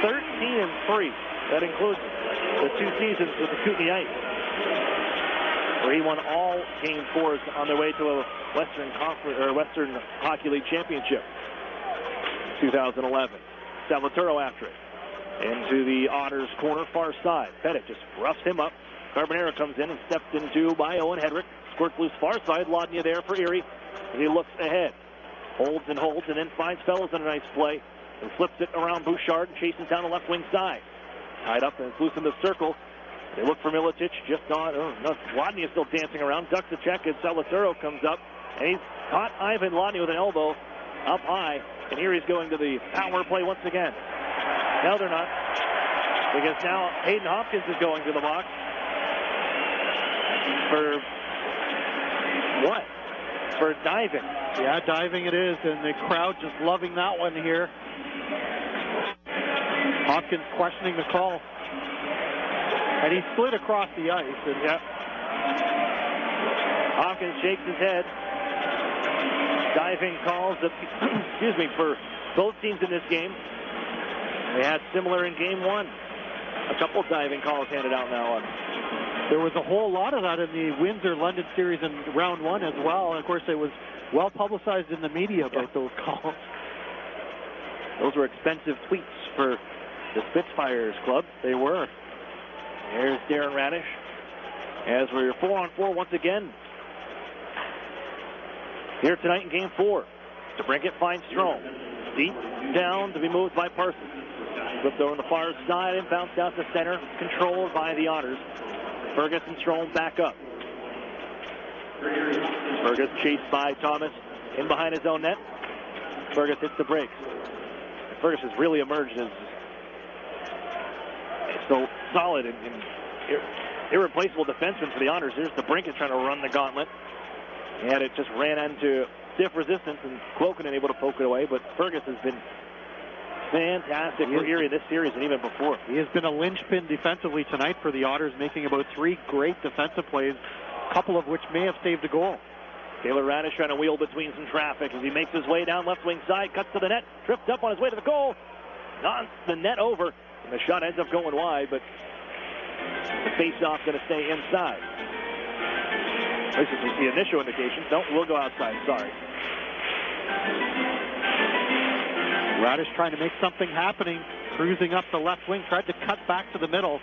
13-3. That includes the 2 seasons with the Kootenai Ice, where he won all Game 4s on their way to a Western Hockey League championship. 2011. Salvatore after it. Into the Otters corner, far side. Pettit just roughs him up. Carbonero comes in and steps into by Owen Hedrick. Squirts loose far side. Lodnia there for Erie. He looks ahead. Holds and then finds Fellows on a nice play. And flips it around Bouchard and chases down the left wing side. Tied up and it's loose in the circle. They look for Milicic. Just on. Lodnia is still dancing around. Ducks a check as Salvatore comes up. And he's caught Ivan Lodnia with an elbow up high. And Erie's going to the power play once again. No, they're not. Because now Hayden Hopkins is going to the box. For what? For diving. Yeah, diving it is, and the crowd just loving that one here. Hopkins questioning the call. And he slid across the ice. And Hopkins shakes his head. Diving calls, for both teams in this game. They had similar in Game 1. A couple diving calls handed out now. There was a whole lot of that in the Windsor-London series in round 1 as well. And, of course, it was well publicized in the media about those calls. Those were expensive tweets for the Spitfires club. They were. There's Darren Radish. As we're 4-on-4 once again. Here tonight in Game 4. DeBrincat finds Strome. Deep down to be moved by Parsons. Flipped over on the far side and bounced out to center. Controlled by the Otters. Fergus and Strome back up. Fergus chased by Thomas in behind his own net. Fergus hits the brakes. Fergus has really emerged as so solid in irreplaceable defenseman for the Otters. Here's the Brinket trying to run the gauntlet. And it just ran into stiff resistance, and Cloakinen able to poke it away. But Fergus has been fantastic for Erie this series and even before. He has been a linchpin defensively tonight for the Otters, making about 3 great defensive plays, a couple of which may have saved a goal. Taylor Radish trying to wheel between some traffic as he makes his way down left wing side, cuts to the net, tripped up on his way to the goal, knocks the net over, and the shot ends up going wide, but the face-off going to stay inside. This is the initial indication. No, we'll go outside. Sorry. Radish trying to make something happening, cruising up the left wing, tried to cut back to the middle,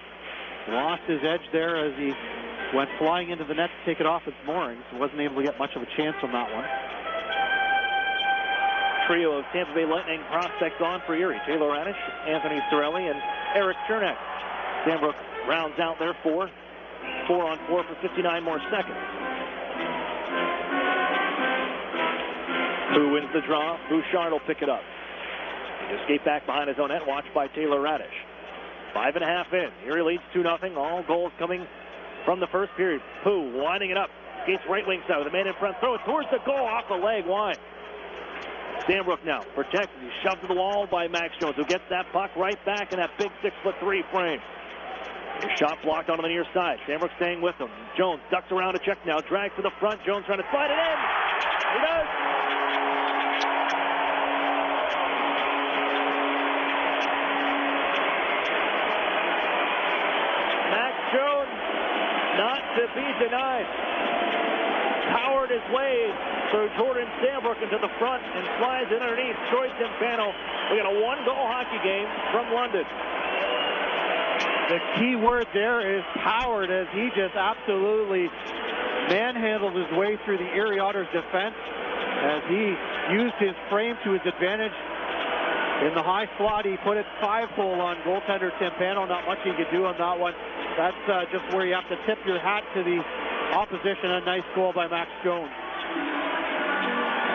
lost his edge there as he went flying into the net to take it off its moorings. Wasn't able to get much of a chance on that one. Trio of Tampa Bay Lightning prospects on for Erie. Taylor Radish, Anthony Cirelli, and Eric Chernak. Sandbrook rounds out their 4 on 4 for 59 more seconds. Who wins the draw? Bouchard will pick it up. He escaped back behind his own net, watched by Taylor Radish. 5.5 in. Erie leads 2-0. All goals coming from the first period. Pooh winding it up. Skates right wing side with a man in front. Throw it towards the goal, off the leg, wide. Sandbrook now protects. He's shoved to the wall by Max Jones, who gets that puck right back in that big 6'3" frame. His shot blocked onto the near side. Sandbrook staying with him. Jones ducks around to check now. Drags to the front. Jones trying to slide it in. He does. Max Jones, not to be denied, powered his way through Jordan Sandbrook into the front and slides in underneath Troy Timpano. We got a 1-goal hockey game from London. The key word there is powered, as he just absolutely manhandled his way through the Erie Otters defense as he used his frame to his advantage. In the high slot, he put it 5-hole on goaltender Timpano. Not much he could do on that one. That's just where you have to tip your hat to the opposition. A nice goal by Max Jones.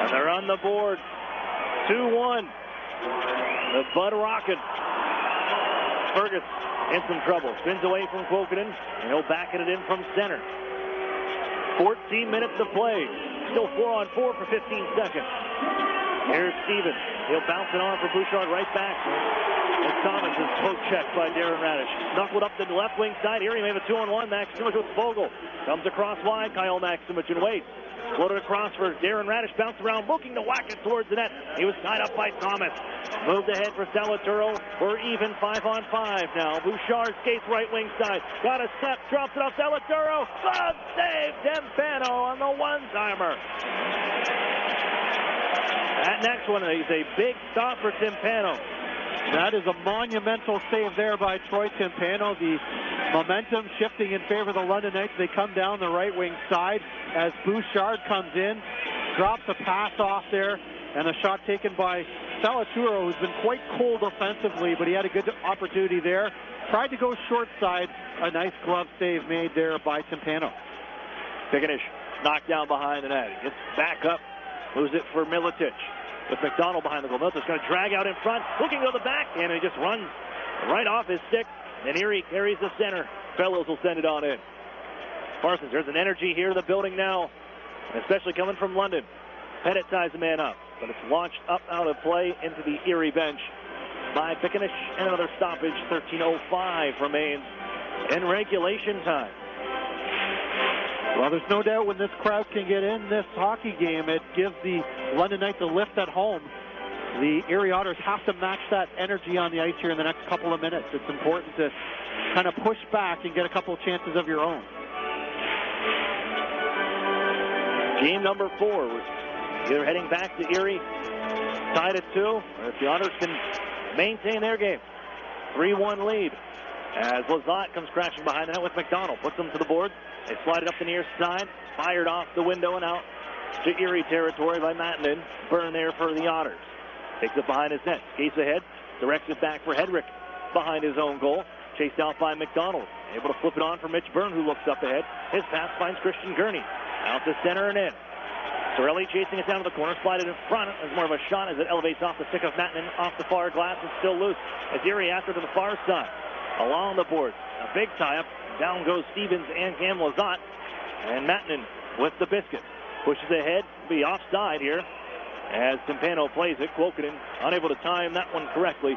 And they're on the board. 2-1. The Bud Rocket. Fergus in some trouble. Spins away from Cloakinen, and he'll back it in from center. 14 minutes to play. Still 4 on 4 for 15 seconds. Here's Stevens. He'll bounce it on for Bouchard right back. And Thomas is poke checked by Darren Radish. Knuckled up the left wing side. Erie may have a 2-on-1. Maximich with Vogel. Comes across wide. Kyle Maximich and waits. Floated across for Darren Radish. Bounced around looking to whack it towards the net. He was tied up by Thomas. Moved ahead for Salaturo. We're even 5 on 5 now. Bouchard skates right wing side. Got a step. Drops it off Salaturo. Glove save. Timpano on the one-timer. That next one is a big stop for Timpano. That is a monumental save there by Troy Timpano. The momentum shifting in favor of the London Knights. They come down the right wing side as Bouchard comes in, drops a pass off there, and a shot taken by Salaturo, who's been quite cold offensively, but he had a good opportunity there. Tried to go short side. A nice glove save made there by Timpano. Pickenish knocked down behind the net. Gets back up, moves it for Milicic. With McDonald behind the goal. Milicic going to drag out in front, looking to the back, and he just runs right off his stick. And Erie carries the center. Fellows will send it on in. Parsons, there's an energy here in the building now, especially coming from London. Pettit ties the man up, but it's launched up out of play into the Erie bench by Pickenish, and another stoppage. 13:05 remains in regulation time. Well, there's no doubt when this crowd can get in this hockey game, it gives the London Knights a lift at home. The Erie Otters have to match that energy on the ice here in the next couple of minutes. It's important to kind of push back and get a couple of chances of your own. Game number 4. We're either heading back to Erie, tied at 2, or if the Otters can maintain their game. 3-1 lead as Lazat comes crashing behind the net with McDonald. Puts them to the board. They slide it up the near side. Fired off the window and out to Erie territory by Mattinen. Burn there for the Otters. Takes it behind his net. Skates ahead. Directs it back for Hedrick behind his own goal. Chased out by McDonald. Able to flip it on for Mitch Byrne, who looks up ahead. His pass finds Christian Gurney. Out to center and in. Cirelli chasing it down to the corner. Slide it in front. It's more of a shot as it elevates off the stick of Mattinen. Off the far glass. It's still loose as Erie after to the far side. along the boards. A big tie-up. Down goes Stevens and Cam Lizotte. And Mattinen with the biscuit. Pushes ahead. Be offside here as Timpano plays it. Quokinen unable to time that one correctly.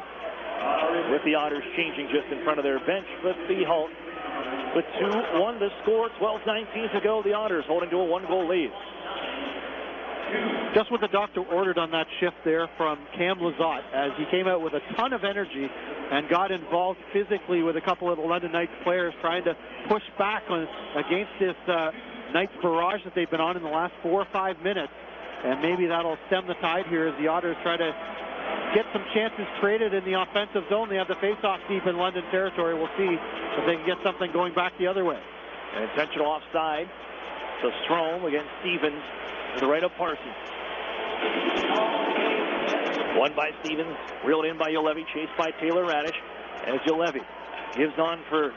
With the Otters changing just in front of their bench. But the halt with 2-1 to score. 12:19 to go. The Otters holding to a 1-goal lead. Just what the doctor ordered on that shift there from Cam Lizotte, as he came out with a ton of energy and got involved physically with a couple of the London Knights players trying to push back against this Knights barrage that they've been on in the last 4 or 5 minutes. And maybe that'll stem the tide here as the Otters try to get some chances created in the offensive zone. They have the face-off deep in London territory. We'll see if they can get something going back the other way. An intentional offside. So Strome against Stevens to the right of Parsons. Won by Stevens, reeled in by Juolevi, chased by Taylor Radish. As Juolevi gives on for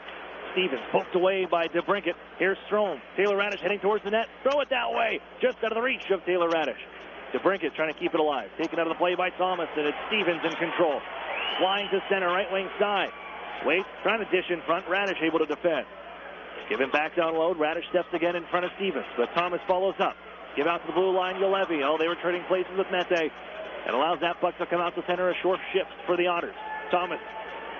Stevens, poked away by DeBrincat. Here's Strome. Taylor Radish heading towards the net. Throw it that way, just out of the reach of Taylor Radish. DeBrincat trying to keep it alive. Taken out of the play by Thomas, and it's Stevens in control. Flying to center, right wing side. Wait, trying to dish in front. Radish able to defend. Give him back down low. Radish steps again in front of Stevens, but Thomas follows up. Give out to the blue line, Juolevi. Oh, they were trading places with Mete. It allows that puck to come out to center. A short shift for the Otters. Thomas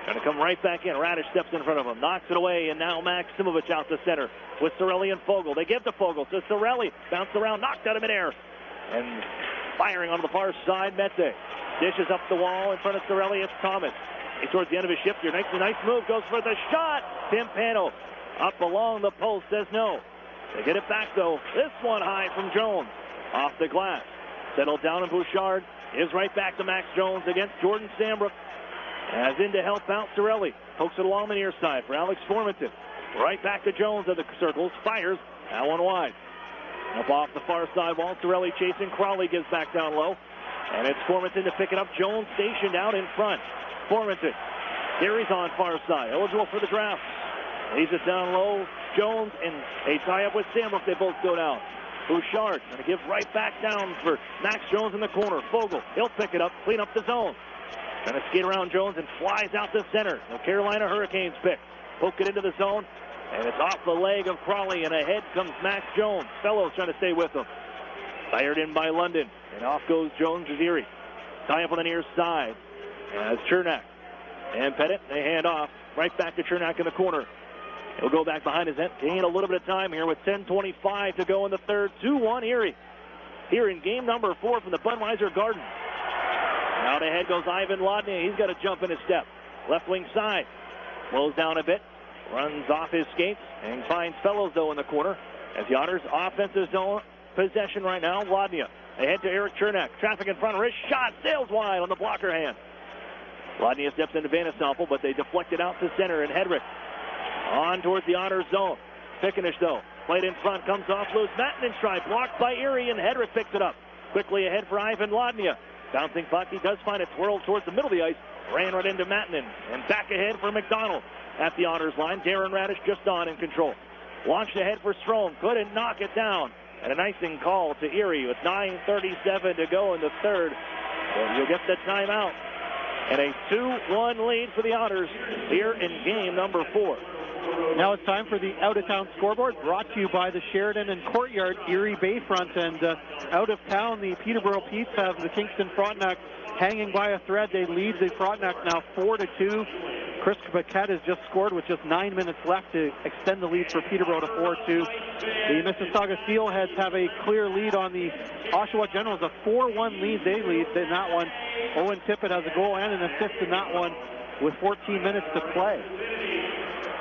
trying to come right back in. Radish steps in front of him, knocks it away, and now Maximovich out to center with Cirelli and Fogle. They give to Fogle to Cirelli. Bounced around, knocked out of midair. And firing on the far side, Mete. Dishes up the wall in front of Cirelli. It's Thomas. He's towards the end of his shift here. Nice move. Goes for the shot. Timpano up along the post says no. They get it back, though. This one high from Jones. Off the glass. Settled down, and Bouchard is right back to Max Jones against Jordan Sambrook. As in to help out Cirelli. Pokes it along the near side for Alex Formanton. Right back to Jones at the circles. Fires. That one wide. Up off the far side wall. Cirelli chasing. Crawley gives back down low. And it's Formanton to pick it up. Jones stationed out in front. Formanton carries on far side. Eligible for the draft. Leaves it down low. Jones and a tie-up with Sambrook. They both go down. Bouchard going to give right back down for Max Jones in the corner. Fogle, he'll pick it up, clean up the zone. Going to skate around Jones and flies out to center. The Carolina Hurricanes pick. Poke it into the zone, and it's off the leg of Crawley, and ahead comes Max Jones. Fellows trying to stay with him. Fired in by London, and off goes Jones to Erie. Tie-up on the near side. As Chernak and Pettit, they hand off right back to Chernak in the corner. He'll go back behind his net, gain a little bit of time here with 10:25 to go in the third. 2-1 Erie. Here in game number 4 from the Budweiser Garden. Out ahead goes Ivan Lodny. He's got to jump in his step. Left wing side. Slows down a bit. Runs off his skates and finds Fellows, though, in the corner. As the Otters offensive zone possession right now. Lodny ahead to Eric Chernak. Traffic in front. Wrist shot. Sails wide on the blocker hand. Lodny steps into Van Assemble, but they deflect it out to center, and Hedrick on towards the Otters zone. Pickenish, though. Played in front. Comes off loose. Mattinen try. Blocked by Erie, and Hedrick picks it up. Quickly ahead for Ivan Lodny. Bouncing puck. He does find it twirled towards the middle of the ice. Ran right into Mattinen. And back ahead for McDonald at the Otters line. Darren Radish just on in control. Launched ahead for Strome. Couldn't knock it down. And an icing call to Erie with 9:37 to go in the third. And you'll get the timeout. And a 2-1 lead for the Otters here in game number 4. Now it's time for the out-of-town scoreboard, brought to you by the Sheridan and Courtyard Erie Bayfront. And out of town, the Peterborough Petes have the Kingston Frontenac hanging by a thread. They lead the Frontenac now 4-2. Chris Paquette has just scored with just 9 minutes left to extend the lead for Peterborough to 4-2. The Mississauga Steelheads have a clear lead on the Oshawa Generals, a 4-1 lead. They lead in that one. Owen Tippett has a goal and an assist in that one with 14 minutes to play.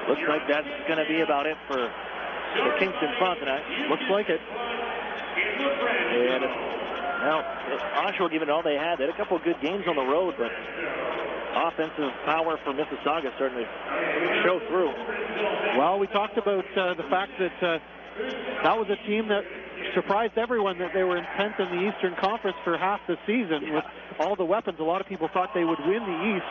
Looks like that's going to be about it for the Kingston Frontenac. Looks like it. And now, Oshawa giving it all they had. They had a couple of good games on the road, but offensive power for Mississauga starting to show through. Well, we talked about the fact that that was a team that surprised everyone, that they were in 10th in the Eastern Conference for half the season with all the weapons. A lot of people thought they would win the East.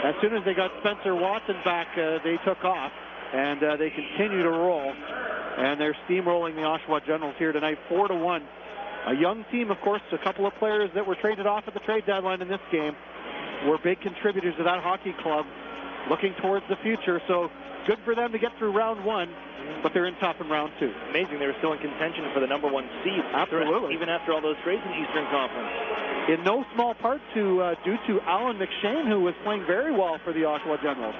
As soon as they got Spencer Watson back, they took off, and they continue to roll. And they're steamrolling the Oshawa Generals here tonight, 4-1. A young team, of course. A couple of players that were traded off at the trade deadline in this game were big contributors to that hockey club. looking towards the future. So good for them to get through round one, but they're in tough in round two. Amazing they were still in contention for the number one seed. Absolutely. Even after all those trades in the Eastern Conference. In no small part due to Alan McShane, who was playing very well for the Ottawa Generals.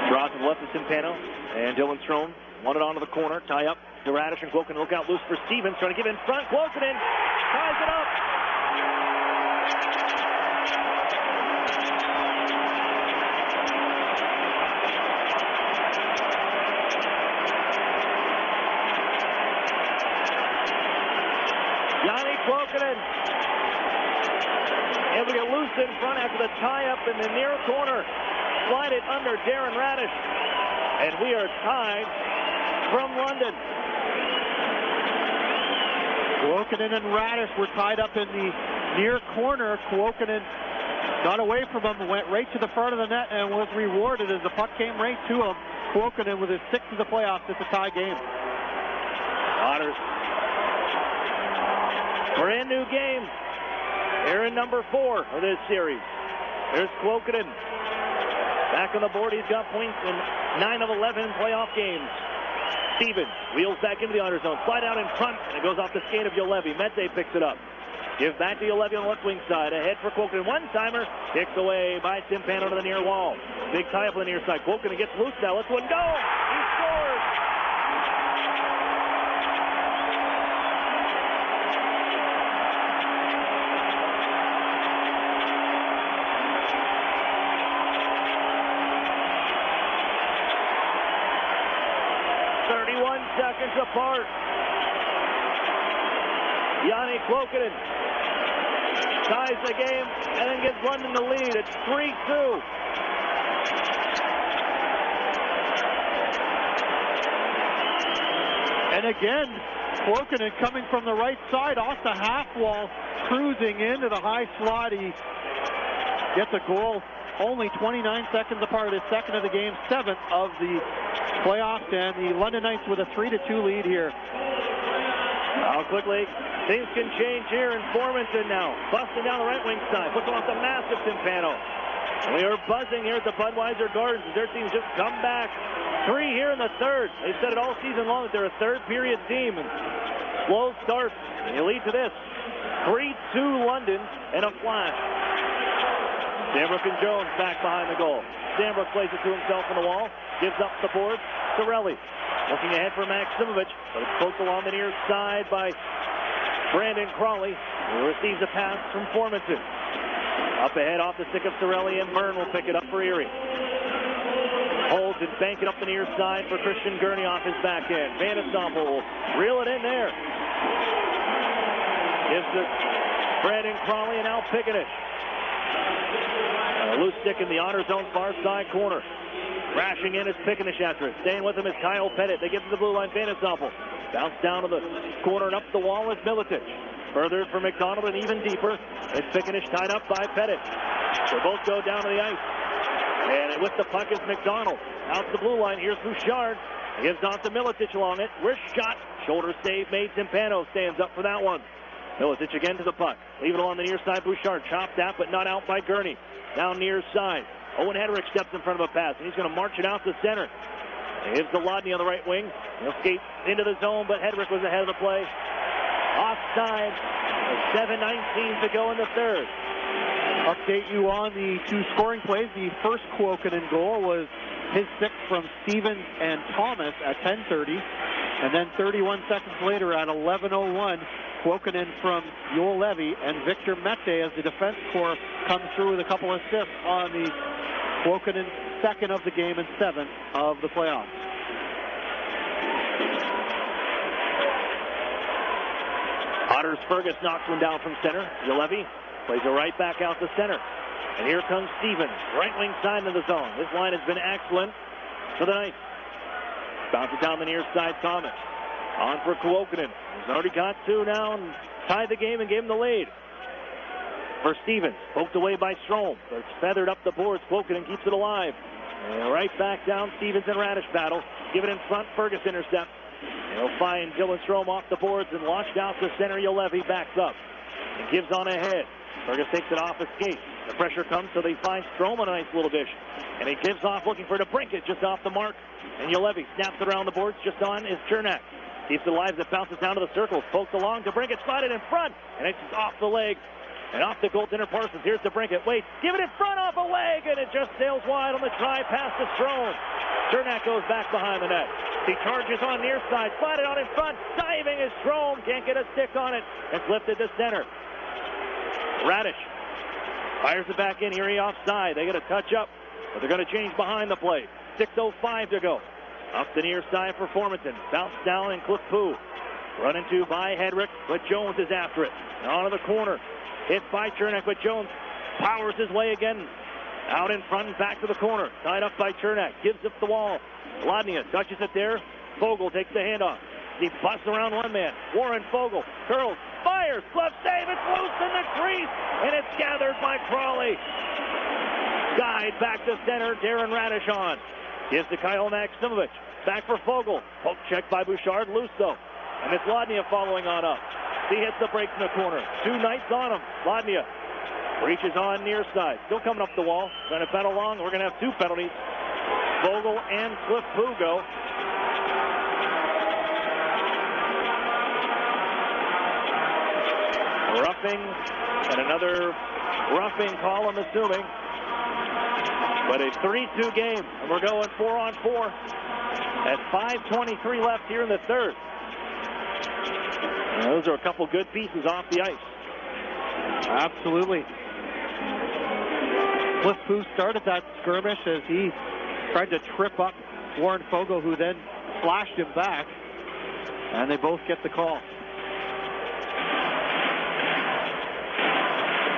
Draws to the left of Timpano, and Dylan Strome won it onto the corner, tie up to Radish and Quoken. Look out loose for Stevens, trying to give in front. Quoken ties it up. Yanni Quoken able to get loose in front after the tie-up in the near corner. Slide it under Darren Radish. And we are tied from London. Kuokkanen and Radish were tied up in the near corner. Kuokkanen got away from him, went right to the front of the net, and was rewarded as the puck came right to him. Kuokkanen with his sixth of the playoffs. It's a tie game. Otters. Brand new game. Here in number 4 of this series. There's Kuokkanen. Back on the board, he's got points in 9 of 11 playoff games. Stevens wheels back into the Otter zone. Slide out in front, and it goes off the skate of Juolevi. Mete picks it up. Give back to Juolevi on the left wing side. Ahead for Kuokkanen. One-timer. Kicked away by Timpano to the near wall. Big tie-up on the near side. Kuokkanen gets loose now. Let's one go. He scores. Seconds apart. Yanni Kuokkanen ties the game and then gives London the lead. It's 3-2. And again, Kuokkanen coming from the right side off the half wall, cruising into the high slot. He gets a goal only 29 seconds apart. His second of the game, 7th of the playoffs, and the London Knights with a 3-2 lead here. How quickly things can change here in Formanton now. Busting down the right wing side, puts off the massive Timpano. We are buzzing here at the Budweiser Gardens. Their team's just come back. 3 here in the third. They've said it all season long that they're a third period team. And slow start, and you lead to this. 3-2 London and a flash. Sambrook and Jones back behind the goal. Sambrook plays it to himself on the wall. Gives up the board. Cirelli looking ahead for Maximovich. But it's poked along the near side by Brandon Crawley, who receives a pass from Formanton. Up ahead off the stick of Cirelli, and Byrne will pick it up for Erie. Holds and bank it up the near side for Christian Gurney off his back end. Van Ensemble will reel it in there. Gives it Brandon Crawley and now Pickenish. A loose stick in the Otter zone far side corner. Crashing in is Pickenish after it. Staying with him is Kyle Pettit. They get to the blue line. Van Ensemble bounce down to the corner and up the wall is Miletich. Further for McDonald and even deeper. It's Pickenish tied up by Pettit. They both go down to the ice. And with the puck is McDonald. Out to the blue line. Here's Bouchard. He gives off to Miletich along it. Wrist shot. Shoulder save made. Timpano stands up for that one. Miletich again to the puck. Leave it along the near side. Bouchard chopped at but not out by Gurney. Down near side. Owen Hedrick steps in front of a pass, and he's going to march it out to center. Here's Golodny on the right wing. He'll skate into the zone, but Hedrick was ahead of the play. Offside. 7:19 to go in the third. Update you on the 2 scoring plays. The first Kuokkanen goal was his 6th from Stevens and Thomas at 10:30. And then 31 seconds later at 11:01, Kuokkanen from Juolevi and Victor Mete as the defense corps comes through with a couple of assists on the Kuokkanen 2nd of the game and 7th of the playoffs. Otters Fergus knocks one down from center. Juolevi plays it right back out to center. And here comes Stevens, right wing side of the zone. This line has been excellent for the Knights. Bounce it down the near side, Thomas. On for Kuokkanen. He's already got 2 now and tied the game and gave him the lead. For Stevens, poked away by Strome. But it's feathered up the boards. Kuokkanen keeps it alive. And right back down, Stevens and Radish battle. Give it in front, Fergus intercepts. He'll find Dylan Strome off the boards and launched out to center. Juolevi backs up and gives on ahead. Fergus takes it off his skate. The pressure comes, so they find Strome on a nice little dish. And he gives off looking for DeBrincat just off the mark. And Ulevi snaps it around the boards. Just on is Chernak. Keeps it alive as it bounces down to the circle. Poked along. DeBrincat slided in front. And it's off the leg. And off the goaltender Parsons. Here's DeBrincat. Wait. Give it in front off a leg. And it just sails wide on the try pass to Strome. Chernak goes back behind the net. He charges on near side. Slided out in front. Diving is Strome. Can't get a stick on it. It's lifted to center. Radish fires it back in. Erie offside. They get a touch up, but they're going to change behind the play. 6:05 to go. Up the near side for Formanton. Bounce down and Cliff Poo. Run into by Hedrick, but Jones is after it. Out of the corner. Hit by Chernak, but Jones powers his way again. Out in front and back to the corner. Tied up by Chernak. Gives up the wall. Ladnia touches it there. Fogle takes the handoff. He busts around one man. Warren Fogle curls. Fires. Glove save. It's loose in the crease. And it's gathered by Crawley. Guide back to center. Darren Radish on. Gives to Kyle Maximovich. Back for Fogle. Poke check by Bouchard. Loose though. And it's Ladnia following on up. He hits the brakes in the corner. Two Knights on him. Ladnia reaches on near side. Still coming up the wall. Trying to pedal along. We're going to have two penalties. Fogle and Cliff Poo go. Roughing and another roughing call, I'm assuming. But a 3-2 game, and we're going 4-on-4 at 5:23 left here in the third. And those are a couple good pieces off the ice. Absolutely. Cliff Poo started that skirmish as he tried to trip up Warren Fogle, who then flashed him back, and they both get the call.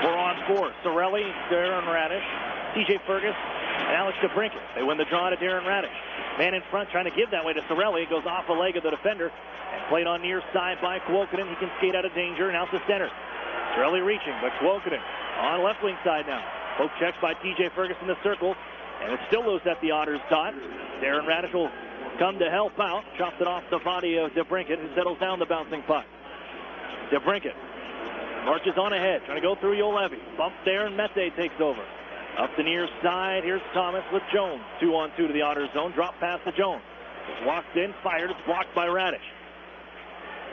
4-on-4. Sorelli, Darren Radish, TJ Fergus, and Alex DeBrincat. They win the draw to Darren Radish. Man in front trying to give that way to Sorelli. Goes off the leg of the defender and played on near side by Kuokkanen. He can skate out of danger and out to center. Sorelli reaching, but Kuokkanen on left wing side now. Poke checks by TJ Fergus in the circle, and it's still loose at the Otters dot. Darren Radish will come to help out. Chops it off the body of DeBrincat, who settles down the bouncing puck. DeBrincat marches on ahead, trying to go through Ulevi. Bump there, and Mete takes over. Up the near side, here's Thomas with Jones. 2-on-2 to the Otters zone. Drop pass to Jones. It's walked in, fired. It's blocked by Radish.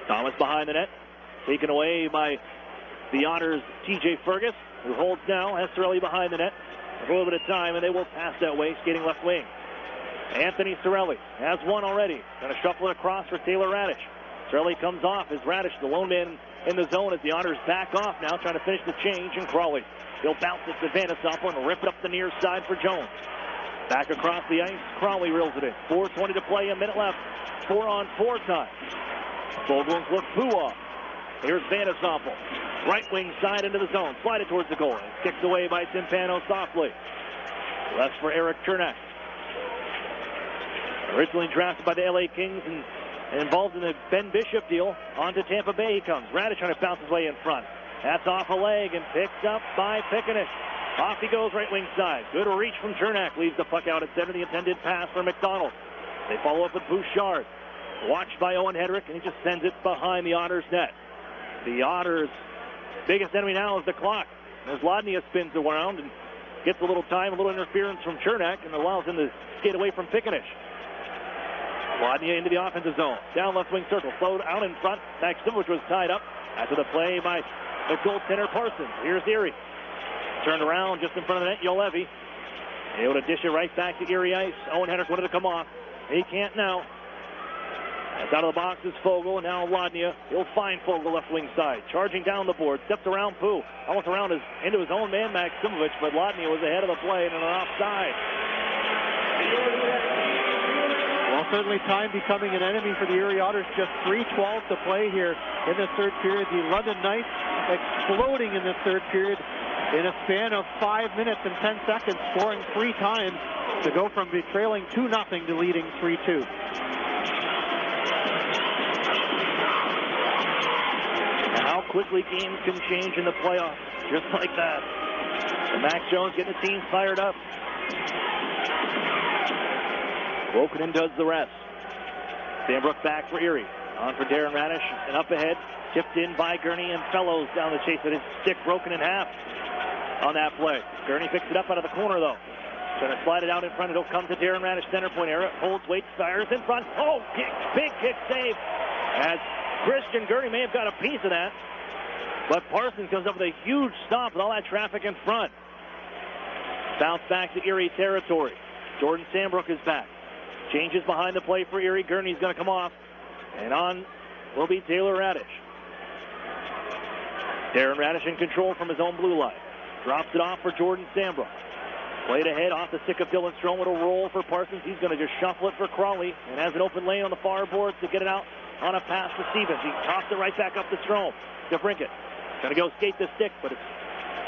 Thomas behind the net. Taken away by the Otters' TJ Fergus, who holds now. Has Sorelli behind the net. A little bit of time, and they will pass that way, skating left wing. Anthony Sorelli has one already. Going to shuffle it across for Taylor Radish. Sorelli comes off as Radish, the lone man in the zone, as the Otters back off now, trying to finish the change, and Crawley. He'll bounce it to Vandesoppel and rip it up the near side for Jones. Back across the ice, Crawley reels it in. 4:20 to play, a minute left. 4-on-4 time. Fogle and Cliff Poo off. Here's Vandesoppel. Right wing side into the zone. Slide it towards the goal. It's kicked away by Timpano softly. Left for Eric Chernak. Originally drafted by the LA Kings and involved in the Ben Bishop deal. On to Tampa Bay he comes. Radish trying to bounce his way in front. That's off a leg and picked up by Pickanis. Off he goes right wing side. Good reach from Chernak. Leaves the puck out at center. The intended pass for McDonald. They follow up with Bouchard. Watched by Owen Hedrick, and he just sends it behind the Otters net. The Otters' biggest enemy now is the clock. As Ladnia spins around and gets a little time, a little interference from Chernak, and allows him to skate away from Pickanis. Ladnia into the offensive zone. Down left wing circle. Slowed out in front. Maximovich was tied up. After the play by the goaltender Parsons. Here's Erie. Turned around just in front of the net. Ulevi able to dish it right back to Erie ice. Owen Hedrick wanted to come off. He can't now. That's out of the box is Fogle. Now Ladnia. He'll find Fogle left wing side. Charging down the board. Steps around Poo. Almost around into his own man Maximovich. But Ladnia was ahead of the play and an offside. Well, certainly time becoming an enemy for the Erie Otters. Just 3:12 to play here in the third period. The London Knights exploding in the third period in a span of 5 minutes and 10 seconds, scoring 3 times to go from trailing 2-0 to leading 3-2. How quickly games can change in the playoffs, just like that. And Max Jones getting the team fired up. Kuokkanen does the rest. Sandbrook back for Erie. On for Darren Radish, and up ahead, tipped in by Gurney and Fellows down the chase with his stick broken in half on that play. Gurney picks it up out of the corner, though. Trying to slide it out in front. It'll come to Darren Radish, center point area. Holds, waits, fires in front. Oh, big kick save. As Christian Gurney may have got a piece of that. But Parsons comes up with a huge stop with all that traffic in front. Bounce back to Erie territory. Jordan Sandbrook is back. Changes behind the play for Erie. Gurney's going to come off. And on will be Taylor Radish. Darren Radish in control from his own blue line. Drops it off for Jordan Sandbrook. Played ahead off the stick of Dylan Strome. It'll roll for Parsons. He's going to just shuffle it for Crawley and has an open lane on the far boards to get it out on a pass to Stevens. He tossed it right back up to Strome. DeBrincat going to go skate the stick, but it's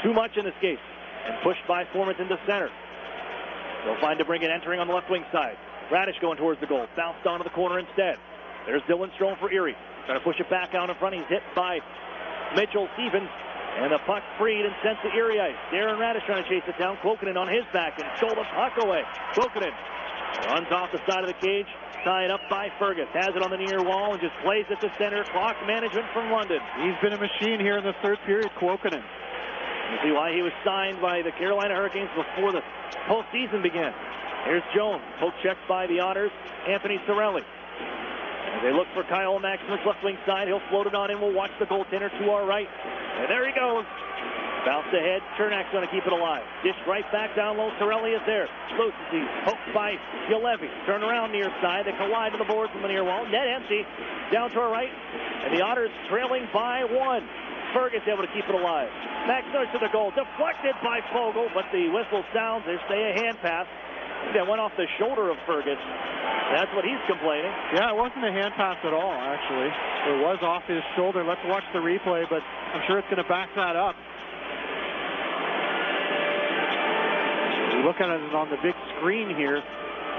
too much in the skate. And pushed by Formanton to center. They'll find DeBrincat entering on the left wing side. Radish going towards the goal. Bounced onto the corner instead. There's Dylan Strome for Erie. Trying to push it back out in front. He's hit by Mitchell Stevens. And the puck freed and sent to Erie ice. Darren Radish trying to chase it down. Klokanen on his back and stole the puck away. Klokanen runs off the side of the cage. Tied up by Fergus. Has it on the near wall and just plays it to center. Clock management from London. He's been a machine here in the third period, Klokanen. You see why he was signed by the Carolina Hurricanes before the postseason began. Here's Jones. Poke checked by the Otters. Anthony Cirelli. As they look for Kyle Maximus left wing side. He'll float it on in. We'll watch the goaltender to our right. And there he goes. Bounce ahead. Chernak's going to keep it alive. Dish right back down low. Cirelli is there. Loose. He's poked by Gillespie. Turn around near side. They collide to the boards from the near wall. Net empty. Down to our right. And the Otters trailing by one. Fergus able to keep it alive. Maximus to the goal. Deflected by Fogle, but the whistle sounds. There's a hand pass. That went off the shoulder of Fergus. That's what he's complaining. Yeah, it wasn't a hand pass at all, actually. It was off his shoulder. Let's watch the replay, but I'm sure it's going to back that up. You look at it on the big screen here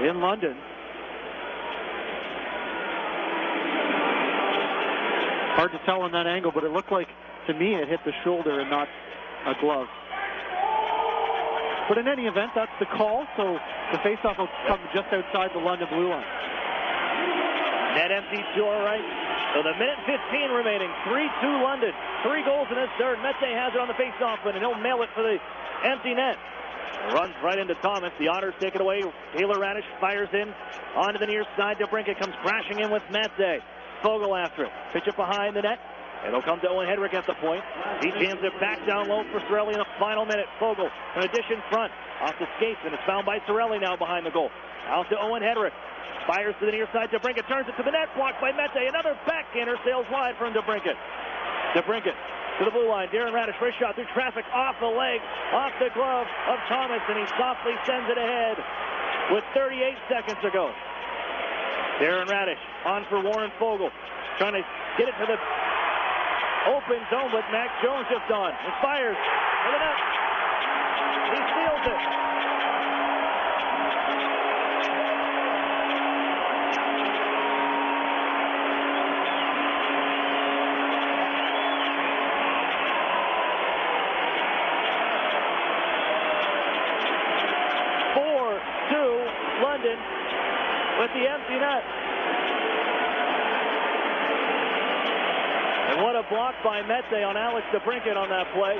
in London. Hard to tell on that angle, but it looked like, to me, it hit the shoulder and not a glove. But in any event, that's the call, so the faceoff will come just outside the London blue line. Net empty to our right. So the minute 15 remaining. 3-2 London. 3 goals in this third. Mete has it on the faceoff, and he'll mail it for the empty net. Runs right into Thomas. The Otters take it away. Taylor Radish fires in onto the near side. DeBrincat comes crashing in with Mete. Fogle after it. Pitch it behind the net. It'll come to Owen Hedrick at the point. He jams it back down low for Cirelli in the final minute. Fogle, an addition front, off the skates, and it's found by Cirelli now behind the goal. Out to Owen Hedrick. Fires to the near side. DeBrincat turns it to the net. Blocked by Mete. Another backhander sails wide from DeBrincat. DeBrincat to the blue line. Darren Radish, first shot through traffic, off the leg, off the glove of Thomas, and he softly sends it ahead with 38 seconds to go. Darren Radish on for Warren Fogle. Trying to get it to the open zone, but Max Jones just on. It fires for the net. He steals it. London with the empty net. And what a block by Mete on Alex DeBrincat on that play.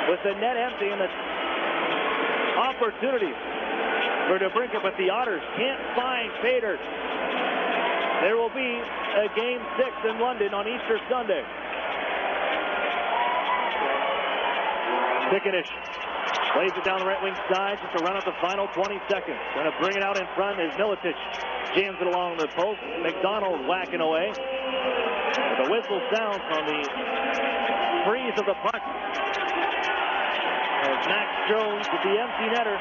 With the net empty and the opportunity for DeBrincat, but the Otters can't find Pater. There will be a Game 6 in London on Easter Sunday. Tickenish plays it down the right wing side just to run out the final 20 seconds. Going to bring it out in front as Miletich jams it along the post. McDonald whacking away. The whistle sounds on the freeze of the puck. As Max Jones with the empty netter.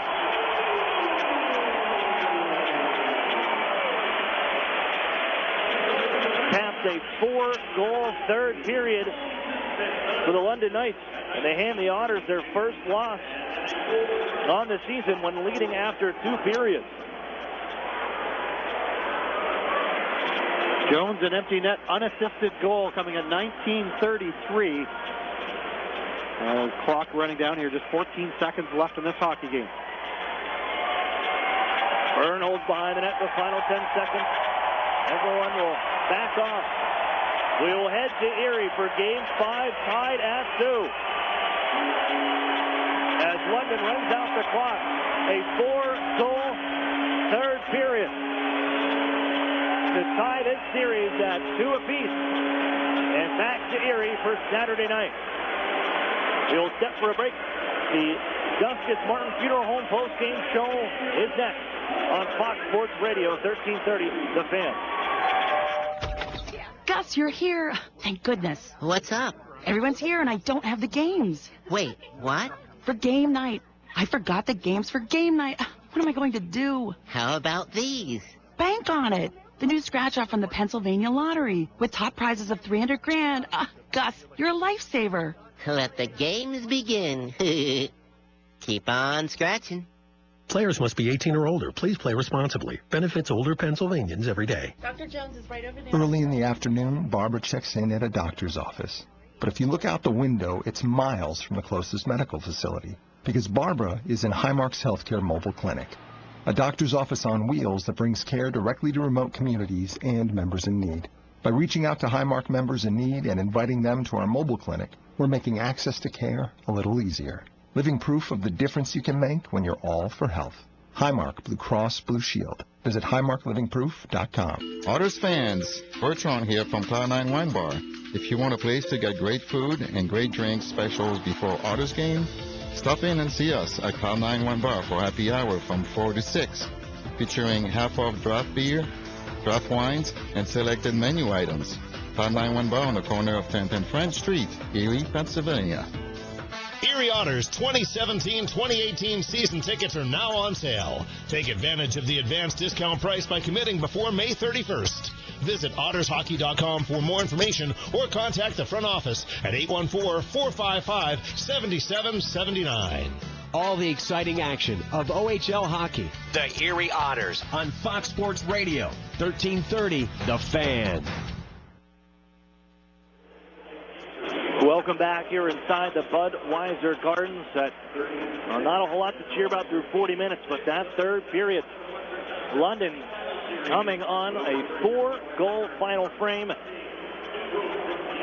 Caps a 4-goal third period for the London Knights. And they hand the Otters their first loss on the season when leading after 2 periods. Jones, an empty net, unassisted goal coming at 19:33. Clock running down here, just 14 seconds left in this hockey game. Byrne holds behind the net for the final 10 seconds. Everyone will back off. We will head to Erie for Game 5, tied at 2. As London runs out the clock, a 4-goal third period to tie this series at 2 apiece. And back to Erie for Saturday night. We'll step for a break. The Justice Martin Funeral Home post-game show is next on Fox Sports Radio, 1330, The Fan. Gus, you're here. Thank goodness. What's up? Everyone's here and I don't have the games. Wait, what? For game night. I forgot the games for game night. What am I going to do? How about these? Bank on it. The new scratch-off from the Pennsylvania Lottery with top prizes of $300,000. Gus, you're a lifesaver. Let the games begin. Keep on scratching. Players must be 18 or older. Please play responsibly. Benefits older Pennsylvanians every day. Dr. Jones is right over there. Early in the afternoon, Barbara checks in at a doctor's office. But if you look out the window, it's miles from the closest medical facility. Because Barbara is in Highmark's Healthcare Mobile Clinic, a doctor's office on wheels that brings care directly to remote communities and members in need. By reaching out to Highmark members in need and inviting them to our mobile clinic, we're making access to care a little easier. Living proof of the difference you can make when you're all for health. Highmark Blue Cross Blue Shield. Visit HighmarkLivingProof.com. Otters fans, Bertrand here from Cloud9 Wine Bar. If you want a place to get great food and great drinks specials before Otters game, stop in and see us at Cloud9 Wine Bar for happy hour from 4 to 6, featuring half-off draft beer, draft wines, and selected menu items. Cloud9 Wine Bar on the corner of 10th and French Street, Erie, Pennsylvania. Erie Otters 2017-2018 season tickets are now on sale. Take advantage of the advanced discount price by committing before May 31st. Visit ottershockey.com for more information or contact the front office at 814-455-7779. All the exciting action of OHL hockey. The Erie Otters On Fox Sports Radio, 1330, The Fan. Welcome back here inside the Budweiser Gardens. Not a whole lot to cheer about through 40 minutes, but that third period, London coming on a 4-goal final frame,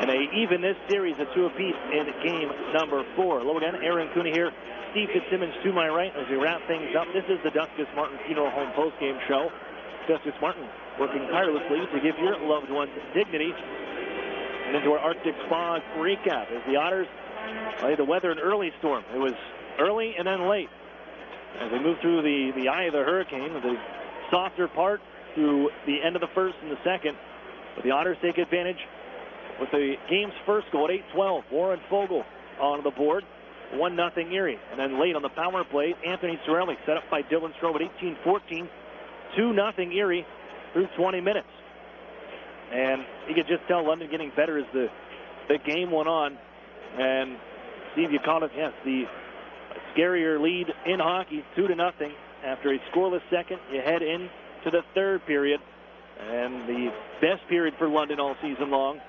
and they even this series at 2 apiece in game number 4. Hello again, Aaron Cooney here. Steve Fitzsimmons to my right as we wrap things up. This is the Duskus Martin Funeral Home postgame show. Duskus Martin working tirelessly to give your loved ones dignity. And into our Arctic Spa recap as the Otters played the weather an early storm. It was early and then late as they moved through the eye of the hurricane, the softer part through the end of the first and the second. But the Otters take advantage with the game's first goal at 8:12. Warren Fogle on the board, 1-0 Erie. And then late on the power play, Anthony Sorelli set up by Dylan Strome at 18:14, 2-0 Erie through 20 minutes. And you could just tell London getting better as the game went on. And Steve, you called it, yes, the scarier lead in hockey, 2-0. After a scoreless second, you head into the third period. And the best period for London all season long.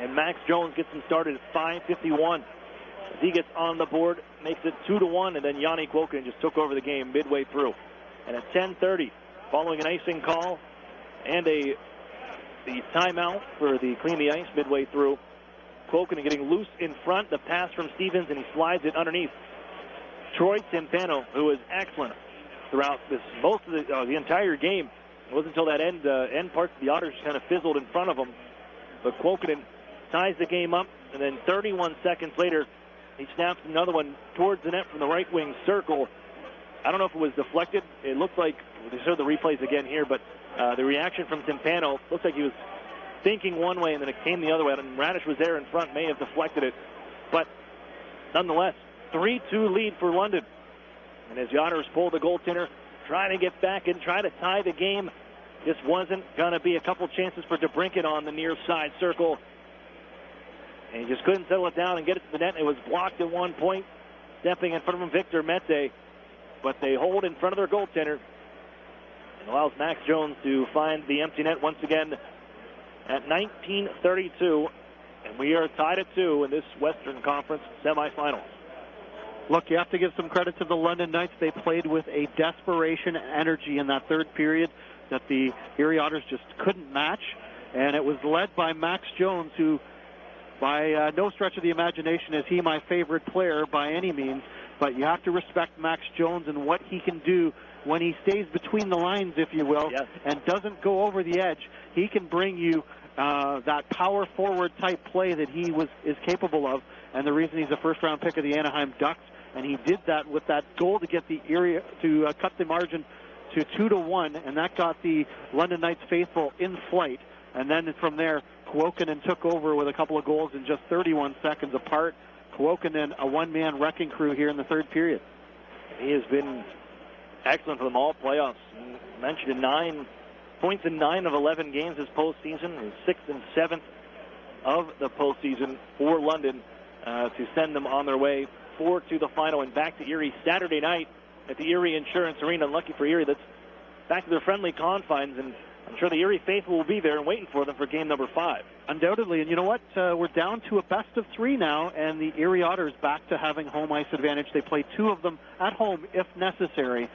And Max Jones gets him started at 5:51. As he gets on the board, makes it 2-1, and then Yanni Kwokin just took over the game midway through. And at 10:30, following an icing call and the timeout for the clean the ice midway through, Kwokin getting loose in front, the pass from Stevens, and he slides it underneath. Troy Timpano, who was excellent throughout most of the entire game. It wasn't until that end part the Otters kind of fizzled in front of him. But Kwokin ties the game up, and then 31 seconds later, he snaps another one towards the net from the right wing circle. I don't know if it was deflected. It looked like, they showed the replays again here, but the reaction from Timpano looked like he was thinking one way and then it came the other way. And Radish was there in front, may have deflected it. But nonetheless, 3-2 lead for London. And as the Otters pull the goaltender, trying to get back and try to tie the game, this wasn't going to be. A couple chances for DeBrincat on the near side circle. And he just couldn't settle it down and get it to the net. It was blocked at one point. Stepping in front of him, Victor Mete. But they hold in front of their goaltender. And allows Max Jones to find the empty net once again at 19:32. And we are tied at 2 in this Western Conference semifinals. Look, you have to give some credit to the London Knights. They played with a desperation and energy in that third period that the Erie Otters just couldn't match. and it was led by Max Jones, who by no stretch of the imagination is he my favorite player by any means, but you have to respect Max Jones and what he can do when he stays between the lines, if you will, and doesn't go over the edge. He can bring you that power forward type play that he is capable of, and the reason he's a first-round pick of the Anaheim Ducks, and he did that with that goal to get the Erie to cut the margin to 2-1, and that got the London Knights faithful in flight. And then from there, Kuokkanen took over with a couple of goals in just 31 seconds apart. Kuokkanen, a one-man wrecking crew here in the third period. He has been excellent for them all playoffs. Mentioned in 9 points in 9 of 11 games this postseason, and 6th and 7th of the postseason for London to send them on their way forward to the final and back to Erie Saturday night at the Erie Insurance Arena. Lucky for Erie, that's back to their friendly confines, and I'm sure the Erie faithful will be there and waiting for them for game number 5. Undoubtedly, and you know what? We're down to a best of 3 now, and the Erie Otters back to having home ice advantage. They play 2 of them at home if necessary.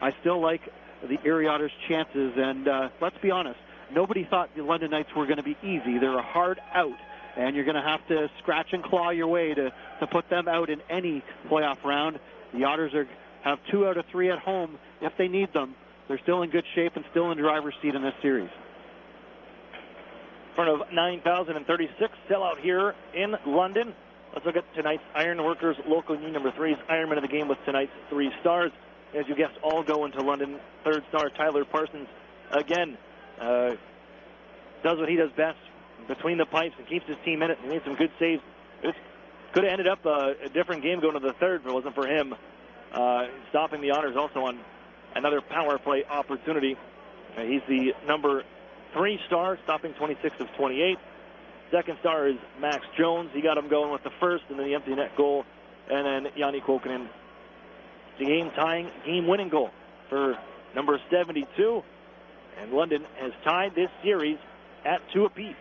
I still like the Erie Otters' chances, and let's be honest, nobody thought the London Knights were going to be easy. They're a hard out, and you're going to have to scratch and claw your way to put them out in any playoff round. The Otters have 2 out of 3 at home if they need them. They're still in good shape and still in driver's seat in this series. In front of 9,036 sellout here in London. Let's look at tonight's Ironworkers Local Union number 3's Ironman of the game with tonight's 3 stars. As you guessed, all go into London. Third star Tyler Parsons again does what he does best between the pipes and keeps his team in it. He made some good saves. It could have ended up a different game going to the third if it wasn't for him stopping the Otters also on another power play opportunity. He's the number 3 star, stopping 26 of 28. Second star is Max Jones. He got him going with the first and then the empty net goal. And then Yanni Kuokkanen, the game-tying, game-winning goal for number 72. And London has tied this series at 2 apiece.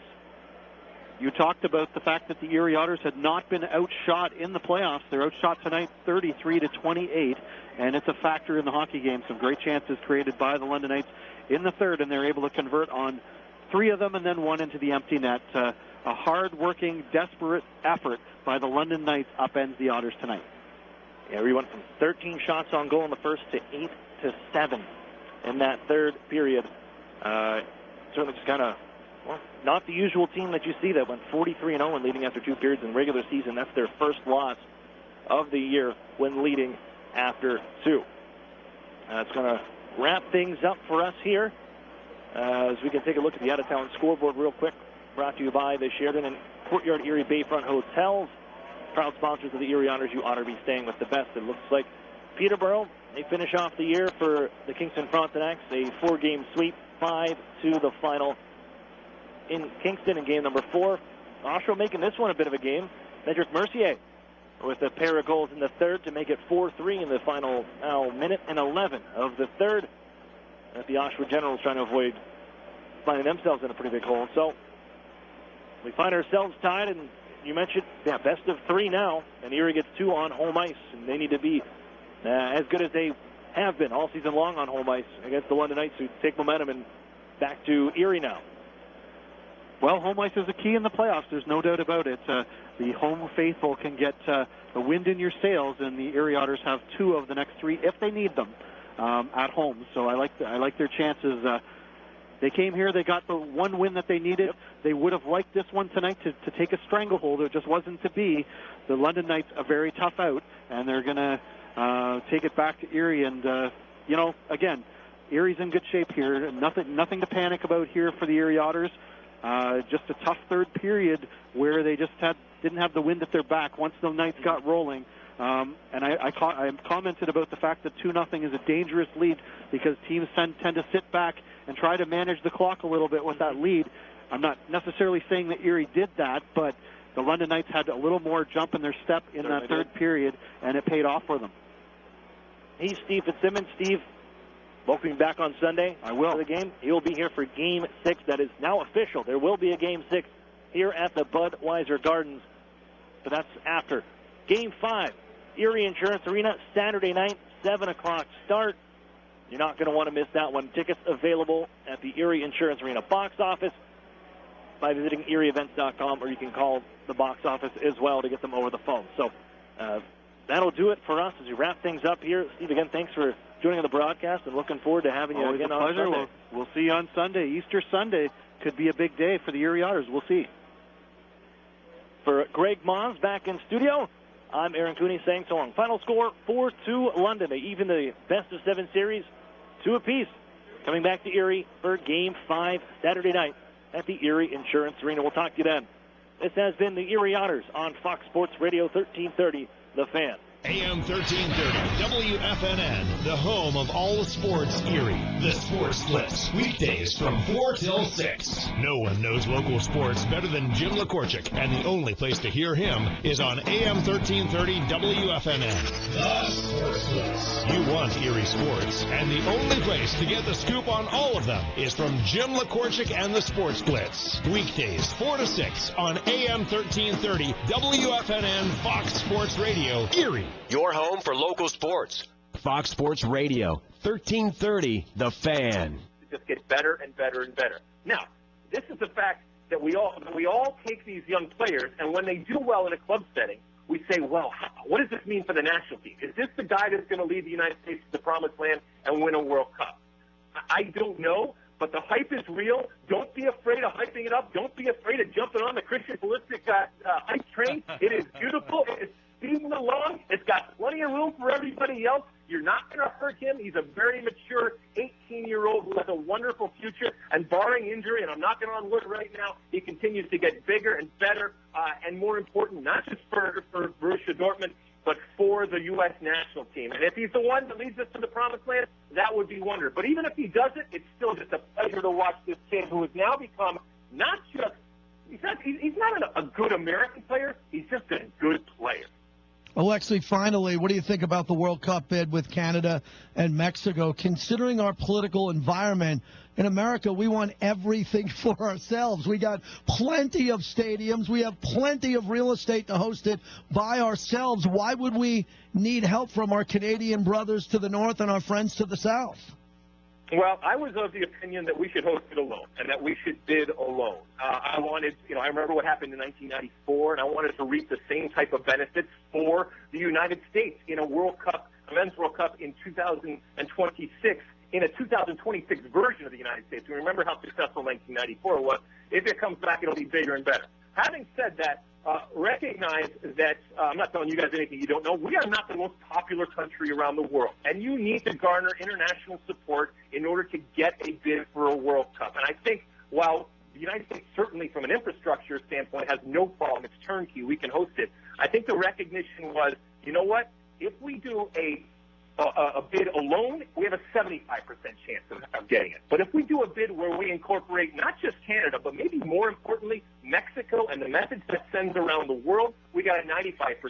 You talked about the fact that the Erie Otters had not been outshot in the playoffs. They're outshot tonight 33-28, and it's a factor in the hockey game. Some great chances created by the London Knights in the third, and they're able to convert on 3 of them and then 1 into the empty net. A hard-working, desperate effort by the London Knights upends the Otters tonight. Yeah, we went from 13 shots on goal in the first to 8 to 7 in that third period. Certainly just kind of, well, not the usual team that you see that went 43-0 and leading after 2 periods in regular season. That's their first loss of the year when leading after 2. That's going to wrap things up for us here as we can take a look at the out-of-town scoreboard real quick. Brought to you by the Sheridan and Courtyard Erie Bayfront Hotels. Proud sponsors of the Erie Otters. You ought to be staying with the best. It looks like Peterborough, they finish off the year for the Kingston Frontenacs, a 4-game sweep, 5 to the final in Kingston in game number 4. Oshawa making this one a bit of a game. Cedric Mercier with a pair of goals in the third to make it 4-3 in the final minute and 11 of the third. And the Oshawa Generals trying to avoid finding themselves in a pretty big hole. So we find ourselves tied, and you mentioned, best of 3 now, and Erie gets 2 on home ice, and they need to be as good as they have been all season long on home ice against the London Knights, who take momentum and back to Erie now. Well, home ice is a key in the playoffs. There's no doubt about it. The home faithful can get the wind in your sails, and the Erie Otters have 2 of the next 3 if they need them at home. So I like their chances. They came here, they got the 1 win that they needed. Yep. They would have liked this one tonight to take a stranglehold. It just wasn't to be. The London Knights a very tough out, and they're going to take it back to Erie. And, again, Erie's in good shape here. Nothing to panic about here for the Erie Otters. Just a tough third period where they just didn't have the wind at their back once the Knights got rolling. And I commented about the fact that 2-0 is a dangerous lead because teams tend to sit back and try to manage the clock a little bit with that lead. I'm not necessarily saying that Erie did that, but the London Knights had a little more jump in their step in that third period, and it paid off for them. He's Steve Fitzsimmons. Steve, welcome back on Sunday. I will. For the game. He will be here for Game 6. That is now official. There will be a Game 6 here at the Budweiser Gardens, but that's after Game 5. Erie Insurance Arena, Saturday night, 7 o'clock start. You're not going to want to miss that one. Tickets available at the Erie Insurance Arena box office. by visiting erieevents.com, or you can call the box office as well to get them over the phone. So that'll do it for us as we wrap things up here. Steve, again, thanks for joining on the broadcast, and looking forward to having you again on Sunday. We'll see you on Sunday. Easter Sunday could be a big day for the Erie Otters. We'll see. For Greg Mons back in studio, I'm Aaron Cooney saying so long. Final score, 4-2 London. They even the best-of-7 series, 2 apiece. Coming back to Erie for Game 5 Saturday night at the Erie Insurance Arena. We'll talk to you then. This has been the Erie Otters on Fox Sports Radio 1330, The Fan. AM 1330, WFNN, the home of all sports Erie. The Sports Blitz, weekdays from 4 till 6. No one knows local sports better than Jim LaCorchick, and the only place to hear him is on AM 1330, WFNN. The Sports Blitz. You want Erie sports, and the only place to get the scoop on all of them is from Jim LaCorchick and the Sports Blitz. Weekdays 4 to 6 on AM 1330, WFNN, Fox Sports Radio, Erie. Your home for local sports. Fox Sports Radio, 1330, The Fan. Just get better and better and better. Now, this is the fact that we all take these young players, and when they do well in a club setting, we say, well, what does this mean for the national team? Is this the guy that's going to lead the United States to the promised land and win a World Cup? I don't know, but the hype is real. Don't be afraid of hyping it up. Don't be afraid of jumping on the Christian Pulisic hype train. It is beautiful. It's speeding along. It's got plenty of room for everybody else. You're not going to hurt him. He's a very mature 18-year-old who has a wonderful future. And barring injury, and I'm knocking on wood right now, he continues to get bigger and better, and more important, not just for Borussia Dortmund, but for the U.S. national team. And if he's the one that leads us to the promised land, that would be wonderful. But even if he doesn't, it's still just a pleasure to watch this kid who has now become not just – he's not a good American player. He's just a good player. Alexi, finally, what do you think about the World Cup bid with Canada and Mexico? Considering our political environment, in America, we want everything for ourselves. We got plenty of stadiums. We have plenty of real estate to host it by ourselves. Why would we need help from our Canadian brothers to the north and our friends to the south? Well, I was of the opinion that we should host it alone and that we should bid alone. I remember what happened in 1994, and I wanted to reap the same type of benefits for the United States in a World Cup, a Men's World Cup in 2026, in a 2026 version of the United States. We remember how successful 1994 was. If it comes back, it'll be bigger and better. Having said that, recognize that I'm not telling you guys anything you don't know. We are not the most popular country around the world, and you need to garner international support in order to get a bid for a World Cup. And I think while the United States certainly from an infrastructure standpoint has no problem, it's turnkey, we can host it, I think the recognition was, you know what, if we do a bid alone, we have a 75% chance of getting it. But if we do a bid where we incorporate not just Canada, but maybe more importantly, Mexico and the message that sends around the world, we got a 95%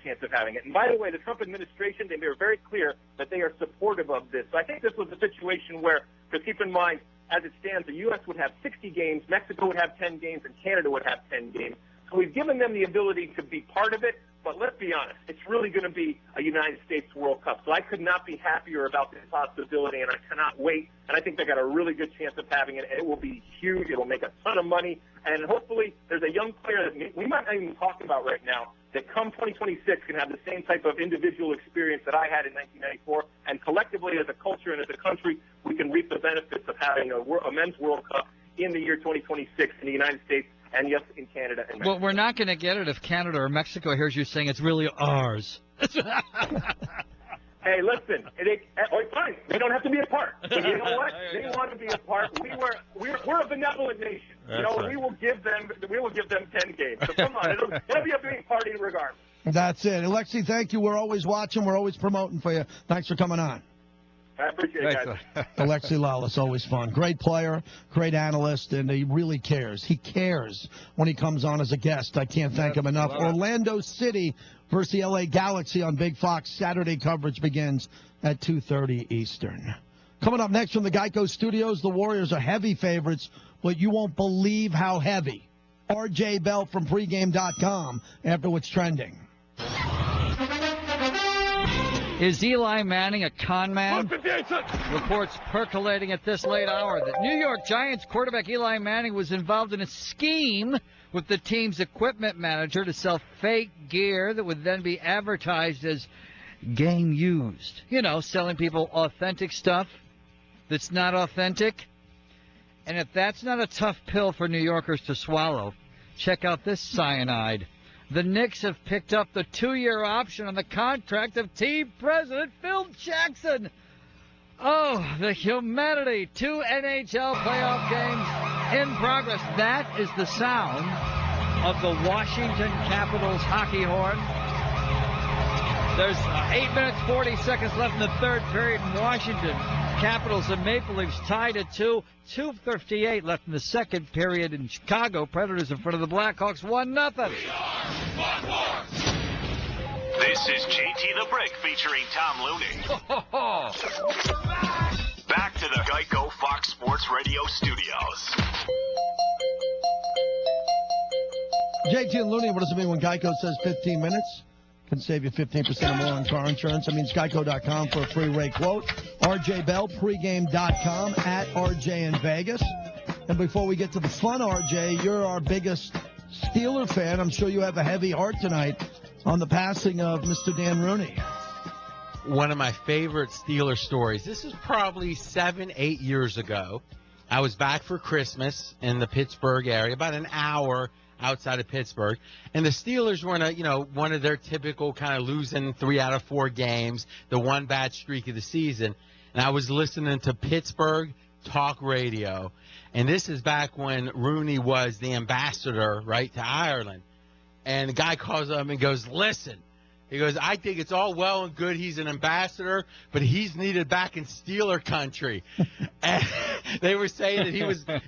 chance of having it. And by the way, the Trump administration, they were very clear that they are supportive of this. So I think this was a situation where, because keep in mind, as it stands, the U.S. would have 60 games, Mexico would have 10 games, and Canada would have 10 games. So we've given them the ability to be part of it. But let's be honest, it's really going to be a United States World Cup. So I could not be happier about this possibility, and I cannot wait. And I think they got a really good chance of having it. It will be huge. It will make a ton of money. And hopefully there's a young player that we might not even talk about right now that come 2026 can have the same type of individual experience that I had in 1994. And collectively as a culture and as a country, we can reap the benefits of having a men's World Cup in the year 2026 in the United States. And yes, in Canada and Mexico. Well, we're not going to get it if Canada or Mexico hears you saying it's really ours. Hey, listen, fine. They don't have to be a part. But you know what? They want to be a part. We're a benevolent nation. Right. We will give them 10 games. So come on, it'll be a big party regardless. That's it. Alexi, thank you. We're always watching. We're always promoting for you. Thanks for coming on. I appreciate it, guys. Alexi Lalas, always fun. Great player, great analyst, and he really cares. He cares when he comes on as a guest. I can't thank him enough. Orlando City versus the LA Galaxy on Big Fox. Saturday coverage begins at 2:30 Eastern. Coming up next from the Geico Studios, the Warriors are heavy favorites, but you won't believe how heavy. R.J. Bell from pregame.com after what's trending. Is Eli Manning a con man? Reports percolating at this late hour that New York Giants quarterback Eli Manning was involved in a scheme with the team's equipment manager to sell fake gear that would then be advertised as game used. You know, selling people authentic stuff that's not authentic. And if that's not a tough pill for New Yorkers to swallow, check out this cyanide. The Knicks have picked up the 2-year option on the contract of team president Phil Jackson. Oh, the humanity. 2 NHL playoff games in progress. That is the sound of the Washington Capitals hockey horn. There's 8 minutes, 40 seconds left in the third period in Washington. Capitals and Maple Leafs tied at 2. 2:58 left in the second period in Chicago. Predators in front of the Blackhawks 1-0. This is JT the Brick featuring Tom Looney. Back to the Geico Fox Sports Radio studios. JT and Looney, what does it mean when Geico says 15 minutes? Can save you 15% or more on car insurance. That means Geico.com for a free rate quote. RJ Bell, pregame.com, at RJ in Vegas. And before we get to the fun, RJ, you're our biggest Steeler fan. I'm sure you have a heavy heart tonight on the passing of Mr. Dan Rooney. One of my favorite Steeler stories. This is probably 7-8 years ago. I was back for Christmas in the Pittsburgh area, about an hour outside of Pittsburgh, and the Steelers were in one of their typical kind of losing 3 out of 4 games, the one bad streak of the season, and I was listening to Pittsburgh talk radio, and this is back when Rooney was the ambassador, right, to Ireland, and the guy calls up and goes, listen, he goes, I think it's all well and good he's an ambassador, but he's needed back in Steeler country. And they were saying that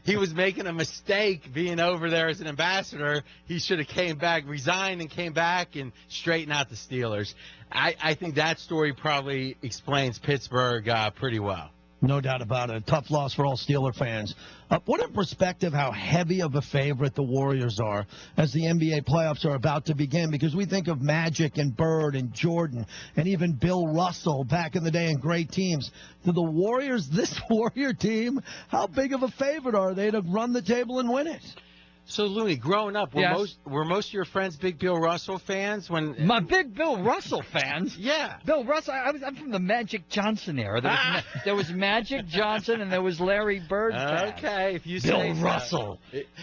he was making a mistake being over there as an ambassador. He should have came back, resigned, and came back and straightened out the Steelers. I think that story probably explains Pittsburgh pretty well. No doubt about it. A tough loss for all Steeler fans. Put in perspective how heavy of a favorite the Warriors are as the NBA playoffs are about to begin, because we think of Magic and Bird and Jordan and even Bill Russell back in the day and great teams. To the Warriors, this Warrior team, how big of a favorite are they to run the table and win it? So, Looney, growing up, were most of your friends big Bill Russell fans? My big Bill Russell fans? Yeah. Bill Russell, I'm from the Magic Johnson era. There was Magic Johnson and there was Larry Bird fans. Okay, if you Bill say Russell,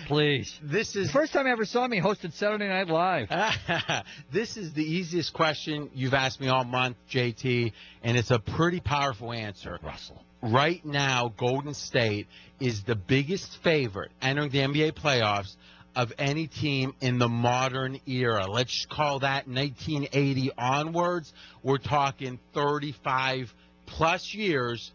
please. This is the first time I ever saw him, he hosted Saturday Night Live. This is the easiest question you've asked me all month, JT, and it's a pretty powerful answer. Russell. Right now, Golden State is the biggest favorite entering the NBA playoffs of any team in the modern era. Let's call that 1980 onwards. We're talking 35-plus years.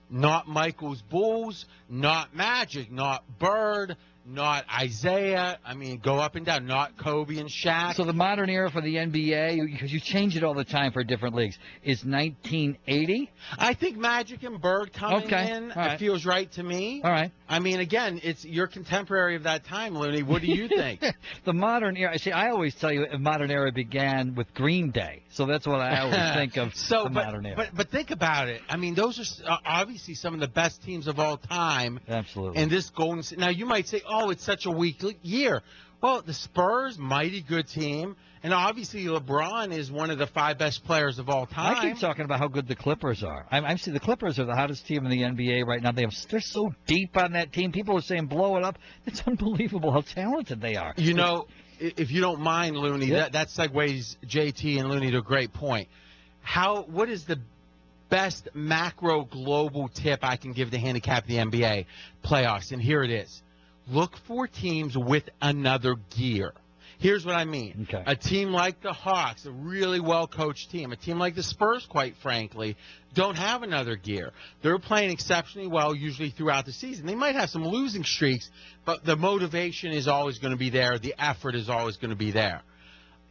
Not Michael's Bulls, not Magic, not Bird, not Isaiah. I mean, go up and down. Not Kobe and Shaq. So the modern era for the NBA, because you change it all the time for different leagues, is 1980? I think Magic and Bird coming in, right. It feels right to me. All right. I mean, again, it's your contemporary of that time, Looney. What do you think? The modern era, see, I always tell you the modern era began with Green Day. So that's what I always think of the modern era. But think about it. I mean, those are obviously some of the best teams of all time. Absolutely. And this Golden State. Now, you might say, oh, it's such a weak year. Well, the Spurs, mighty good team. And obviously, LeBron is one of the 5 best players of all time. I keep talking about how good the Clippers are. I see the Clippers are the hottest team in the NBA right now. They're so deep on that team. People are saying blow it up. It's unbelievable how talented they are. You know, if you don't mind, Looney, that segues JT and Looney to a great point. What is the best macro global tip I can give to handicap the NBA playoffs? And here it is. Look for teams with another gear. Here's what I mean. Okay. A team like the Hawks, a really well-coached team, a team like the Spurs, quite frankly, don't have another gear. They're playing exceptionally well usually throughout the season. They might have some losing streaks, but the motivation is always going to be there. The effort is always going to be there.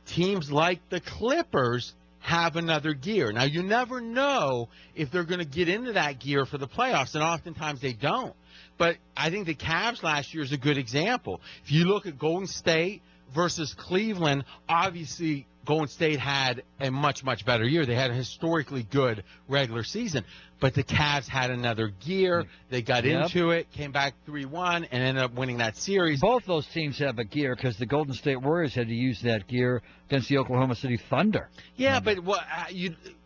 Teams like the Clippers have another gear. Now, you never know if they're going to get into that gear for the playoffs, and oftentimes they don't. But I think the Cavs last year is a good example. If you look at Golden State versus Cleveland, obviously Golden State had a much, much better year. They had a historically good regular season. But the Cavs had another gear. They got into it, came back 3-1, and ended up winning that series. Both those teams have a gear because the Golden State Warriors had to use that gear against the Oklahoma City Thunder. Yeah, but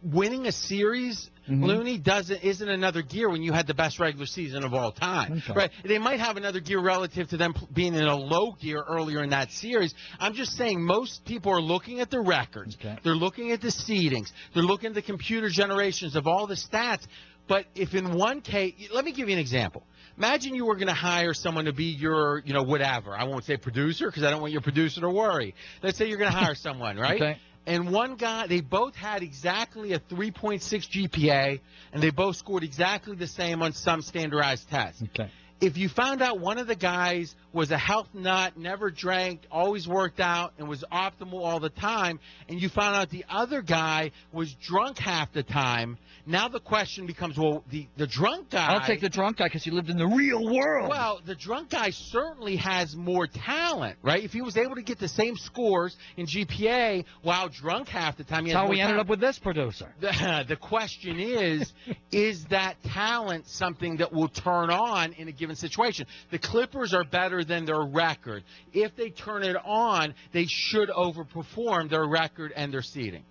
winning a series, Looney, isn't another gear when you had the best regular season of all time. Okay. Right? They might have another gear relative to them being in a low gear earlier in that series. I'm just saying most people are looking at the records. Okay. They're looking at the seedings. They're looking at the computer generations of all the stats. But if in one case, let me give you an example. Imagine you were going to hire someone to be your, whatever. I won't say producer because I don't want your producer to worry. Let's say you're going to hire someone, right? Okay. And one guy, they both had exactly a 3.6 GPA, and they both scored exactly the same on some standardized tests. Okay. If you found out one of the guys was a health nut, never drank, always worked out, and was optimal all the time, and you found out the other guy was drunk half the time, now the question becomes, well, the drunk guy... I'll take the drunk guy because he lived in the real world. Well, the drunk guy certainly has more talent, right? If he was able to get the same scores in GPA while drunk half the time... That's how we ended up with this producer. The question is that talent something that will turn on in a given situation? The Clippers are better than their record. If they turn it on, they should overperform their record and their seeding.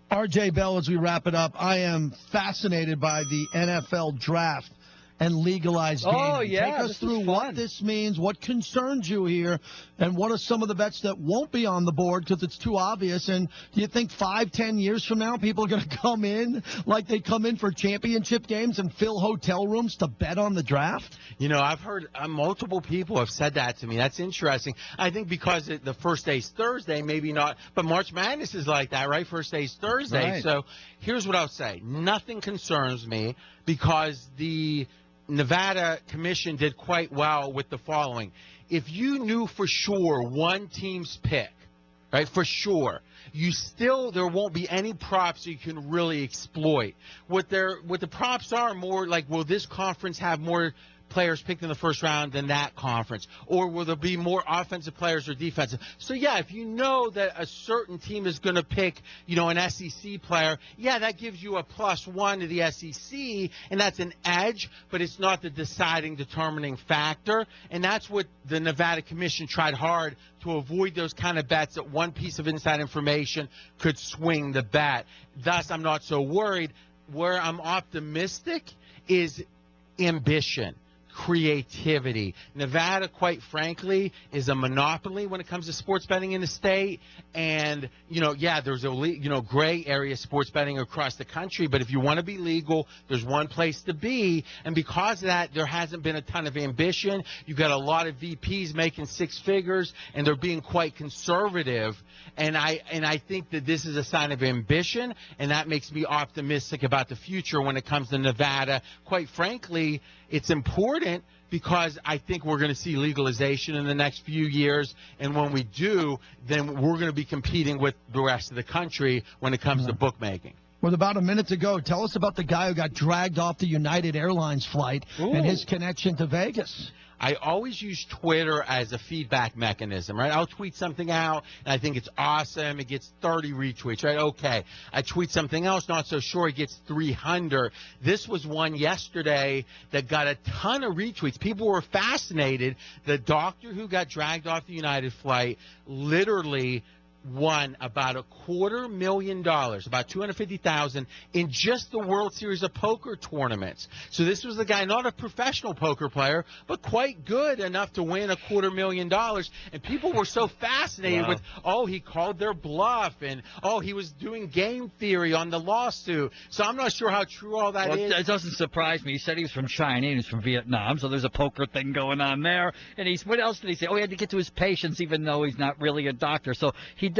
RJ Bell, as we wrap it up, I am fascinated by the NFL draft and legalized gaming. Oh, yeah. Take us through what this means, what concerns you here, and what are some of the bets that won't be on the board because it's too obvious. And do you think 5-10 years from now people are going to come in like they come in for championship games and fill hotel rooms to bet on the draft? I've heard multiple people have said that to me. That's interesting. I think because the first day's Thursday, maybe not. But March Madness is like that, right? First day's Thursday. Right. So here's what I'll say. Nothing concerns me because the Nevada Commission did quite well with the following. If you knew for sure one team's pick, right, for sure, there won't be any props you can really exploit. What the props are more like, will this conference have more players picked in the first round than that conference? Or will there be more offensive players or defensive? So, yeah, if you know that a certain team is going to pick, an SEC player, yeah, that gives you a +1 to the SEC, and that's an edge, but it's not the determining factor. And that's what the Nevada Commission tried hard to avoid, those kind of bets that one piece of inside information could swing the bet. Thus, I'm not so worried. Where I'm optimistic is ambition, creativity. Nevada, quite frankly, is a monopoly when it comes to sports betting in the state. And, there's a gray area sports betting across the country. But if you want to be legal, there's one place to be. And because of that, there hasn't been a ton of ambition. You've got a lot of VPs making six figures, and they're being quite conservative. And I think that this is a sign of ambition, and that makes me optimistic about the future when it comes to Nevada. Quite frankly, it's important because I think we're going to see legalization in the next few years, and when we do, then we're going to be competing with the rest of the country when it comes to bookmaking. With about a minute to go, tell us about the guy who got dragged off the United Airlines flight and his connection to Vegas. I always use Twitter as a feedback mechanism, right? I'll tweet something out, and I think it's awesome. It gets 30 retweets, right? Okay. I tweet something else, not so sure, it gets 300. This was one yesterday that got a ton of retweets. People were fascinated. The doctor who got dragged off the United flight literally won about $250,000, about $250,000 in just the World Series of Poker tournaments. So this was the guy, not a professional poker player, but quite good enough to win $250,000. And people were so fascinated with, he called their bluff, and he was doing game theory on the lawsuit. So I'm not sure how true all that is. It doesn't surprise me. He said he was from China and he was from Vietnam, so there's a poker thing going on there. And what else did he say? He had to get to his patients, even though he's not really a doctor. So he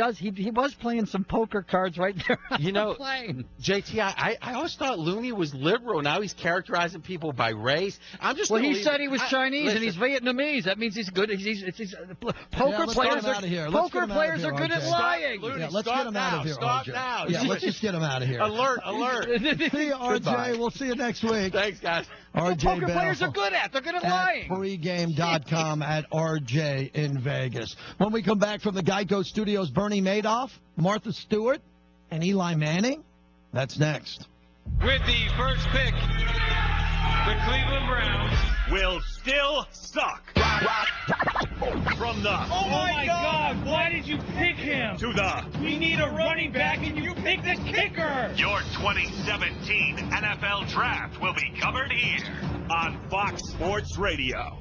was playing some poker cards right there on the plane. JT, I always thought Looney was liberal. Now he's characterizing people by race. He said he was Chinese and he's Vietnamese. That means he's good. Poker players are good at lying. Let's get him out of here. Stop now. Yeah, let's just get him out of here. Alert. See you, RJ. We'll see you next week. Thanks, guys. RJ poker Bell players are good at. They're good at lying. Pregame.com at RJ in Vegas. When we come back from the Geico Studios, Bernie Madoff, Martha Stewart, and Eli Manning. That's next. With the first pick, the Cleveland Browns will still suck. From the Oh my God! Why did you pick him? to the We need a running back, and you picked the kicker. Your 2017 NFL Draft will be covered here on Fox Sports Radio.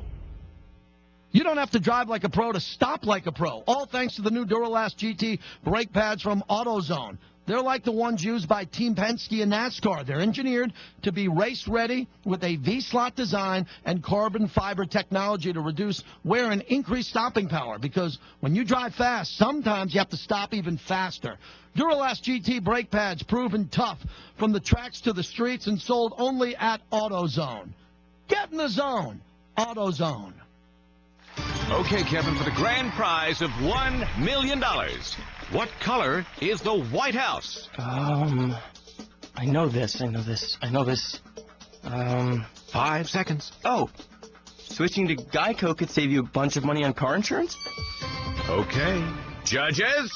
You don't have to drive like a pro to stop like a pro. All thanks to the new Duralast GT brake pads from AutoZone. They're like the ones used by Team Penske and NASCAR. They're engineered to be race-ready with a V-slot design and carbon fiber technology to reduce wear and increase stopping power. Because when you drive fast, sometimes you have to stop even faster. Duralast GT brake pads, proven tough from the tracks to the streets and sold only at AutoZone. Get in the zone. AutoZone. Okay, Kevin, for the grand prize of $1 million. What color is the White House? I know this. 5 seconds. Oh, switching to Geico could save you a bunch of money on car insurance? Okay. Judges?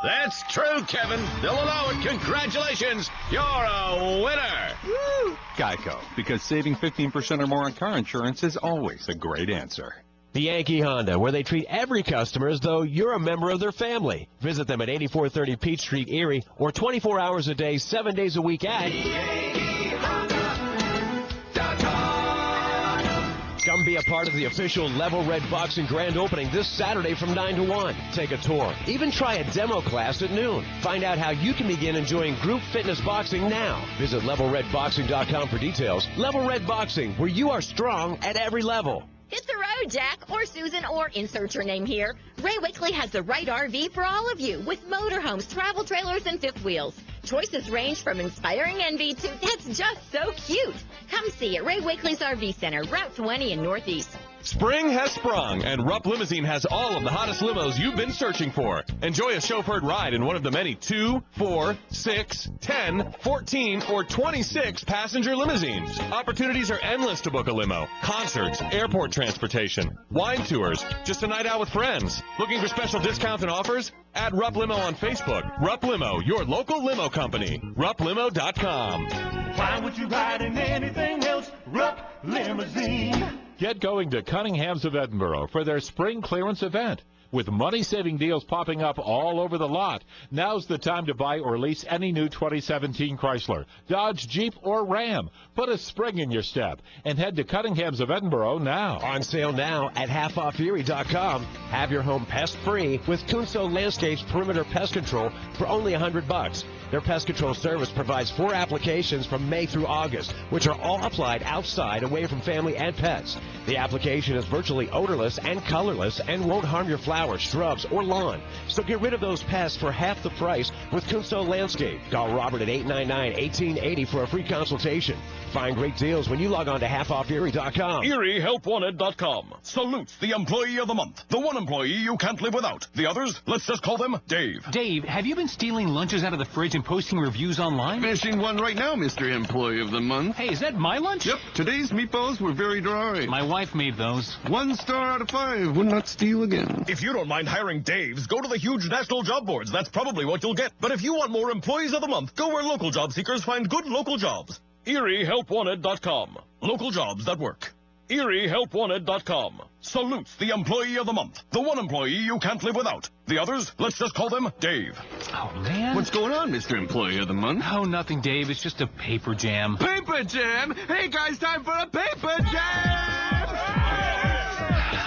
That's true, Kevin. They'll allow it. Congratulations. You're a winner. Woo! Geico, because saving 15% or more on car insurance is always a great answer. The Yankee Honda, where they treat every customer as though you're a member of their family. Visit them at 8430 Peach Street, Erie, or 24 hours a day, 7 days a week at Come be a part of the official Level Red Boxing grand opening this Saturday from 9 to 1. Take a tour. Even try a demo class at noon. Find out how you can begin enjoying group fitness boxing now. Visit LevelRedBoxing.com for details. Level Red Boxing, where you are strong at every level. Hit the road, Jack, or Susan, or insert your name here. Ray Wickley has the right RV for all of you, with motorhomes, travel trailers, and fifth wheels. Choices range from inspiring envy to that's just so cute. Come see it, Ray Wickley's RV Center, Route 20 in Northeast. Spring has sprung, and Rupp Limousine has all of the hottest limos you've been searching for. Enjoy a chauffeured ride in one of the many 2, 4, 6, 10, 14, or 26 passenger limousines. Opportunities are endless to book a limo. Concerts, airport transportation, wine tours, just a night out with friends. Looking for special discounts and offers? Add Rupp Limo on Facebook. Rupp Limo, your local limo company. RuppLimo.com. Why would you ride in anything else? Rupp Limousine. Get going to Cunningham's of Edinburgh for their spring clearance event. With money-saving deals popping up all over the lot, now's the time to buy or lease any new 2017 Chrysler, Dodge, Jeep, or Ram. Put a spring in your step and head to Cunningham's of Edinburgh now. On sale now at halfofferie.com. Have your home pest-free with Kunso Landscapes Perimeter Pest Control for only $100. Their pest control service provides 4 applications from May through August, which are all applied outside away from family and pets. The application is virtually odorless and colorless and won't harm your flowers, shrubs, or lawn. So get rid of those pests for half the price with Kunso Landscape. Call Robert at 899-1880 for a free consultation. Find great deals when you log on to halfofferie.com. ErieHelpWanted.com salutes the employee of the month. The one employee you can't live without. The others, let's just call them Dave. Dave, have you been stealing lunches out of the fridge and posting reviews online? Finishing one right now, Mr. Employee of the Month. Hey, is that my lunch? Yep. Today's meatballs were very dry. My wife made those. 1 star out of 5. Would not steal again. If you don't mind hiring Daves, go to the huge national job boards. That's probably what you'll get. But if you want more employees of the month, go where local job seekers find good local jobs. ErieHelpWanted.com. Local jobs that work. ErieHelpWanted.com salutes the employee of the month. The one employee you can't live without. The others, let's just call them Dave. Oh, man. What's going on, Mr. Employee of the Month? Oh, nothing, Dave. It's just a paper jam. Paper jam? Hey, guys, time for a paper jam!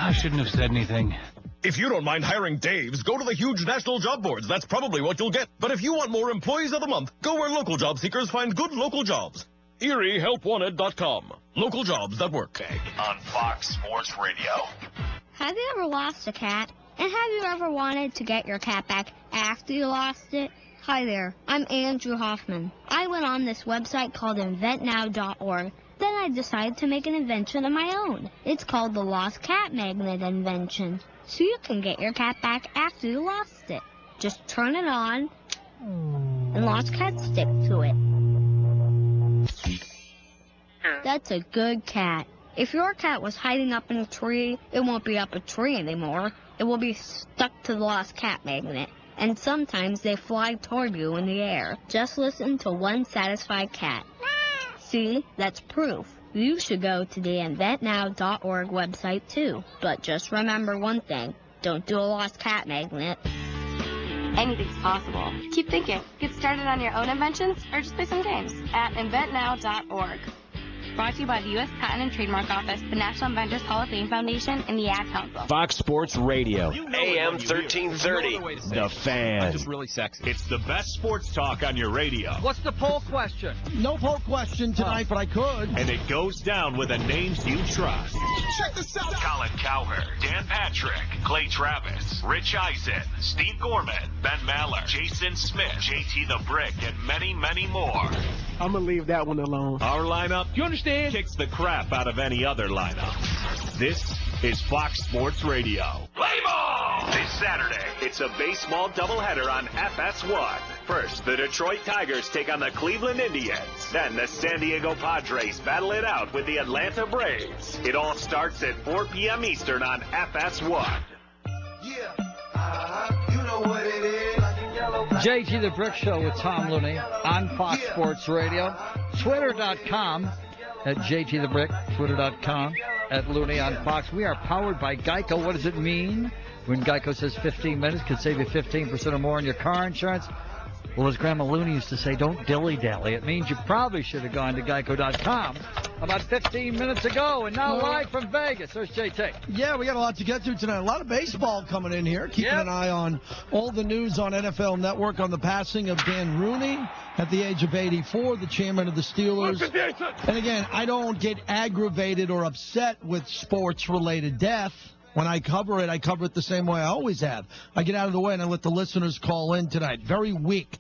I shouldn't have said anything. If you don't mind hiring Daves, go to the huge national job boards. That's probably what you'll get. But if you want more employees of the month, go where local job seekers find good local jobs. ErieHelpWanted.com. Local jobs that work. On Fox Sports Radio. Have you ever lost a cat? And have you ever wanted to get your cat back after you lost it? Hi there, I'm Andrew Hoffman. I went on this website called InventNow.org. Then I decided to make an invention of my own. It's called the Lost Cat Magnet Invention. So you can get your cat back after you lost it. Just turn it on, and lost cats stick to it. That's a good cat. If your cat was hiding up in a tree, it won't be up a tree anymore. It will be stuck to the lost cat magnet. And sometimes they fly toward you in the air. Just listen to one satisfied cat. See, that's proof. You should go to the inventnow.org website too. But just remember one thing. Don't do a lost cat magnet. Anything's possible. Keep thinking. Get started on your own inventions or just play some games at inventnow.org. Brought to you by the U.S. Patent and Trademark Office, the National Inventors Hall of Fame Foundation, and the Ad Council. Fox Sports Radio, AM 1330. The Fan. Just really sexy. It's the best sports talk on your radio. What's the poll question? No poll question tonight, but I could. And it goes down with the names you trust. Check this out. Colin Cowherd, Dan Patrick, Clay Travis, Rich Eisen, Steve Gorman, Ben Maller, Jason Smith, JT the Brick, and many, many more. I'm going to leave that one alone. Our lineup, you understand, kicks the crap out of any other lineup. This is Fox Sports Radio. Play ball! This Saturday, it's a baseball doubleheader on FS1. First, the Detroit Tigers take on the Cleveland Indians. Then the San Diego Padres battle it out with the Atlanta Braves. It all starts at 4 p.m. Eastern on FS1. You know what it is. JT the Brick Show with Tom Looney on Fox Sports Radio. Twitter.com at JT the Brick. Twitter.com at Looney on Fox. We are powered by Geico. What does it mean when Geico says 15 minutes could save you 15% or more on your car insurance? Well, as Grandma Looney used to say, don't dilly-dally. It means you probably should have gone to Geico.com about 15 minutes ago. And now live from Vegas, there's JT. Yeah, we got a lot to get to tonight. A lot of baseball coming in here. Keeping an eye on all the news on NFL Network on the passing of Dan Rooney at the age of 84, the chairman of the Steelers. And again, I don't get aggravated or upset with sports-related death. When I cover it the same way I always have. I get out of the way and I let the listeners call in tonight. Very weak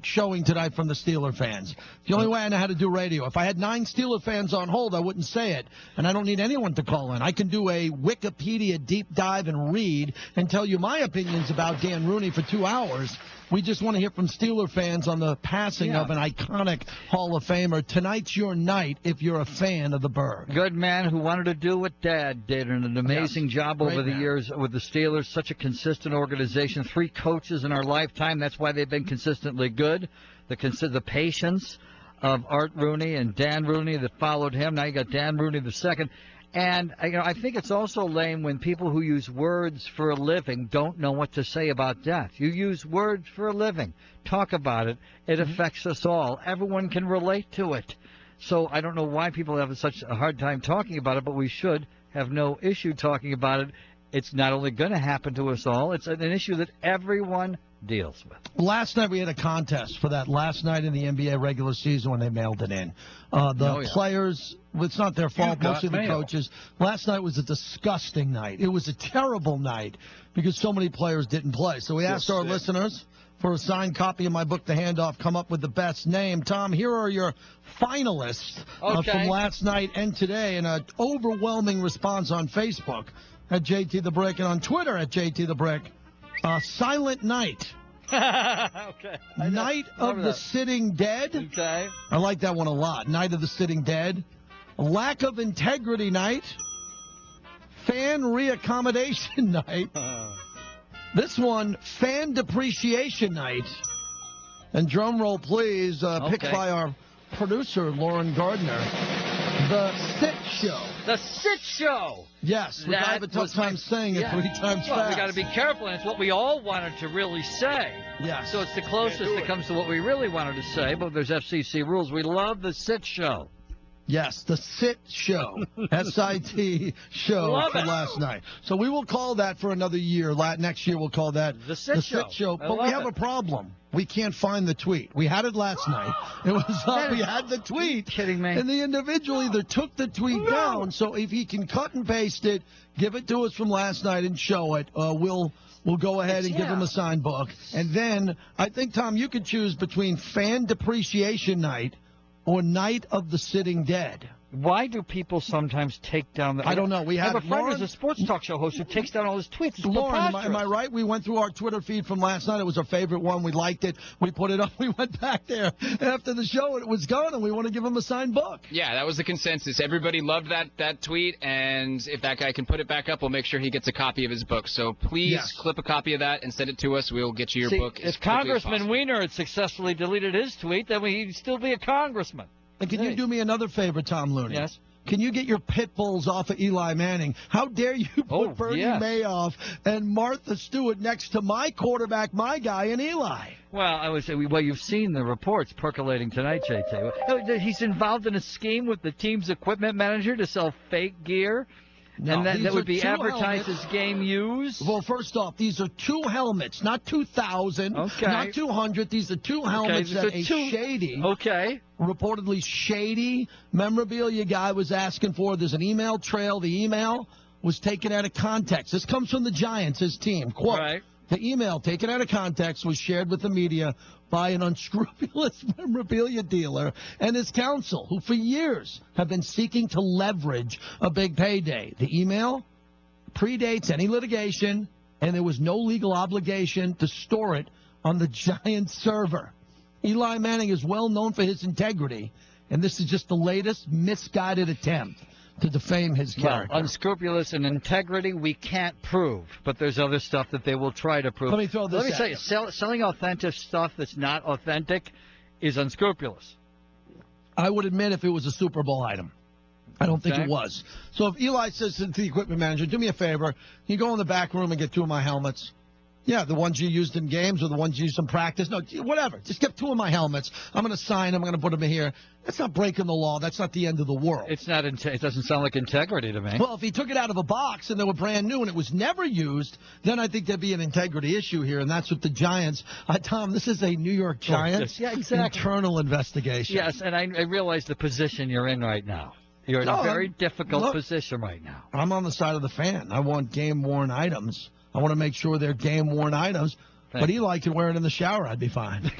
showing tonight from the Steeler fans. The only way I know how to do radio. If I had 9 Steeler fans on hold, I wouldn't say it. And I don't need anyone to call in. I can do a Wikipedia deep dive and read and tell you my opinions about Dan Rooney for 2 hours. We just want to hear from Steeler fans on the passing of an iconic Hall of Famer. Tonight's your night if you're a fan of the Bird. Good man who wanted to do what Dad did, and an amazing job over the years with the Steelers. Such a consistent organization. 3 coaches in our lifetime. That's why they've been consistently good. The patience of Art Rooney and Dan Rooney that followed him. Now you got Dan Rooney II. And I think it's also lame when people who use words for a living don't know what to say about death. You use words for a living. Talk about it. It affects us all. Everyone can relate to it. So I don't know why people have such a hard time talking about it, but we should have no issue talking about it. It's not only going to happen to us all, it's an issue that everyone deals with. Last night we had a contest for that last night in the NBA regular season when they mailed it in. Players, it's not their fault, mostly the coaches. Last night was a disgusting night. It was a terrible night because so many players didn't play. So we asked our listeners for a signed copy of my book, The Handoff, come up with the best name. Tom, here are your finalists from last night and today, and an overwhelming response on Facebook at JT the Brick and on Twitter at JT the Brick. Silent Night. Night of the Sitting Dead. Okay. I like that one a lot. Night of the Sitting Dead. Lack of Integrity Night. Fan Reaccommodation Night. This one, Fan Depreciation Night. And drum roll, please, picked by our producer, Lauren Gardner. The Sit Show. The Sit Show. Yes, which I have a tough time saying it 3 times fast. We got to be careful, and it's what we all wanted to really say. Yes. So it's the closest that comes to what we really wanted to say, but there's FCC rules. We love the Sit Show. Yes, the Sit Show. S-I-T show for last night. So we will call that for another year. Next year we'll call that the Sit Show. But we have a problem. We can't find the tweet. We had it last night. It was up. We had the tweet. Kidding me. And the individual either took the tweet down. So if he can cut and paste it, give it to us from last night and show it, we'll go ahead and give him a signed book. And then I think, Tom, you could choose between Fan Depreciation Night or Night of the Sitting Dead. Why do people sometimes take down I don't know. We I have had a friend Lauren, who's a sports talk show host who takes down all his tweets. It's Lauren, am I preposterous. right? We went through our Twitter feed from last night. It was our favorite one. We liked it. We put it up. We went back there after the show, and it was gone, and we want to give him a signed book. Yeah, that was the consensus. Everybody loved that tweet, and if that guy can put it back up, we'll make sure he gets a copy of his book. So please clip a copy of that and send it to us. We'll get you your book as If quickly as Congressman possible. Weiner had successfully deleted his tweet, then he'd still be a congressman. And can you do me another favor, Tom Looney? Yes. Can you get your pit bulls off of Eli Manning? How dare you put Bernie Madoff and Martha Stewart next to my quarterback, my guy, and Eli? Well, I would say, well, you've seen the reports percolating tonight, JT. He's involved in a scheme with the team's equipment manager to sell fake gear. No, and that would be two advertised helmets. as game use? Well, first off, these are 2 helmets, not 2,000, not 200. These are 2 helmets that a shady, reportedly shady memorabilia guy was asking for. There's an email trail. The email was taken out of context. This comes from the Giants, his team. Quote, the email taken out of context was shared with the media by an unscrupulous memorabilia dealer and his counsel, who for years have been seeking to leverage a big payday. The email predates any litigation, and there was no legal obligation to store it on the Giants server. Eli Manning is well known for his integrity, and this is just the latest misguided attempt to defame his character. Well, unscrupulous and integrity we can't prove, but there's other stuff that they will try to prove. Let me throw this Let me at say, you. selling authentic stuff that's not authentic is unscrupulous. I would admit if it was a Super Bowl item. I don't think it was. So if Eli says to the equipment manager, do me a favor, can you go in the back room and get 2 of my helmets? Yeah, the ones you used in games or the ones you used in practice. No, whatever. Just get 2 of my helmets. I'm going to sign them. I'm going to put them in here. That's not breaking the law. That's not the end of the world. It's not. It doesn't sound like integrity to me. Well, if he took it out of a box and they were brand new and it was never used, then I think there'd be an integrity issue here, and that's what the Giants. Tom, this is a New York Giants internal investigation. Yes, and I realize the position you're in right now. You're in a very difficult position right now. I'm on the side of the fan. I want game-worn items. I want to make sure they're game-worn items. But Eli can wear it in the shower. I'd be fine.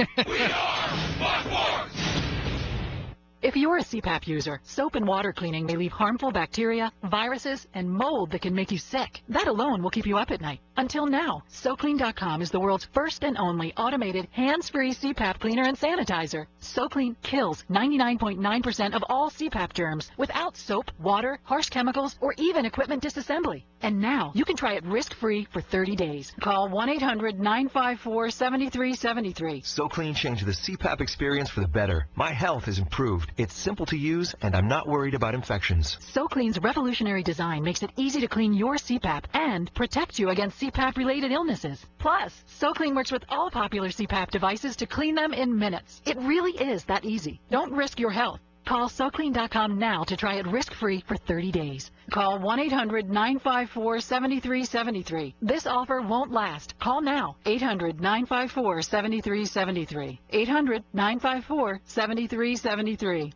If you're a CPAP user, soap and water cleaning may leave harmful bacteria, viruses, and mold that can make you sick. That alone will keep you up at night. Until now, SoClean.com is the world's first and only automated, hands-free CPAP cleaner and sanitizer. SoClean kills 99.9% of all CPAP germs without soap, water, harsh chemicals, or even equipment disassembly. And now, you can try it risk-free for 30 days. Call 1-800-954-7373. SoClean changed the CPAP experience for the better. My health is improved. It's simple to use, and I'm not worried about infections. SoClean's revolutionary design makes it easy to clean your CPAP and protect you against CPAP-related illnesses. Plus, SoClean works with all popular CPAP devices to clean them in minutes. It really is that easy. Don't risk your health. Call SoClean.com now to try it risk-free for 30 days. Call 1-800-954-7373. This offer won't last. Call now. 800-954-7373. 800-954-7373.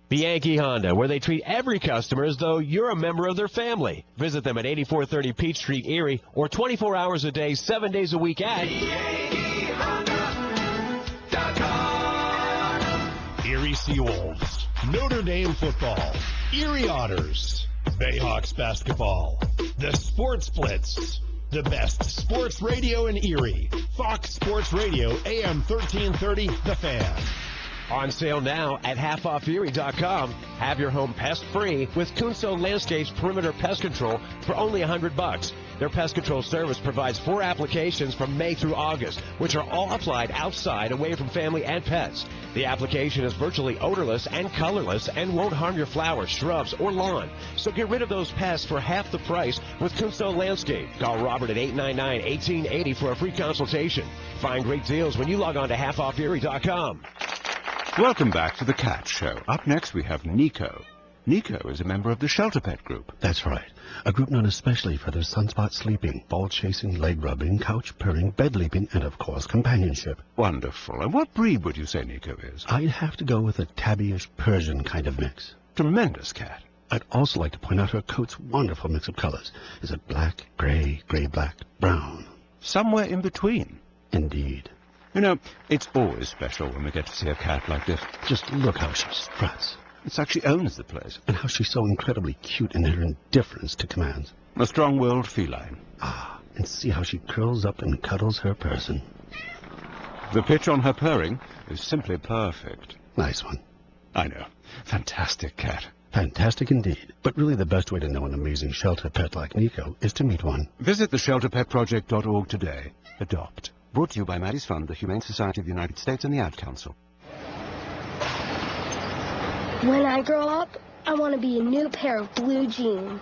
The Yankee Honda, where they treat every customer as though you're a member of their family. Visit them at 8430 Peach Street, Erie, or 24 hours a day, 7 days a week at Erie Seawolves, Notre Dame football, Erie Otters, Bayhawks basketball, the Sports Blitz, the best sports radio in Erie, Fox Sports Radio, AM 1330, The Fan. On sale now at halfofferie.com. Have your home pest-free with Kunso Landscapes Perimeter Pest Control for only $100. Their pest control service provides 4 applications from May through August, which are all applied outside away from family and pets. The application is virtually odorless and colorless and won't harm your flowers, shrubs, or lawn. So get rid of those pests for half the price with Kunso Landscape. Call Robert at 899-1880 for a free consultation. Find great deals when you log on to halfofferie.com. Welcome back to the Cat Show. Up next, we have Nico. Nico is a member of the Shelter Pet Group. That's right. A group known especially for their sunspot sleeping, ball chasing, leg rubbing, couch purring, bed leaping, and of course companionship. Wonderful. And what breed would you say Nico is? I'd have to go with a tabbyish Persian kind of mix. Tremendous cat. I'd also like to point out her coat's wonderful mix of colors. Is it black, gray, gray-black, brown? Somewhere in between. Indeed. You know, it's always special when we get to see a cat like this. Just look how she struts. It's like she owns the place. And how she's so incredibly cute in her indifference to commands. A strong-willed feline. Ah, and see how she curls up and cuddles her person. The pitch on her purring is simply perfect. Nice one. I know. Fantastic cat. Fantastic indeed. But really the best way to know an amazing shelter pet like Nico is to meet one. Visit theshelterpetproject.org today. Adopt. Brought to you by Maddie's Fund, the Humane Society of the United States, and the Ad Council. When I grow up, I want to be a new pair of blue jeans.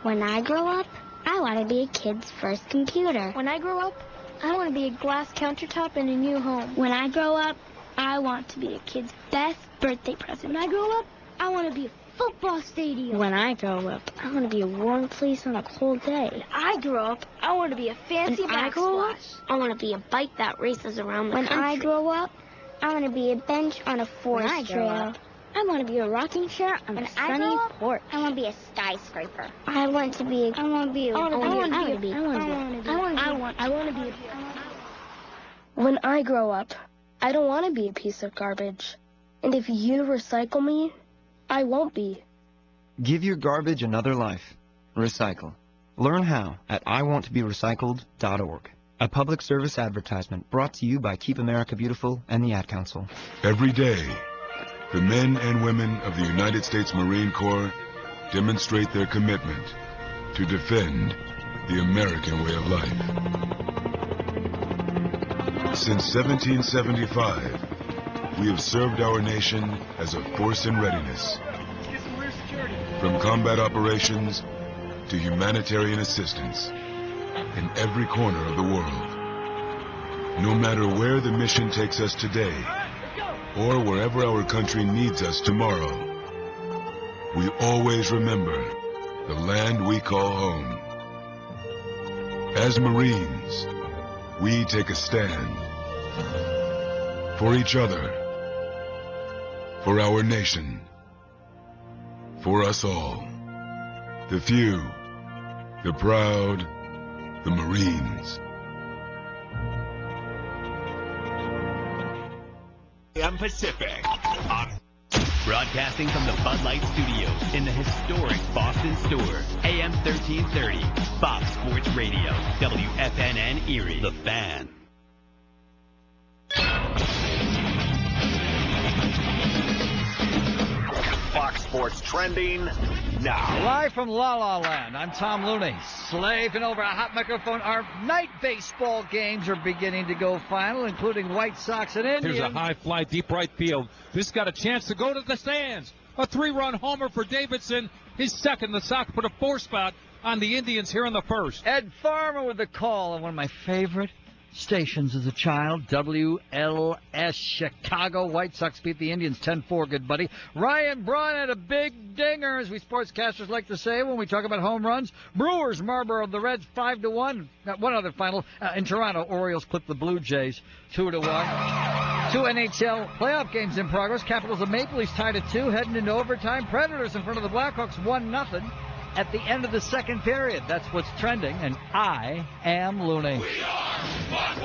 When I grow up, I want to be a kid's first computer. When I grow up, I want to be a glass countertop in a new home. When I grow up, I want to be a kid's best birthday present. When I grow up, I want to be a football stadium. When I grow up, I want to be a warm place on a cold day. When I grow up, I want to be a fancy backsplash. I want to be a bike that races around the country. When I grow up, I want to be a bench on a forest trail. I want to be a rocking chair on a sunny porch. I want to be a skyscraper. I want to be When I grow up, I don't want to be a piece of garbage. And if you recycle me, I won't be. Give your garbage another life. Recycle. Learn how at iwanttoberecycled.org. A public service advertisement brought to you by Keep America Beautiful and the Ad Council. Every day, the men and women of the United States Marine Corps demonstrate their commitment to defend the American way of life. Since 1775, we have served our nation as a force in readiness. From combat operations to humanitarian assistance in every corner of the world. No matter where the mission takes us today, or wherever our country needs us tomorrow, we always remember the land we call home. As Marines, we take a stand for each other, for our nation, for us all. The few, the proud, the Marines. AM Pacific. Broadcasting from the Bud Light Studios in the historic Boston Store. AM 1330. Fox Sports Radio. WFNN Erie. The Fan. Fox Sports trending now. Live from La La Land, I'm Tom Looney. Slaving over a hot microphone. Our night baseball games are beginning to go final, including White Sox and Indians. Here's a high fly, deep right field. This got a chance to go to the stands. A 3-run homer for Davidson. His second. The Sox put a 4 spot on the Indians here in the first. Ed Farmer with the call on one of my favorite stations as a child, WLS Chicago. White Sox beat the Indians 10-4, good buddy. Ryan Braun had a big dinger, as we sportscasters like to say when we talk about home runs. Brewers Marlboro the Reds 5-1. Got one other final in Toronto. Orioles clipped the Blue Jays 2-1. 2 NHL playoff games in progress. Capitals and Maple Leafs tied at 2, heading into overtime. Predators in front of the Blackhawks 1-0 at the end of the second period. That's what's trending, and I am Looney. We are Fox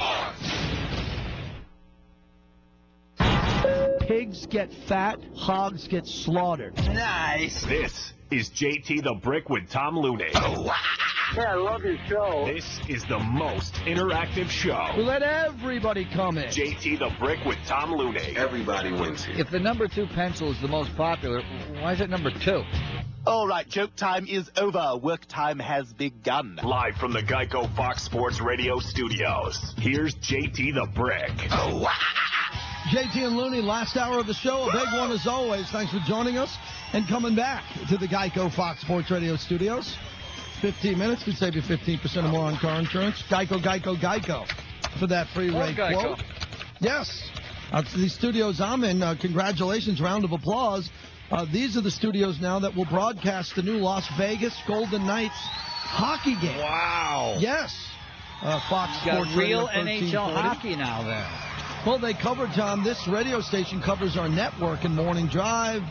Sports. Pigs get fat, hogs get slaughtered. Nice. This is JT the Brick with Tom Looney. Yeah, I love your show. This is the most interactive show. We let everybody come in. JT the Brick with Tom Looney. Everybody wins here. If the number 2 pencil is the most popular, why is it number 2? All right, joke time is over. Work time has begun. Live from the Geico Fox Sports Radio studios, here's JT the Brick. JT and Looney, last hour of the show. A big one as always. Thanks for joining us and coming back to the Geico Fox Sports Radio studios. 15 minutes could save you 15% or more on car insurance. Geico, Geico, Geico for that free rate quote. Yes. The studios I'm in, congratulations, round of applause. These are the studios now that will broadcast the new Las Vegas Golden Knights hockey game. Wow. Yes. Fox Sports got real Radio NHL hockey now there. Well, they cover, Tom, this radio station covers our network in Morning Drive.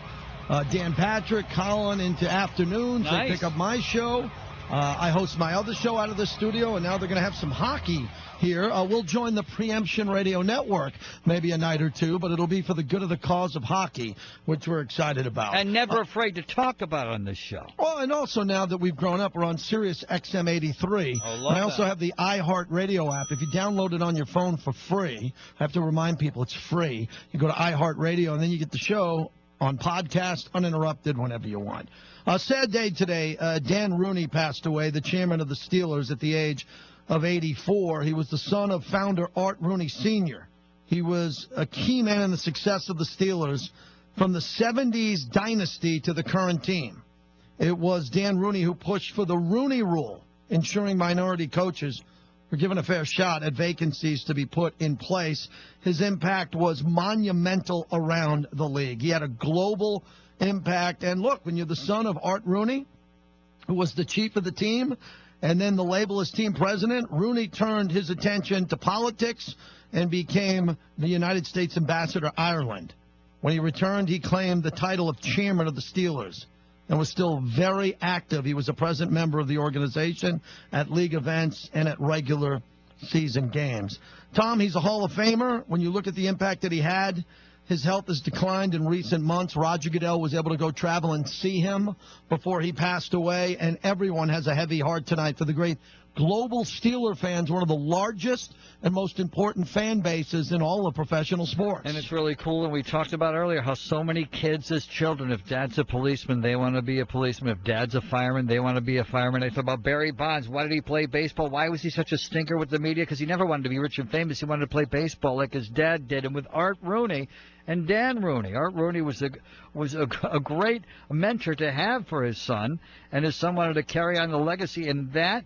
Dan Patrick, Colin into afternoons. Nice. They pick up my show. I host my other show out of the studio, and now they're going to have some hockey here. We'll join the Preemption Radio Network maybe a night or two, but it'll be for the good of the cause of hockey, which we're excited about. And never afraid to talk about it on this show. Well, and also now that we've grown up, we're on Sirius XM 83. I also have the iHeart Radio app. If you download it on your phone for free, I have to remind people it's free. You go to iHeart Radio, and then you get the show on podcast, uninterrupted, whenever you want. A sad day today. Dan Rooney passed away, the chairman of the Steelers, at the age of 84. He was the son of founder Art Rooney Sr. He was a key man in the success of the Steelers from the 70s dynasty to the current team. It was Dan Rooney who pushed for the Rooney Rule, ensuring minority coaches were given a fair shot at vacancies to be put in place. His impact was monumental around the league. He had a global impact. And look, when you're the son of Art Rooney, who was the chief of the team, and then the label as team president, Rooney turned his attention to politics and became the United States ambassador to Ireland. When he returned, he claimed the title of chairman of the Steelers and was still very active. He was a present member of the organization at league events and at regular season games. Tom, he's a Hall of Famer. When you look at the impact that he had, his health has declined in recent months. Roger Goodell was able to go travel and see him before he passed away, and everyone has a heavy heart tonight for the great global Steeler fans, one of the largest and most important fan bases in all of professional sports. And it's really cool, and we talked about earlier how so many kids as children, if dad's a policeman, they want to be a policeman. If dad's a fireman, they want to be a fireman. I thought about Barry Bonds. Why did he play baseball? Why was he such a stinker with the media? Because he never wanted to be rich and famous. He wanted to play baseball like his dad did. And with Art Rooney and Dan Rooney, Art Rooney was a great mentor to have for his son, and his son wanted to carry on the legacy, and that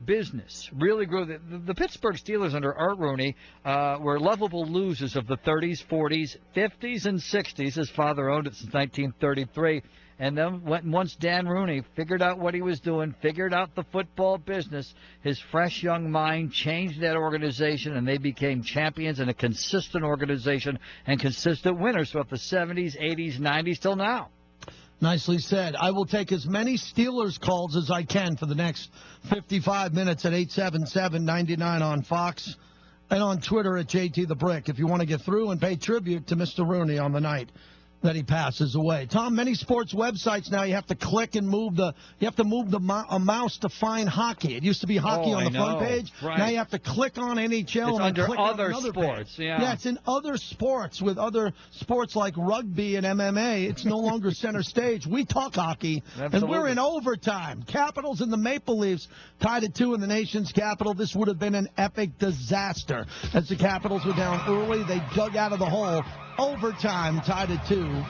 business really grew. The Pittsburgh Steelers under Art Rooney were lovable losers of the 30s, 40s, 50s, and 60s. His father owned it since 1933. And then once Dan Rooney figured out what he was doing, figured out the football business, his fresh young mind changed that organization, and they became champions and a consistent organization and consistent winners throughout the 70s, 80s, 90s till now. Nicely said. I will take as many Steelers calls as I can for the next 55 minutes at 877-99 on Fox and on Twitter at JT the Brick if you want to get through and pay tribute to Mr. Rooney on the night that he passes away. Tom, many sports websites now you have to click and move the mouse to find hockey. It used to be hockey on the front page. Right. Now you have to click on NHL it's and under click other on another sports. Page. Yeah, it's in other sports with other sports like rugby and MMA. It's no longer center stage. We talk hockey, and we're in overtime. Capitals and the Maple Leafs tied at 2 in the nation's capital. This would have been an epic disaster. As the Capitals were down early, they dug out of the hole. Overtime, tied at 2.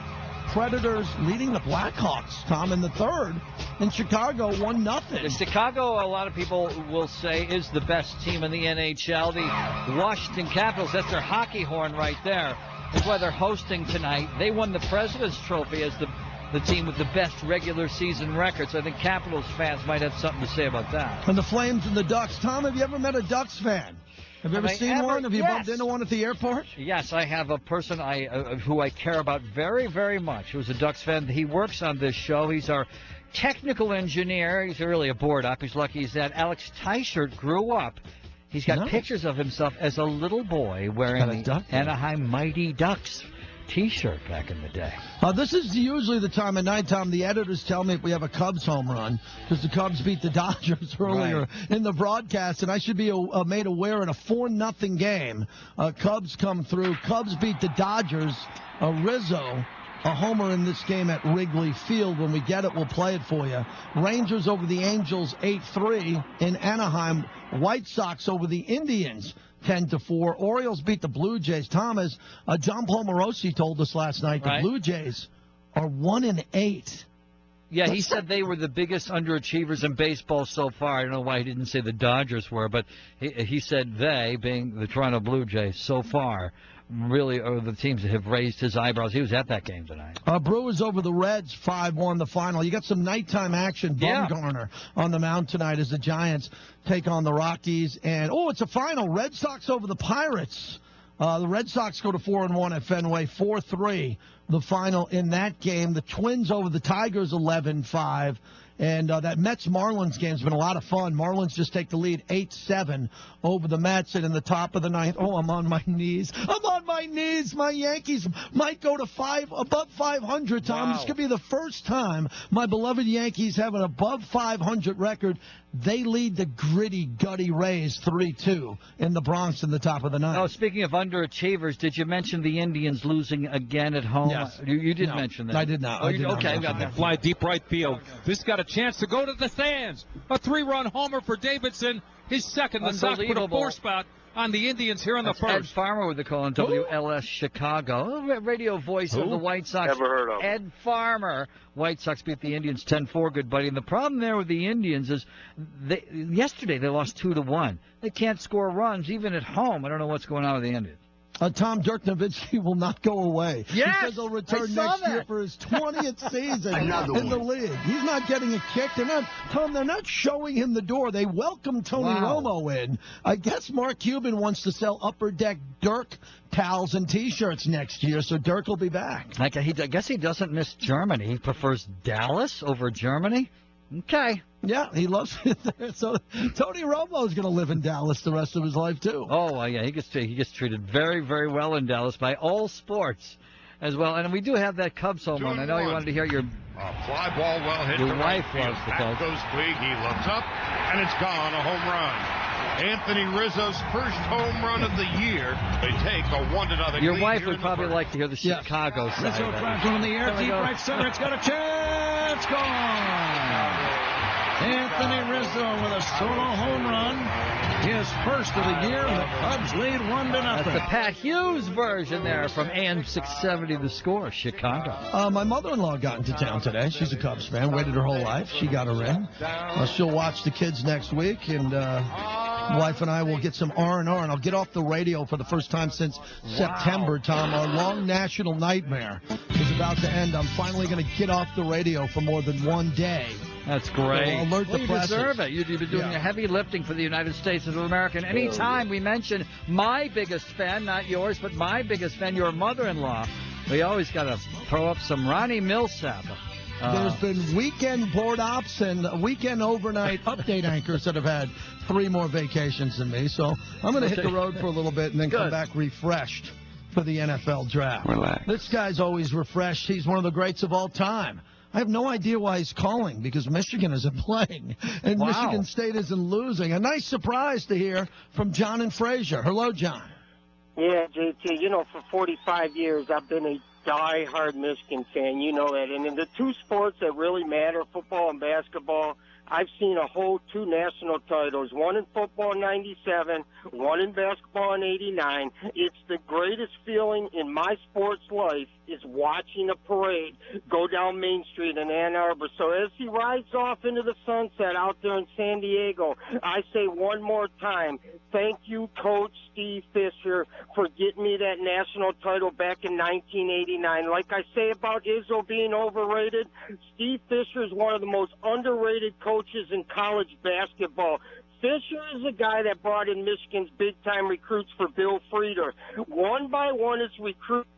Predators leading the Blackhawks, Tom, in the third. In Chicago, 1-0. Chicago, a lot of people will say, is the best team in the NHL. The Washington Capitals, that's their hockey horn right there. That's why they're hosting tonight. They won the President's Trophy as the team with the best regular season record. So I think Capitals fans might have something to say about that. And the Flames and the Ducks. Tom, have you ever met a Ducks fan? Have you ever seen one? Have you bumped into one at the airport? Yes, I have a person who I care about very, very much, who's a Ducks fan. He works on this show. He's our technical engineer. He's really a board-up. He's lucky he's that. Alex Teichert grew up. He's got pictures of himself as a little boy wearing the Anaheim Mighty Ducks T-shirt back in the day. This is usually the time at night, Tom. The editors tell me if we have a Cubs home run, because the Cubs beat the Dodgers earlier in the broadcast, and I should be made aware in a 4-0 game. Cubs come through. Cubs beat the Dodgers. Rizzo, a homer in this game at Wrigley Field. When we get it, we'll play it for you. Rangers over the Angels 8-3 in Anaheim. White Sox over the Indians 10-4. Orioles beat the Blue Jays. Thomas, John Paul Morosi told us last night the Blue Jays are 1-8. Yeah, he said they were the biggest underachievers in baseball so far. I don't know why he didn't say the Dodgers were, but he said they, being the Toronto Blue Jays, so far really are the teams that have raised his eyebrows. He was at that game tonight. Brewers over the Reds 5-1 the final. You got some nighttime action. Bumgarner on the mound tonight as the Giants take on the Rockies. And, it's a final. Red Sox over the Pirates. The Red Sox go to 4-1 at Fenway, 4-3 the final in that game. The Twins over the Tigers 11-5. And that Mets-Marlins game's been a lot of fun. Marlins just take the lead 8-7 over the Mets. And in the top of the ninth, I'm on my knees. I'm on my knees. My Yankees might go to above 500, Tom. Wow. This could be the first time my beloved Yankees have an above 500 record. They lead the gritty, gutty Rays 3-2 in the Bronx in the top of the ninth. Oh, speaking of underachievers, did you mention the Indians losing again at home? Yes. You did mention that. I did not. Okay, got that fly deep right field. This got a chance to go to the stands. A 3-run homer for Davidson. His second. The Sox put a 4-spot on the Indians here in the first. Ed Farmer with the call on WLS Chicago. Radio voice of the White Sox. Never heard of him. Ed Farmer. White Sox beat the Indians 10-4, good buddy. And the problem there with the Indians is yesterday they lost 2-1. They can't score runs even at home. I don't know what's going on with the Indians. Tom Dirk Nowitzki will not go away. Yes, because he'll return next year for his 20th season in the league. He's not getting a kick. They're not showing him the door. They welcome Tony Romo in. I guess Mark Cuban wants to sell Upper Deck Dirk towels and T-shirts next year, so Dirk will be back. I guess he doesn't miss Germany. He prefers Dallas over Germany. Okay. Yeah, he loves it there. So Tony Romo's going to live in Dallas the rest of his life, too. Oh, yeah, he gets treated very, very well in Dallas by all sports as well. And we do have that Cubs home run. I know you wanted to hear your fly ball well hit. Your wife loves the Cubs. Goes Puig. He looks up, and it's gone. A home run. Anthony Rizzo's first home run of the year. They take a 1-0 lead. Your wife would probably like to hear the Chicago side. Rizzo drives one in the air, deep right center. It's got a chance. Gone. Anthony Rizzo with a solo home run. His first of the year. The Cubs lead 1-0. That's the Pat Hughes version there from AM 670 The Score, Chicago. My mother-in-law got into town today. She's a Cubs fan. Waited her whole life. She got her in. She'll watch the kids next week, and wife and I will get some R&R, and I'll get off the radio for the first time since September, Tom. Our long national nightmare is about to end. I'm finally going to get off the radio for more than one day. That's great. So alert the you press. Deserve it. You've been doing heavy lifting for the United States of America. And any time we mention my biggest fan, not yours, but my biggest fan, your mother-in-law, we always got to throw up some Ronnie Millsap. There's been weekend board ops and weekend overnight update anchors that have had 3 more vacations than me. So I'm going to hit the road for a little bit and then come back refreshed for the NFL draft. Relax. This guy's always refreshed. He's one of the greats of all time. I have no idea why he's calling because Michigan isn't playing and Michigan State isn't losing. A nice surprise to hear from John and Frazier. Hello, John. Yeah, JT, for 45 years I've been a die-hard Michigan fan. You know that. And in the 2 sports that really matter, football and basketball, I've seen a whole 2 national titles, one in football in 97, one in basketball in 89. It's the greatest feeling in my sports life is watching a parade go down Main Street in Ann Arbor. So as he rides off into the sunset out there in San Diego, I say one more time, thank you, Coach Steve Fisher, for getting me that national title back in 1989. Like I say about Izzo being overrated, Steve Fisher is one of the most underrated coaches in college basketball. Fisher is a guy that brought in Michigan's big-time recruits for Bill Frieder. One by one, his recruits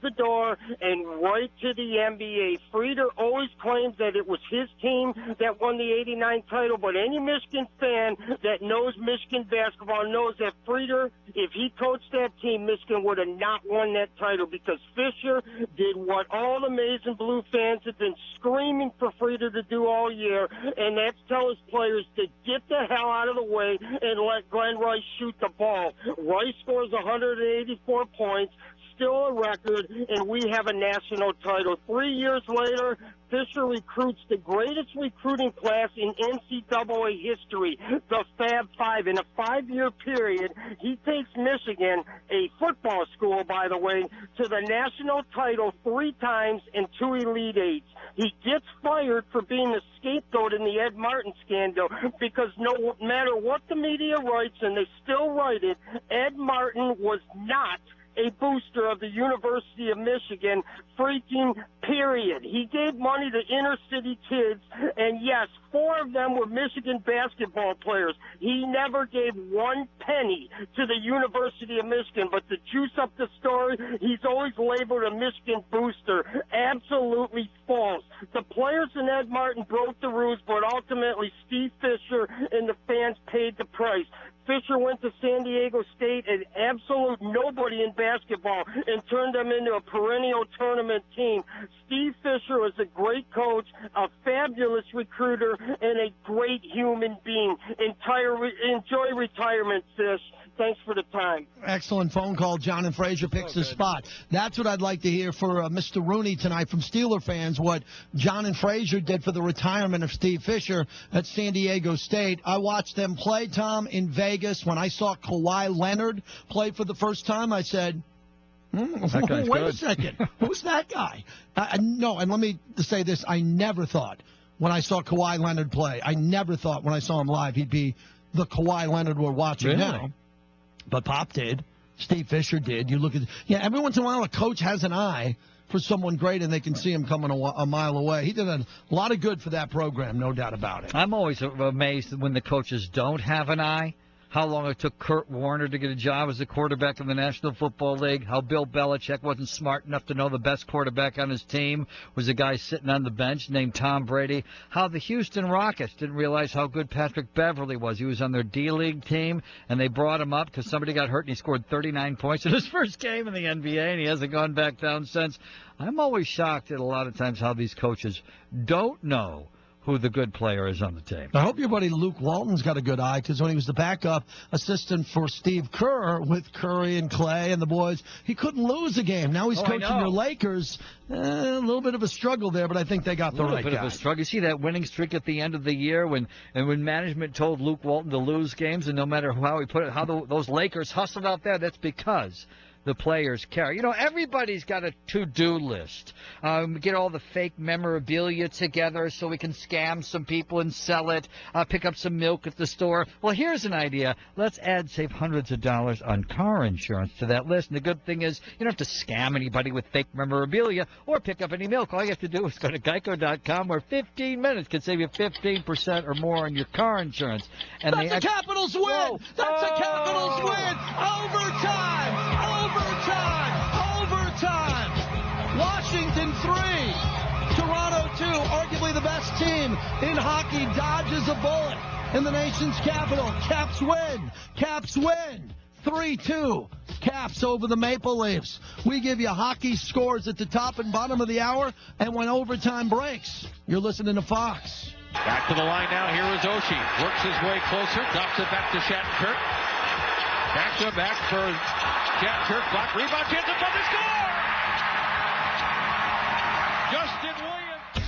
the door and right to the NBA. Frieder always claims that it was his team that won the 89 title, but any Michigan fan that knows Michigan basketball knows that Frieder, if he coached that team, Michigan would have not won that title because Fisher did what all the Maize and Blue fans have been screaming for Frieder to do all year, and that's tell his players to get the hell out of the way and let Glenn Rice shoot the ball. Rice scores 184 points, still a record, and we have a national title. 3 years later, Fisher recruits the greatest recruiting class in NCAA history, the Fab Five. In a 5-year period, he takes Michigan, a football school, by the way, to the national title 3 times and 2 Elite Eights. He gets fired for being the scapegoat in the Ed Martin scandal because no matter what the media writes, and they still write it, Ed Martin was not a booster of the University of Michigan, freaking period. He gave money to inner city kids, and yes, 4 of them were Michigan basketball players. He never gave 1 penny to the University of Michigan, but to juice up the story, he's always labeled a Michigan booster. Absolutely false. The players and Ed Martin broke the rules, but ultimately Steve Fisher and the fans paid the price. Fisher went to San Diego State, an absolute nobody in basketball, and turned them into a perennial tournament team. Steve Fisher was a great coach, a fabulous recruiter, and a great human being. Enjoy retirement, Fish. Thanks for the time. Excellent phone call. John and Frazier picks the spot. That's what I'd like to hear for Mr. Rooney tonight from Steeler fans, what John and Frazier did for the retirement of Steve Fisher at San Diego State. I watched them play, Tom, in Vegas. When I saw Kawhi Leonard play for the first time, I said, wait a second. Who's that guy? No, and let me say this. I never thought when I saw Kawhi Leonard play, I never thought when I saw him live he'd be the Kawhi Leonard we're watching now. But Pop did. Steve Fisher did. You look at, every once in a while a coach has an eye for someone great and they can see him coming a mile away. He did a lot of good for that program, no doubt about it. I'm always amazed when the coaches don't have an eye. How long it took Kurt Warner to get a job as a quarterback in the National Football League. How Bill Belichick wasn't smart enough to know the best quarterback on his team was a guy sitting on the bench named Tom Brady. How the Houston Rockets didn't realize how good Patrick Beverly was. He was on their D-League team, and they brought him up because somebody got hurt, and he scored 39 points in his first game in the NBA, and he hasn't gone back down since. I'm always shocked at a lot of times how these coaches don't know who the good player is on the team. I hope your buddy Luke Walton's got a good eye, because when he was the backup assistant for Steve Kerr with Curry and Clay and the boys, he couldn't lose a game. Now he's coaching your Lakers. A little bit of a struggle there, but I think they got the right guy. A little bit of a struggle. You see that winning streak at the end of the year when management told Luke Walton to lose games, and no matter how he put it, those Lakers hustled out there, that's because the players care. You know, everybody's got a to-do list. Get all the fake memorabilia together so we can scam some people and sell it. Pick up some milk at the store. Well, here's an idea. Let's save hundreds of dollars on car insurance to that list. And the good thing is you don't have to scam anybody with fake memorabilia or pick up any milk. All you have to do is go to Geico.com, where 15 minutes can save you 15% or more on your car insurance. And that's a Capitals win! Whoa. That's a Capitals win! Overtime! Washington 3, Toronto 2, arguably the best team in hockey, dodges a bullet in the nation's capital. Caps win. 3-2. Caps over the Maple Leafs. We give you hockey scores at the top and bottom of the hour, and when overtime breaks, you're listening to Fox. Back to the line now. Here is Oshie. Works his way closer. Drops it back to Shattenkirk. Back for Shattenkirk. Block, rebound, chance of the score! Justin Williams.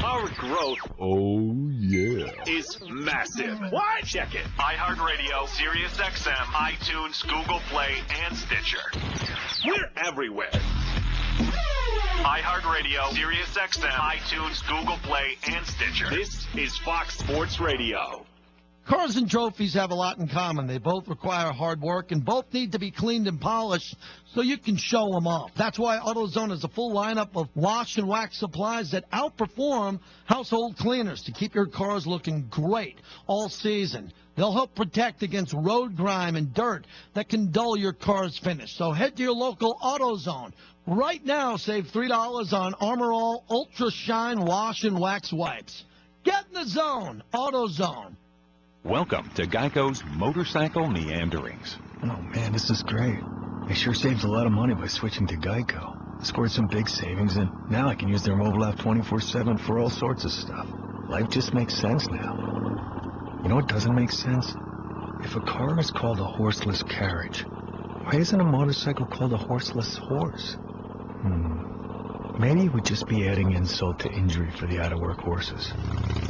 Our growth, is massive. What? Check it. iHeartRadio, SiriusXM, iTunes, Google Play, and Stitcher. We're everywhere. iHeartRadio, SiriusXM, iTunes, Google Play, and Stitcher. This is Fox Sports Radio. Cars and trophies have a lot in common. They both require hard work and both need to be cleaned and polished so you can show them off. That's why AutoZone has a full lineup of wash and wax supplies that outperform household cleaners to keep your cars looking great all season. They'll help protect against road grime and dirt that can dull your car's finish. So head to your local AutoZone. Right now, save $3 on Armor All Ultra Shine Wash and Wax Wipes. Get in the zone. AutoZone. Welcome to Geico's Motorcycle Meanderings. Oh, man, this is great. I sure saved a lot of money by switching to Geico. I scored some big savings, and now I can use their mobile app 24/7 for all sorts of stuff. Life just makes sense now. You know what doesn't make sense? If a car is called a horseless carriage, why isn't a motorcycle called a horseless horse? Maybe we'd just be adding insult to injury for the out-of-work horses.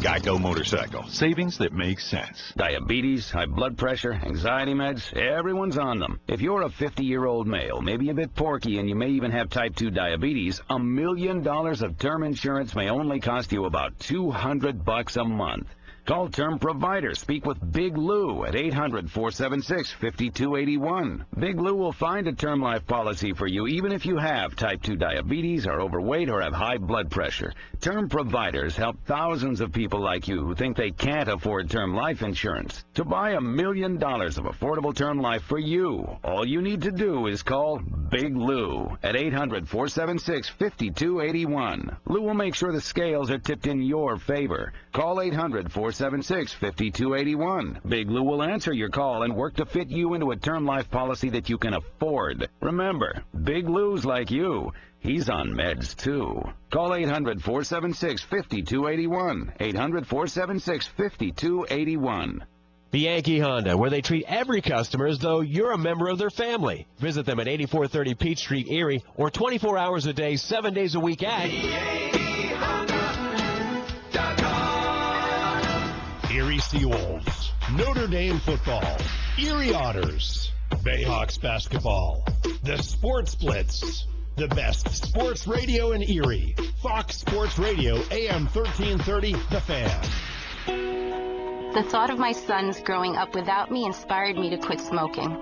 Geico Motorcycle. Savings that make sense. Diabetes, high blood pressure, anxiety meds, everyone's on them. If you're a 50-year-old male, maybe a bit porky, and you may even have type 2 diabetes, $1 million of term insurance may only cost you about $200 a month. Call Term Provider. Speak with Big Lou at 800-476-5281. Big Lou will find a term life policy for you even if you have type 2 diabetes, are overweight, or have high blood pressure. Term Providers help thousands of people like you who think they can't afford term life insurance. To buy $1 million of affordable term life for you, all you need to do is call Big Lou at 800-476-5281. Lou will make sure the scales are tipped in your favor. Call 800-476-5281. Big Lou will answer your call and work to fit you into a term life policy that you can afford. Remember, Big Lou's like you. He's on meds, too. Call 800-476-5281. 800-476-5281. Yankee Honda, where they treat every customer as though you're a member of their family. Visit them at 8430 Peach Street, Erie, or 24 hours a day, 7 days a week at Erie Seawolves, Notre Dame football, Erie Otters, Bayhawks basketball, the Sports Blitz, the best sports radio in Erie, Fox Sports Radio, AM 1330, The Fan. The thought of my sons growing up without me inspired me to quit smoking.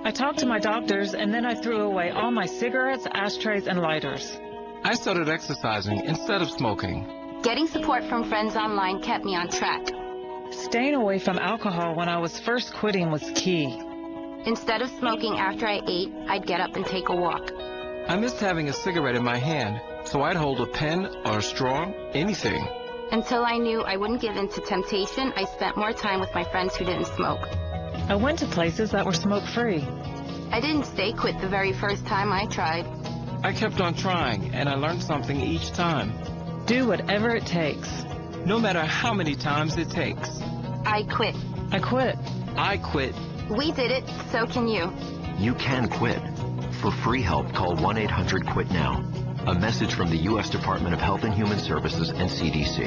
I talked to my doctors, and then I threw away all my cigarettes, ashtrays, and lighters. I started exercising instead of smoking. Getting support from friends online kept me on track. Staying away from alcohol when I was first quitting was key. Instead of smoking after I ate, I'd get up and take a walk. I missed having a cigarette in my hand, so I'd hold a pen or a straw, anything. Until I knew I wouldn't give in to temptation, I spent more time with my friends who didn't smoke. I went to places that were smoke-free. I didn't stay quit the very first time I tried. I kept on trying, and I learned something each time. Do whatever it takes. No matter how many times it takes. I quit. I quit. I quit. We did it, so can you. You can quit. For free help, call 1-800-QUIT-NOW. A message from the U.S. Department of Health and Human Services and CDC.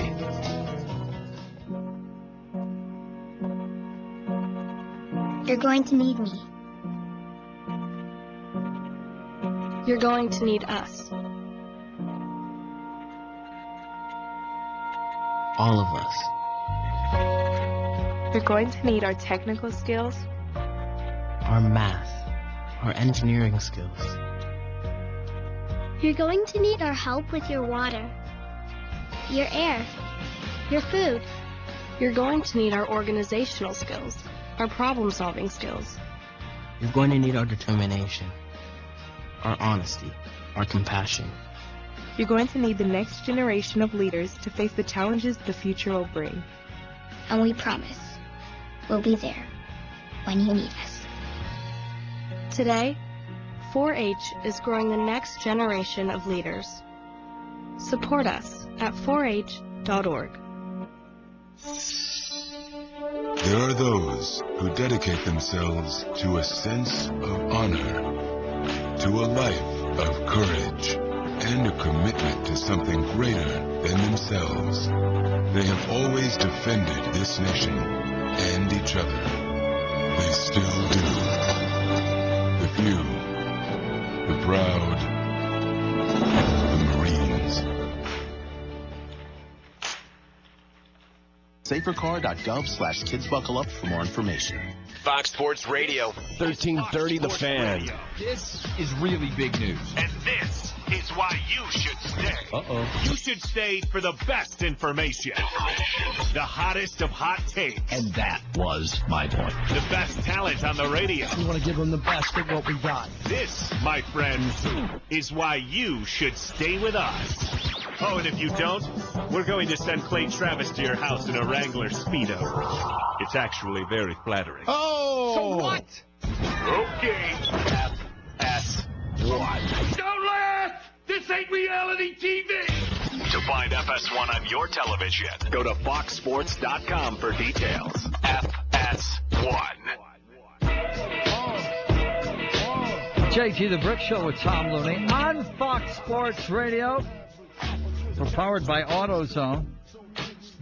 You're going to need me. You're going to need us. All of us. You're going to need our technical skills, our math, our engineering skills. You're going to need our help with your water, your air, your food. You're going to need our organizational skills, our problem-solving skills. You're going to need our determination, our honesty, our compassion. You're going to need the next generation of leaders to face the challenges the future will bring. And we promise, we'll be there when you need us. Today, 4-H is growing the next generation of leaders. Support us at 4h.org. There are those who dedicate themselves to a sense of honor, to a life of courage, and a commitment to something greater than themselves. They have always defended this nation and each other. They still do. The few, the proud, the Marines. SaferCar.gov/kidsbuckleup for more information. Fox Sports Radio, 1330 The Fan. This is really big news. And this is why you should stay. You should stay for the best information. The hottest of hot takes. And that was my point. The best talent on the radio. We want to give them the best of what we got. This, my friends, is why you should stay with us. Oh, and if you don't, we're going to send Clay Travis to your house in a Wrangler Speedo. It's actually very flattering. Oh! So what? Okay. FS1. Don't laugh! This ain't reality TV! To find FS1 on your television, go to foxsports.com for details. FS1. JT the Brick Show with Tom Looney on Fox Sports Radio. We're powered by AutoZone.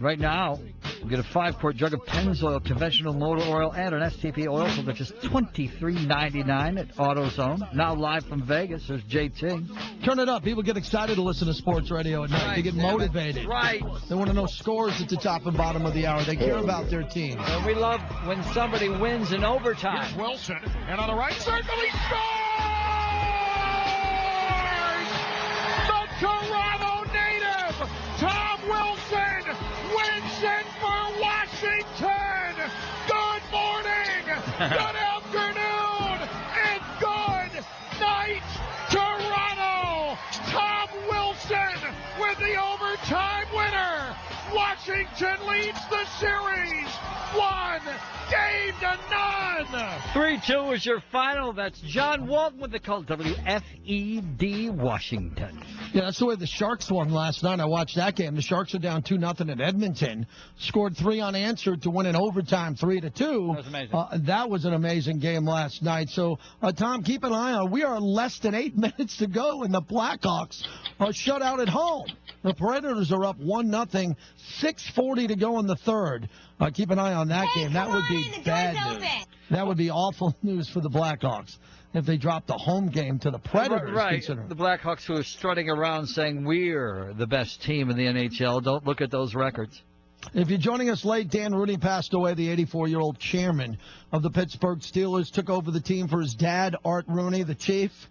Right now, Get a 5-quart jug of Pennzoil conventional motor oil and an STP oil for just $23.99 at AutoZone. Now live from Vegas, there's JT. Turn it up. People get excited to listen to sports radio at night. Right, they get motivated. Right. They want to know scores at the top and bottom of the hour. They care about their team. And we love when somebody wins in overtime. Here's Wilson, and on the right circle, he scores! The Toronto native, Tom Wilson, wins it for Washington. Good morning, good afternoon, and good night, Toronto. Tom Wilson with the overtime winner. Washington leads the series 1-0. 3-2 is your final. That's John Walton with the call. WFED Washington. Yeah, that's the way the Sharks won last night. I watched that game. The Sharks are down 2-0 at Edmonton. Scored 3 unanswered to win in overtime 3-2. That was amazing. That was an amazing game last night. So, Tom, keep an eye on. We are less than 8 minutes to go, and the Blackhawks are shut out at home. The Predators are up 1-0. 6:40 to go in the third. Keep an eye on that game. That would be bad news. That would be awful news for the Blackhawks if they dropped the home game to the Predators. Right. The Blackhawks who are strutting around saying we're the best team in the NHL. Don't look at those records. If you're joining us late, Dan Rooney passed away, the 84-year-old chairman of the Pittsburgh Steelers, took over the team for his dad, Art Rooney, the chief.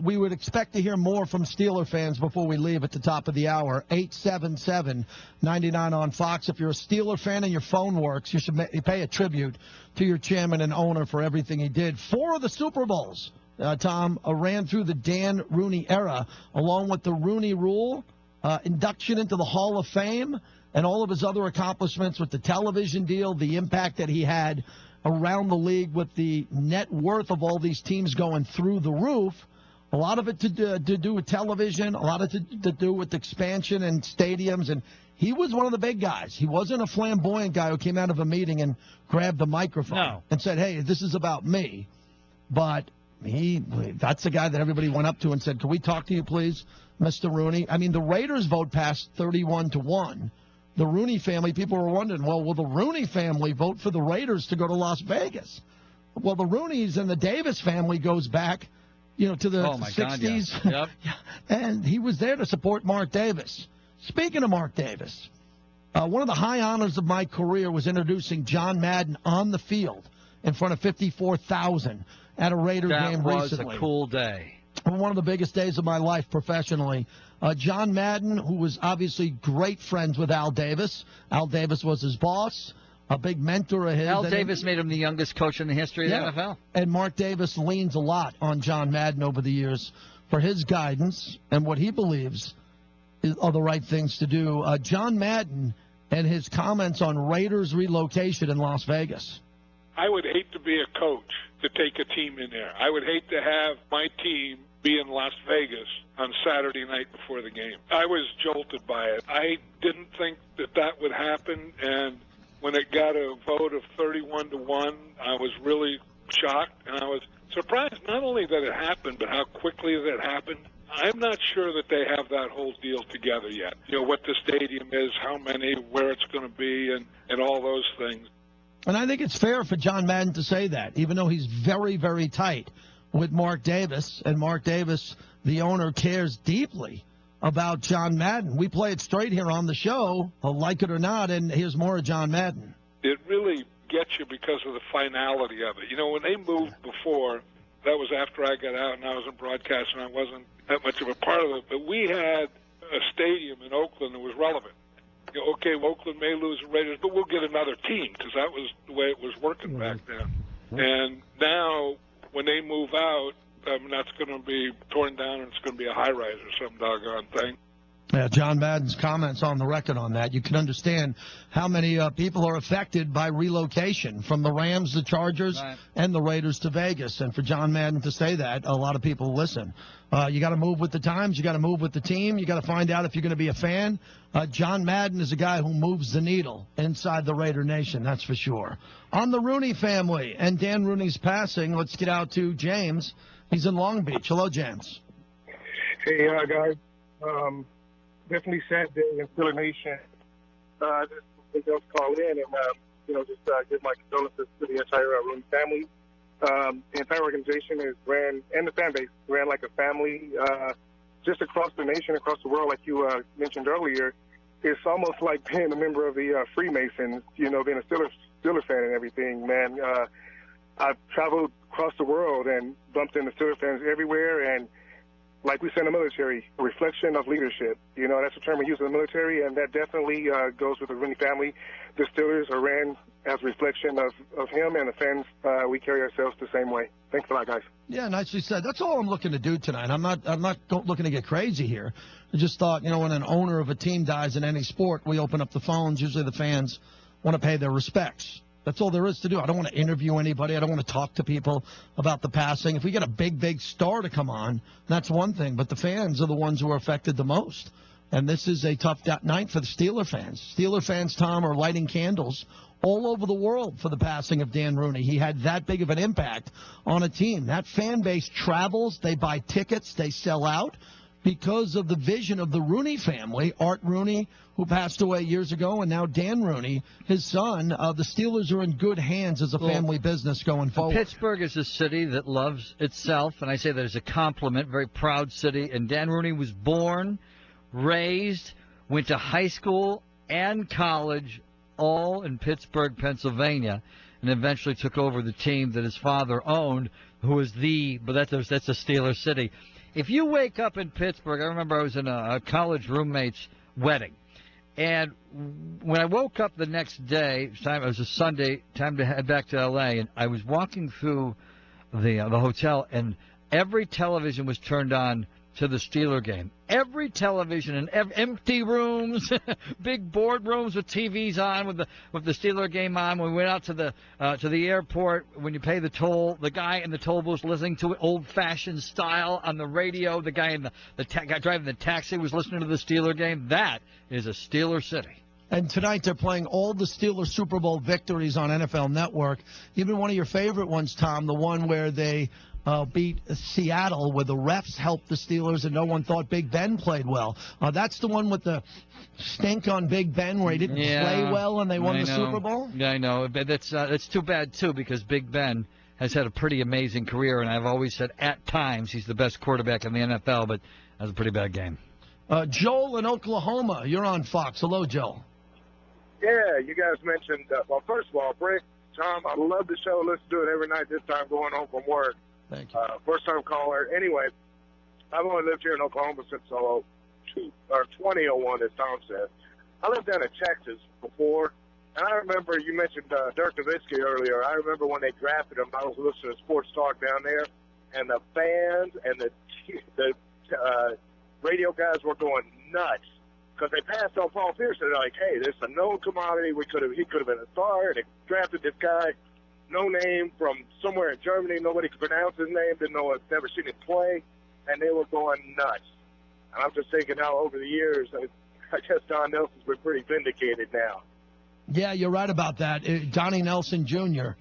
We would expect to hear more from Steeler fans before we leave at the top of the hour. 877-99 on Fox. If you're a Steeler fan and your phone works, you should pay a tribute to your chairman and owner for everything he did. 4 of the Super Bowls, Tom, ran through the Dan Rooney era, along with the Rooney Rule, induction into the Hall of Fame, and all of his other accomplishments with the television deal, the impact that he had around the league with the net worth of all these teams going through the roof. A lot of it to do with television, a lot of it to do with expansion and stadiums, and he was one of the big guys. He wasn't a flamboyant guy who came out of a meeting and grabbed the microphone and said, hey, this is about me. But that's the guy that everybody went up to and said, can we talk to you, please, Mr. Rooney? I mean, the Raiders vote passed 31-1. The Rooney family, people were wondering, well, will the Rooney family vote for the Raiders to go to Las Vegas? Well, the Rooneys and the Davis family goes back to the 60s. God, yeah. And he was there to support Mark Davis. Speaking of Mark Davis, one of the high honors of my career was introducing John Madden on the field in front of 54,000 at a Raider game recently. That was a cool day. One of the biggest days of my life professionally. John Madden, who was obviously great friends with Al Davis. Al Davis was his boss. A big mentor of his. Al Davis made him the youngest coach in the history of the NFL. And Mark Davis leans a lot on John Madden over the years for his guidance and what he believes are the right things to do. John Madden and his comments on Raiders relocation in Las Vegas. I would hate to be a coach to take a team in there. I would hate to have my team be in Las Vegas on Saturday night before the game. I was jolted by it. I didn't think that would happen, and when it got a vote of 31-1, I was really shocked, and I was surprised not only that it happened, but how quickly that happened. I'm not sure that they have that whole deal together yet. What the stadium is, how many, where it's going to be, and all those things. And I think it's fair for John Madden to say that, even though he's very, very tight with Mark Davis, and Mark Davis, the owner, cares deeply about John Madden. We play it straight here on the show, like it or not, and here's more of John Madden. It really gets you because of the finality of it. When they moved before, that was after I got out and I was in broadcast and I wasn't that much of a part of it, but we had a stadium in Oakland that was relevant. Okay, Oakland may lose the Raiders, but we'll get another team because that was the way it was working back then. And now when they move out, that's going to be torn down and it's going to be a high-rise or some doggone thing. Yeah, John Madden's comments on the record on that. You can understand how many people are affected by relocation from the Rams, the Chargers, and the Raiders to Vegas. And for John Madden to say that, a lot of people listen. You got to move with the times. You got to move with the team. You got to find out if you're going to be a fan. John Madden is a guy who moves the needle inside the Raider Nation, that's for sure. On the Rooney family and Dan Rooney's passing, let's get out to James. He's in Long Beach. Hello, James. Hey, guys. Definitely sad day in Steeler Nation. been able to call in and, just give my condolences to the entire Rooney family. The entire organization is ran, and the fan base ran like a family, just across the nation, across the world, like you mentioned earlier. It's almost like being a member of the Freemasons, being a Steelers fan and everything, man. I've traveled across the world and bumped into Steelers fans everywhere, and like we say in the military, a reflection of leadership. That's a term we use in the military, and that definitely goes with the Rooney family. The Steelers are ran as a reflection of him, and the fans, we carry ourselves the same way. Thanks a lot, guys. Yeah, nicely said. That's all I'm looking to do tonight. I'm not looking to get crazy here. I just thought, when an owner of a team dies in any sport, we open up the phones. Usually the fans want to pay their respects. That's all there is to do. I don't want to interview anybody. I don't want to talk to people about the passing. If we get a big star to come on, that's one thing. But the fans are the ones who are affected the most. And this is a tough night for the Steeler fans. Steeler fans, Tom, are lighting candles all over the world for the passing of Dan Rooney. He had that big of an impact on a team. That fan base travels. They buy tickets. They sell out because of the vision of the Rooney family. Art Rooney, who passed away years ago, and now Dan Rooney, his son. The Steelers are in good hands as a family business going forward. Pittsburgh is a city that loves itself, and I say that as a compliment, very proud city. And Dan Rooney was born, raised, went to high school and college, all in Pittsburgh, Pennsylvania, and eventually took over the team that his father owned, who was that's a Steeler city. If you wake up in Pittsburgh, I remember I was in a college roommate's wedding, and when I woke up the next day, it was a Sunday, time to head back to L.A., and I was walking through the hotel, and every television was turned on to the Steeler game. Every television and empty rooms, big boardrooms with TVs on, with the Steeler game on. When we went out to the airport, when you pay the toll, the guy in the toll booth listening to it old-fashioned style on the radio. The guy in the guy driving the taxi was listening to the Steeler game. That is a Steeler city. And tonight they're playing all the Steelers Super Bowl victories on NFL Network. Even one of your favorite ones, Tom, the one where they beat Seattle, where the refs helped the Steelers and no one thought Big Ben played well. That's the one with the stink on Big Ben where he didn't play well and they won the Super Bowl? Yeah, I know. But that's too bad, too, because Big Ben has had a pretty amazing career, and I've always said at times he's the best quarterback in the NFL, but that's a pretty bad game. Joel in Oklahoma, you're on Fox. Hello, Joel. Yeah, you guys mentioned, first of all, Brick, Tom, I love the show. Listen to it every night this time going home from work. Thank you. First-time caller. Anyway, I've only lived here in Oklahoma since 2001, as Tom said. I lived down in Texas before, and I remember you mentioned Dirk Nowitzki earlier. I remember when they drafted him, I was listening to Sports Talk down there, and the fans and the radio guys were going nuts because they passed on Paul Pierce. They're like, hey, this is a known commodity. He could have been a star, and they drafted this guy. No name from somewhere in Germany. Nobody could pronounce his name. Didn't know. Never seen him play, and they were going nuts. And I'm just thinking how over the years, I guess Don Nelson's been pretty vindicated now. Yeah, you're right about that. Donnie Nelson Jr.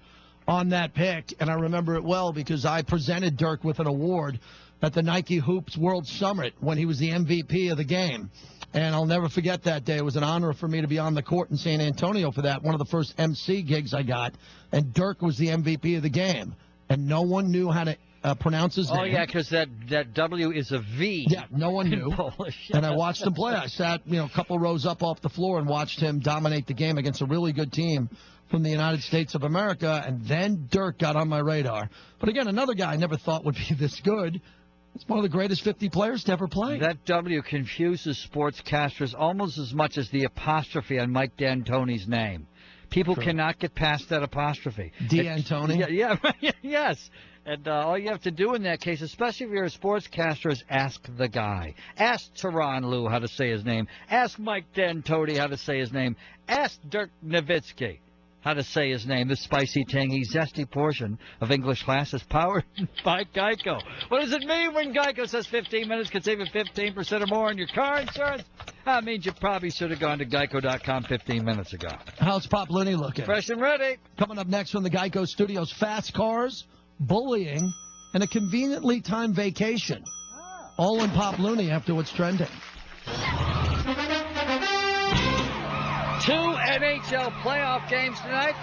on that pick, and I remember it well because I presented Dirk with an award at the Nike Hoops World Summit when he was the MVP of the game. And I'll never forget that day. It was an honor for me to be on the court in San Antonio for that, one of the first MC gigs I got. And Dirk was the MVP of the game. And no one knew how to pronounce his name. Oh, yeah, because that W is a V. Yeah, no one knew. In Polish. And I watched him play. I sat, a couple rows up off the floor and watched him dominate the game against a really good team from the United States of America. And then Dirk got on my radar. But again, another guy I never thought would be this good. It's one of the greatest 50 players to ever play. That W confuses sportscasters almost as much as the apostrophe on Mike D'Antoni's name. People cannot get past that apostrophe. D'Antoni? Yeah, yes. And all you have to do in that case, especially if you're a sportscaster, is ask the guy. Ask Tyronn Lue how to say his name. Ask Mike D'Antoni how to say his name. Ask Dirk Nowitzki how to say his name. This spicy, tangy, zesty portion of English class is powered by Geico. What does it mean when Geico says 15 minutes can save you 15% or more on your car insurance? That means you probably should have gone to Geico.com 15 minutes ago. How's Pop Looney looking? Fresh and ready. Coming up next from the Geico Studios, fast cars, bullying, and a conveniently timed vacation. All in Pop Looney after what's trending. 2 NHL playoff games tonight.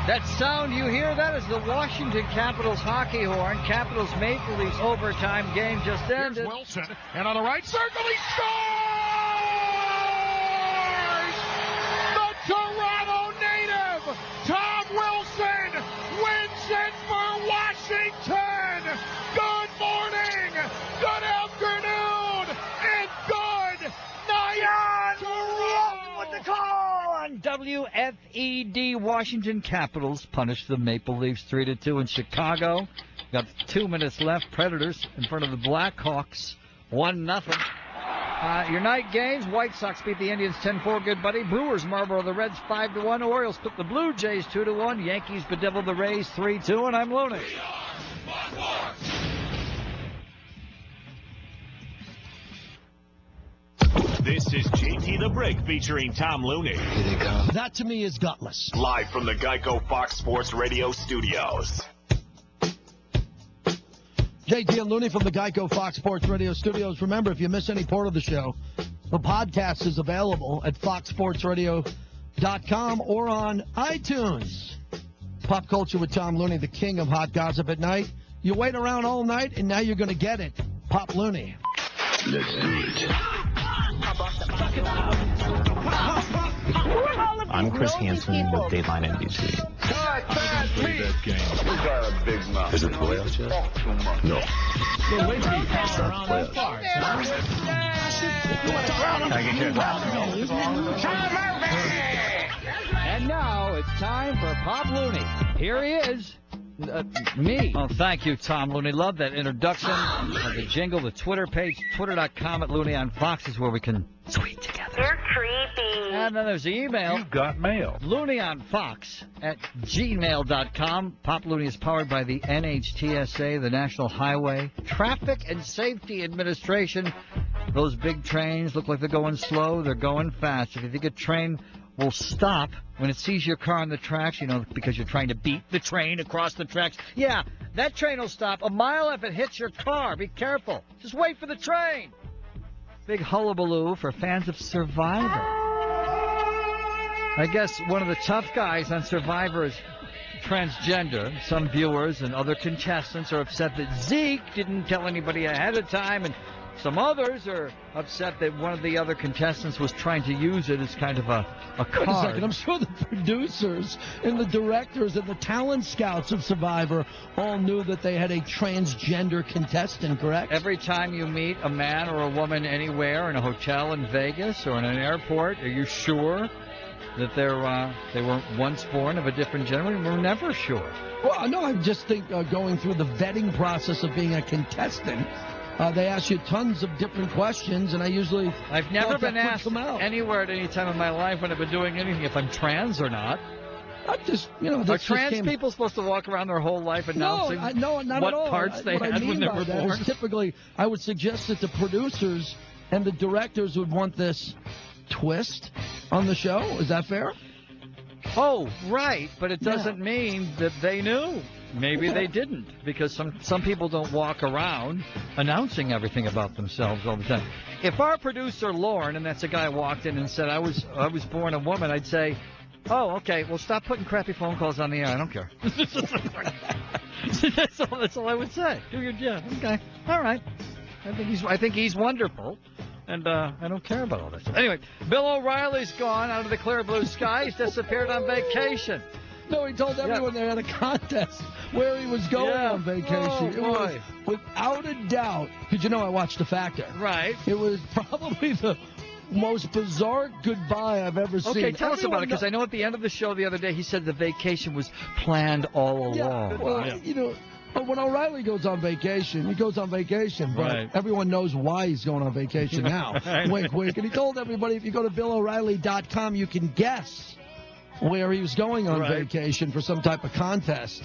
That sound you hear, that is the Washington Capitals hockey horn. Capitals Maple Leafs overtime game just ended. Here's Wilson, and on the right circle, he scores! The Toronto native, Tom Wilson, wins it for Washington! Good morning, good afternoon, and good night, Toronto! With the call on WFED, Washington Capitals punished the Maple Leafs 3-2 in Chicago. Got 2 minutes left. Predators in front of the Blackhawks, 1-0. Your night games: White Sox beat the Indians 10-4. Good buddy. Brewers Marlboro the Reds 5-1. Orioles took the Blue Jays 2-1. Yankees bedeviled the Rays 3-2. And I'm Looney. This is JT the Brick featuring Tom Looney. Here they come. That to me is gutless. Live from the Geico Fox Sports Radio studios. JT and Looney from the Geico Fox Sports Radio studios. Remember, if you miss any part of the show, the podcast is available at foxsportsradio.com or on iTunes. Pop Culture with Tom Looney, the king of hot gossip at night. You wait around all night, and now you're going to get it. Pop Looney. Let's do it. I'm Chris Hansen with Dateline NBC. Is it the playoffs yet? No. And now it's time for Pop Looney. Here he is. Me. Oh, thank you, Tom Looney. Love that introduction. The jingle, the Twitter page, twitter.com/LooneyOnFox is where we can tweet together. You're creepy. And then there's the email. You've got mail. LooneyOnFox@gmail.com. Pop Looney is powered by the NHTSA, the National Highway Traffic and Safety Administration. Those big trains look like they're going slow. They're going fast. If you think a train will stop when it sees your car on the tracks, because you're trying to beat the train across the tracks. Yeah, that train will stop a mile if it hits your car. Be careful. Just wait for the train. Big hullabaloo for fans of Survivor. I guess one of the tough guys on Survivor is transgender. Some viewers and other contestants are upset that Zeke didn't tell anybody ahead of time, and some others are upset that one of the other contestants was trying to use it as kind of a card. Wait a second. I'm sure the producers and the directors and the talent scouts of Survivor all knew that they had a transgender contestant, correct? Every time you meet a man or a woman anywhere, in a hotel in Vegas or in an airport, are you sure that they were once born of a different gender? We're never sure. Well, no, I just think going through the vetting process of being a contestant, they ask you tons of different questions, and I've never been asked anywhere at any time in my life when I've been doing anything if I'm trans or not. Are trans people supposed to walk around their whole life announcing not what at all. parts they had when they were born? Typically, I would suggest that the producers and the directors would want this twist on the show. Is that fair? Oh, right, but it doesn't mean that they knew. Maybe they didn't, because some people don't walk around announcing everything about themselves all the time. If our producer Lauren, and that's a guy, walked in and said I was born a woman, I'd say, oh, okay, well, stop putting crappy phone calls on the air. I don't care. That's all I would say. Do your job. Okay, all right. I think he's wonderful. And I don't care about all this. Anyway, Bill O'Reilly's gone out of the clear blue sky. He's disappeared on vacation. No, he told everyone they had a contest where he was going on vacation. Oh, boy. It was, without a doubt, because I watched The Factor. Right. It was probably the most bizarre goodbye I've ever seen. Okay, tell us about it, because I know at the end of the show the other day he said the vacation was planned all along. Well, but when O'Reilly goes on vacation, he goes on vacation. But everyone knows why he's going on vacation now. Wink, wink. And he told everybody, if you go to BillO'Reilly.com, you can guess where he was going on vacation for some type of contest.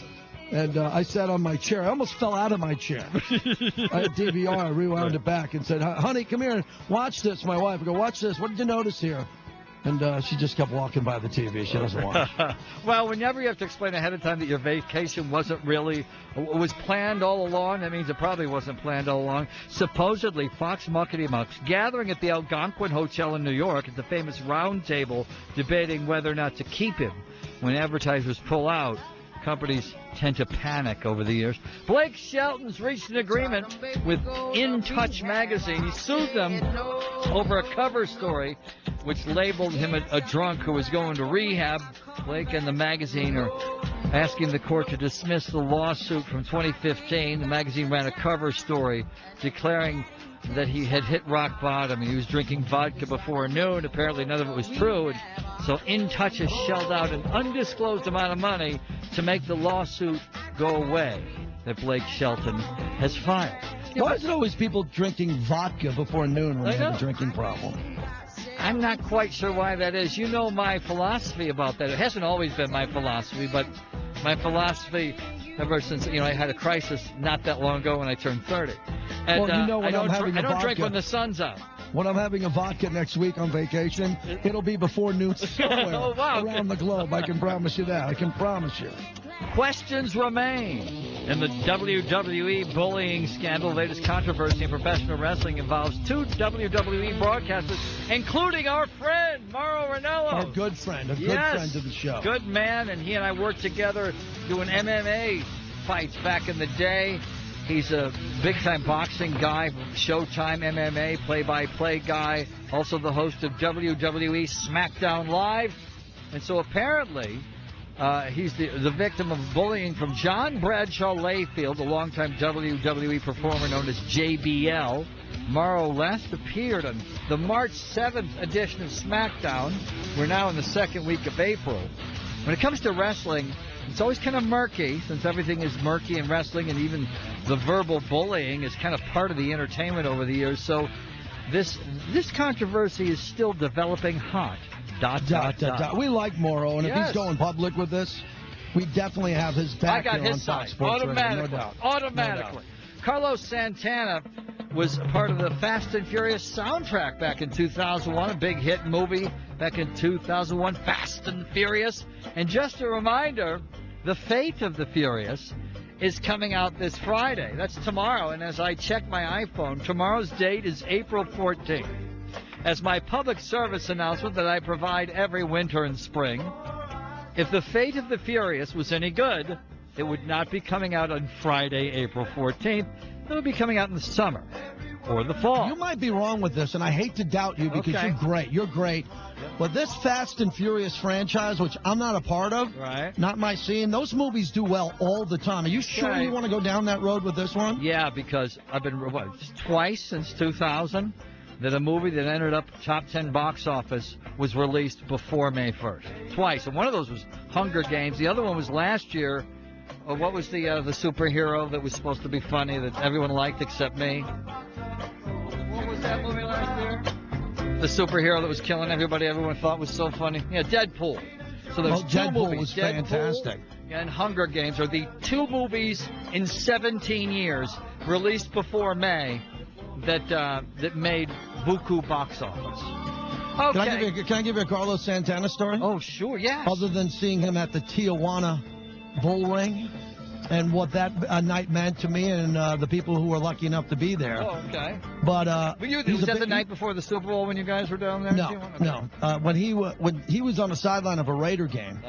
And I sat on my chair. I almost fell out of my chair. I had DVR. I rewound it back and said, honey, come here and watch this. My wife, I go, watch this. What did you notice here? And she just kept walking by the TV. She doesn't watch. Well, whenever you have to explain ahead of time that your vacation was planned all along, that means it probably wasn't planned all along. Supposedly, Fox Muckety Mucks gathering at the Algonquin Hotel in New York at the famous round table debating whether or not to keep him. When advertisers pull out, companies tend to panic over the years. Blake Shelton's reached an agreement with In Touch magazine. He sued them over a cover story which labeled him a drunk who was going to rehab. Blake and the magazine are asking the court to dismiss the lawsuit from 2015. The magazine ran a cover story declaring that he had hit rock bottom. He was drinking vodka before noon. Apparently none of it was true. And so In Touch has shelled out an undisclosed amount of money to make the lawsuit go away that Blake Shelton has filed. Why is it always people drinking vodka before noon when they have a drinking problem? I'm not quite sure why that is. You know my philosophy about that. It hasn't always been my philosophy, but my philosophy ever since, I had a crisis not that long ago when I turned 30. And well, when I don't vodka, drink when the sun's out. When I'm having a vodka next week on vacation, it'll be before noon somewhere around the globe. I can promise you that. I can promise you. Questions remain. In the WWE bullying scandal, the latest controversy in professional wrestling involves two WWE broadcasters, including our friend, Mauro Ranallo. Our good friend, good friend of the show. Good man, and he and I worked together doing MMA fights back in the day. He's a big-time boxing guy, Showtime MMA, play-by-play guy, also the host of WWE SmackDown Live. And so apparently he's the victim of bullying from John Bradshaw Layfield, a longtime WWE performer known as JBL. Mauro last appeared on the March 7th edition of SmackDown. We're now in the second week of April. When it comes to wrestling, it's always kind of murky, since everything is murky in wrestling, and even the verbal bullying is kind of part of the entertainment over the years. So this controversy is still developing hot. ... We like Mauro, and if he's going public with this, we definitely have his back. I got here his on Fox side. Sports Radio, no doubt. Automatically. Carlos Santana was part of the Fast and Furious soundtrack back in 2001, a big hit movie back in 2001, Fast and Furious. And just a reminder, The Fate of the Furious is coming out this Friday. That's tomorrow, and as I check my iPhone, tomorrow's date is April 14th. As my public service announcement that I provide every winter and spring, if The Fate of the Furious was any good, it would not be coming out on Friday, April 14th. It would be coming out in the summer or the fall. You might be wrong with this, and I hate to doubt you because you're great. You're great. But this Fast and Furious franchise, which I'm not a part of, not my scene, those movies do well all the time. Are you sure you want to go down that road with this one? Yeah, because I've been twice since 2000 that a movie that ended up top 10 box office was released before May 1st. Twice. And one of those was Hunger Games. The other one was last year. What was the superhero that was supposed to be funny that everyone liked except me? What was that movie last year? The superhero that was killing everybody everyone thought was so funny? Yeah, Deadpool. So there's two Deadpool movies. was Deadpool fantastic. And Hunger Games are the two movies in 17 years released before May that made buku box office. Okay. Can I give you a Carlos Santana story? Oh, sure, yeah. Other than seeing him at the Tijuana Bull Ring and what that night meant to me and the people who were lucky enough to be there. Oh, okay. But was that the night before the Super Bowl when you guys were down there? No. When he was on the sideline of a Raider game,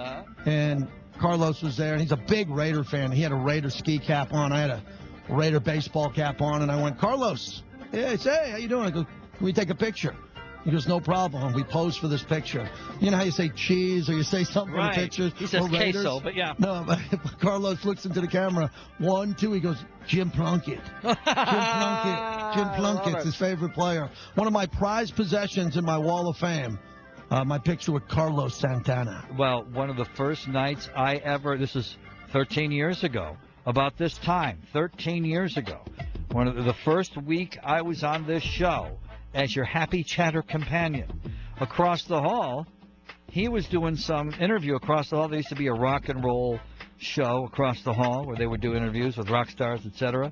and Carlos was there, and he's a big Raider fan. He had a Raider ski cap on. I had a Raider baseball cap on, and I went, Carlos, hey, how you doing? I go, can we take a picture? He goes, no problem. And we posed for this picture. You know how you say cheese or you say something for the pictures? He says queso, but yeah. No, but Carlos looks into the camera. 1, 2, he goes, Jim Plunkett. Jim Plunkett's his favorite player. One of my prized possessions in my Wall of Fame. My picture with Carlos Santana. Well, one of the first nights I ever, this is 13 years ago, about this time, 13 years ago, one of the first week I was on this show as your happy chatter companion. Across the hall, he was doing some interview across the hall. There used to be a rock and roll show across the hall where they would do interviews with rock stars, etc.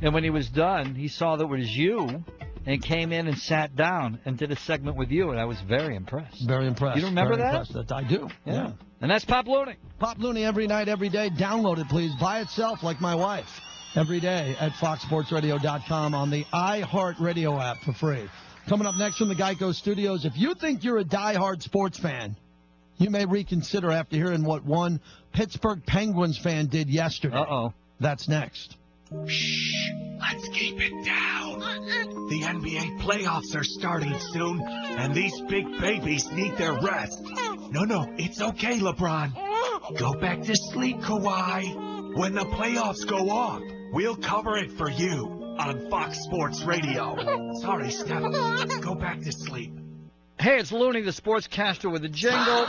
And when he was done, he saw that it was you and came in and sat down and did a segment with you, and I was very impressed. Very impressed. You remember very that? Impressed. I do. Yeah. And that's Pop Looney. Pop Looney every night, every day. Download it, please. By itself, like my wife. Every day at foxsportsradio.com on the iHeartRadio app for free. Coming up next from the Geico Studios, if you think you're a diehard sports fan, you may reconsider after hearing what one Pittsburgh Penguins fan did yesterday. Uh-oh. That's next. Shh, let's keep it down. The NBA playoffs are starting soon, and these big babies need their rest. No, it's okay, LeBron. Go back to sleep, Kawhi. When the playoffs go on, we'll cover it for you on Fox Sports Radio. Sorry, Steph. Go back to sleep. Hey, it's Looney, the sportscaster with a jingle.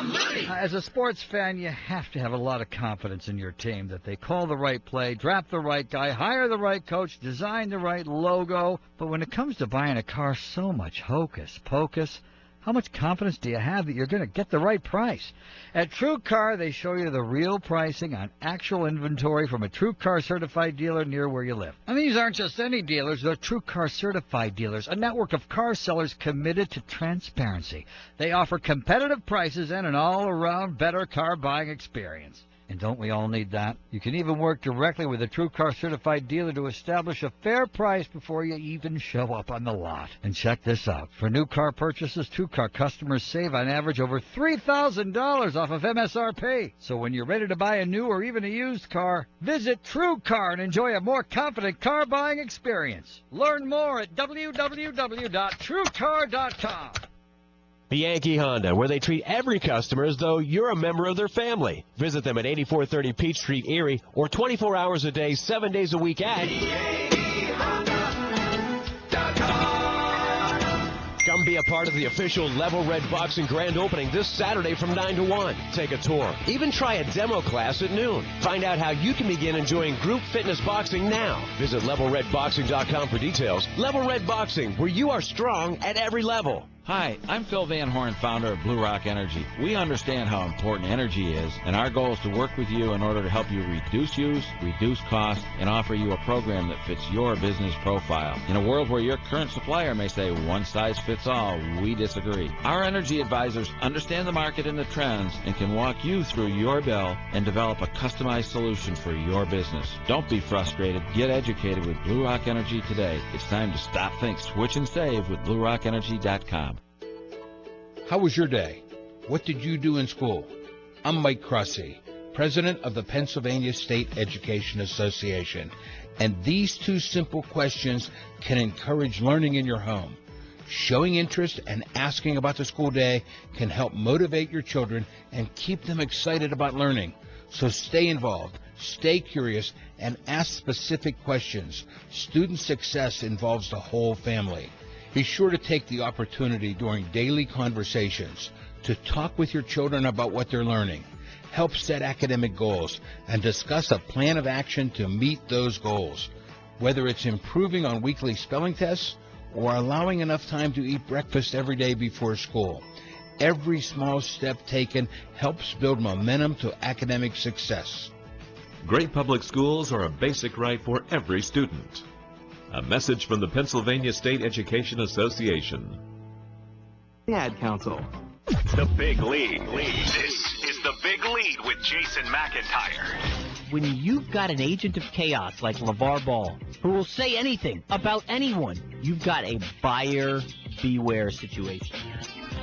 As a sports fan, you have to have a lot of confidence in your team that they call the right play, draft the right guy, hire the right coach, design the right logo. But when it comes to buying a car, so much hocus pocus. How much confidence do you have that you're going to get the right price? At True Car, they show you the real pricing on actual inventory from a True Car certified dealer near where you live. And these aren't just any dealers, they're True Car certified dealers, a network of car sellers committed to transparency. They offer competitive prices and an all-around better car buying experience. And don't we all need that? You can even work directly with a True Car certified dealer to establish a fair price before you even show up on the lot. And check this out. For new car purchases, True Car customers save on average over $3,000 off of MSRP. So when you're ready to buy a new or even a used car, visit True Car and enjoy a more confident car buying experience. Learn more at www.truecar.com. Yankee Honda, where they treat every customer as though you're a member of their family. Visit them at 8430 Peachtree, Erie, or 24 hours a day, 7 days a week at Come be a part of the official Level Red Boxing grand opening this Saturday from 9 to 1. Take a tour. Even try a demo class at noon. Find out how you can begin enjoying group fitness boxing now. Visit LevelRedBoxing.com for details. Level Red Boxing, where you are strong at every level. Hi, I'm Phil Van Horn, founder of Blue Rock Energy. We understand how important energy is, and our goal is to work with you in order to help you reduce use, reduce cost, and offer you a program that fits your business profile. In a world where your current supplier may say one size fits all, we disagree. Our energy advisors understand the market and the trends and can walk you through your bill and develop a customized solution for your business. Don't be frustrated. Get educated with Blue Rock Energy today. It's time to stop, think, switch, and save with BlueRockEnergy.com. How was your day? What did you do in school? I'm Mike Crussie, president of the Pennsylvania State Education Association, and these two simple questions can encourage learning in your home. Showing interest and asking about the school day can help motivate your children and keep them excited about learning. So stay involved, stay curious, and ask specific questions. Student success involves the whole family. Be sure to take the opportunity during daily conversations to talk with your children about what they're learning, help set academic goals, and discuss a plan of action to meet those goals. Whether it's improving on weekly spelling tests or allowing enough time to eat breakfast every day before school, every small step taken helps build momentum to academic success. Great public schools are a basic right for every student. A message from the Pennsylvania State Education Association. The Ad Council. The Big Lead. This is The Big Lead with Jason McIntyre. When you've got an agent of chaos like LeVar Ball, who will say anything about anyone, you've got a buyer beware situation.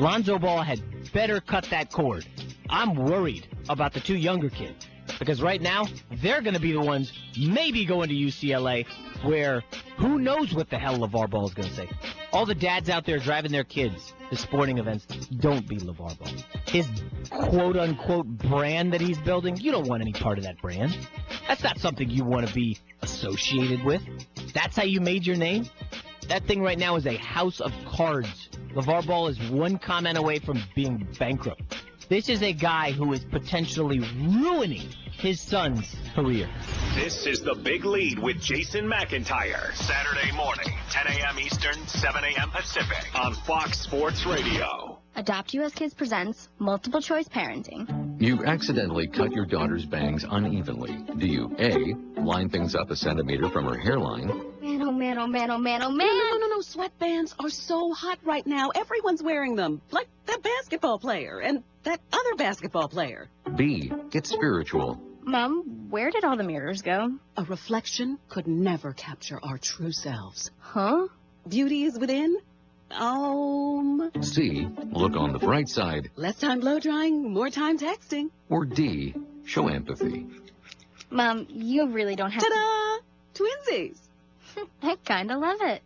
Lonzo Ball had better cut that cord. I'm worried about the two younger kids, because right now, they're going to be the ones maybe going to UCLA, where who knows what the hell LeVar Ball is going to say. All the dads out there driving their kids to sporting events, don't be LeVar Ball. His quote-unquote brand that he's building, you don't want any part of that brand. That's not something you want to be associated with. That's how you made your name? That thing right now is a house of cards. LeVar Ball is one comment away from being bankrupt. This is a guy who is potentially ruining his son's career. This is The Big Lead with Jason McIntyre. Saturday morning, 10 a.m. Eastern, 7 a.m. Pacific on Fox Sports Radio. Adopt US Kids presents Multiple Choice Parenting. You accidentally cut your daughter's bangs unevenly. Do you A, line things up a centimeter from her hairline? Man, oh man, oh man, oh man, oh man. No. Sweatbands are so hot right now. Everyone's wearing them. Like that basketball player and that other basketball player. B. Get spiritual. Mom, where did all the mirrors go? A reflection could never capture our true selves. Huh? Beauty is within. C. Look on the bright side. Less time blow drying, more time texting. Or D. Show empathy. Mom, you really don't have Ta-da! Twinsies. I kind of love it.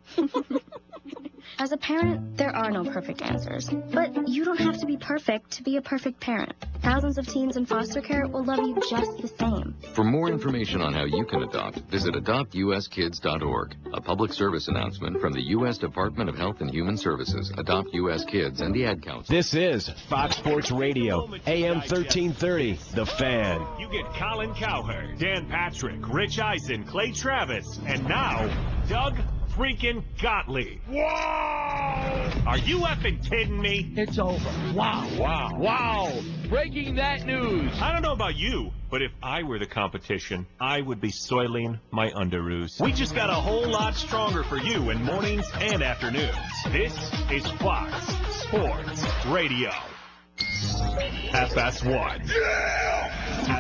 As a parent, there are no perfect answers. But you don't have to be perfect to be a perfect parent. Thousands of teens in foster care will love you just the same. For more information on how you can adopt, visit adoptuskids.org. A public service announcement from the U.S. Department of Health and Human Services, Adopt U.S. Kids, and the Ad Council. This is Fox Sports Radio, AM 1330, The Fan. You get Colin Cowherd, Dan Patrick, Rich Eisen, Clay Travis, and now, Doug freaking Gottlieb. Whoa! Are you effing kidding me? It's over. Wow. Breaking that news. I don't know about you, but if I were the competition, I would be soiling my underoos. We just got a whole lot stronger for you in mornings and afternoons. This is Fox Sports Radio. FS1. Yeah!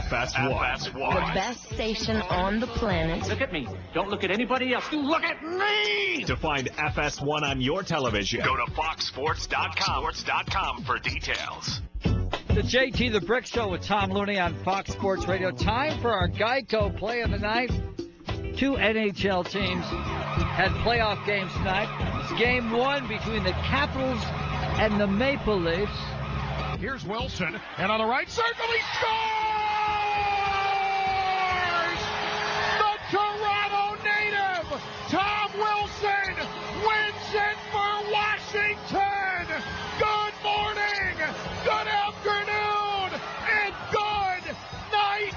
FS1. The best station on the planet. Look at me. Don't look at anybody else. Look at me! To find FS1 on your television, go to foxsports.com for details. The JT the Brick Show with Tom Looney on Fox Sports Radio. Time for our Geico Play of the Night. Two NHL teams had playoff games tonight. It's game one between the Capitals and the Maple Leafs. Here's Wilson, and on the right circle, he scores! The Toronto native, Tom Wilson, wins it for Washington! Good morning, good afternoon, and good night,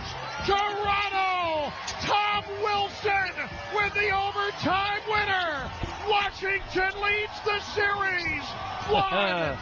Toronto! Tom Wilson with the overtime winner! Washington leads the series! Love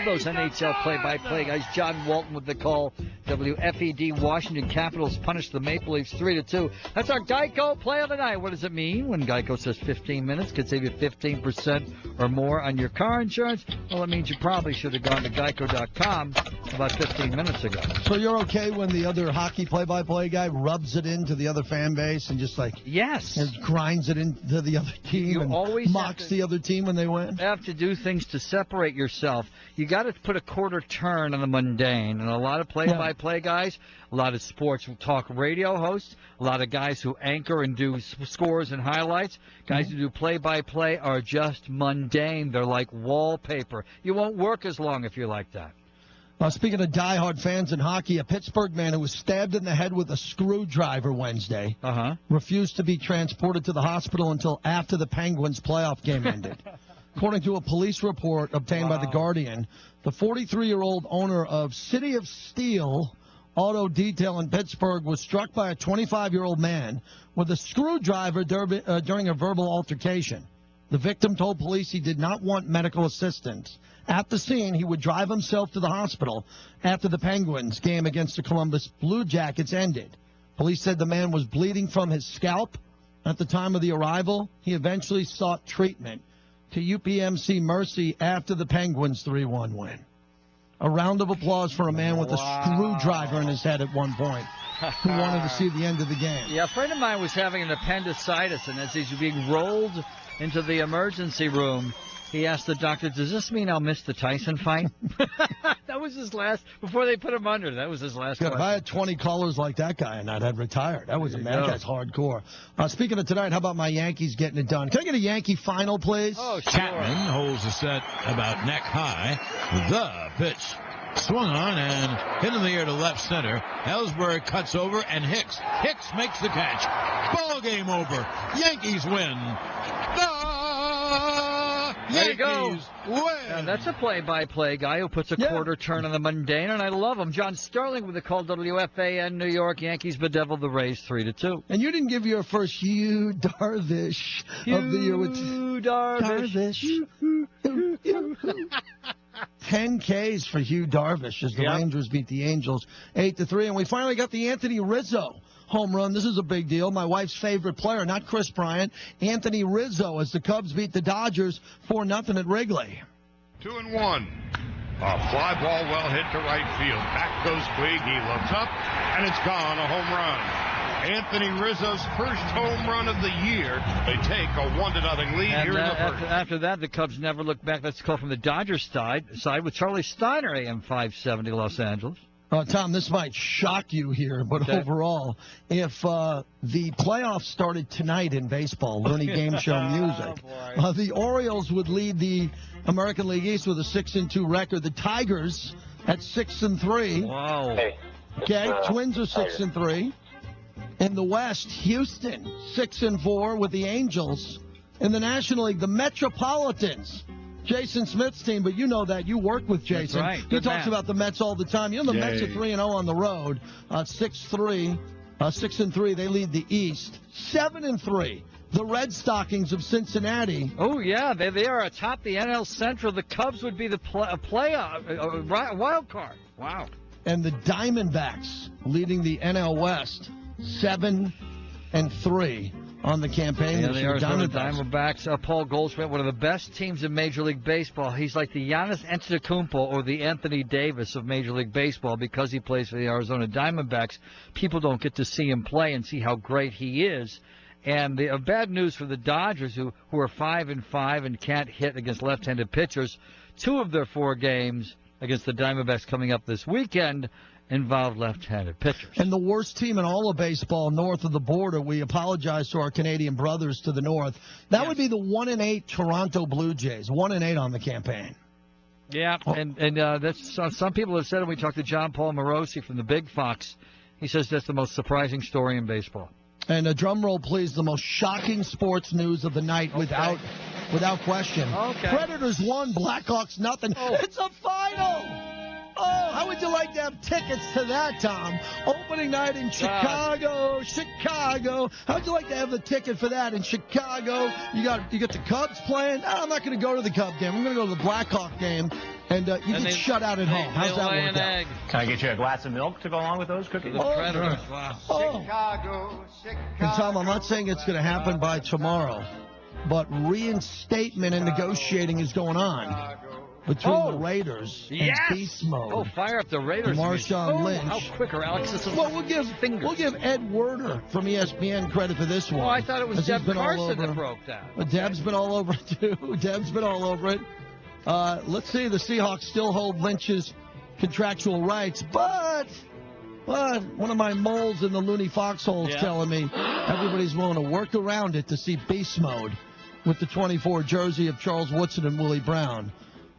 those NHL play-by-play guys. John Walton with the call. WFED Washington Capitals punish the Maple Leafs 3-2. That's our Geico Play of the Night. What does it mean when Geico says 15 minutes could save you 15% or more on your car insurance? Well, it means you probably should have gone to Geico.com about 15 minutes ago. So you're okay when the other hockey play-by-play guy rubs it into the other fan base and just yes, and grinds it into the other team you and always mocks the other team when they win? You have to do things to separate yourself. You got to put a quarter turn on the mundane. And a lot of play-by-play guys, a lot of sports talk radio hosts, a lot of guys who anchor and do scores and highlights, guys who do play-by-play are just mundane. They're like wallpaper. You won't work as long if you're like that. Speaking of diehard fans in hockey, a Pittsburgh man who was stabbed in the head with a screwdriver Wednesday refused to be transported to the hospital until after the Penguins' playoff game ended. According to a police report obtained by The Guardian, the 43-year-old owner of City of Steel Auto Detail in Pittsburgh was struck by a 25-year-old man with a screwdriver during a verbal altercation. The victim told police he did not want medical assistance. At the scene, he would drive himself to the hospital after the Penguins game against the Columbus Blue Jackets ended. Police said the man was bleeding from his scalp. At the time of the arrival, he eventually sought treatment to UPMC Mercy after the Penguins' 3-1 win. A round of applause for a man with a screwdriver in his head at one point who wanted to see the end of the game. Yeah, a friend of mine was having an appendicitis, and as he's being rolled into the emergency room, he asked the doctor, does this mean I'll miss the Tyson fight? That was his last, before they put him under, that was his last God, question. if I had 20 callers like that guy and I'd retired. That was that guy's hardcore. Speaking of tonight, how about my Yankees getting it done? Can I get a Yankee final, please? Oh, sure. Chapman holds the set about neck high. The pitch swung on and hit in the air to left center. Ellsbury cuts over and Hicks makes the catch. Ball game over. Yankees win. There you go. Yankees win. Now, that's a play-by-play guy who puts a quarter turn on the mundane, and I love him. John Sterling with the call, WFAN, New York. Yankees bedeviled the Rays 3-2. And you didn't give your first Hugh Darvish of the year with Hugh Darvish. 10 Ks for Hugh Darvish as the Rangers beat the Angels 8-3. And we finally got the Anthony Rizzo home run. This is a big deal. My wife's favorite player, not Chris Bryant, Anthony Rizzo, as the Cubs beat the Dodgers 4-0 at Wrigley. 2-1. A fly ball well hit to right field. Back goes Puig. He looks up, and it's gone. A home run. Anthony Rizzo's first home run of the year. They take a 1-0 lead here in the first. After that, the Cubs never looked back. That's a call from the Dodgers side with Charlie Steiner, AM 570 Los Angeles. Tom, this might shock you here, but overall, if the playoffs started tonight in baseball, Looney Game Show music, the Orioles would lead the American League East with a 6-2 record. The Tigers at 6-3. Wow. Okay, Twins are 6-3. In the West, Houston 6-4 with the Angels. In the National League, the Metropolitans, Jason Smith's team, but you know that. You work with Jason. That's right. He talks about the Mets all the time. You know the Mets are 3-0 on the road. 6-3. They lead the East. 7-3. The Red Stockings of Cincinnati. Oh, yeah. They are atop the NL Central. The Cubs would be the wild card. Wow. And the Diamondbacks leading the NL West. 7-3 on the campaign. Yeah, the Arizona Diamondbacks. Paul Goldschmidt, one of the best teams in Major League Baseball. He's like the Giannis Antetokounmpo or the Anthony Davis of Major League Baseball because he plays for the Arizona Diamondbacks. People don't get to see him play and see how great he is. And the bad news for the Dodgers, who are 5-5 and can't hit against left-handed pitchers. 2 of their 4 games against the Diamondbacks coming up this weekend involved left-handed pitchers. And the worst team in all of baseball north of the border, we apologize to our Canadian brothers to the north. That would be the 1-8 Toronto Blue Jays, 1-8 on the campaign. Yeah, and that's some people have said, and we talked to John Paul Morosi from the Big Fox. He says that's the most surprising story in baseball. And a drum roll, please, the most shocking sports news of the night without question. Okay. Predators 1, Blackhawks nothing. Oh. It's a final! Oh, how would you like to have tickets to that, Tom? Opening night in Chicago. How would you like to have the ticket for that in Chicago? You got the Cubs playing. No, I'm not going to go to the Cub game. I'm going to go to the Blackhawk game, and you get shut out at home. How's that work out? Can I get you a glass of milk to go along with those cookies? The Predators. Wow. Chicago. And Tom, I'm not saying it's going to happen by tomorrow, but reinstatement and negotiating is going on between the Raiders and Beast Mode. Oh, fire up the Raiders. Marshawn Lynch. How quicker, Alex. Well, we'll give Ed Werder from ESPN credit for this one. Oh, I thought it was Deb Carson that broke that. Deb's been all over it, too. Deb's been all over it. Let's see. The Seahawks still hold Lynch's contractual rights, but one of my moles in the Looney Foxhole's telling me everybody's willing to work around it to see Beast Mode with the 24 jersey of Charles Woodson and Willie Brown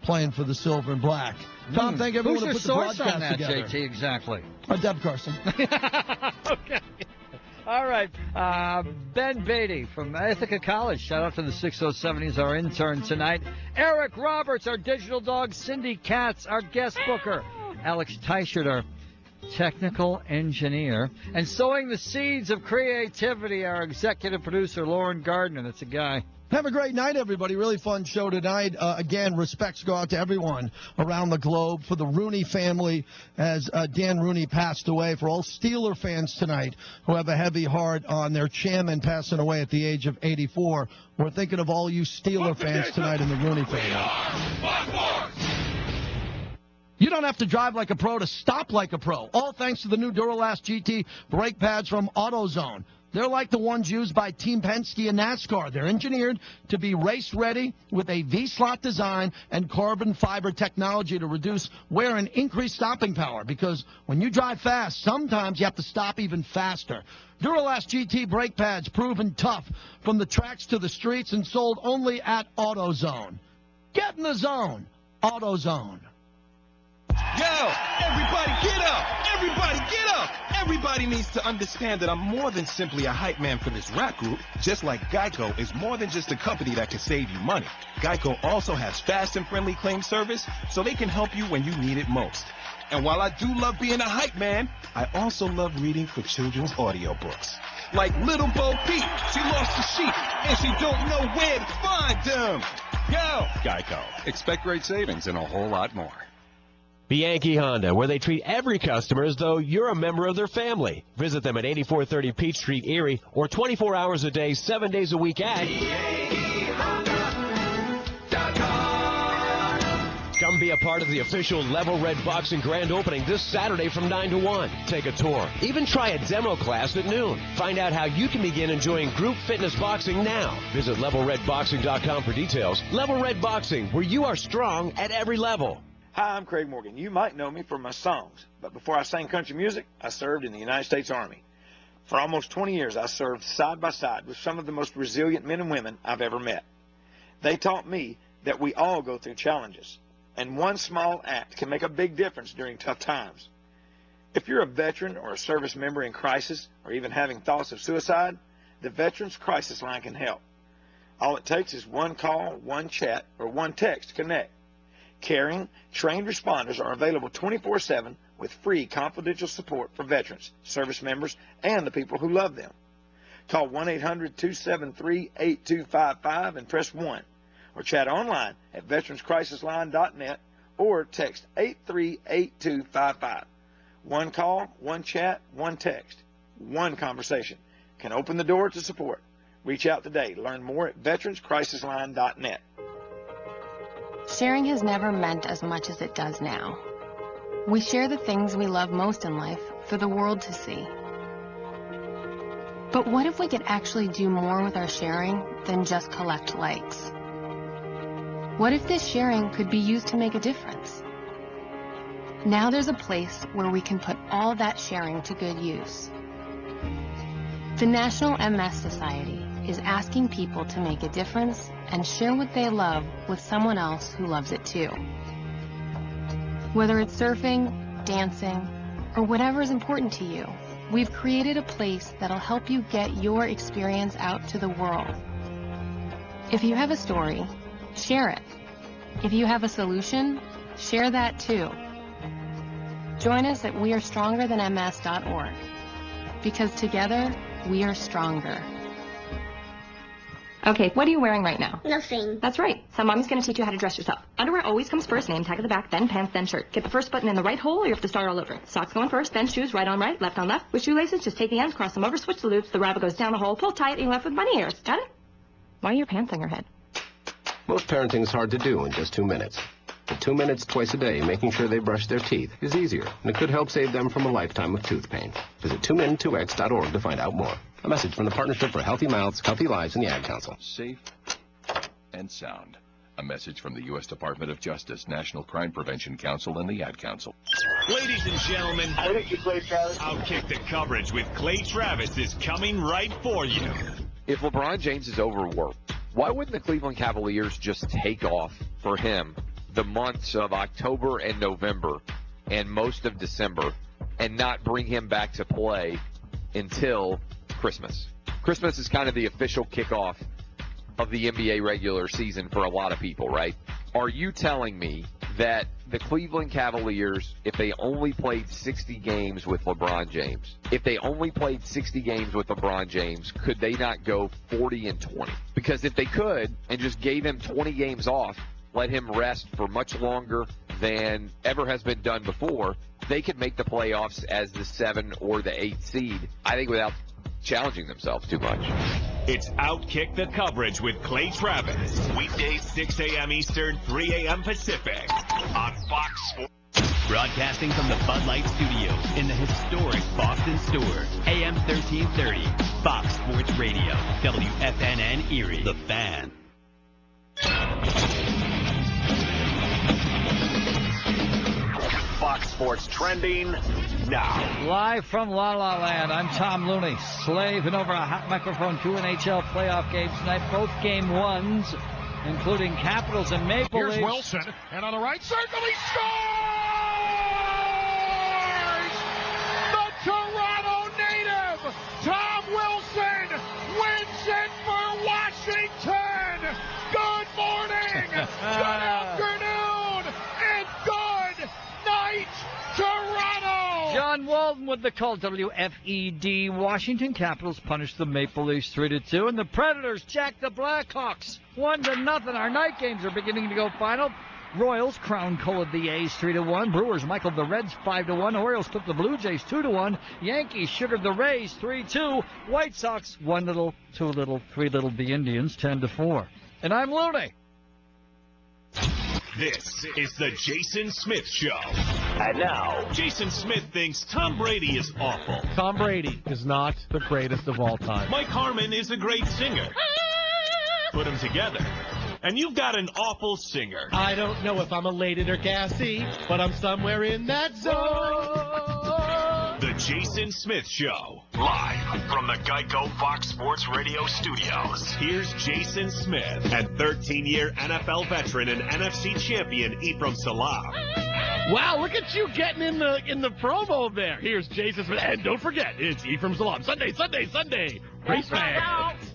playing for the Silver and Black. Tom, thank everyone who put the broadcast on that, together. JT, exactly. Deb Carson. Okay. All right. Ben Beatty from Ithaca College. Shout out to the 607. He's our intern tonight. Eric Roberts, our digital dog. Cindy Katz, our guest booker. Alex Teichert, our technical engineer. And sowing the seeds of creativity, our executive producer, Lauren Gardner. That's a guy. Have a great night, everybody. Really fun show tonight. Again, respects go out to everyone around the globe. For the Rooney family, as Dan Rooney passed away. For all Steeler fans tonight who have a heavy heart on their chairman passing away at the age of 84. We're thinking of all you Steeler fans tonight in the Rooney family. You don't have to drive like a pro to stop like a pro. All thanks to the new Duralast GT brake pads from AutoZone. They're like the ones used by Team Penske and NASCAR. They're engineered to be race-ready with a V-slot design and carbon fiber technology to reduce wear and increase stopping power. Because when you drive fast, sometimes you have to stop even faster. Duralast GT brake pads, proven tough from the tracks to the streets and sold only at AutoZone. Get in the zone. AutoZone. Yo, everybody get up! Everybody get up! Everybody needs to understand that I'm more than simply a hype man for this rap group. Just like Geico is more than just a company that can save you money. Geico also has fast and friendly claim service, so they can help you when you need it most. And while I do love being a hype man, I also love reading for children's audiobooks. Like Little Bo Peep, she lost the sheep, and she don't know where to find them. Yo! Geico. Expect great savings and a whole lot more. Bianchi Honda, where they treat every customer as though you're a member of their family. Visit them at 8430 Peach Street, Erie, or 24 hours a day, 7 days a week at Come be a part of the official Level Red Boxing grand opening this Saturday from 9 to 1. Take a tour. Even try a demo class at noon. Find out how you can begin enjoying group fitness boxing now. Visit LevelRedBoxing.com for details. Level Red Boxing, where you are strong at every level. Hi, I'm Craig Morgan. You might know me from my songs, but before I sang country music, I served in the United States Army. For almost 20 years, I served side by side with some of the most resilient men and women I've ever met. They taught me that we all go through challenges, and one small act can make a big difference during tough times. If you're a veteran or a service member in crisis or even having thoughts of suicide, the Veterans Crisis Line can help. All it takes is one call, one chat, or one text to connect. Caring, trained responders are available 24/7 with free confidential support for veterans, service members, and the people who love them. Call 1-800-273-8255 and press 1, or chat online at veteranscrisisline.net or text 838255. One call, one chat, one text, one conversation can open the door to support. Reach out today. Learn more at veteranscrisisline.net. Sharing has never meant as much as it does now. We share the things we love most in life for the world to see. But what if we could actually do more with our sharing than just collect likes? What if this sharing could be used to make a difference? Now there's a place where we can put all that sharing to good use. The National MS Society is asking people to make a difference and share what they love with someone else who loves it too. Whether it's surfing, dancing, or whatever is important to you, we've created a place that'll help you get your experience out to the world. If you have a story, share it. If you have a solution, share that too. Join us at wearestrongerthanms.org, because together we are stronger. Okay, what are you wearing right now? Nothing. That's right. So Mommy's going to teach you how to dress yourself. Underwear always comes first, name tag at the back, then pants, then shirt. Get the first button in the right hole or you have to start all over. Socks going first, then shoes, right on right, left on left. With shoelaces, just take the ends, cross them over, switch the loops, the rabbit goes down the hole, pull tight, and you're left with bunny ears. Got it? Why are your pants on your head? Most parenting is hard to do in just 2 minutes. But 2 minutes twice a day making sure they brush their teeth is easier, and it could help save them from a lifetime of tooth pain. Visit 2min2x.org to find out more. A message from the Partnership for Healthy Mouths, Healthy Lives, and the Ad Council. Safe and sound. A message from the U.S. Department of Justice, National Crime Prevention Council, and the Ad Council. Ladies and gentlemen, Outkick the Coverage with Clay Travis is coming right for you. If LeBron James is overworked, why wouldn't the Cleveland Cavaliers just take off for him the months of October and November and most of December and not bring him back to play until Christmas? Christmas is kind of the official kickoff of the NBA regular season for a lot of people, right? Are you telling me that the Cleveland Cavaliers, if they only played 60 games with LeBron James, could they not go 40-20? Because if they could and just gave him 20 games off, let him rest for much longer than ever has been done before, they could make the playoffs as the 7 or the 8 seed, I think, without challenging themselves too much. It's Outkick the Coverage with Clay Travis. Weekdays 6 a.m. Eastern, 3 a.m. Pacific on Fox Sports. Broadcasting from the Bud Light Studios in the historic Boston Store. AM 1330, Fox Sports Radio. WFNN Erie. The Fan. Fox Sports trending now. Live from La La Land, I'm Tom Looney, slaving over a hot microphone. 2 NHL playoff games tonight, both game ones, including Capitals and Maple Leafs. Here's Wilson, and on the right circle, he scores! The Toronto native, Tom Wilson, wins it for Washington! Good morning, good afternoon, and good night, Toronto! John Walton with the call. WFED. Washington Capitals punished the Maple Leafs 3-2, and the Predators jacked the Blackhawks 1-0. Our night games are beginning to go final. Royals crown-colored the A's 3-1. Brewers Michael the Reds 5-1. Orioles took the Blue Jays 2-1. Yankees sugared the Rays 3-2. White Sox 1 little, 2 little, 3 little. The Indians 10-4. And I'm Looney. This is the Jason Smith Show. And now, Jason Smith thinks Tom Brady is awful. Tom Brady is not the greatest of all time. Mike Harmon is a great singer. Put them together, and you've got an awful singer. I don't know if I'm elated or gassy, but I'm somewhere in that zone. The Jason Smith Show. Live from the Geico Fox Sports Radio studios. Here's Jason Smith and 13-year NFL veteran and NFC champion Ephraim Salam. Wow, look at you getting in the promo there. Here's Jason Smith. And don't forget, it's Ephraim Salam. Sunday. Race fans.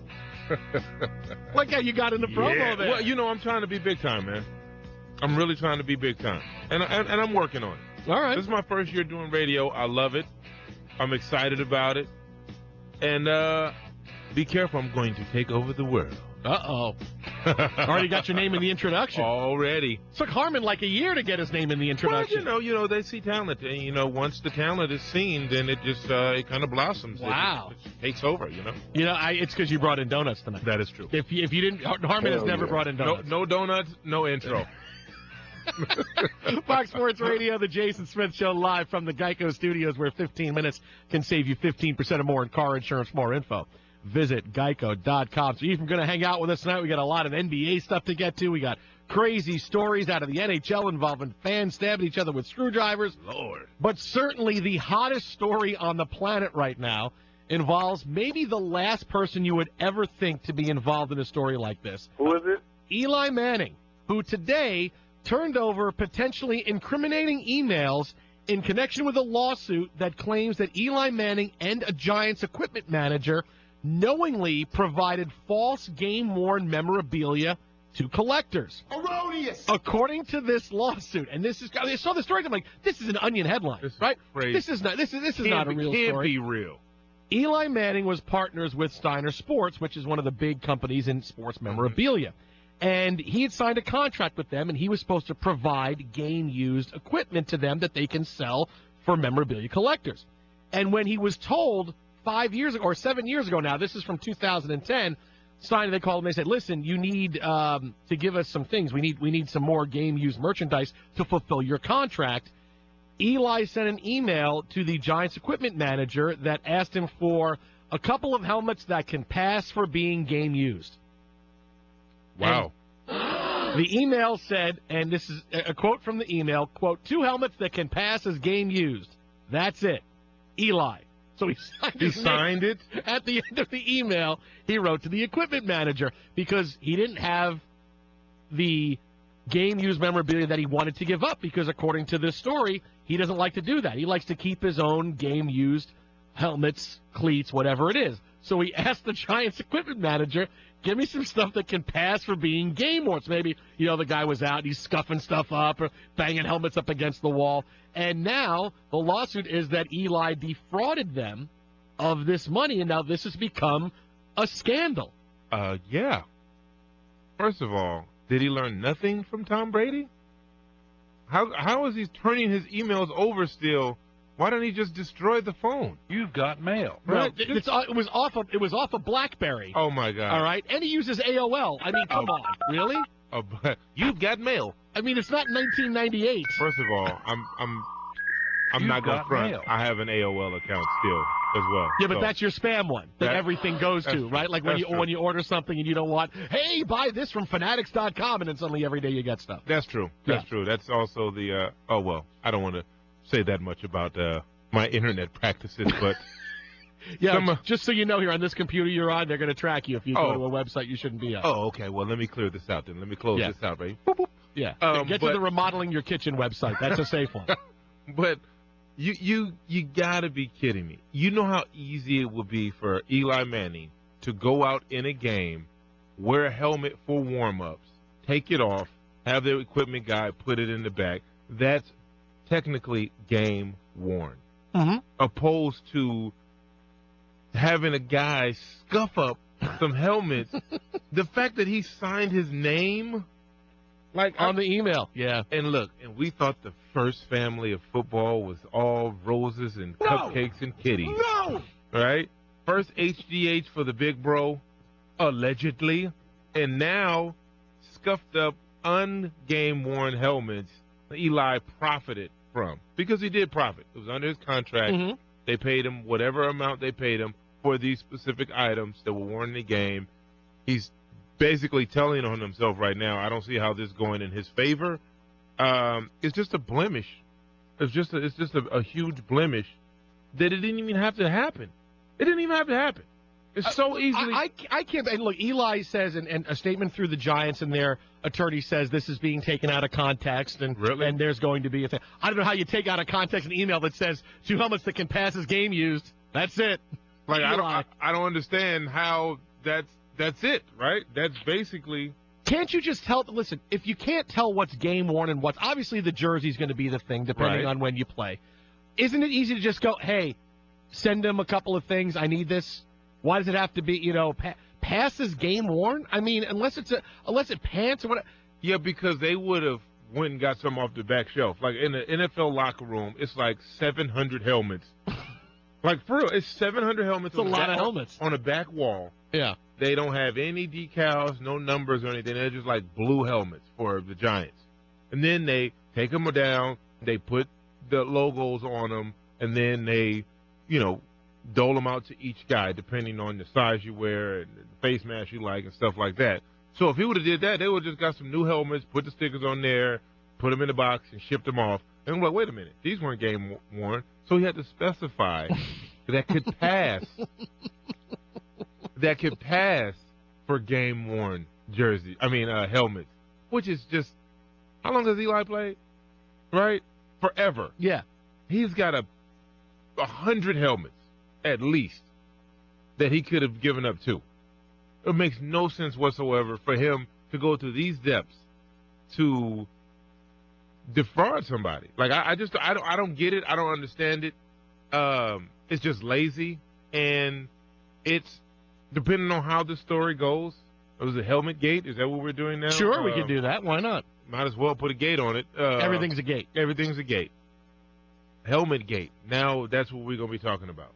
Look how you got in the promo there. Well, you know, I'm trying to be big time, man. I'm really trying to be big time. And I'm working on it. All right. This is my first year doing radio. I love it. I'm excited about it. And be careful, I'm going to take over the world. Uh-oh. Already got your name in the introduction. Already. It took Harmon like a year to get his name in the introduction. Well, you know, they see talent. And, once the talent is seen, then it just it kind of blossoms. Wow. It takes over, you know. It's because you brought in donuts tonight. That is true. If you didn't, Harmon has never brought in donuts. No donuts, no intro. Fox Sports Radio, the Jason Smith Show, live from the Geico Studios, where 15 minutes can save you 15% or more in car insurance. More info, visit geico.com. So you're going to hang out with us tonight. We got a lot of NBA stuff to get to. We got crazy stories out of the NHL involving fans stabbing each other with screwdrivers. Lord. But certainly the hottest story on the planet right now involves maybe the last person you would ever think to be involved in a story like this. Who is it? Eli Manning, who today turned over potentially incriminating emails in connection with a lawsuit that claims that Eli Manning and a Giants equipment manager knowingly provided false game-worn memorabilia to collectors. Erroneous! According to this lawsuit, and this is, I saw the story, I'm like, this is an Onion headline, right? Crazy. This is not a real story. Can't be real. Eli Manning was partners with Steiner Sports, which is one of the big companies in sports memorabilia. And he had signed a contract with them, and he was supposed to provide game-used equipment to them that they can sell for memorabilia collectors. And when he was told 5 years ago, or 7 years ago now, this is from 2010, Steiner, they called him, they said, listen, you need to give us some things. We need some more game-used merchandise to fulfill your contract. Eli sent an email to the Giants equipment manager that asked him for a couple of helmets that can pass for being game-used. Wow. And the email said, and this is a quote from the email, quote, 2 helmets that can pass as game used. That's it. Eli. So he signed it? At the end of the email, he wrote to the equipment manager because he didn't have the game-used memorabilia that he wanted to give up because, according to this story, he doesn't like to do that. He likes to keep his own game-used helmets, cleats, whatever it is. So he asked the Giants equipment manager, give me some stuff that can pass for being game-worn. So maybe, the guy was out and he's scuffing stuff up or banging helmets up against the wall. And now the lawsuit is that Eli defrauded them of this money, and now this has become a scandal. Yeah. First of all, did he learn nothing from Tom Brady? How is he turning his emails over still? Why don't he just destroy the phone? You've got mail. Right. It was off a BlackBerry. Oh my God! All right, and he uses AOL. I mean, come on, really? You've got mail. I mean, it's not 1998. First of all, I'm not going to front. Mail. I have an AOL account still as well. Yeah, but that's your spam one that everything goes to, right? Like when you order something and you don't want, hey, buy this from Fanatics.com, and then suddenly every day you get stuff. That's true. That's true. That's also the. I don't want to say that much about my internet practices, but yeah, just so you know, here on this computer you're on, they're going to track you if you go to a website you shouldn't be on. Oh, okay. Well, let me clear this out then. Let me close this out, right? Boop, boop. Yeah. Get to the remodeling your kitchen website. That's a safe one. But you got to be kidding me. You know how easy it would be for Eli Manning to go out in a game, wear a helmet for warm-ups, take it off, have the equipment guy put it in the back. That's technically game worn, opposed to having a guy scuff up some helmets. The fact that he signed his name Like on the email. Yeah. And look, and we thought the first family of football was all roses and cupcakes and kitties. No! Right? First HGH for the big bro, allegedly. And now, scuffed up, ungame-worn helmets Eli profited from. Because he did profit. It was under his contract. Mm-hmm. They paid him whatever amount they paid him for these specific items that were worn in the game. He's basically telling on himself right now, I don't see how this is going in his favor. It's just a blemish. It's just a huge blemish that it didn't even have to happen. It didn't even have to happen. It's so easily. I can't. And look, Eli says, and a statement through the Giants and their attorney says this is being taken out of context, and there's going to be a thing. I don't know how you take out of context an email that says 2 helmets that can pass as game used. That's it. Like I don't understand how that's it, right? That's basically. Can't you just tell? Listen, if you can't tell what's game worn and what's obviously the jersey's going to be the thing, depending on when you play. Isn't it easy to just go, hey, send them a couple of things. I need this. Why does it have to be, pass as game worn? I mean, unless it pants or whatever. Yeah, because they would have went and got some off the back shelf. Like in the NFL locker room, it's like 700 helmets. Like for real, it's 700 helmets. It's a lot of helmets on a back wall. Yeah. They don't have any decals, no numbers or anything. They're just like blue helmets for the Giants. And then they take them down, they put the logos on them, and then they, dole them out to each guy depending on the size you wear and the face mask you like and stuff like that. So if he would have did that, they would have just got some new helmets, put the stickers on there, put them in the box, and shipped them off. And I'm like, wait a minute, these weren't game worn. So he had to specify that could pass. That could pass for game worn helmets, which is just, how long has Eli played? Right? Forever. Yeah. He's got 100 helmets at least that he could have given up to. It makes no sense whatsoever for him to go to these depths to defraud somebody. Like I don't get it. I don't understand it. It's just lazy, and it's depending on how the story goes. It was a helmet gate. Is that what we're doing now? Sure, we could do that. Why not? Might as well put a gate on it. Everything's a gate. Everything's a gate. Helmet gate. Now that's what we're going to be talking about.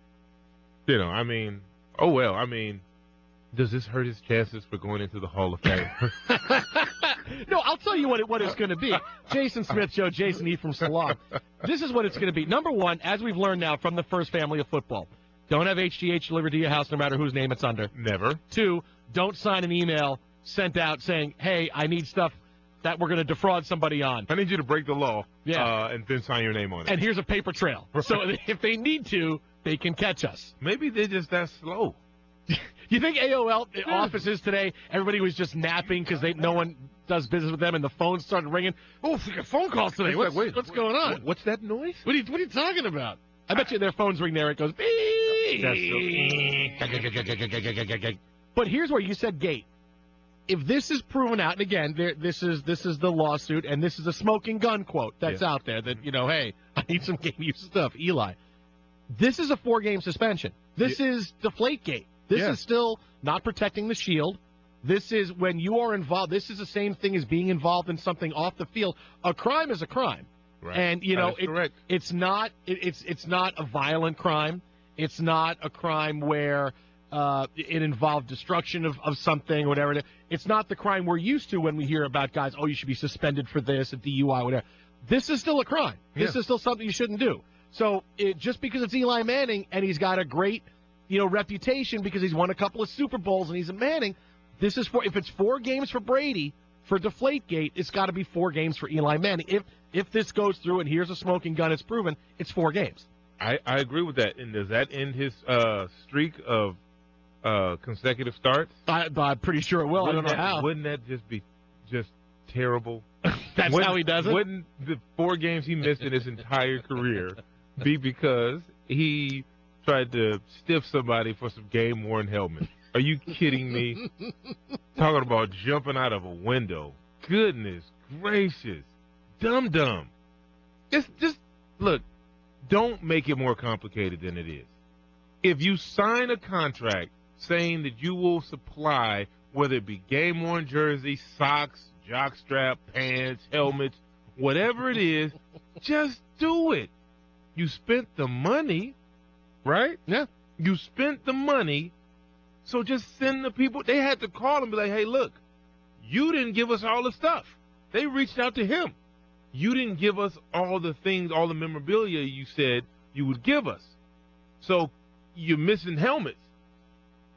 Does this hurt his chances for going into the Hall of Fame? No, I'll tell you what it's going to be. Jason Smith Show, Jason E. from Salon. This is what it's going to be. Number one, as we've learned now from the first family of football, don't have HGH delivered to your house no matter whose name it's under. Never. 2, don't sign an email sent out saying, hey, I need stuff that we're going to defraud somebody on. I need you to break the law and then sign your name on it. And here's a paper trail. So if they need to, they can catch us. Maybe they're just that slow. You think AOL offices today, everybody was just napping because no one does business with them, and the phone started ringing? Oh, we got phone calls today. What's going on? What's that noise? What are you talking about? I bet you their phones ring there. It goes, beep. But here's where you said gate. If this is proven out, and again, this is the lawsuit, and this is a smoking gun quote that's out there that, hey, I need some game use stuff, Eli. This is a 4-game suspension. This is Deflategate. This is still not protecting the shield. This is when you are involved. This is the same thing as being involved in something off the field. A crime is a crime. Right. And, it's not a violent crime. It's not a crime where it involved destruction of something, whatever. It's not the crime we're used to when we hear about guys, you should be suspended for this, a DUI, whatever. This is still a crime. This is still something you shouldn't do. So just because it's Eli Manning and he's got a great, reputation because he's won a couple of Super Bowls and he's a Manning, if it's 4 games for Brady for Deflategate, it's got to be 4 games for Eli Manning. If this goes through and here's a smoking gun, it's proven, it's 4 games. I agree with that. And does that end his streak of consecutive starts? I'm pretty sure it will. I don't know how. Wouldn't that just be terrible? That's how he does it? Wouldn't the 4 games he missed in his entire career be because he tried to stiff somebody for some game-worn helmet? Are you kidding me? Talking about jumping out of a window. Goodness gracious. Dumb. Just look, don't make it more complicated than it is. If you sign a contract saying that you will supply, whether it be game-worn jerseys, socks, jockstrap, pants, helmets, whatever it is, just do it. You spent the money, right? Yeah. You spent the money, so just send the people. They had to call and be like, hey, look, you didn't give us all the stuff. They reached out to him. You didn't give us all the things, all the memorabilia you said you would give us. So you're missing helmets.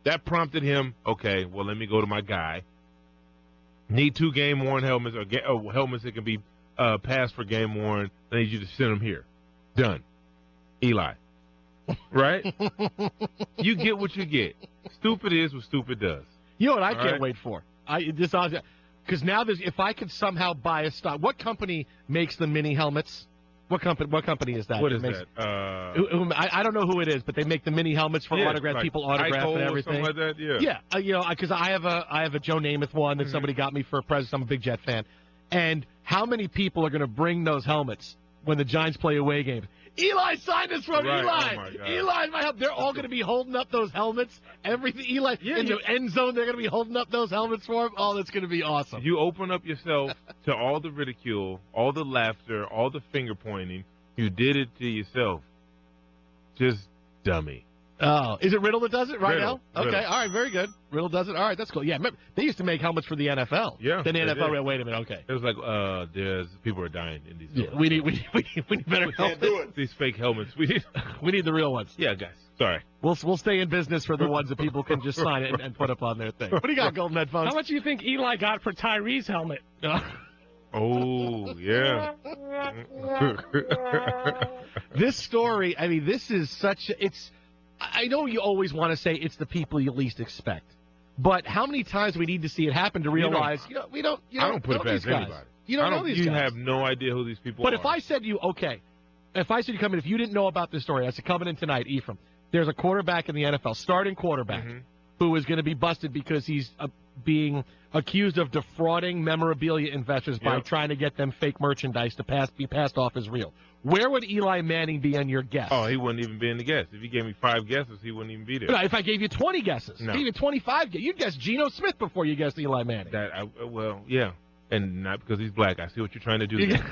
That prompted him, okay, well, let me go to my guy. Need 2 game-worn helmets or helmets that can be passed for game-worn. I need you to send them here. Done. Eli. Right? You get what you get. Stupid is what stupid does. You know what I can't wait for? Because now if I could somehow buy a stock, what company makes the mini helmets? What company is that? What is that? I don't know who it is, but they make the mini helmets for autograph, like people autograph and everything. Something like that, yeah. Because I have a Joe Namath one that somebody got me for a present. I'm a big Jet fan. And how many people are going to bring those helmets when the Giants play away games? Eli signed this from Eli. Oh my God. Eli, my help. They're all going to be holding up those helmets. Everything. Eli in the end zone, they're going to be holding up those helmets for him. Oh, that's going to be awesome. You open up yourself to all the ridicule, all the laughter, all the finger pointing. You did it to yourself. Just dummy. Oh, is it Riddle that does it right Riddle, now? Okay, Riddle. all right, very good. Riddle does it. All right, that's cool. Yeah, remember, they used to make helmets for the NFL. Yeah. Then the NFL did. wait a minute, okay. It was like, there's people are dying in these. Yeah, we need better helmets. Do it. These fake helmets. We need the real ones. Yeah, guys. Sorry. We'll stay in business for the ones that people can just sign it and put up on their thing. What do you got, Golden Headphones? How much do you think Eli got for Tyree's helmet? Oh, yeah. This story, I mean, this is such a, I know you always want to say it's the people you least expect, but how many times we need to see it happen to realize, we don't I don't put it past anybody. You don't know these guys. You have no idea who these people are. But if I said to you, okay, if I said you come in, if you didn't know about this story, I said coming in tonight, Ephraim, there's a quarterback in the NFL, starting quarterback, who is going to be busted because he's being accused of defrauding memorabilia investors by trying to get them fake merchandise to be passed off as real. Where would Eli Manning be on your guess? Oh, he wouldn't even be in the guess. If you gave me 5 guesses, he wouldn't even be there. No, if I gave you 20 guesses, no. even 25 guesses, you'd guess Geno Smith before you guessed Eli Manning. Well, yeah, and not because he's black. I see what you're trying to do there.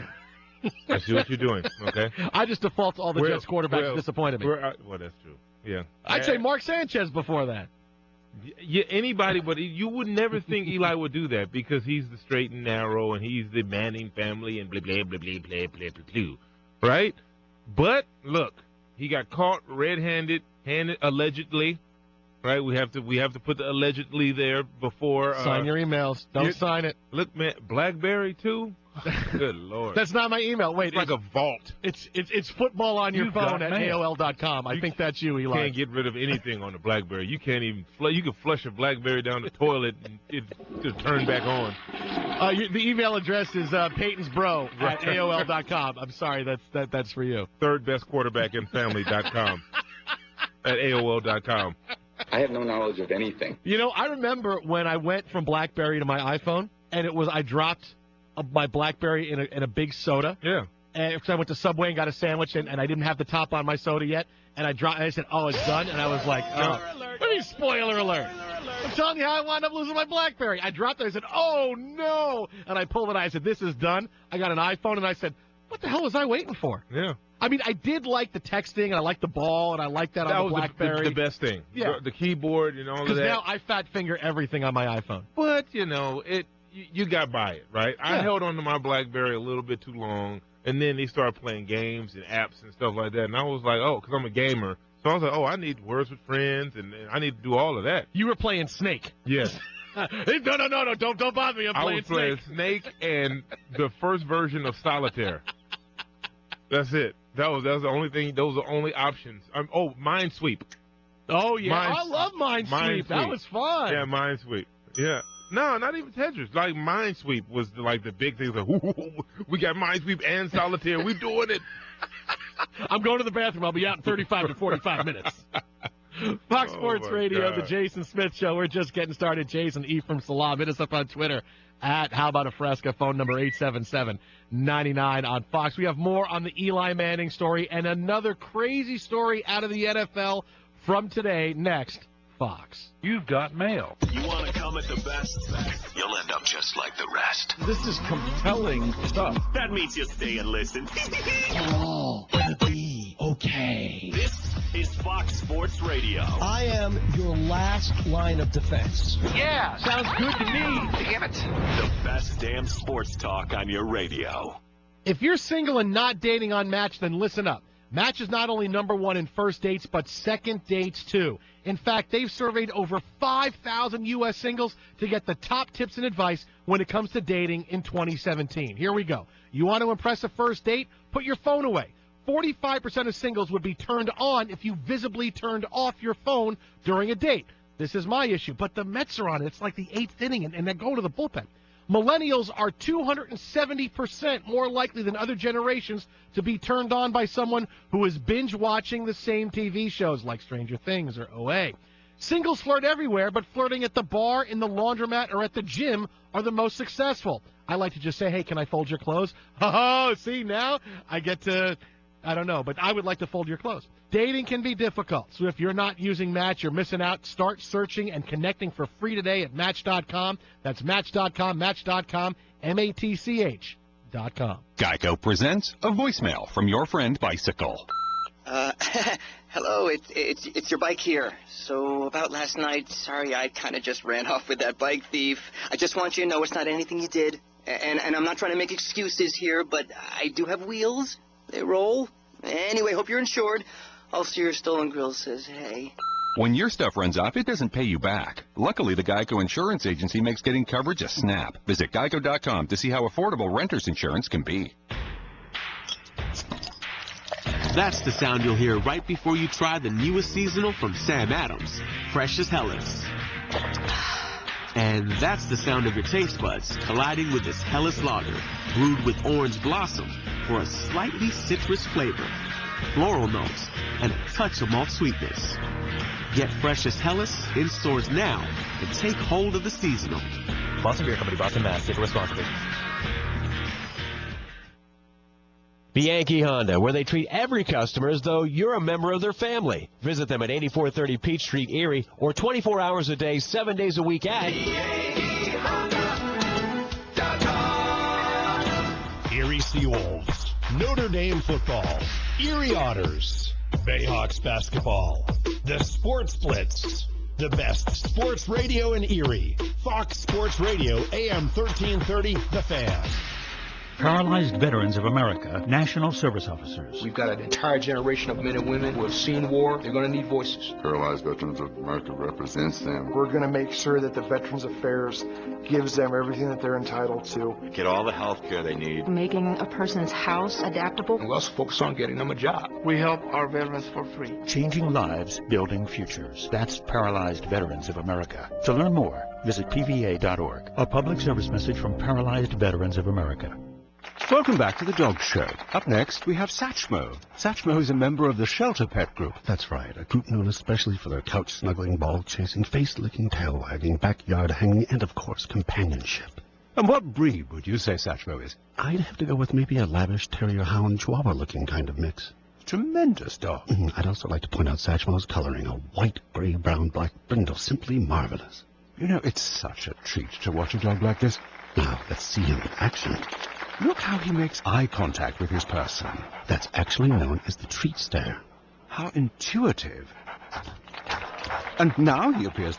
I see what you're doing, okay? I just default to all the Jets quarterbacks disappointed me. Well, that's true, yeah. I'd say Mark Sanchez before that. Yeah, anybody, but you would never think Eli would do that because he's the straight and narrow and he's the Manning family and blah, blah, blah, blah, blah, blah, blah, blah, right? But, look, he got caught red-handed, allegedly, right? We have to put the allegedly there before. Sign your emails. Don't sign it. Look, man, BlackBerry, too? Good Lord. That's not my email. Wait, it's like a vault. It's football on your phone at AOL.com. I think that's you, Eli. You can't get rid of anything on the BlackBerry. You can't even you can flush a BlackBerry down the toilet and it just turn back on. The email address is peytonsbro at AOL.com. I'm sorry, that's for you. Third best quarterback in family.com at AOL.com. I have no knowledge of anything. You know, I remember when I went from BlackBerry to my iPhone, and I dropped my BlackBerry in a big soda. Yeah. And because I went to Subway and got a sandwich, and I didn't have the top on my soda yet, and I said, oh, it's done, and I was like, spoiler alert. I'm telling you how I wound up losing my BlackBerry. I dropped it. I said, oh, no. And I pulled it out. I said, this is done. I got an iPhone, and I said, what the hell was I waiting for? Yeah. I mean, I did like the texting, and I liked the ball, and I liked that on the BlackBerry. That was the best thing. Yeah. The keyboard and all of that. Because now I fat finger everything on my iPhone. But, you got by it, right? Yeah. I held on to my BlackBerry a little bit too long, and then they started playing games and apps and stuff like that, and I was like, because I'm a gamer. So I was like, I need words with friends, and I need to do all of that. You were playing Snake. Yes. No, don't bother me. I was playing Snake and the first version of Solitaire. That's it. That was the only thing. Those were the only options. Minesweep. Oh, yeah. I love Minesweep. That was fun. Yeah, Minesweep. Yeah. No, not even Tetris. Like, Minesweep was the big thing. Like, we got Minesweep and Solitaire. We doing it. I'm going to the bathroom. I'll be out in 35 to 45 minutes. Fox Sports Radio, The Jason Smith Show. We're just getting started. Jason Ephraim Salam. Hit us up on Twitter at How About a Fresca. Phone number 877-99 on Fox. We have more on the Eli Manning story and another crazy story out of the NFL from today next. Fox. You've got mail. You want to come at the best? You'll end up just like the rest. This is compelling stuff. That means you stay and listen. Oh, it'll be okay. This is Fox Sports Radio. I am your last line of defense. Yeah, sounds good to me. Damn it. The best damn sports talk on your radio. If you're single and not dating on Match, then listen up. Match is not only #1 in first dates, but second dates, too. In fact, they've surveyed over 5,000 U.S. singles to get the top tips and advice when it comes to dating in 2017. Here we go. You want to impress a first date? Put your phone away. 45% of singles would be turned on if you visibly turned off your phone during a date. This is my issue, but the Mets are on it. It's like the 8th inning, and they go to the bullpen. Millennials are 270% more likely than other generations to be turned on by someone who is binge-watching the same TV shows like Stranger Things or OA. Singles flirt everywhere, but flirting at the bar, in the laundromat, or at the gym are the most successful. I like to just say, hey, can I fold your clothes? Oh, see, now I get to... I don't know, but I would like to fold your clothes. Dating can be difficult, so if you're not using Match, you're missing out. Start searching and connecting for free today at Match.com. That's Match.com, Match.com, MATCH.com. Geico presents a voicemail from your friend Bicycle. Hello, it's your bike here. So about last night, sorry, I kind of just ran off with that bike thief. I just want you to know it's not anything you did. And I'm not trying to make excuses here, but I do have wheels. They roll. Anyway, hope you're insured. Ulster Stolen Grill says, hey. When your stuff runs off, it doesn't pay you back. Luckily, the Geico Insurance Agency makes getting coverage a snap. Visit geico.com to see how affordable renter's insurance can be. That's the sound you'll hear right before you try the newest seasonal from Sam Adams, Fresh as Hellas. And that's the sound of your taste buds colliding with this Hellas lager, brewed with orange blossom for a slightly citrus flavor, floral notes, and a touch of malt sweetness. Get Fresh as Hellas in stores now and take hold of the seasonal. Boston Beer Company, Boston, Mass. Drink responsibly. Bianchi Honda, where they treat every customer as though you're a member of their family. Visit them at 8430 Peachtree, Erie, or 24 hours a day, 7 days a week at Erie Seawolves, Notre Dame football, Erie Otters, Bayhawks basketball, the Sports Blitz, the best sports radio in Erie, Fox Sports Radio, AM 1330, The Fan. Paralyzed Veterans of America, National Service Officers. We've got an entire generation of men and women who have seen war. They're going to need voices. Paralyzed Veterans of America represents them. We're going to make sure that the Veterans Affairs gives them everything that they're entitled to. Get all the health care they need. Making a person's house adaptable. We also focus on getting them a job. We help our veterans for free. Changing lives, building futures. That's Paralyzed Veterans of America. To learn more, visit PVA.org. A public service message from Paralyzed Veterans of America. Welcome back to the Dog Show. Up next, we have Satchmo. Satchmo is a member of the Shelter Pet Group. That's right, a group known especially for their couch-snuggling, ball-chasing, face-licking, tail-wagging, backyard-hanging, and, of course, companionship. And what breed would you say Satchmo is? I'd have to go with maybe a lavish terrier-hound chihuahua-looking kind of mix. Tremendous dog. I'd also like to point out Satchmo's coloring, a white, gray, brown, black brindle, simply marvelous. You know, it's such a treat to watch a dog like this. Now, let's see him in action. Look how he makes eye contact with his person. That's actually known as the treat stare. How intuitive. And now he appears